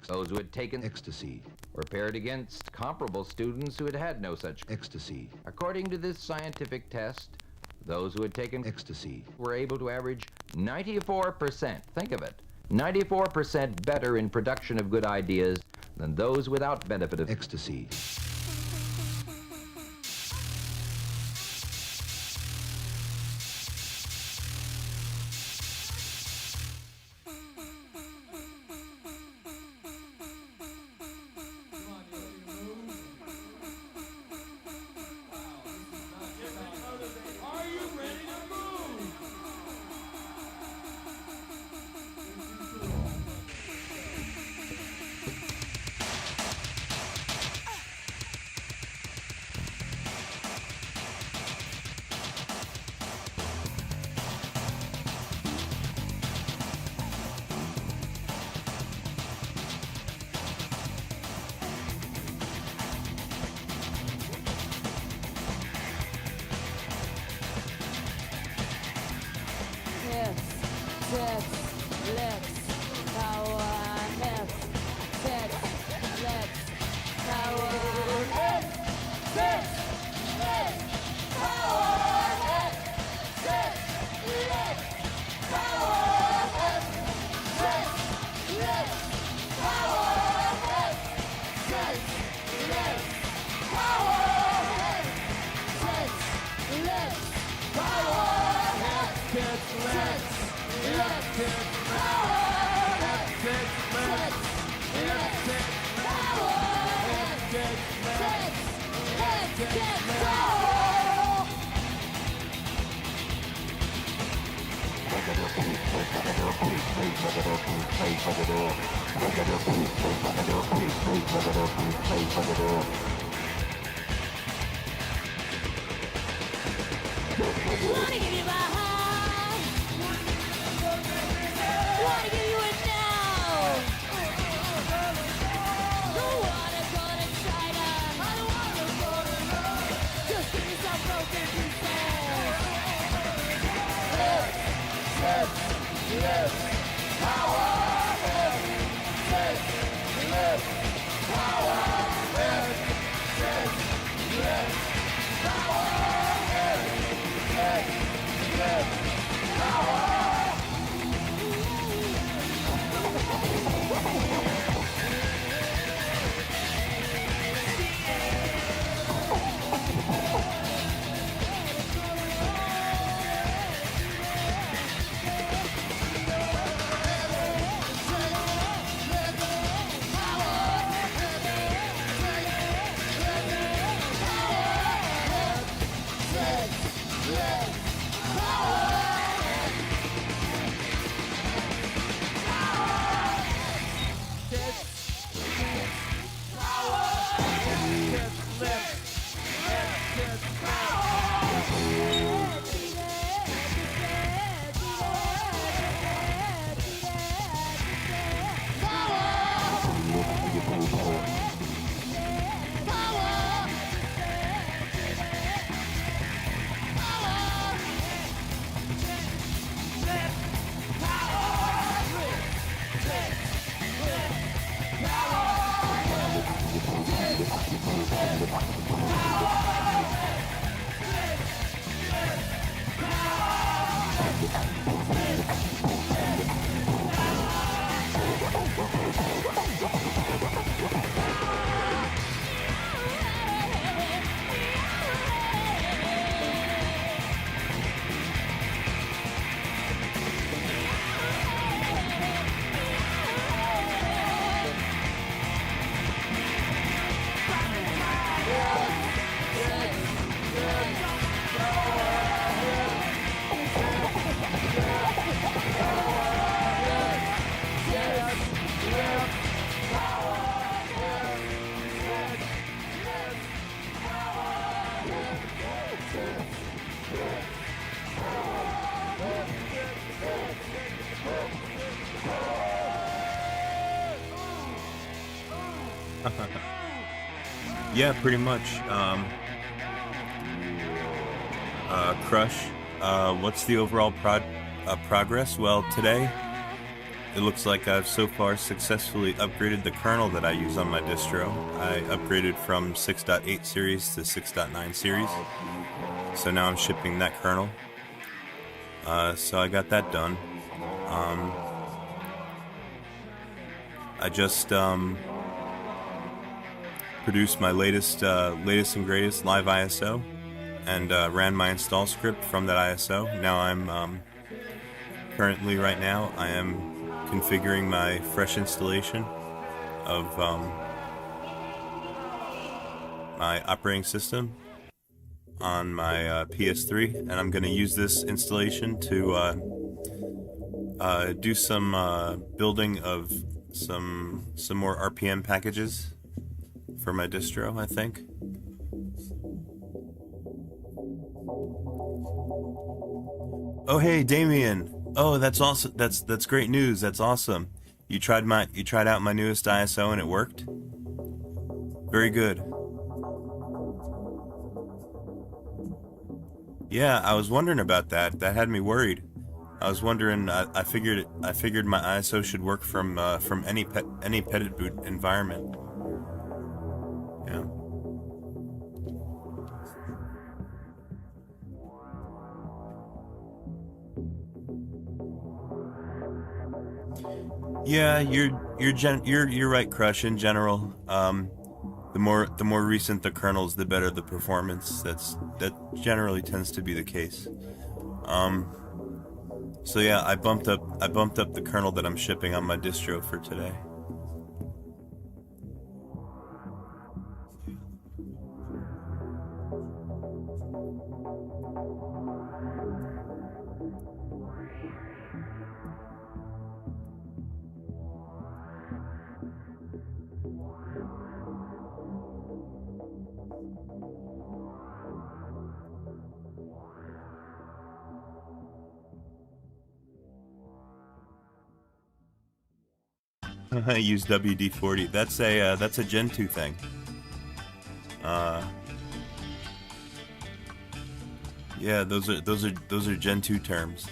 Those who had taken ecstasy were paired against comparable students who had had no such ecstasy. According to this scientific test, those who had taken ecstasy were able to average 94%, think of it, 94% better in production of good ideas than those without benefit of ecstasy. Wanna give you my heart? Wanna give you it now? Don't wanna go to China. I don't wanna go to love. Just give me some broken pieces. Live, power. Live, power. Live, power. Yeah, pretty much. Crush. What's the overall progress? Well, today it looks like I've so far successfully upgraded the kernel that I use on my distro. I upgraded from 6.8 series to 6.9 series, so now I'm shipping that kernel. So I got that done. I just produced my latest and greatest live ISO and ran my install script from that ISO. Now I'm currently, right now, I am configuring my fresh installation of my operating system on my PS3, and I'm going to use this installation to do some building of some more RPM packages for my distro, I think. Oh hey, Damien. Oh, that's awesome. That's great news. That's awesome. You tried out my newest ISO and it worked? Very good. Yeah, I was wondering about that. That had me worried. I was wondering. I figured my ISO should work from any Petit boot environment. Yeah. Yeah, you're right, Crush. In general, the more recent the kernels, the better the performance. That generally tends to be the case. So yeah, I bumped up the kernel that I'm shipping on my distro for today. I use WD-40. That's a Gen 2 thing. Yeah, those are Gen 2 terms.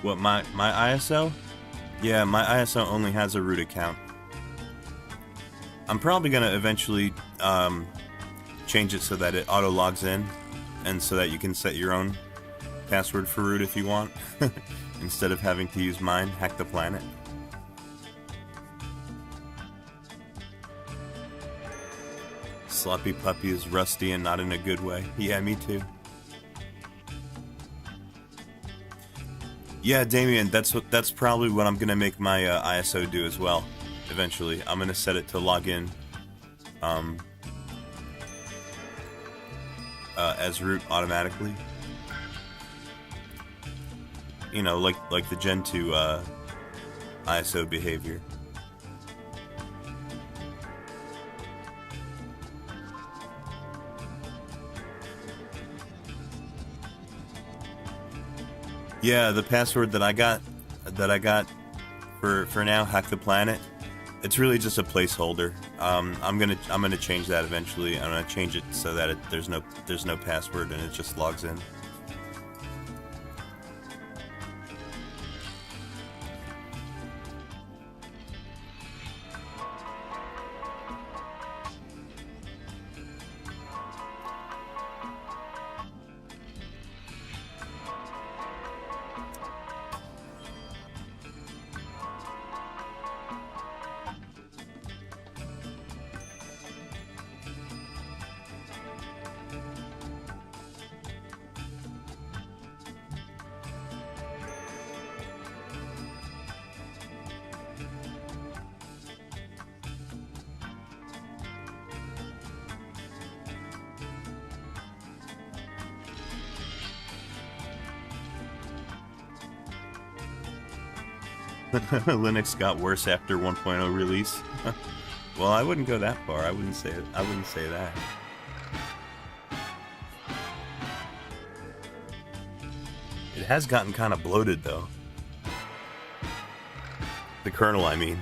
What, my ISO? Yeah, my ISO only has a root account. I'm probably gonna eventually change it so that it auto logs in, and so that you can set your own password for root if you want, instead of having to use mine. Hack the Planet. Sloppy Puppy is rusty and not in a good way. Yeah, me too. Yeah, Damien, that's probably what I'm gonna make my ISO do as well. Eventually, I'm gonna set it to log in as root automatically. You know, like the Gen 2 ISO behavior. Yeah, the password that I got for now, Hack the Planet, it's really just a placeholder. I'm gonna change that eventually. I'm gonna change it so that there's no password and it just logs in. Linux got worse after 1.0 release. Well, I wouldn't go that far. I wouldn't say that. It has gotten kind of bloated though. The kernel, I mean.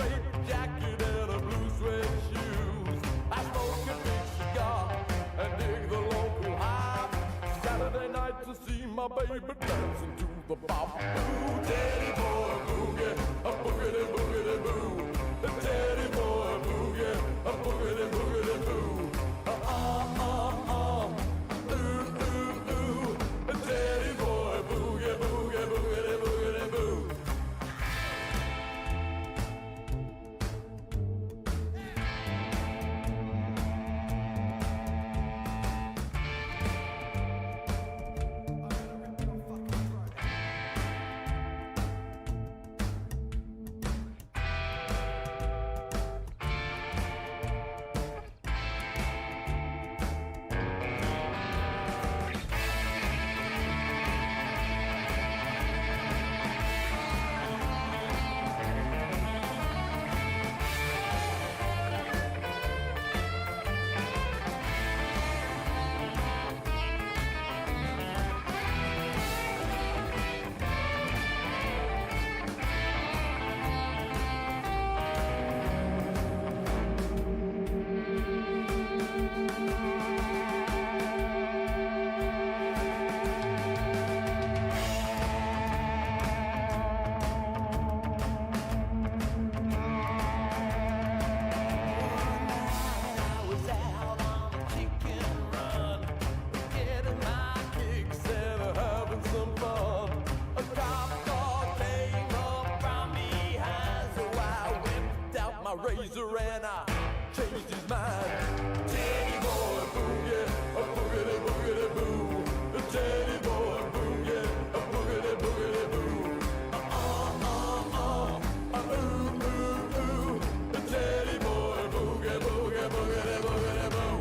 straight jacket and a blue suede shoes. I smoke a big cigar and dig the local hop. Saturday night to see my baby dancing to the bop. Ooh, Teddy boy boogie, a boogity boogity boo. The Teddy boy boogie, a boogity boogity boo. Ooh, ooh, ooh. The Teddy boy boogie, boogie, boogity boogity boo. I was out on a chicken run, getting my kicks and having some fun. A cop car came up from behind, so I whipped out my razor and I changed his mind. Teddy boy boogie, a boogity boogity boo. The Teddy boy boogie, a boogity boogity boo. Ooh, ooh, ooh. The Teddy boy boogie, boogie, boogity boogity boo.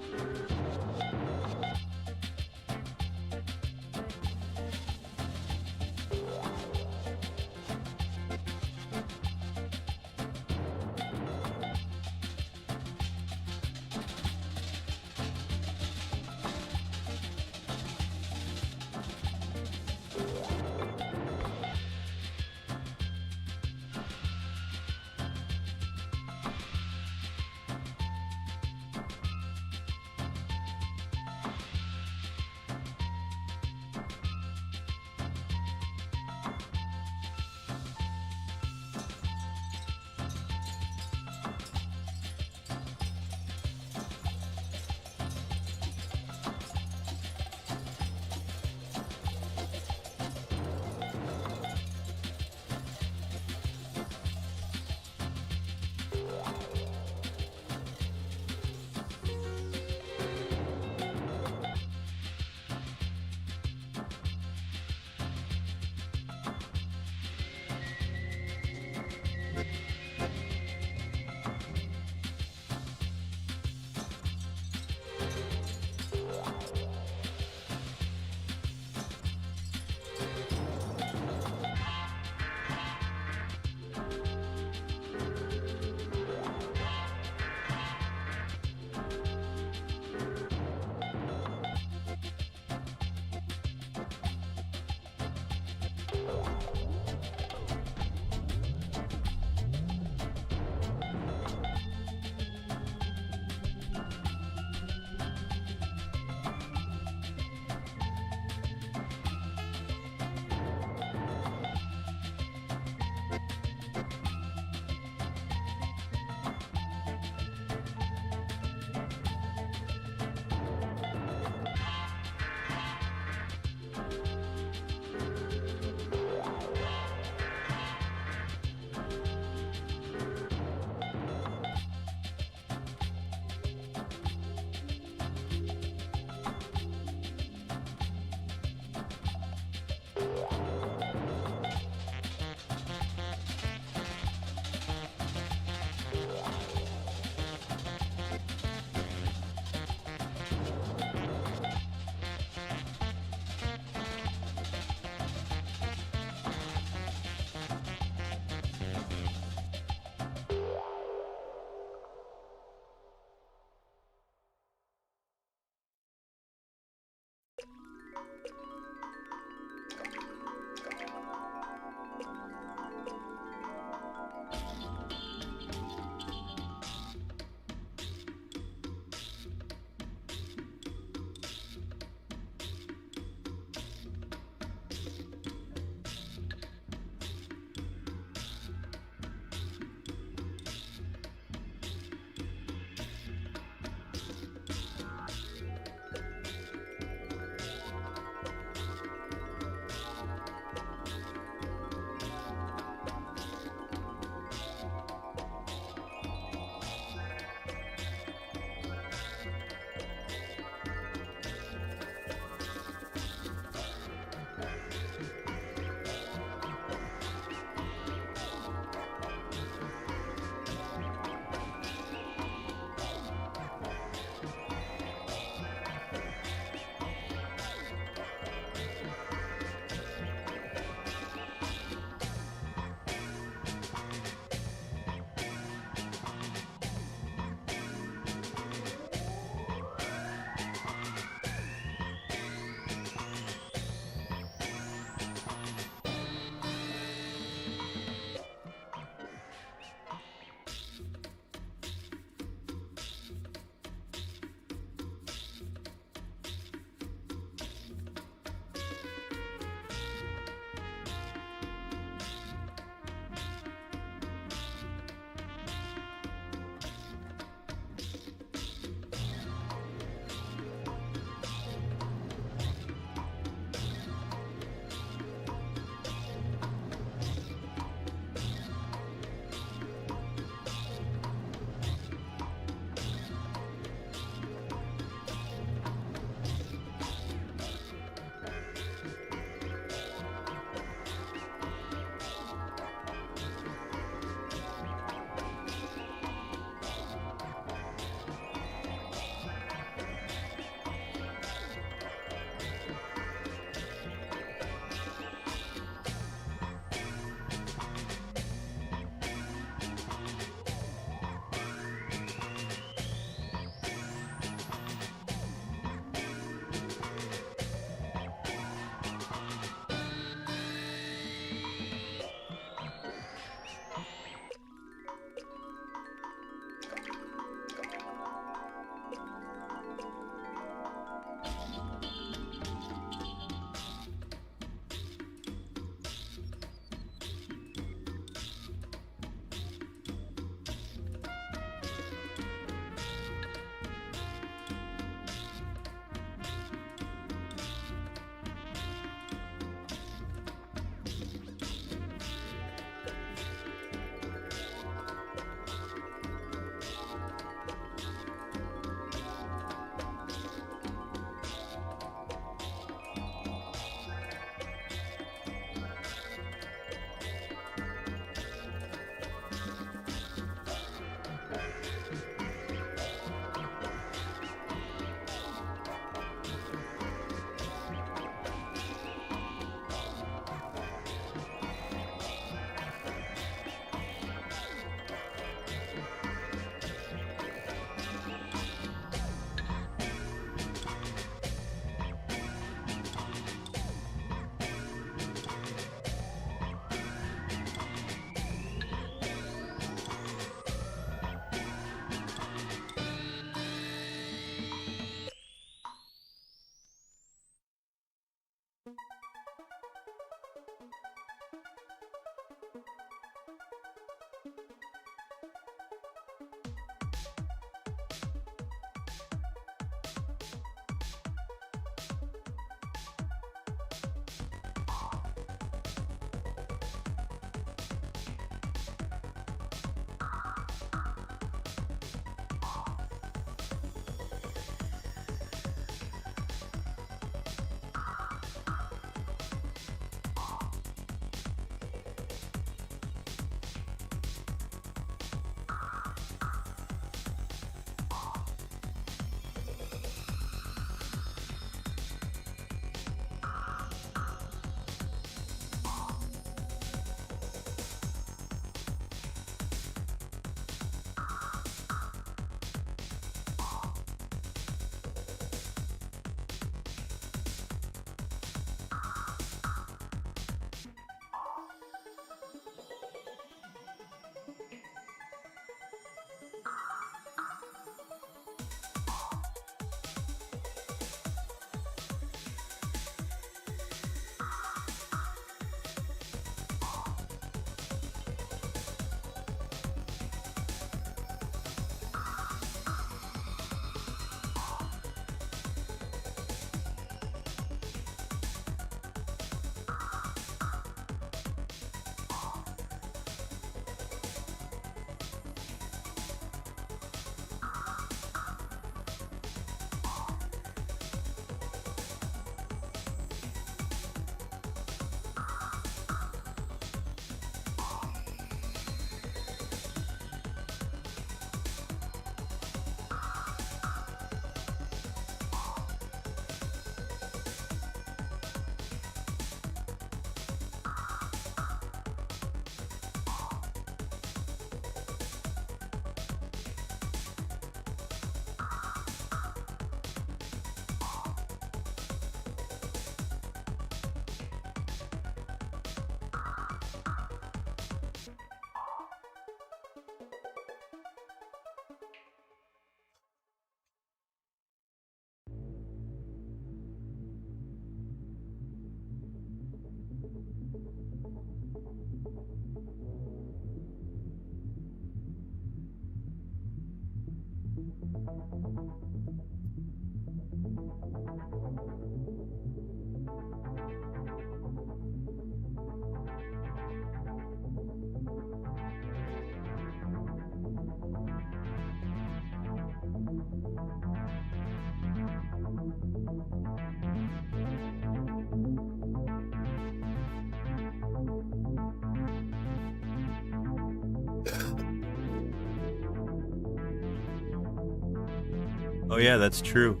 Oh yeah, that's true.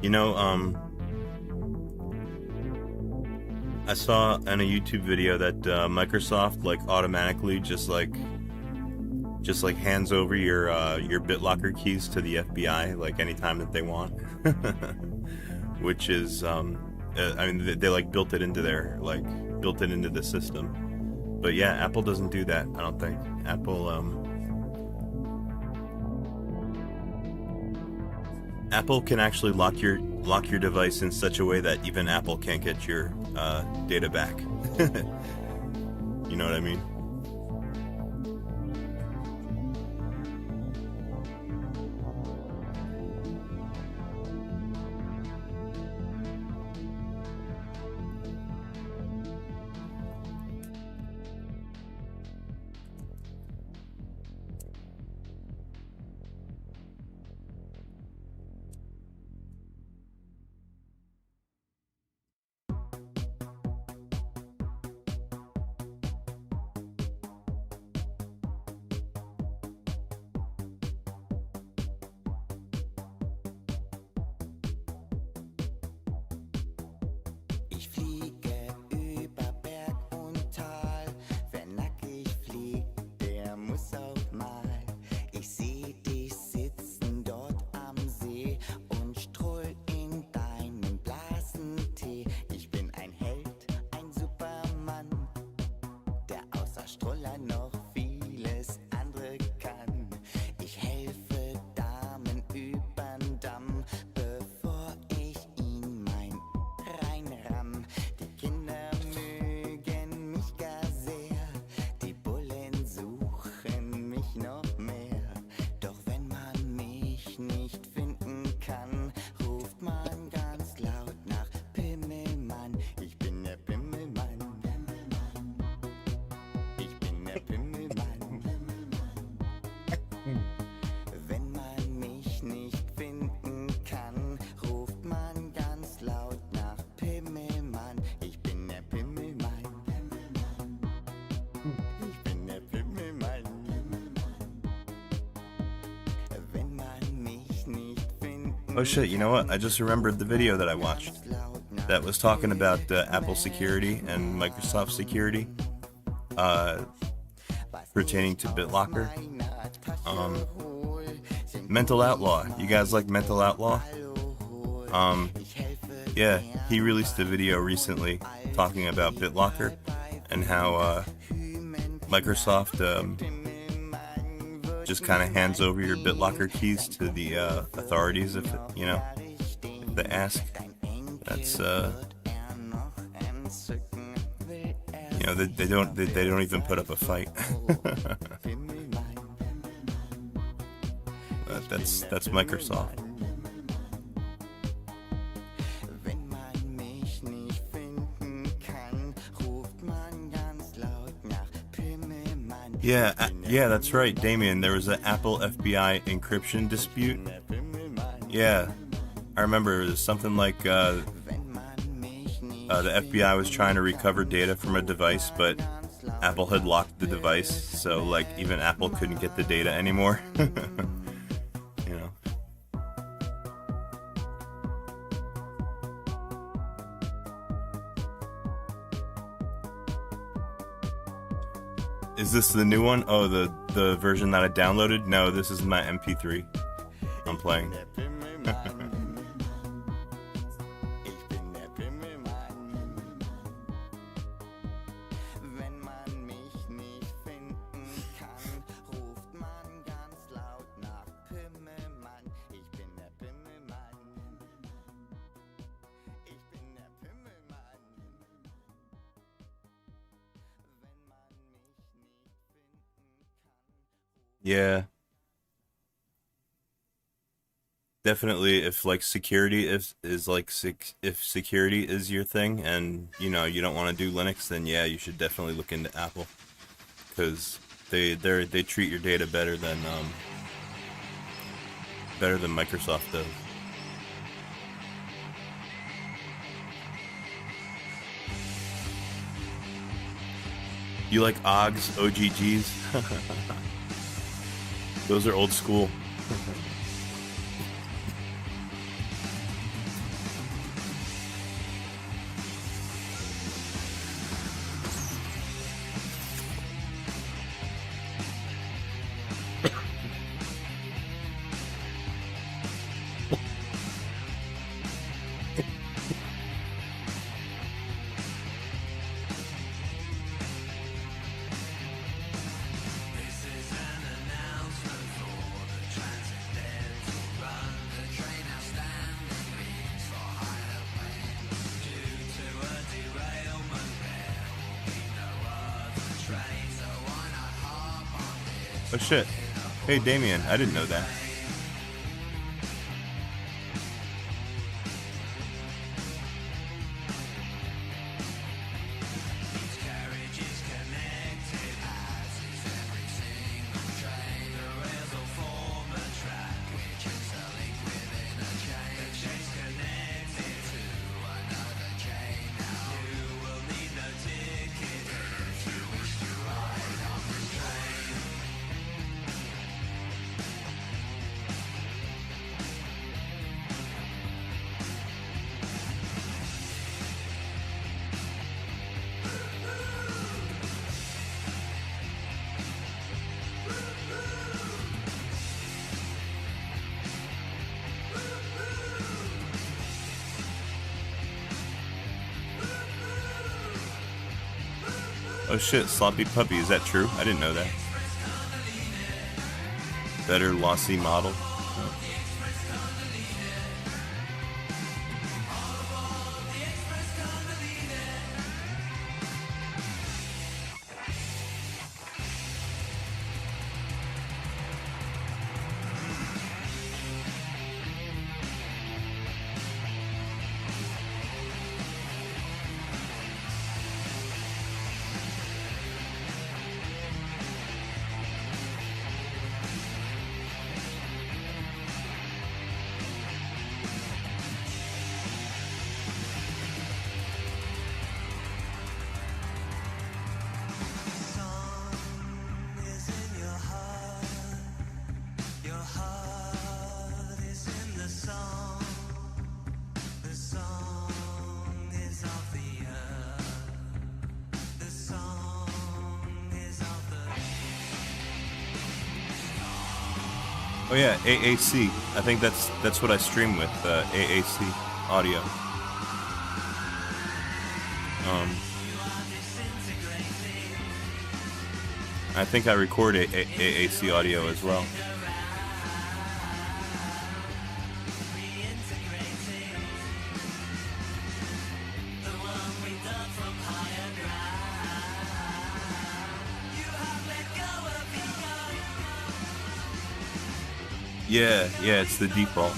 You know, I saw in a YouTube video that Microsoft like automatically just like hands over your BitLocker keys to the FBI like anytime that they want, which is I mean they like built it into the system. But yeah, Apple doesn't do that. I don't think Apple can actually lock your device in such a way that even Apple can't get your data back. You know what I mean? Ich fliege über Berg und Tal. Wer nackig fliegt, der muss auch mal. Ich seh dich sitzen dort am See und stroll in deinen Blasentee. Ich bin ein Held, ein Supermann, der außer Stroller noch vieles andere kann. Ich helfe Damen übern Damm, bevor ich ihn mein reinramm. Die Kinder mögen mich gar sehr, die Bullen suchen mich noch mehr. Doch wenn man mich nicht finden kann, ruft man ganz laut nach Pimmelmann. Ich bin der Pimmelmann. Ich bin der Pimmelmann. Wenn man mich nicht finden kann, ruft man ganz laut nach Pimmelmann. Ich bin der Pimmelmann. Ich bin der Pimmelmann. Wenn man mich nicht finden Oh shit, you know what? I just remembered the video that I watched that was talking about Apple security and Microsoft security pertaining to BitLocker. Mental Outlaw. You guys like Mental Outlaw? Yeah, he released a video recently talking about BitLocker and how Microsoft just kind of hands over your BitLocker keys to the authorities if they ask. That's they don't even put up a fight. That's Microsoft. Wenn man mich nicht finden kann, ruft man ganz laut nach Pimmelmann. Yeah, that's right, Damien. There was an Apple FBI encryption dispute. Yeah, I remember it was something like the FBI was trying to recover data from a device, but Apple had locked the device, so like even Apple couldn't get the data anymore. You know. Is this the new one? Oh, the version that I downloaded? No, this is my MP3 I'm playing. Yeah. definitely if like security is like if security is your thing and you know you don't want to do Linux, then yeah, you should definitely look into Apple, because they treat your data better than Microsoft does. You like OGs, OGGs? Those are old school. Oh shit. Hey Damien, I didn't know that. Oh shit, Sloppy Puppy, is that true? I didn't know that. Better lossy model. Oh. Oh yeah, AAC. I think that's what I stream with, AAC audio. I think I record AAC audio as well. Yeah, it's the default.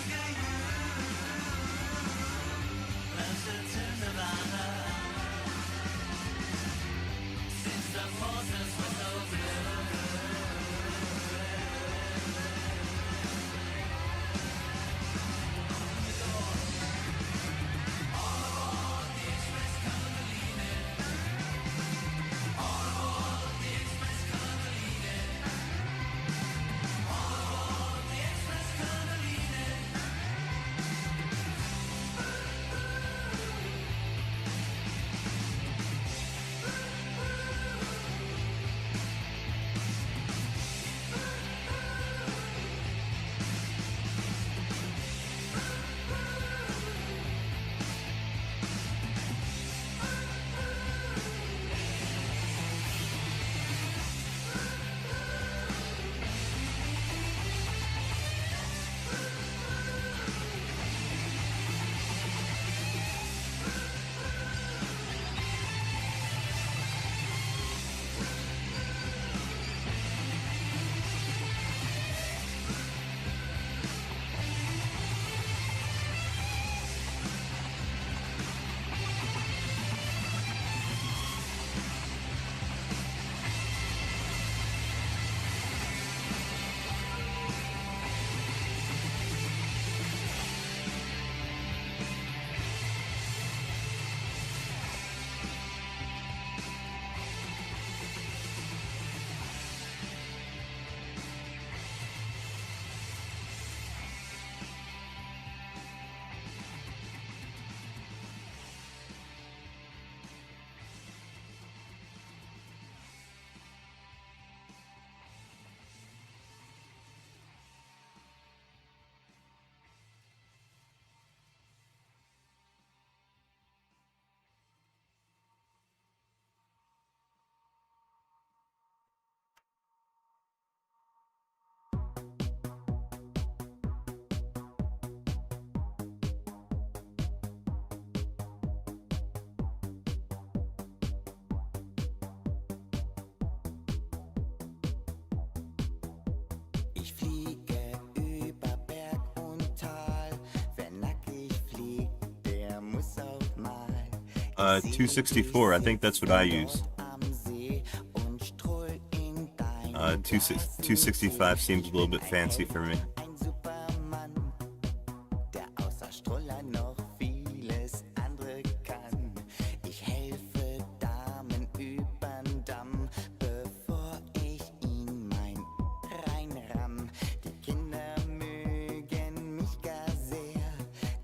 Ich fliege über Berg und Tal. Wer nackig fliegt, der muss auch mal 264, I think that's what I use. am See und Stroll in dein 265 seems a little bit fancy for me. ein Supermann, der außer Stroller noch vieles andere kann. Ich helfe Damen übern Damm, bevor ich ihn mein reinramm. Die Kinder mögen mich gar sehr,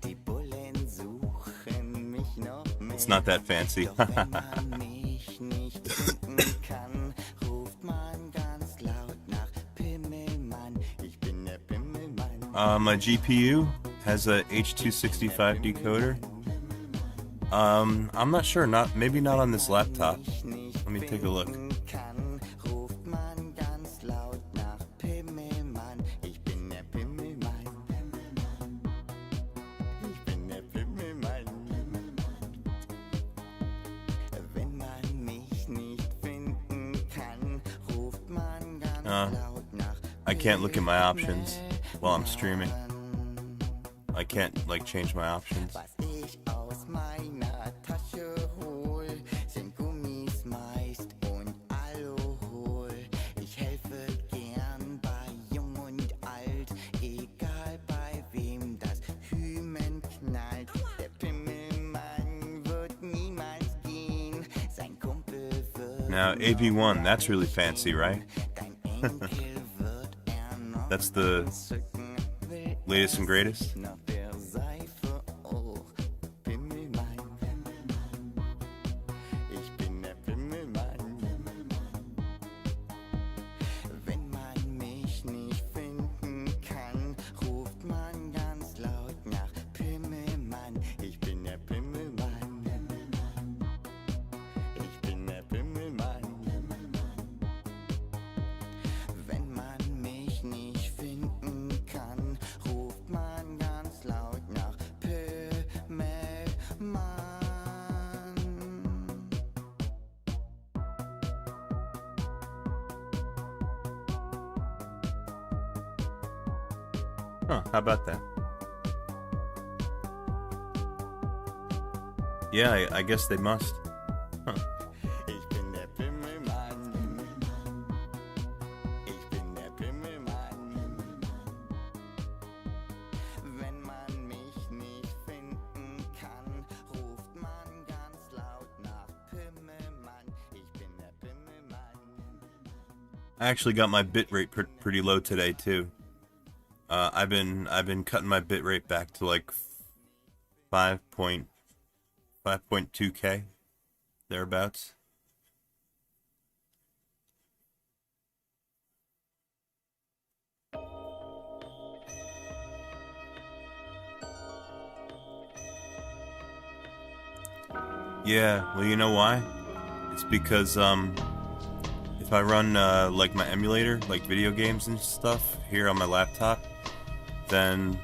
die Bullen suchen mich noch mehr. It's not that fancy. Doch wenn man mich nicht finden kann, ruft man ganz laut nach Pimmelmann. Ich bin der Pimmelmann. My GPU has a H265 decoder. I'm not sure. Maybe not on this laptop. Let me take a look. Kann, ruft man ganz laut nach Pimmelmann. Ich bin der Pimmelmann. Ich bin der Pimmelmann. Wenn man mich nicht finden kann, ruft man ganz laut nach I can't look at my options while I'm streaming. I can't like change my options. Was ich aus meiner Tasche hol, sind Gummis meist und Alkohol. Ich helfe gern bei Jung und Alt, egal bei wem das Hymen knallt. Der Pimmelmann wird niemals gehen, sein Kumpel wird Now AB1, that's really fancy, right? That's the latest and greatest. nach der Seife, oh, Pimmelmann. Ich bin der Pimmelmann. Wenn man mich nicht finden kann, ruft man ganz laut nach Pimmelmann. Ich bin der Pimmelmann. Ich bin der Pimmelmann. Wenn man mich nicht finden kann, ruft man ganz laut nach Pimmelmann. Huh, how about that? Yeah, I guess they must. Huh. Ich bin der Pimmelmann. Ich bin der Pimmelmann. Wenn man mich nicht finden kann, ruft man ganz laut nach Pimmelmann. Ich bin der Pimmelmann. I actually got my bitrate pretty low today too. I've been cutting my bitrate back to like 5.2K thereabouts. Yeah, well, you know why? It's because if I run like my emulator, like video games and stuff here on my laptop, then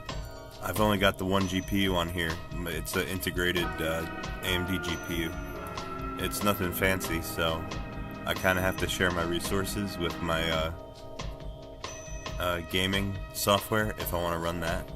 I've only got the one GPU on here. It's an integrated AMD GPU. It's nothing fancy, so I kind of have to share my resources with my gaming software if I want to run that.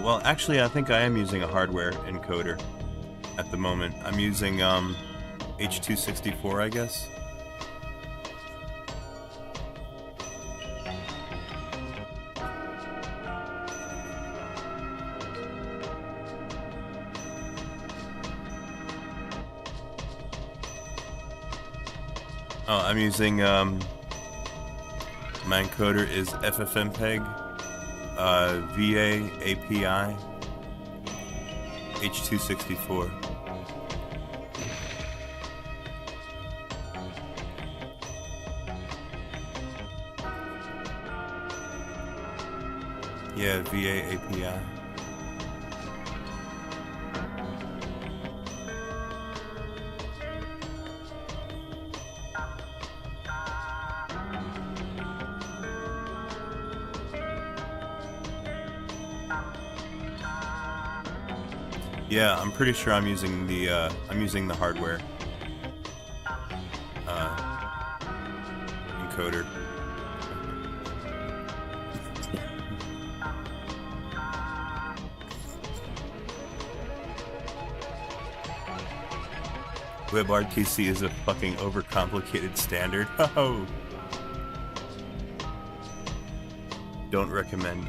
Well, actually, I think I am using a hardware encoder at the moment. I'm using H264, I guess. Oh, I'm using my encoder is FFmpeg. VA API H264. Yeah, VA API. Yeah, I'm pretty sure I'm using the hardware encoder. WebRTC is a fucking overcomplicated standard. Oh, don't recommend.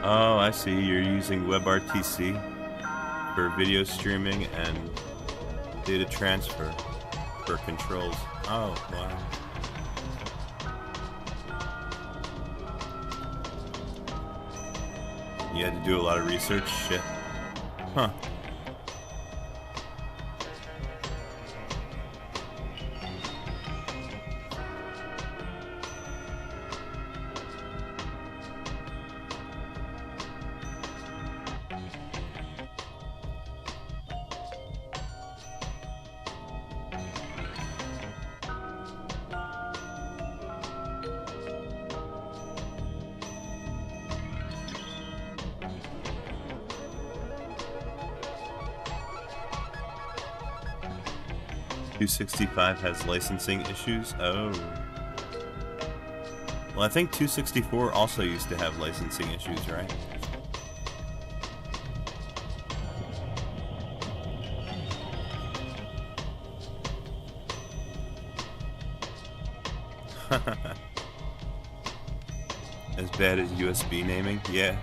Oh, I see. You're using WebRTC for video streaming and data transfer for controls. Oh, wow. You had to do a lot of research? Shit. Huh. .265 has licensing issues? Oh. Well, I think 264 also used to have licensing issues, right? As bad as USB naming? Yeah.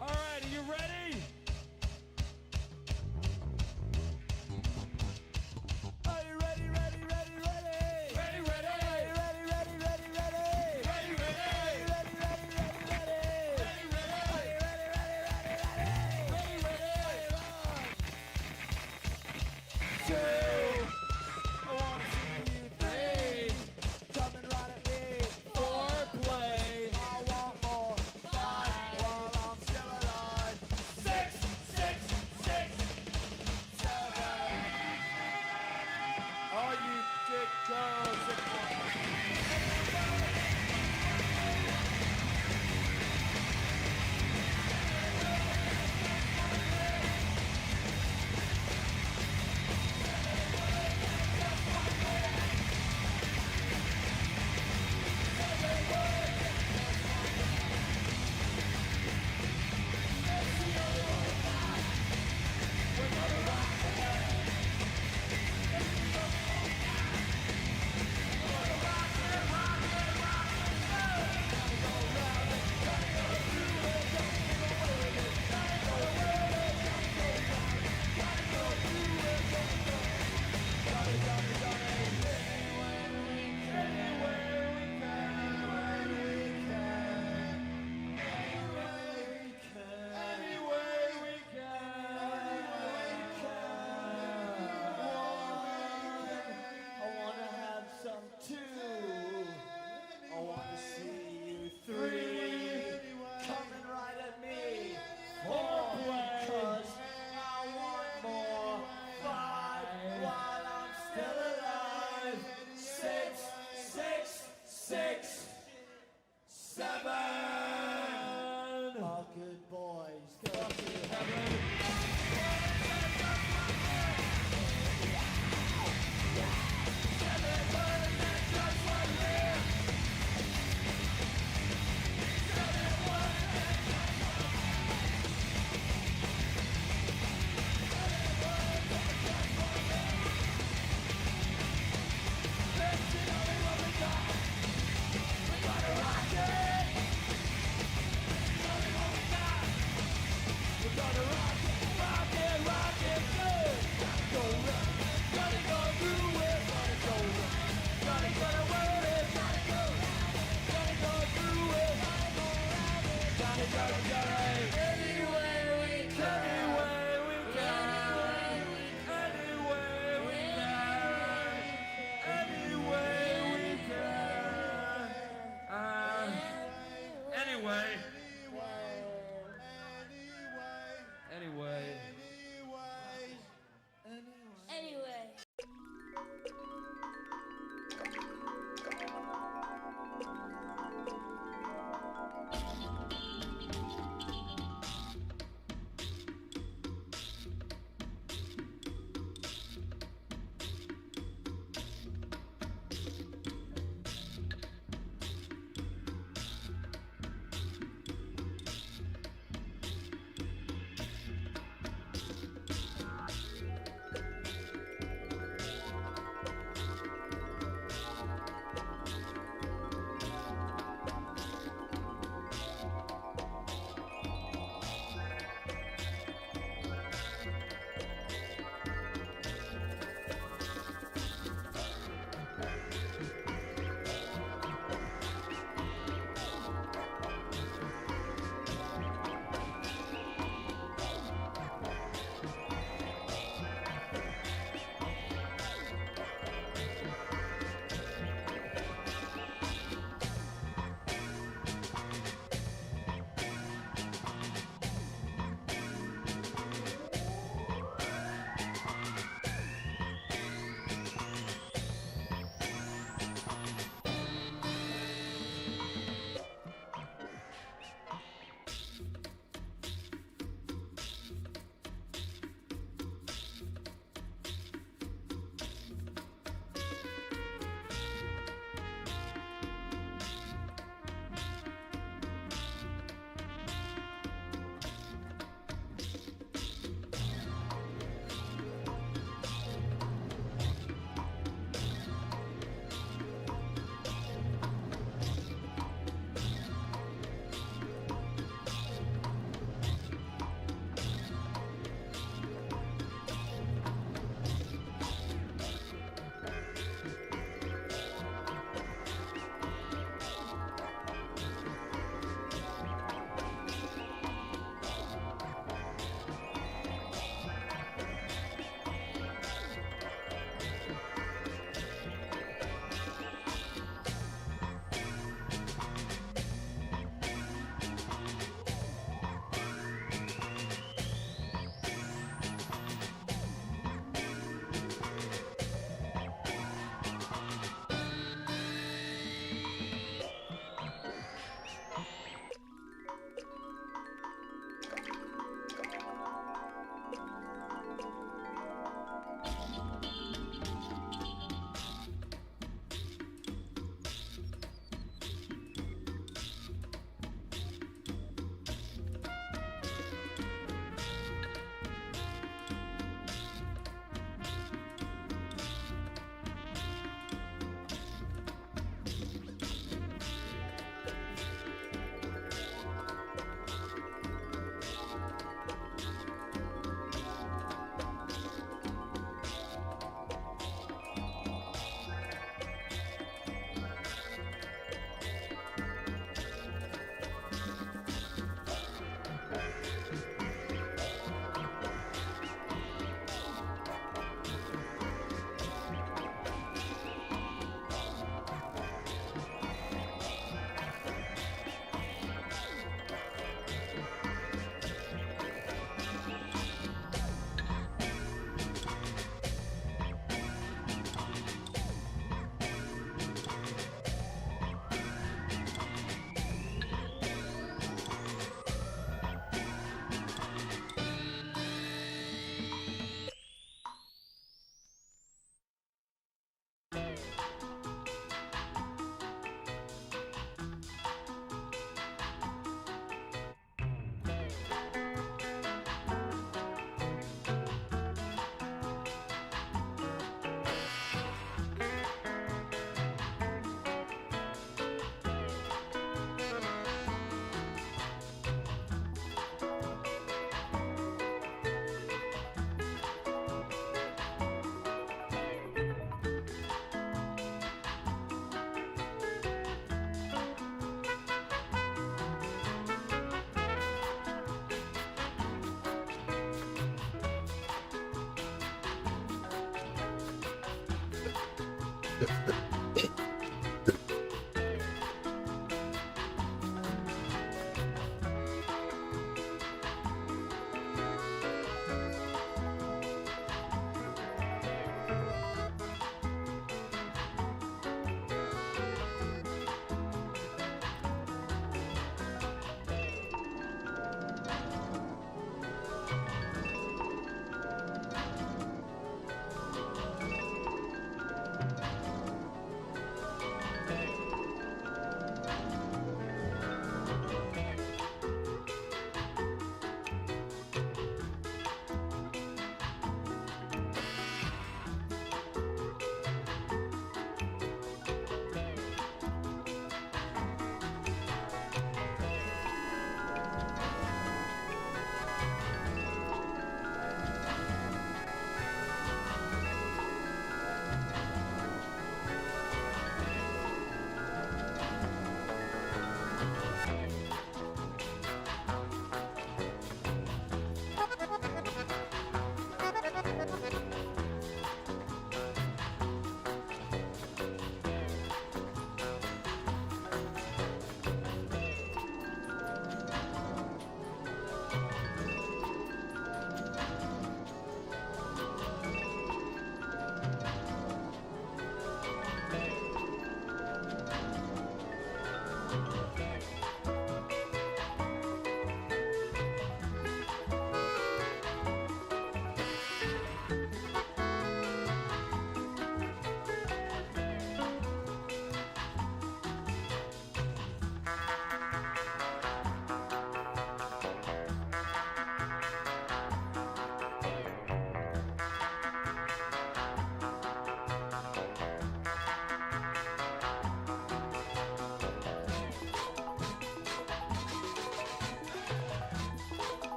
All right, are you ready? Are you ready, ready, ready, ready? Ready, ready. Are you ready, ready, ready, ready? Ready, ready. Are you ready, ready, ready, ready? Ready, ready. Are you ready, ready, ready, ready? Ready, ready. 2. I wanna see you 3. Coming right at me. 4. Play. I want more. 5. While I'm still alive. 6, 6, 6, 7. All you dick girls and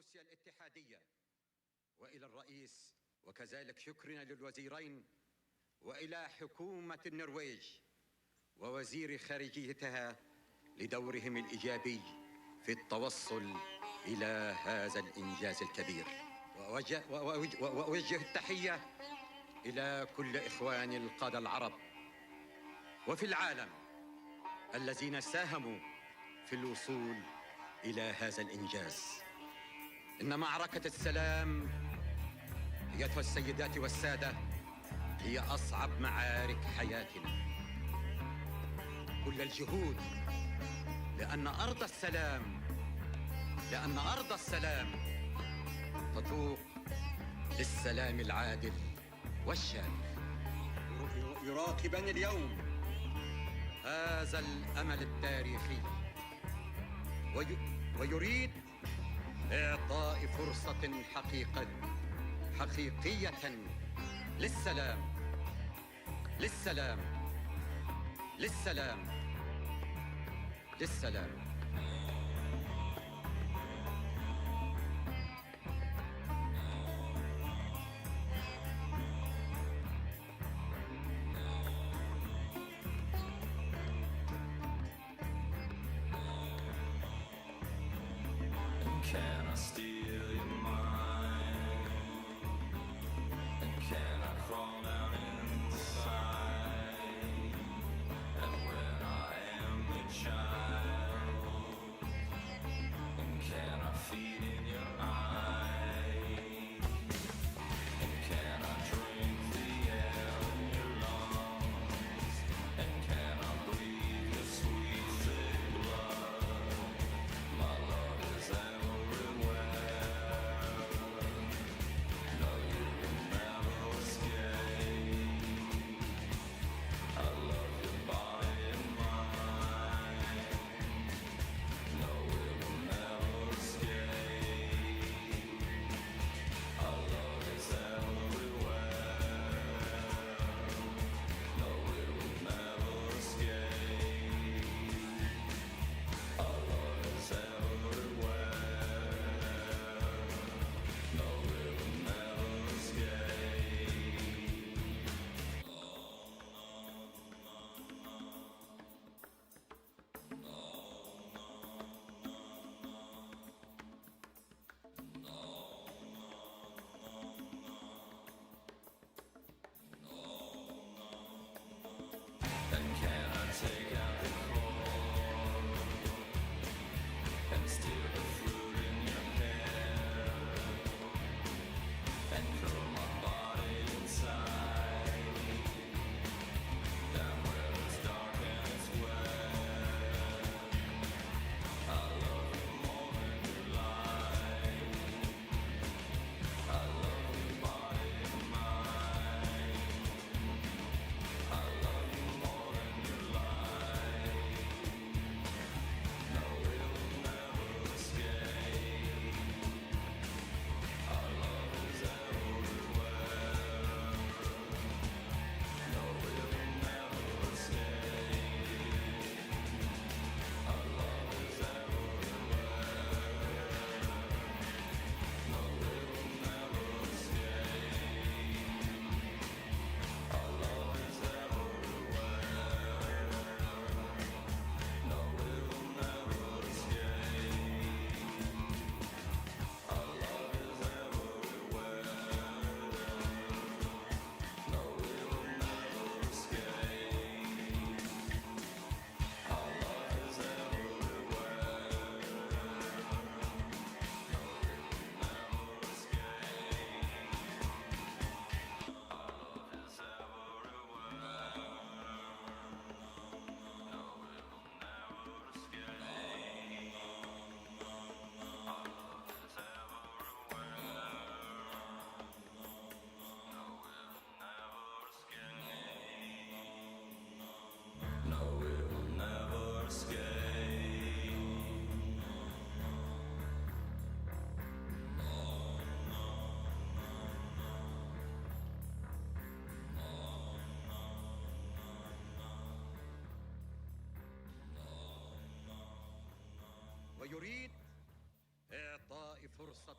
روسيا الاتحادية وإلى الرئيس، وكذلك شكرنا للوزيرين وإلى حكومة النرويج ووزير خارجيتها لدورهم الإيجابي في التوصل إلى هذا الإنجاز الكبير. وأوجه التحية إلى كل إخواني القادة العرب وفي العالم الذين ساهموا في الوصول إلى هذا الإنجاز. إن معركة السلام أيتها السيدات والسادة هي أصعب معارك حياتنا. كل الجهود لأن أرض السلام تتوق للسلام العادل والشامل. يراقبان اليوم هذا الأمل التاريخي ويريد إعطاء فرصة حقيقية للسلام للسلام للسلام للسلام. Can I steal your mind? And can I crawl down inside? And when I am a child, and can I feed in your eye? And can I drink the air in your lungs? And can I breathe your sweet thick blood? My love is ويريد إعطاء فرصة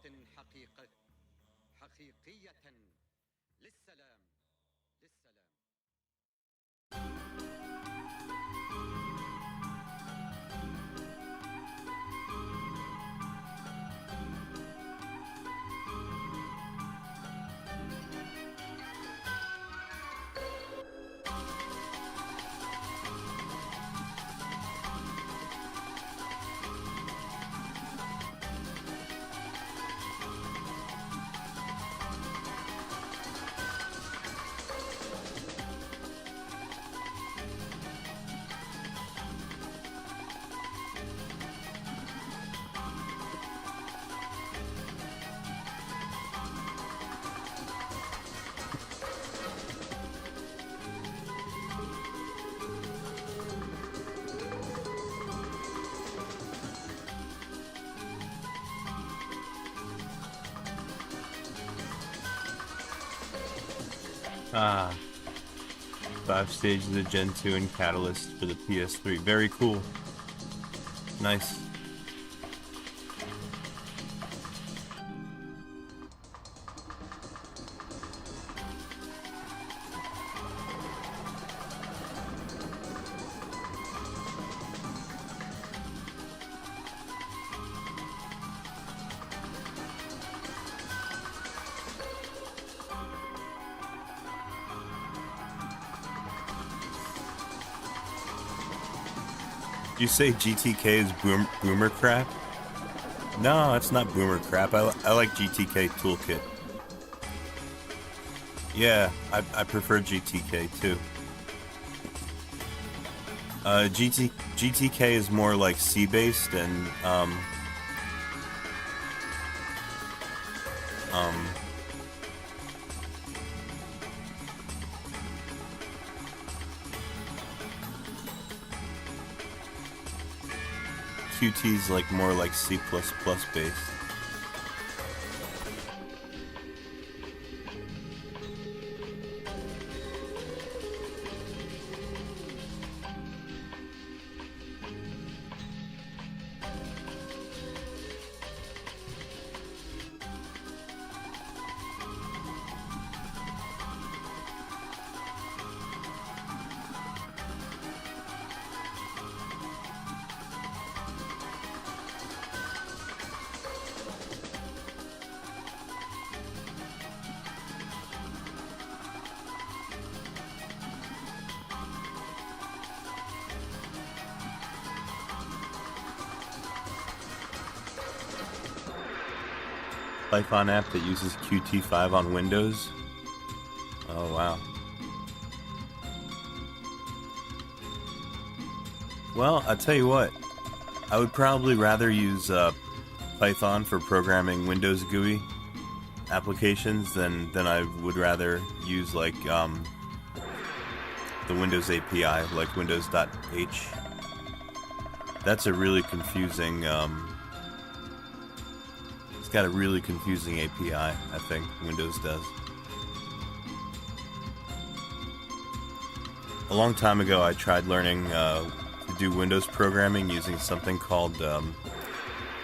حقيقية للسلام. Ah. 5 stages of Gen 2 and Catalyst for the PS3. Very cool. Nice. Did you say GTK is boomer crap? No, it's not boomer crap. I like GTK Toolkit. Yeah, I prefer GTK too. GTK is more like C-based and QT's like more like C++ based. Python app that uses Qt5 on Windows. Oh wow. Well, I'll tell you what. I would probably rather use Python for programming Windows GUI applications than I would rather use like the Windows API, like Windows.h. That's a really confusing. It's got a really confusing API, I think, Windows does. A long time ago, I tried learning to do Windows programming using something called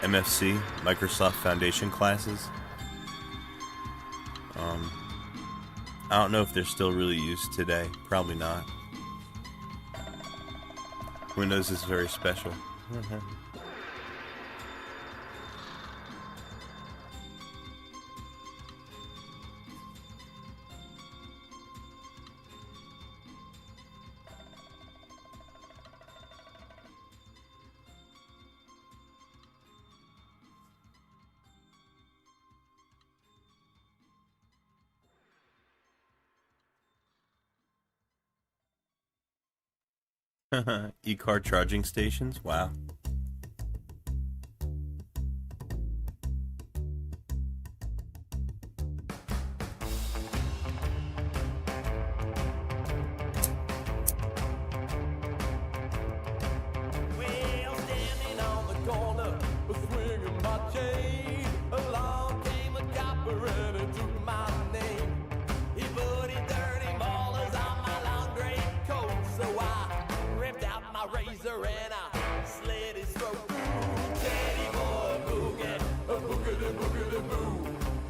MFC, Microsoft Foundation Classes. I don't know if they're still really used today. Probably not. Windows is very special. E-car charging stations? Wow. Well, standing on the corner, swinging my chain, along came a copper and he took my name. He put his dirty ballers on my long gray coat, so I ripped out my razor and I slit his throat. Teddy boy, boogie, boogity boogity boo.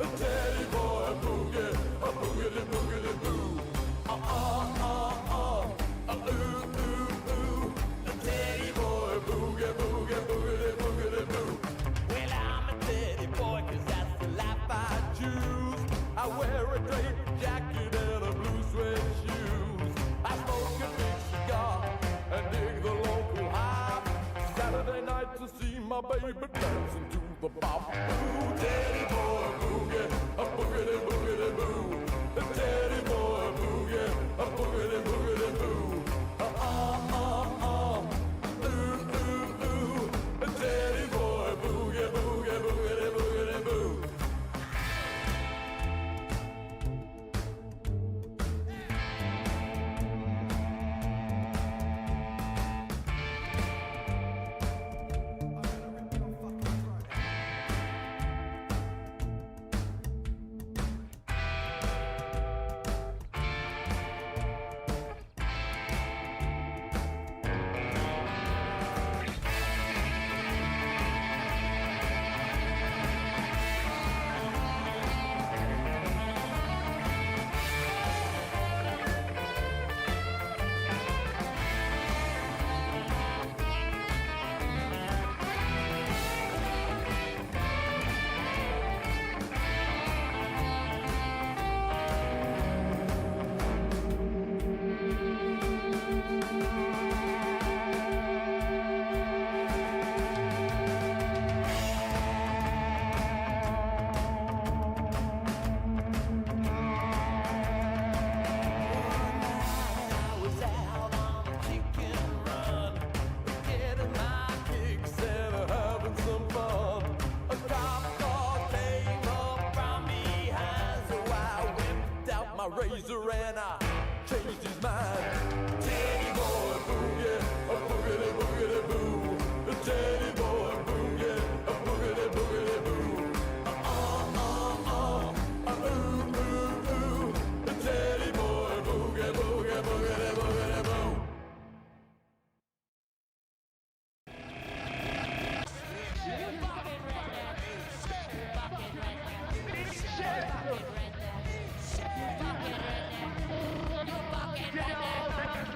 A teddy boy boogie, a boogity boogity boo. Ooh ooh ooh. A teddy boy boogie boogie boogity boogity boo. Well, I'm a teddy boy 'cause that's the life I choose. I wear a draped jacket and a blue suede shoes. I smoke a big cigar and dig the local hop. Saturday night to see my baby dancing to the bop. Ooh, teddy boy boogie, a boogity boogity boo. A teddy boy boogie, a boogity boogity boo. Ooh ooh ooh. A teddy boy boogie boogie boogity boogity boo. I was out on a chicken run, getting my kicks and having some fun. A cop car came up from behind, so I whipped out my razor and I changed his mind. Teddy boy boogie, a boogity boogity boo. A teddy boy boogie, a boogity boogity boo. Ooh ooh ooh. A teddy boy boogie boogie boogity boogity boo. Get all the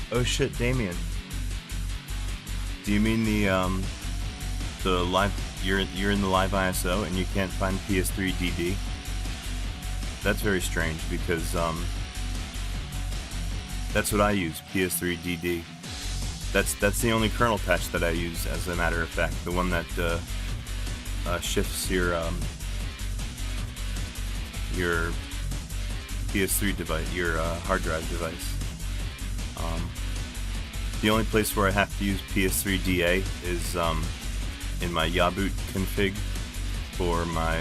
Oh shit, Damien. Do you mean the live? You're in the live ISO and you can't find PS3 DD? That's very strange because that's what I use, PS3 DD. That's the only kernel patch that I use, as a matter of fact. The one that shifts your PS3 device, your hard drive device. The only place where I have to use PS3 DA is in my Yaboot config for my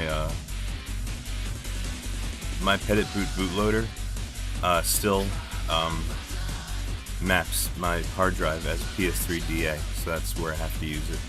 my Petitboot bootloader. Still maps my hard drive as PS3 DA, so that's where I have to use it.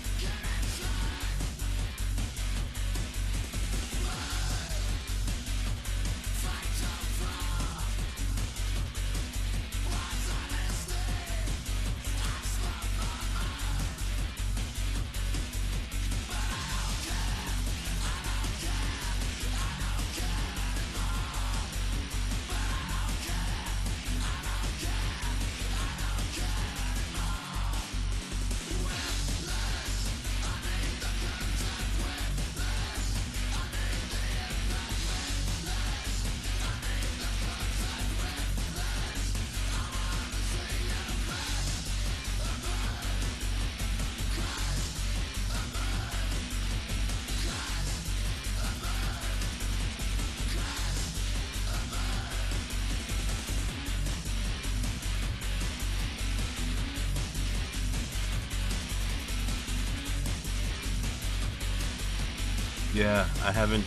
Yeah, I haven't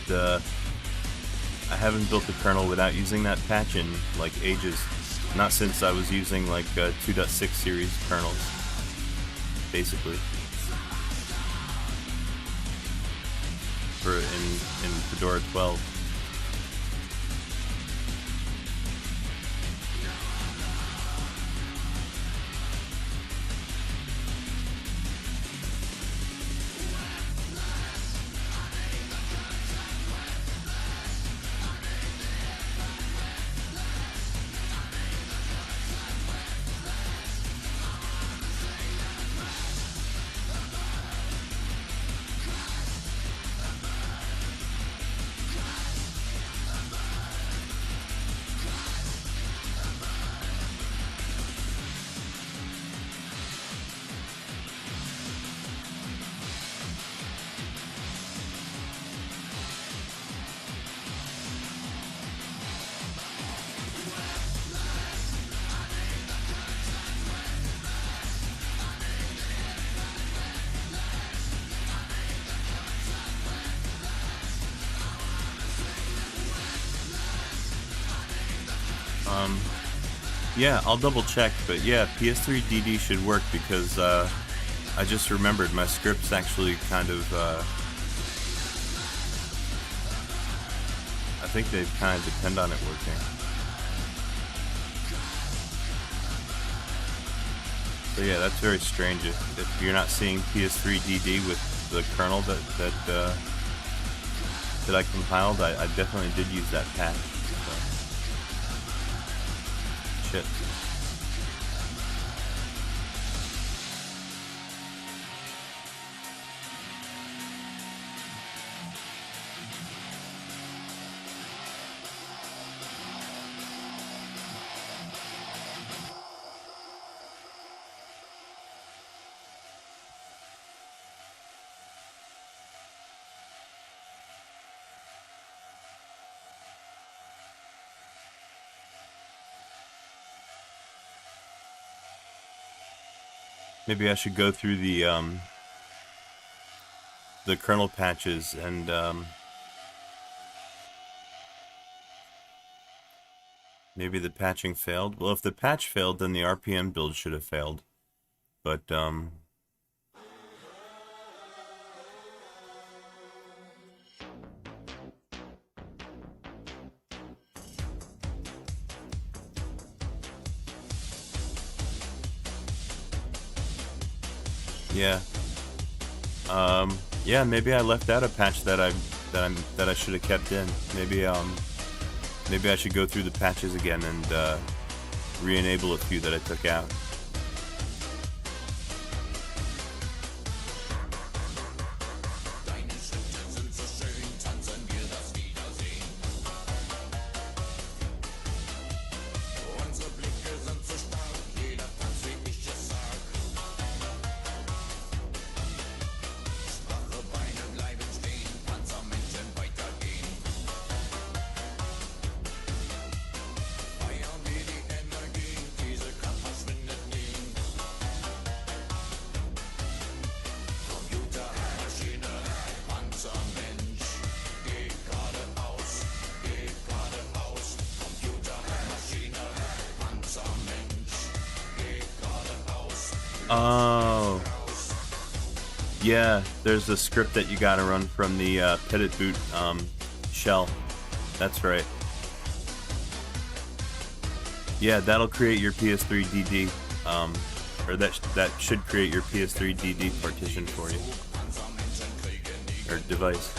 built the kernel without using that patch in like ages. Not since I was using like 2.6 series kernels, basically. For in Fedora 12. Yeah, I'll double check, but yeah, PS3 DD should work because I just remembered my scripts actually kind of I think they kind of depend on it working. So yeah, that's very strange if you're not seeing PS3 DD with the kernel that I compiled. I definitely did use that patch. So. Shit. Maybe I should go through the kernel patches and maybe the patching failed. Well, if the patch failed, then the RPM build should have failed. But yeah. Yeah, maybe I left out a patch that I should have kept in. Maybe I should go through the patches again and re-enable a few that I took out. Oh. Yeah, there's a script that you gotta run from the Petit Boot shell. That's right. Yeah, that'll create your PS3 DD, or that should create your PS3 DD partition for you, or device.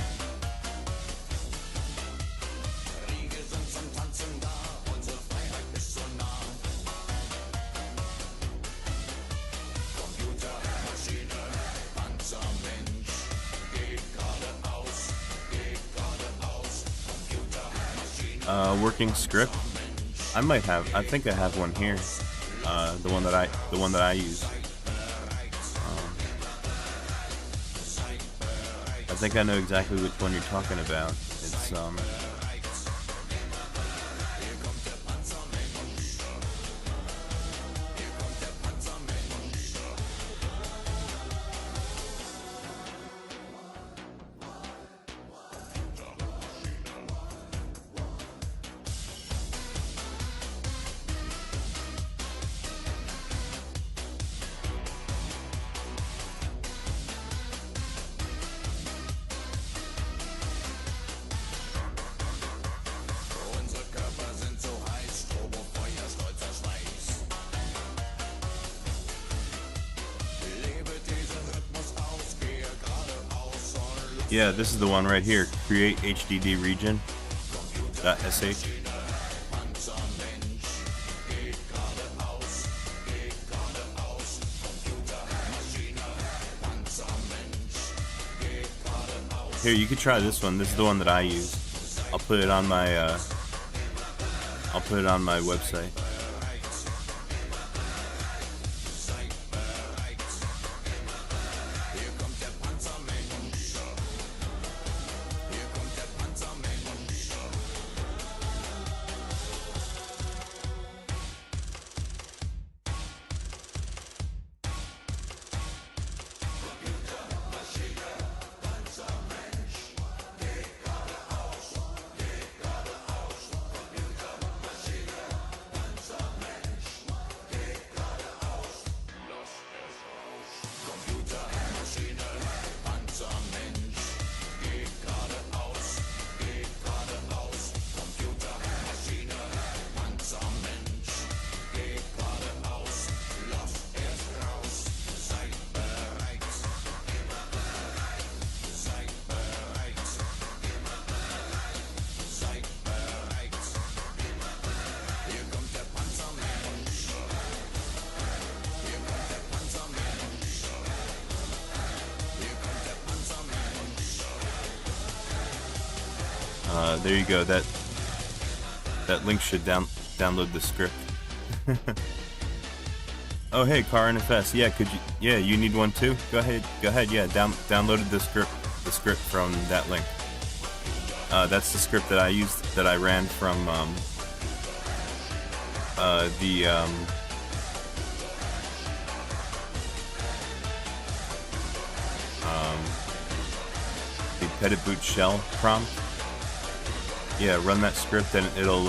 Working script. I might have. I think I have one here. The one that I use. I think I know exactly which one you're talking about. It's yeah, this is the one right here. Create HDD region. .sh. Here, you could try this one. This is the one that I use. I'll put it on my website. There you go. That link should download the script. Oh hey, Car NFS. Yeah, could you? Yeah, you need one too. Go ahead. Yeah, downloaded the script from that link. That's the script that I used, that I ran from the Petit Boot shell prompt. Yeah, run that script and it'll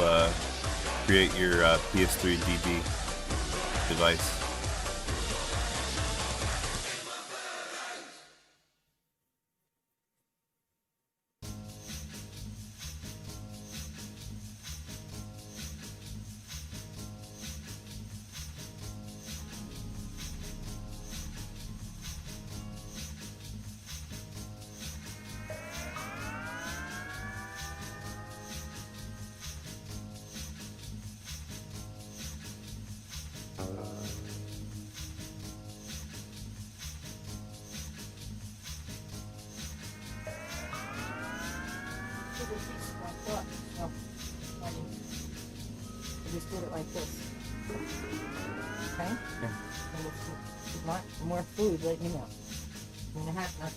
create your PS3 DD device. Just do it like this. Okay? Yeah. And if you want more food, let me know. I'm gonna have to.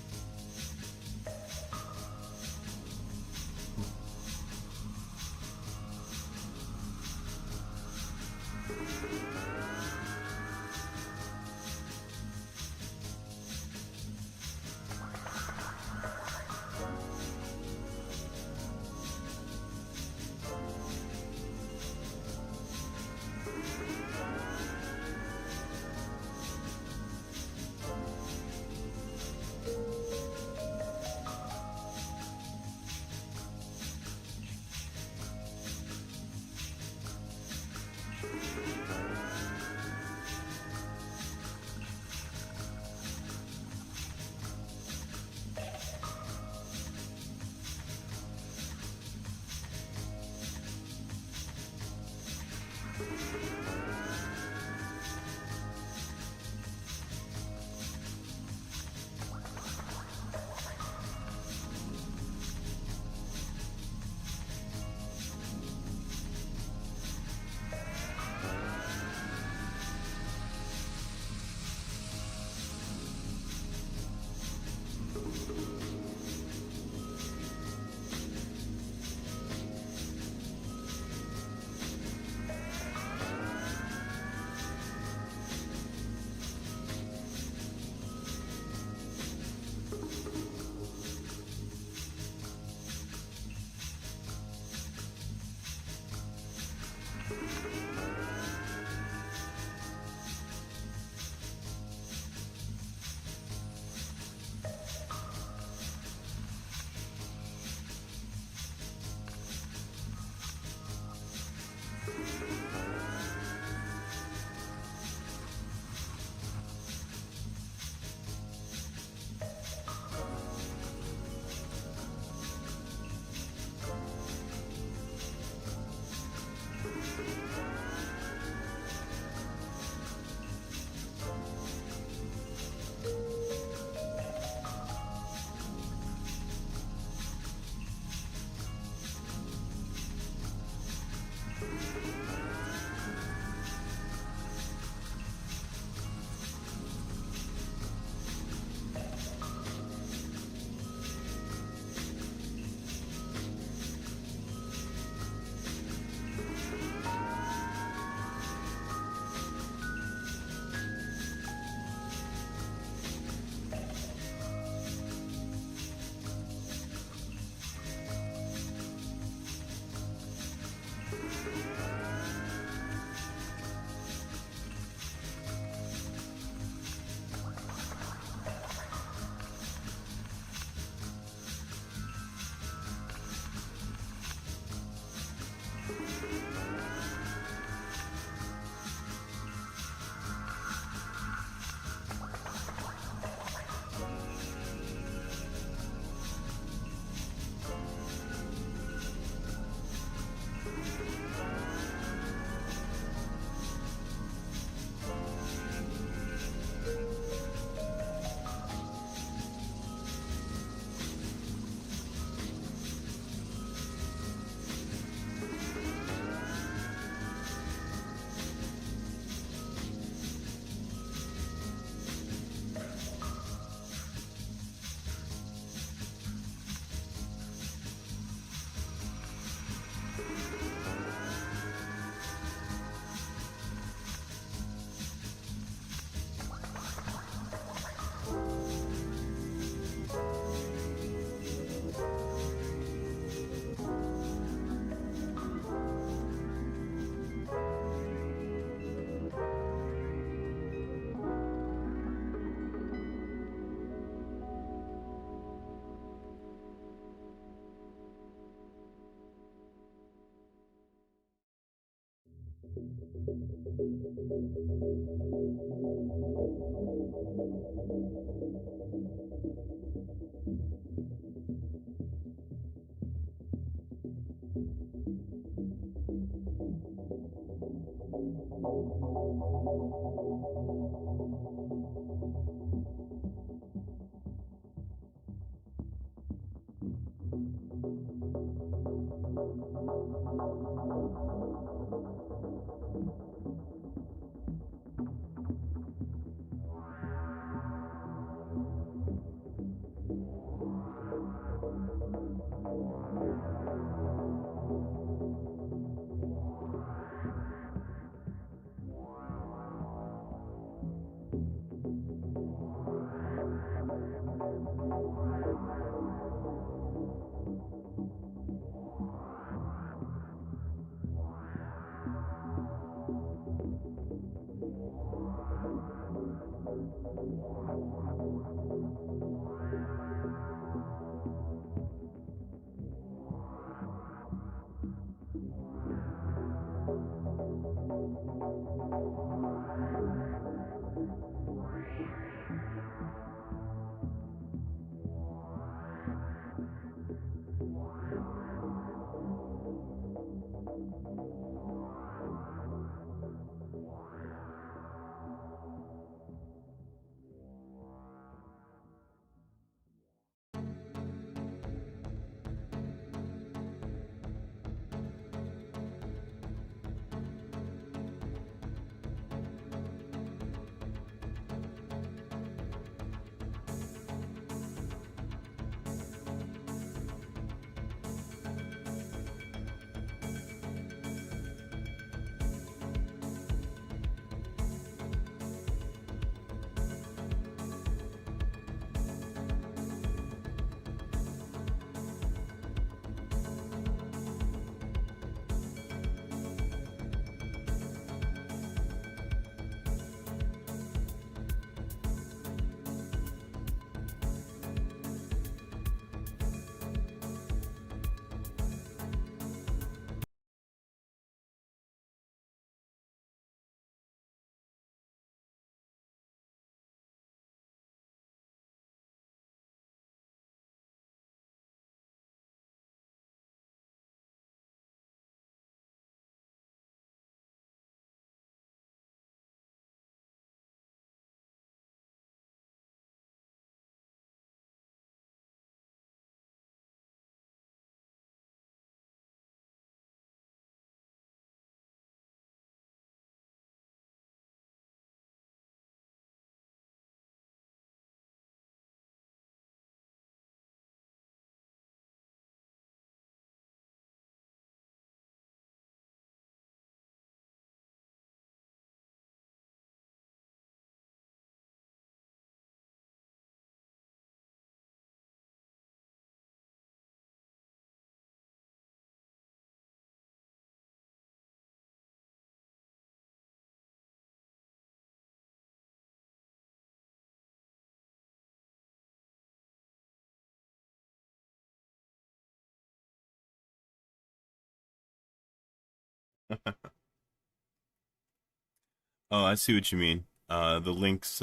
Oh, I see what you mean. The Lynx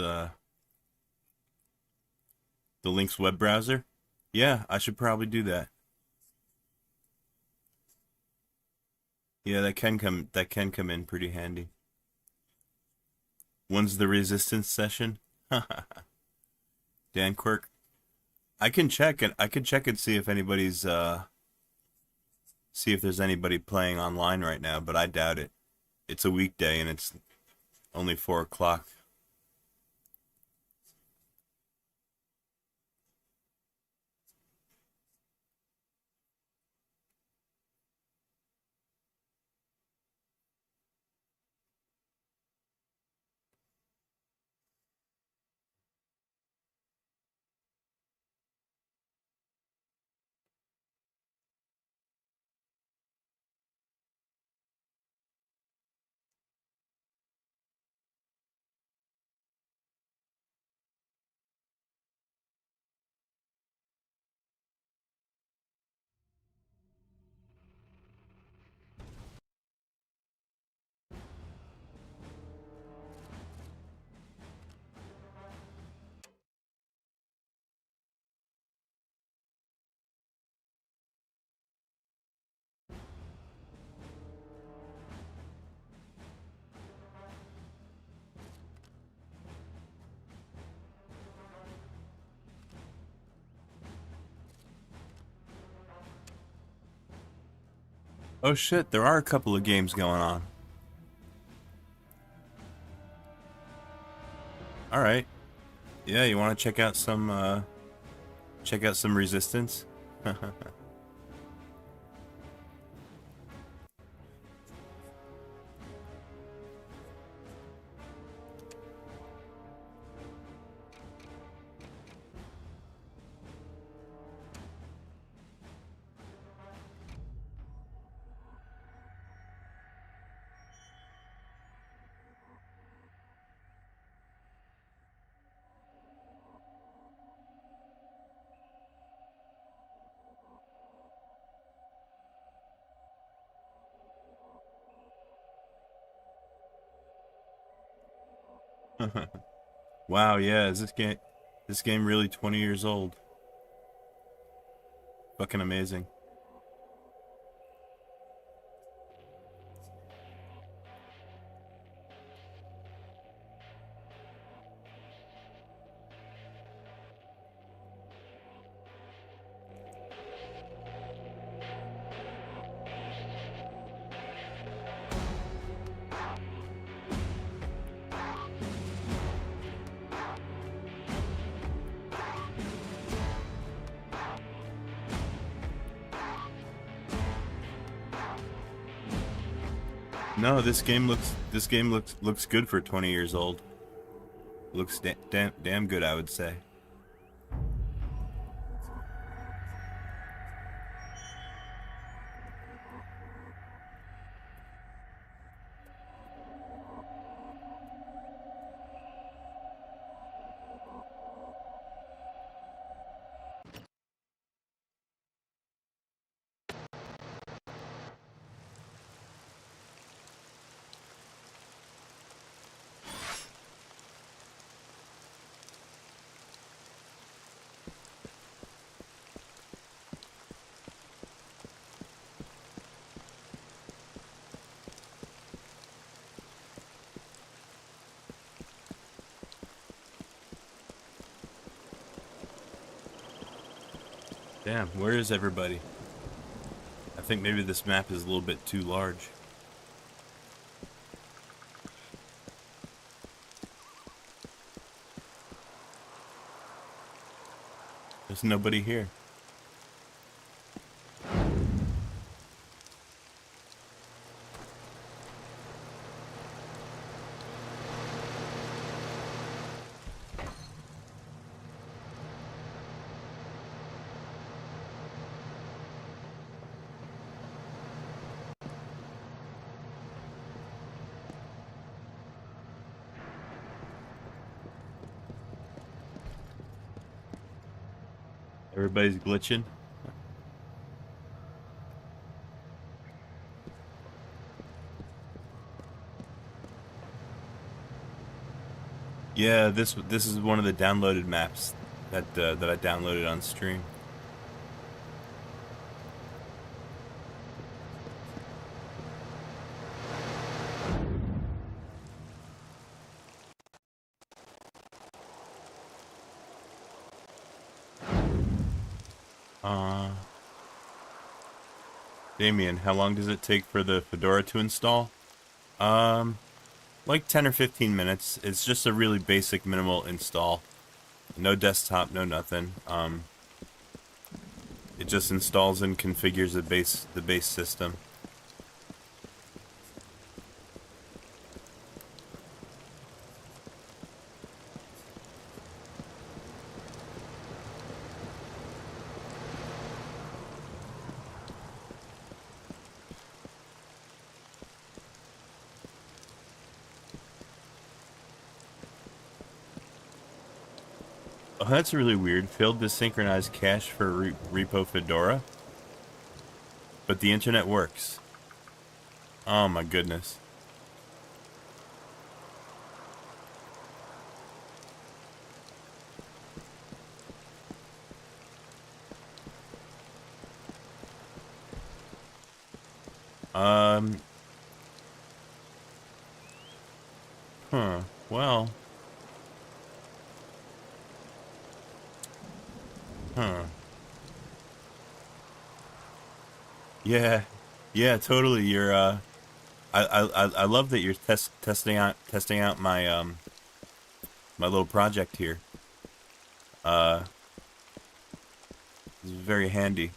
web browser. Yeah, I should probably do that. Yeah, that can come in pretty handy. When's the resistance session? Dan Quirk. I can check and see if anybody's see if there's anybody playing online right now, but I doubt it. It's a weekday and it's only 4 o'clock. Oh shit, there are a couple of games going on. Alright. Yeah, you wanna check out some Resistance? Wow, yeah, is this game really 20 years old? Fucking amazing. No, this game looks good for 20 years old. Looks damn good, I would say. Damn, where is everybody? I think maybe this map is a little bit too large. There's nobody here. Everybody's glitching. Yeah, this is one of the downloaded maps that I downloaded on stream. Damien, how long does it take for the Fedora to install? Like 10 or 15 minutes. It's just a really basic minimal install. No desktop, no nothing. It just installs and configures the base system. Oh, that's really weird. Failed to synchronize cache for repo Fedora. But the internet works. Oh my goodness. Well. Yeah. Yeah, totally. You're I love that you're testing out my my little project here. It's very handy.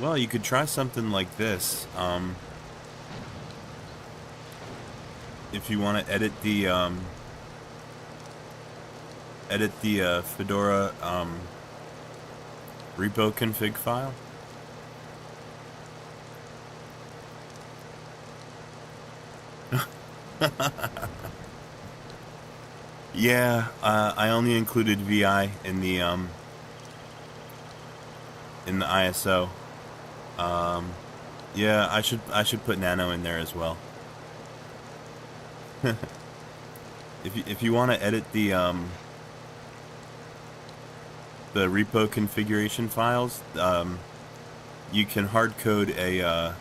Well, you could try something like this. If you want to edit the Fedora repo config file. Yeah, I only included VI in the ISO. Yeah, I should put Nano in there as well. If you want to edit the repo configuration files, you can hard code a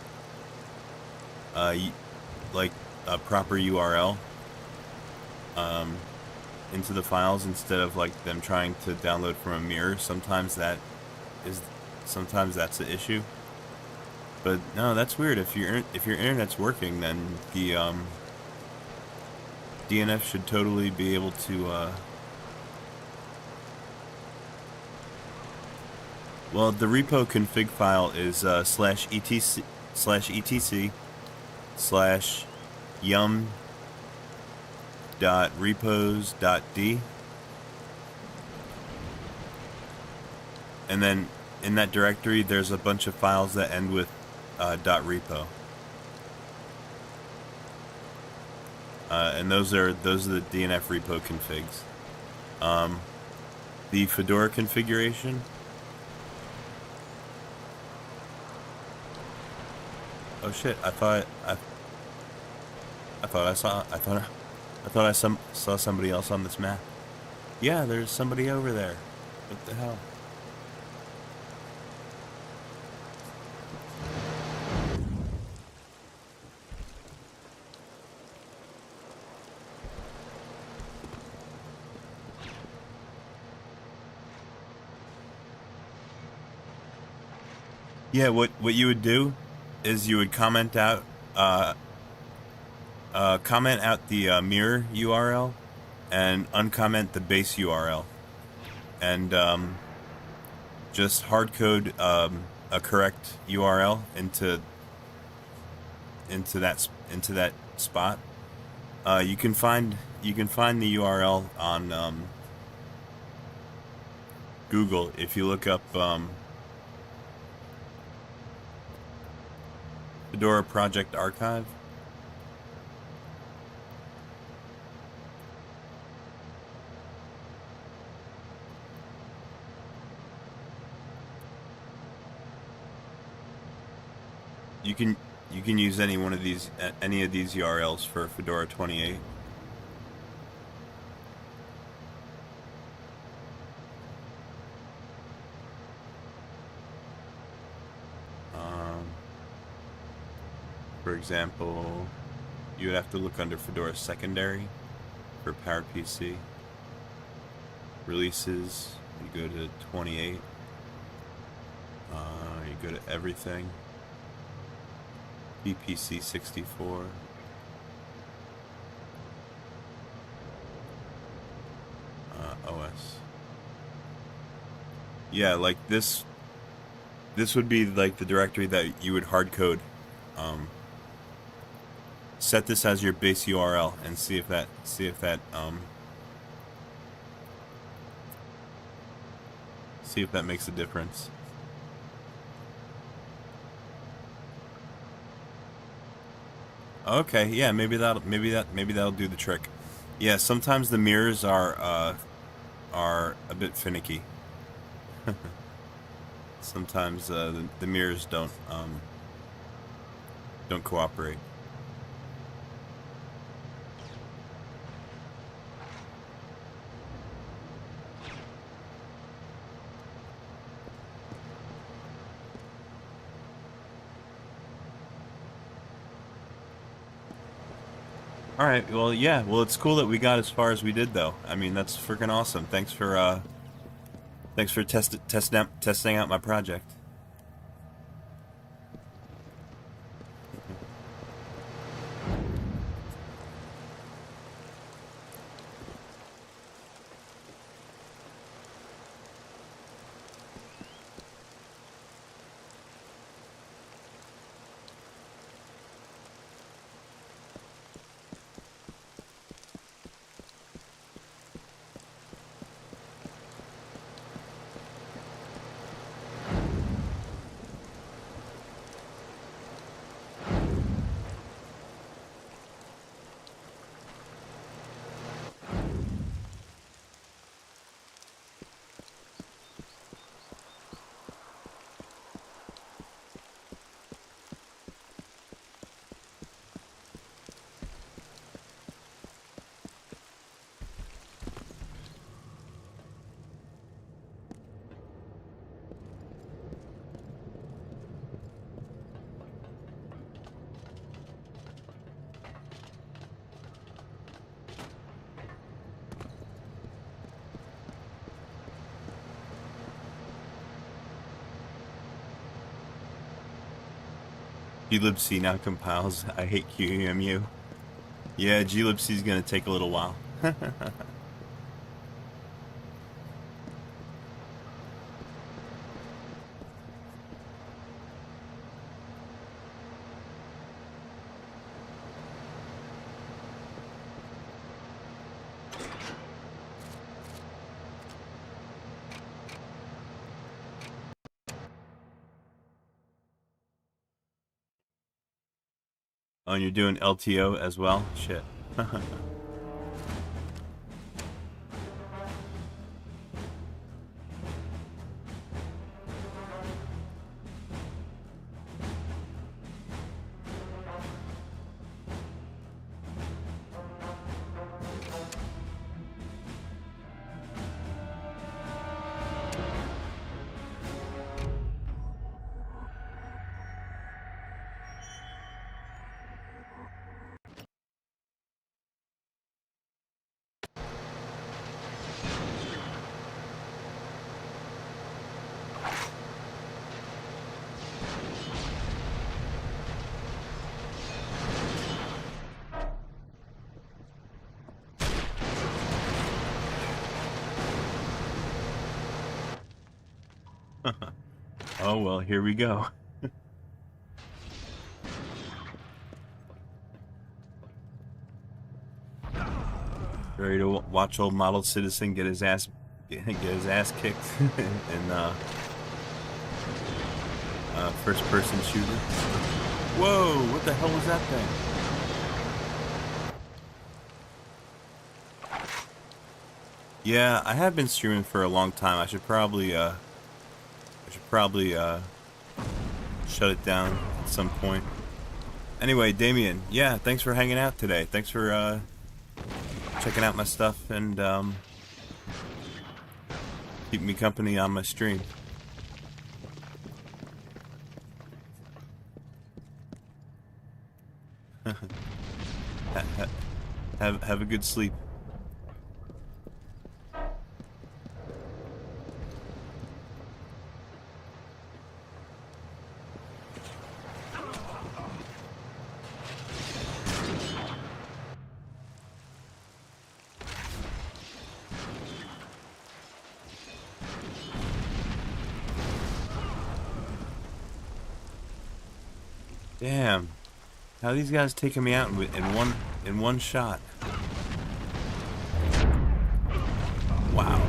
like a proper URL into the files instead of like them trying to download from a mirror. Sometimes that's the issue. But no, that's weird. If your internet's working, then the DNF should totally be able to. Well, the repo config file is /etc/yum.repos.d, and then in that directory there's a bunch of files that end with .repo, and those are the DNF repo configs. The Fedora configuration. Oh shit! I thought I saw somebody else on this map. Yeah, there's somebody over there. What the hell? Yeah, what you would do is you would comment out the mirror URL and uncomment the base URL, and just hard code a correct URL into that spot. You can find the URL on Google if you look up Fedora Project Archive. You can use any of these URLs for Fedora 28. For example, you would have to look under Fedora Secondary for PowerPC. Releases, you go to 28. You go to everything. VPC 64. OS. Yeah, like this would be like the directory that you would hard code. Set this as your base URL and see if that makes a difference. Okay, yeah, maybe that'll do the trick. Yeah, sometimes the mirrors are a bit finicky. Sometimes the mirrors don't cooperate. All right. Well, yeah. Well, it's cool that we got as far as we did, though. I mean, that's freaking awesome. Thanks for testing out my project. glibc now compiles. I hate QEMU. Yeah, glibc is gonna take a little while. Oh, and you're doing LTO as well? Shit. Oh, well, here we go. Ready to watch old model citizen get his ass kicked in first person shooter. Whoa, what the hell was that thing? Yeah, I have been streaming for a long time. I should probably shut it down at some point. Anyway, Damien, yeah, thanks for hanging out today. Thanks for checking out my stuff and keeping me company on my stream. Have a good sleep. Damn, how are these guys taking me out in one shot? Wow.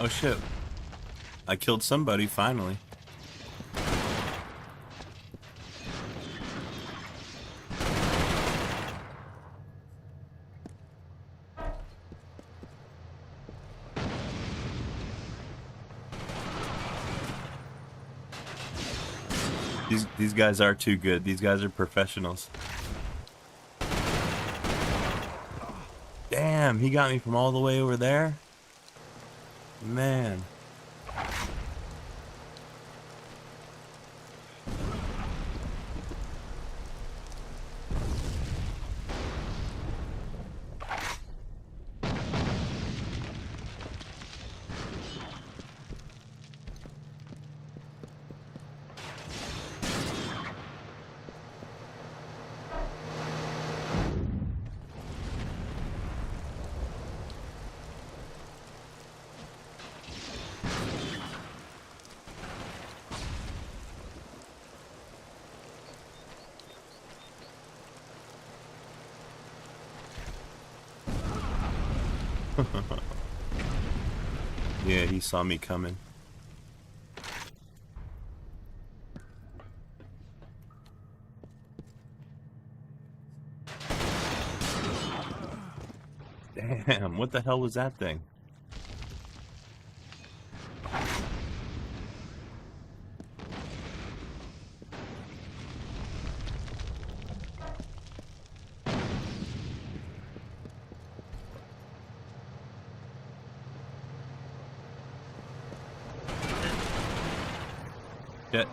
Oh shit. I killed somebody finally. These guys are too good. These guys are professionals. Damn, he got me from all the way over there. Man. Yeah, he saw me coming. Damn, what the hell was that thing? Shit.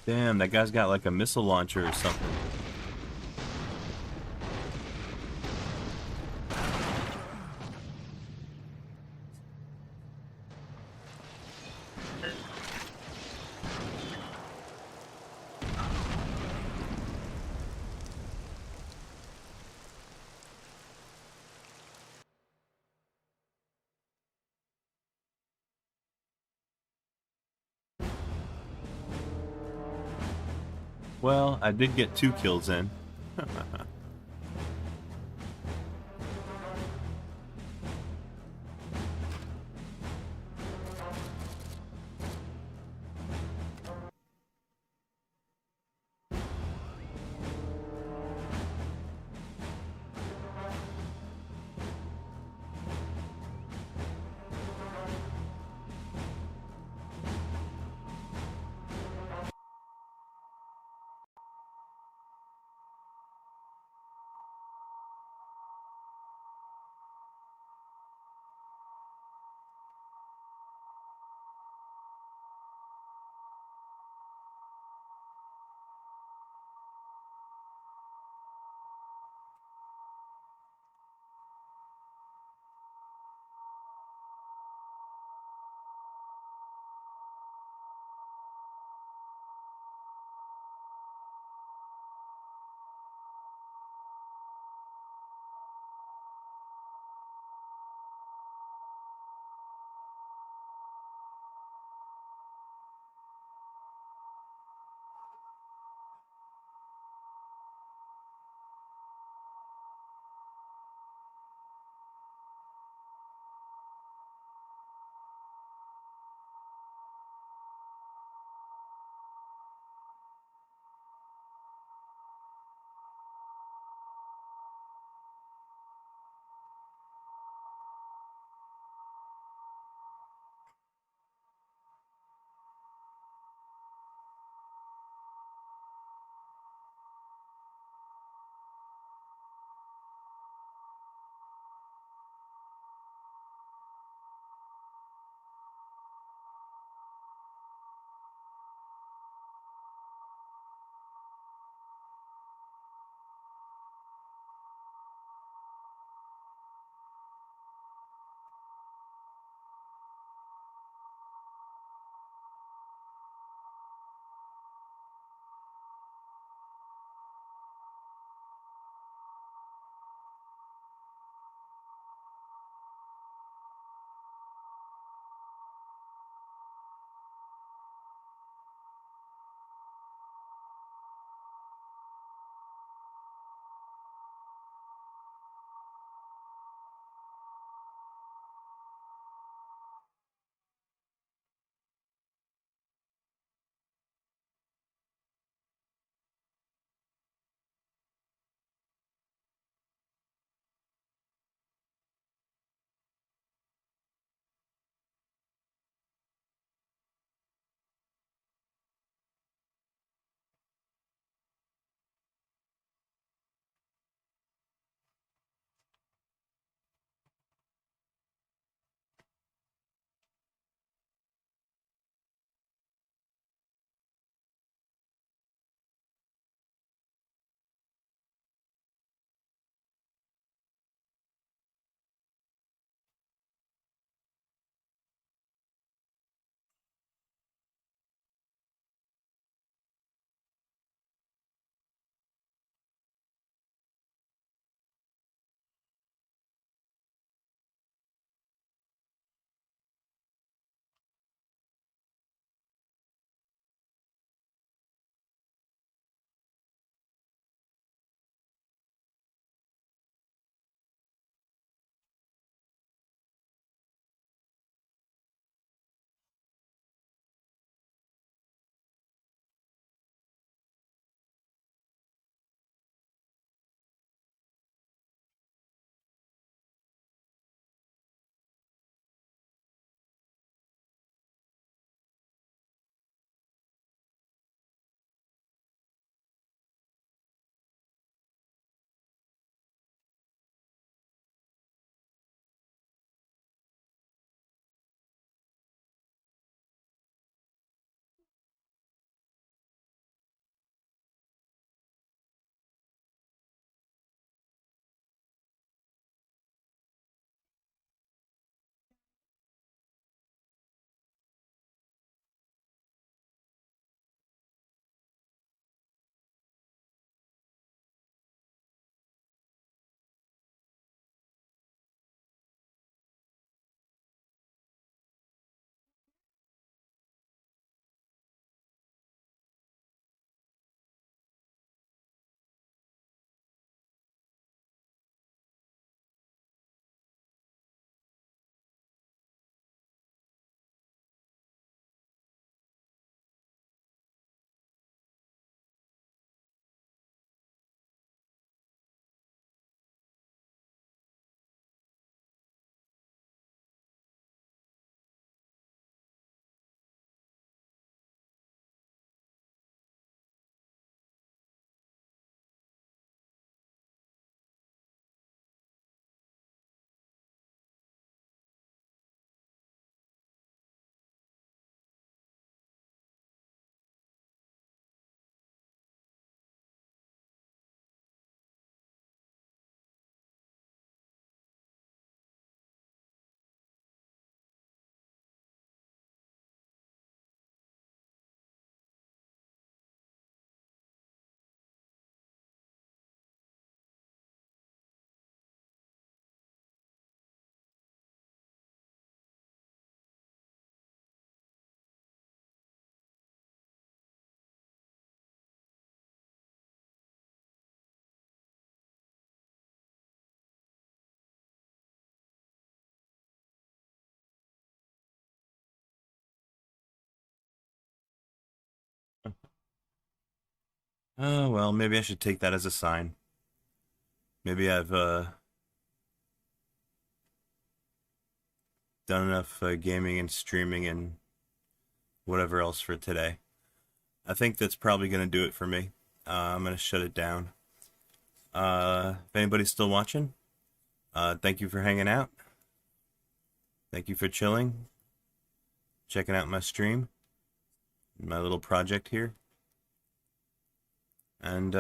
Damn, that guy's got like a missile launcher or something. Well, I did get 2 kills in. Oh, well, maybe I should take that as a sign. Maybe I've done enough gaming and streaming and whatever else for today. I think that's probably going to do it for me. I'm going to shut it down. If anybody's still watching, thank you for hanging out. Thank you for chilling, checking out my stream, my little project here. And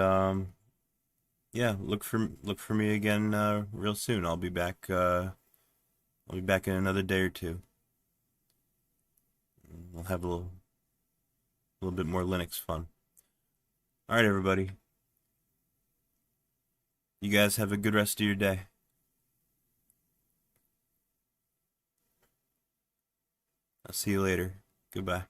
yeah, look for me again real soon. I'll be back in another day or two. We'll have a little bit more Linux fun. All right, everybody. You guys have a good rest of your day. I'll see you later. Goodbye.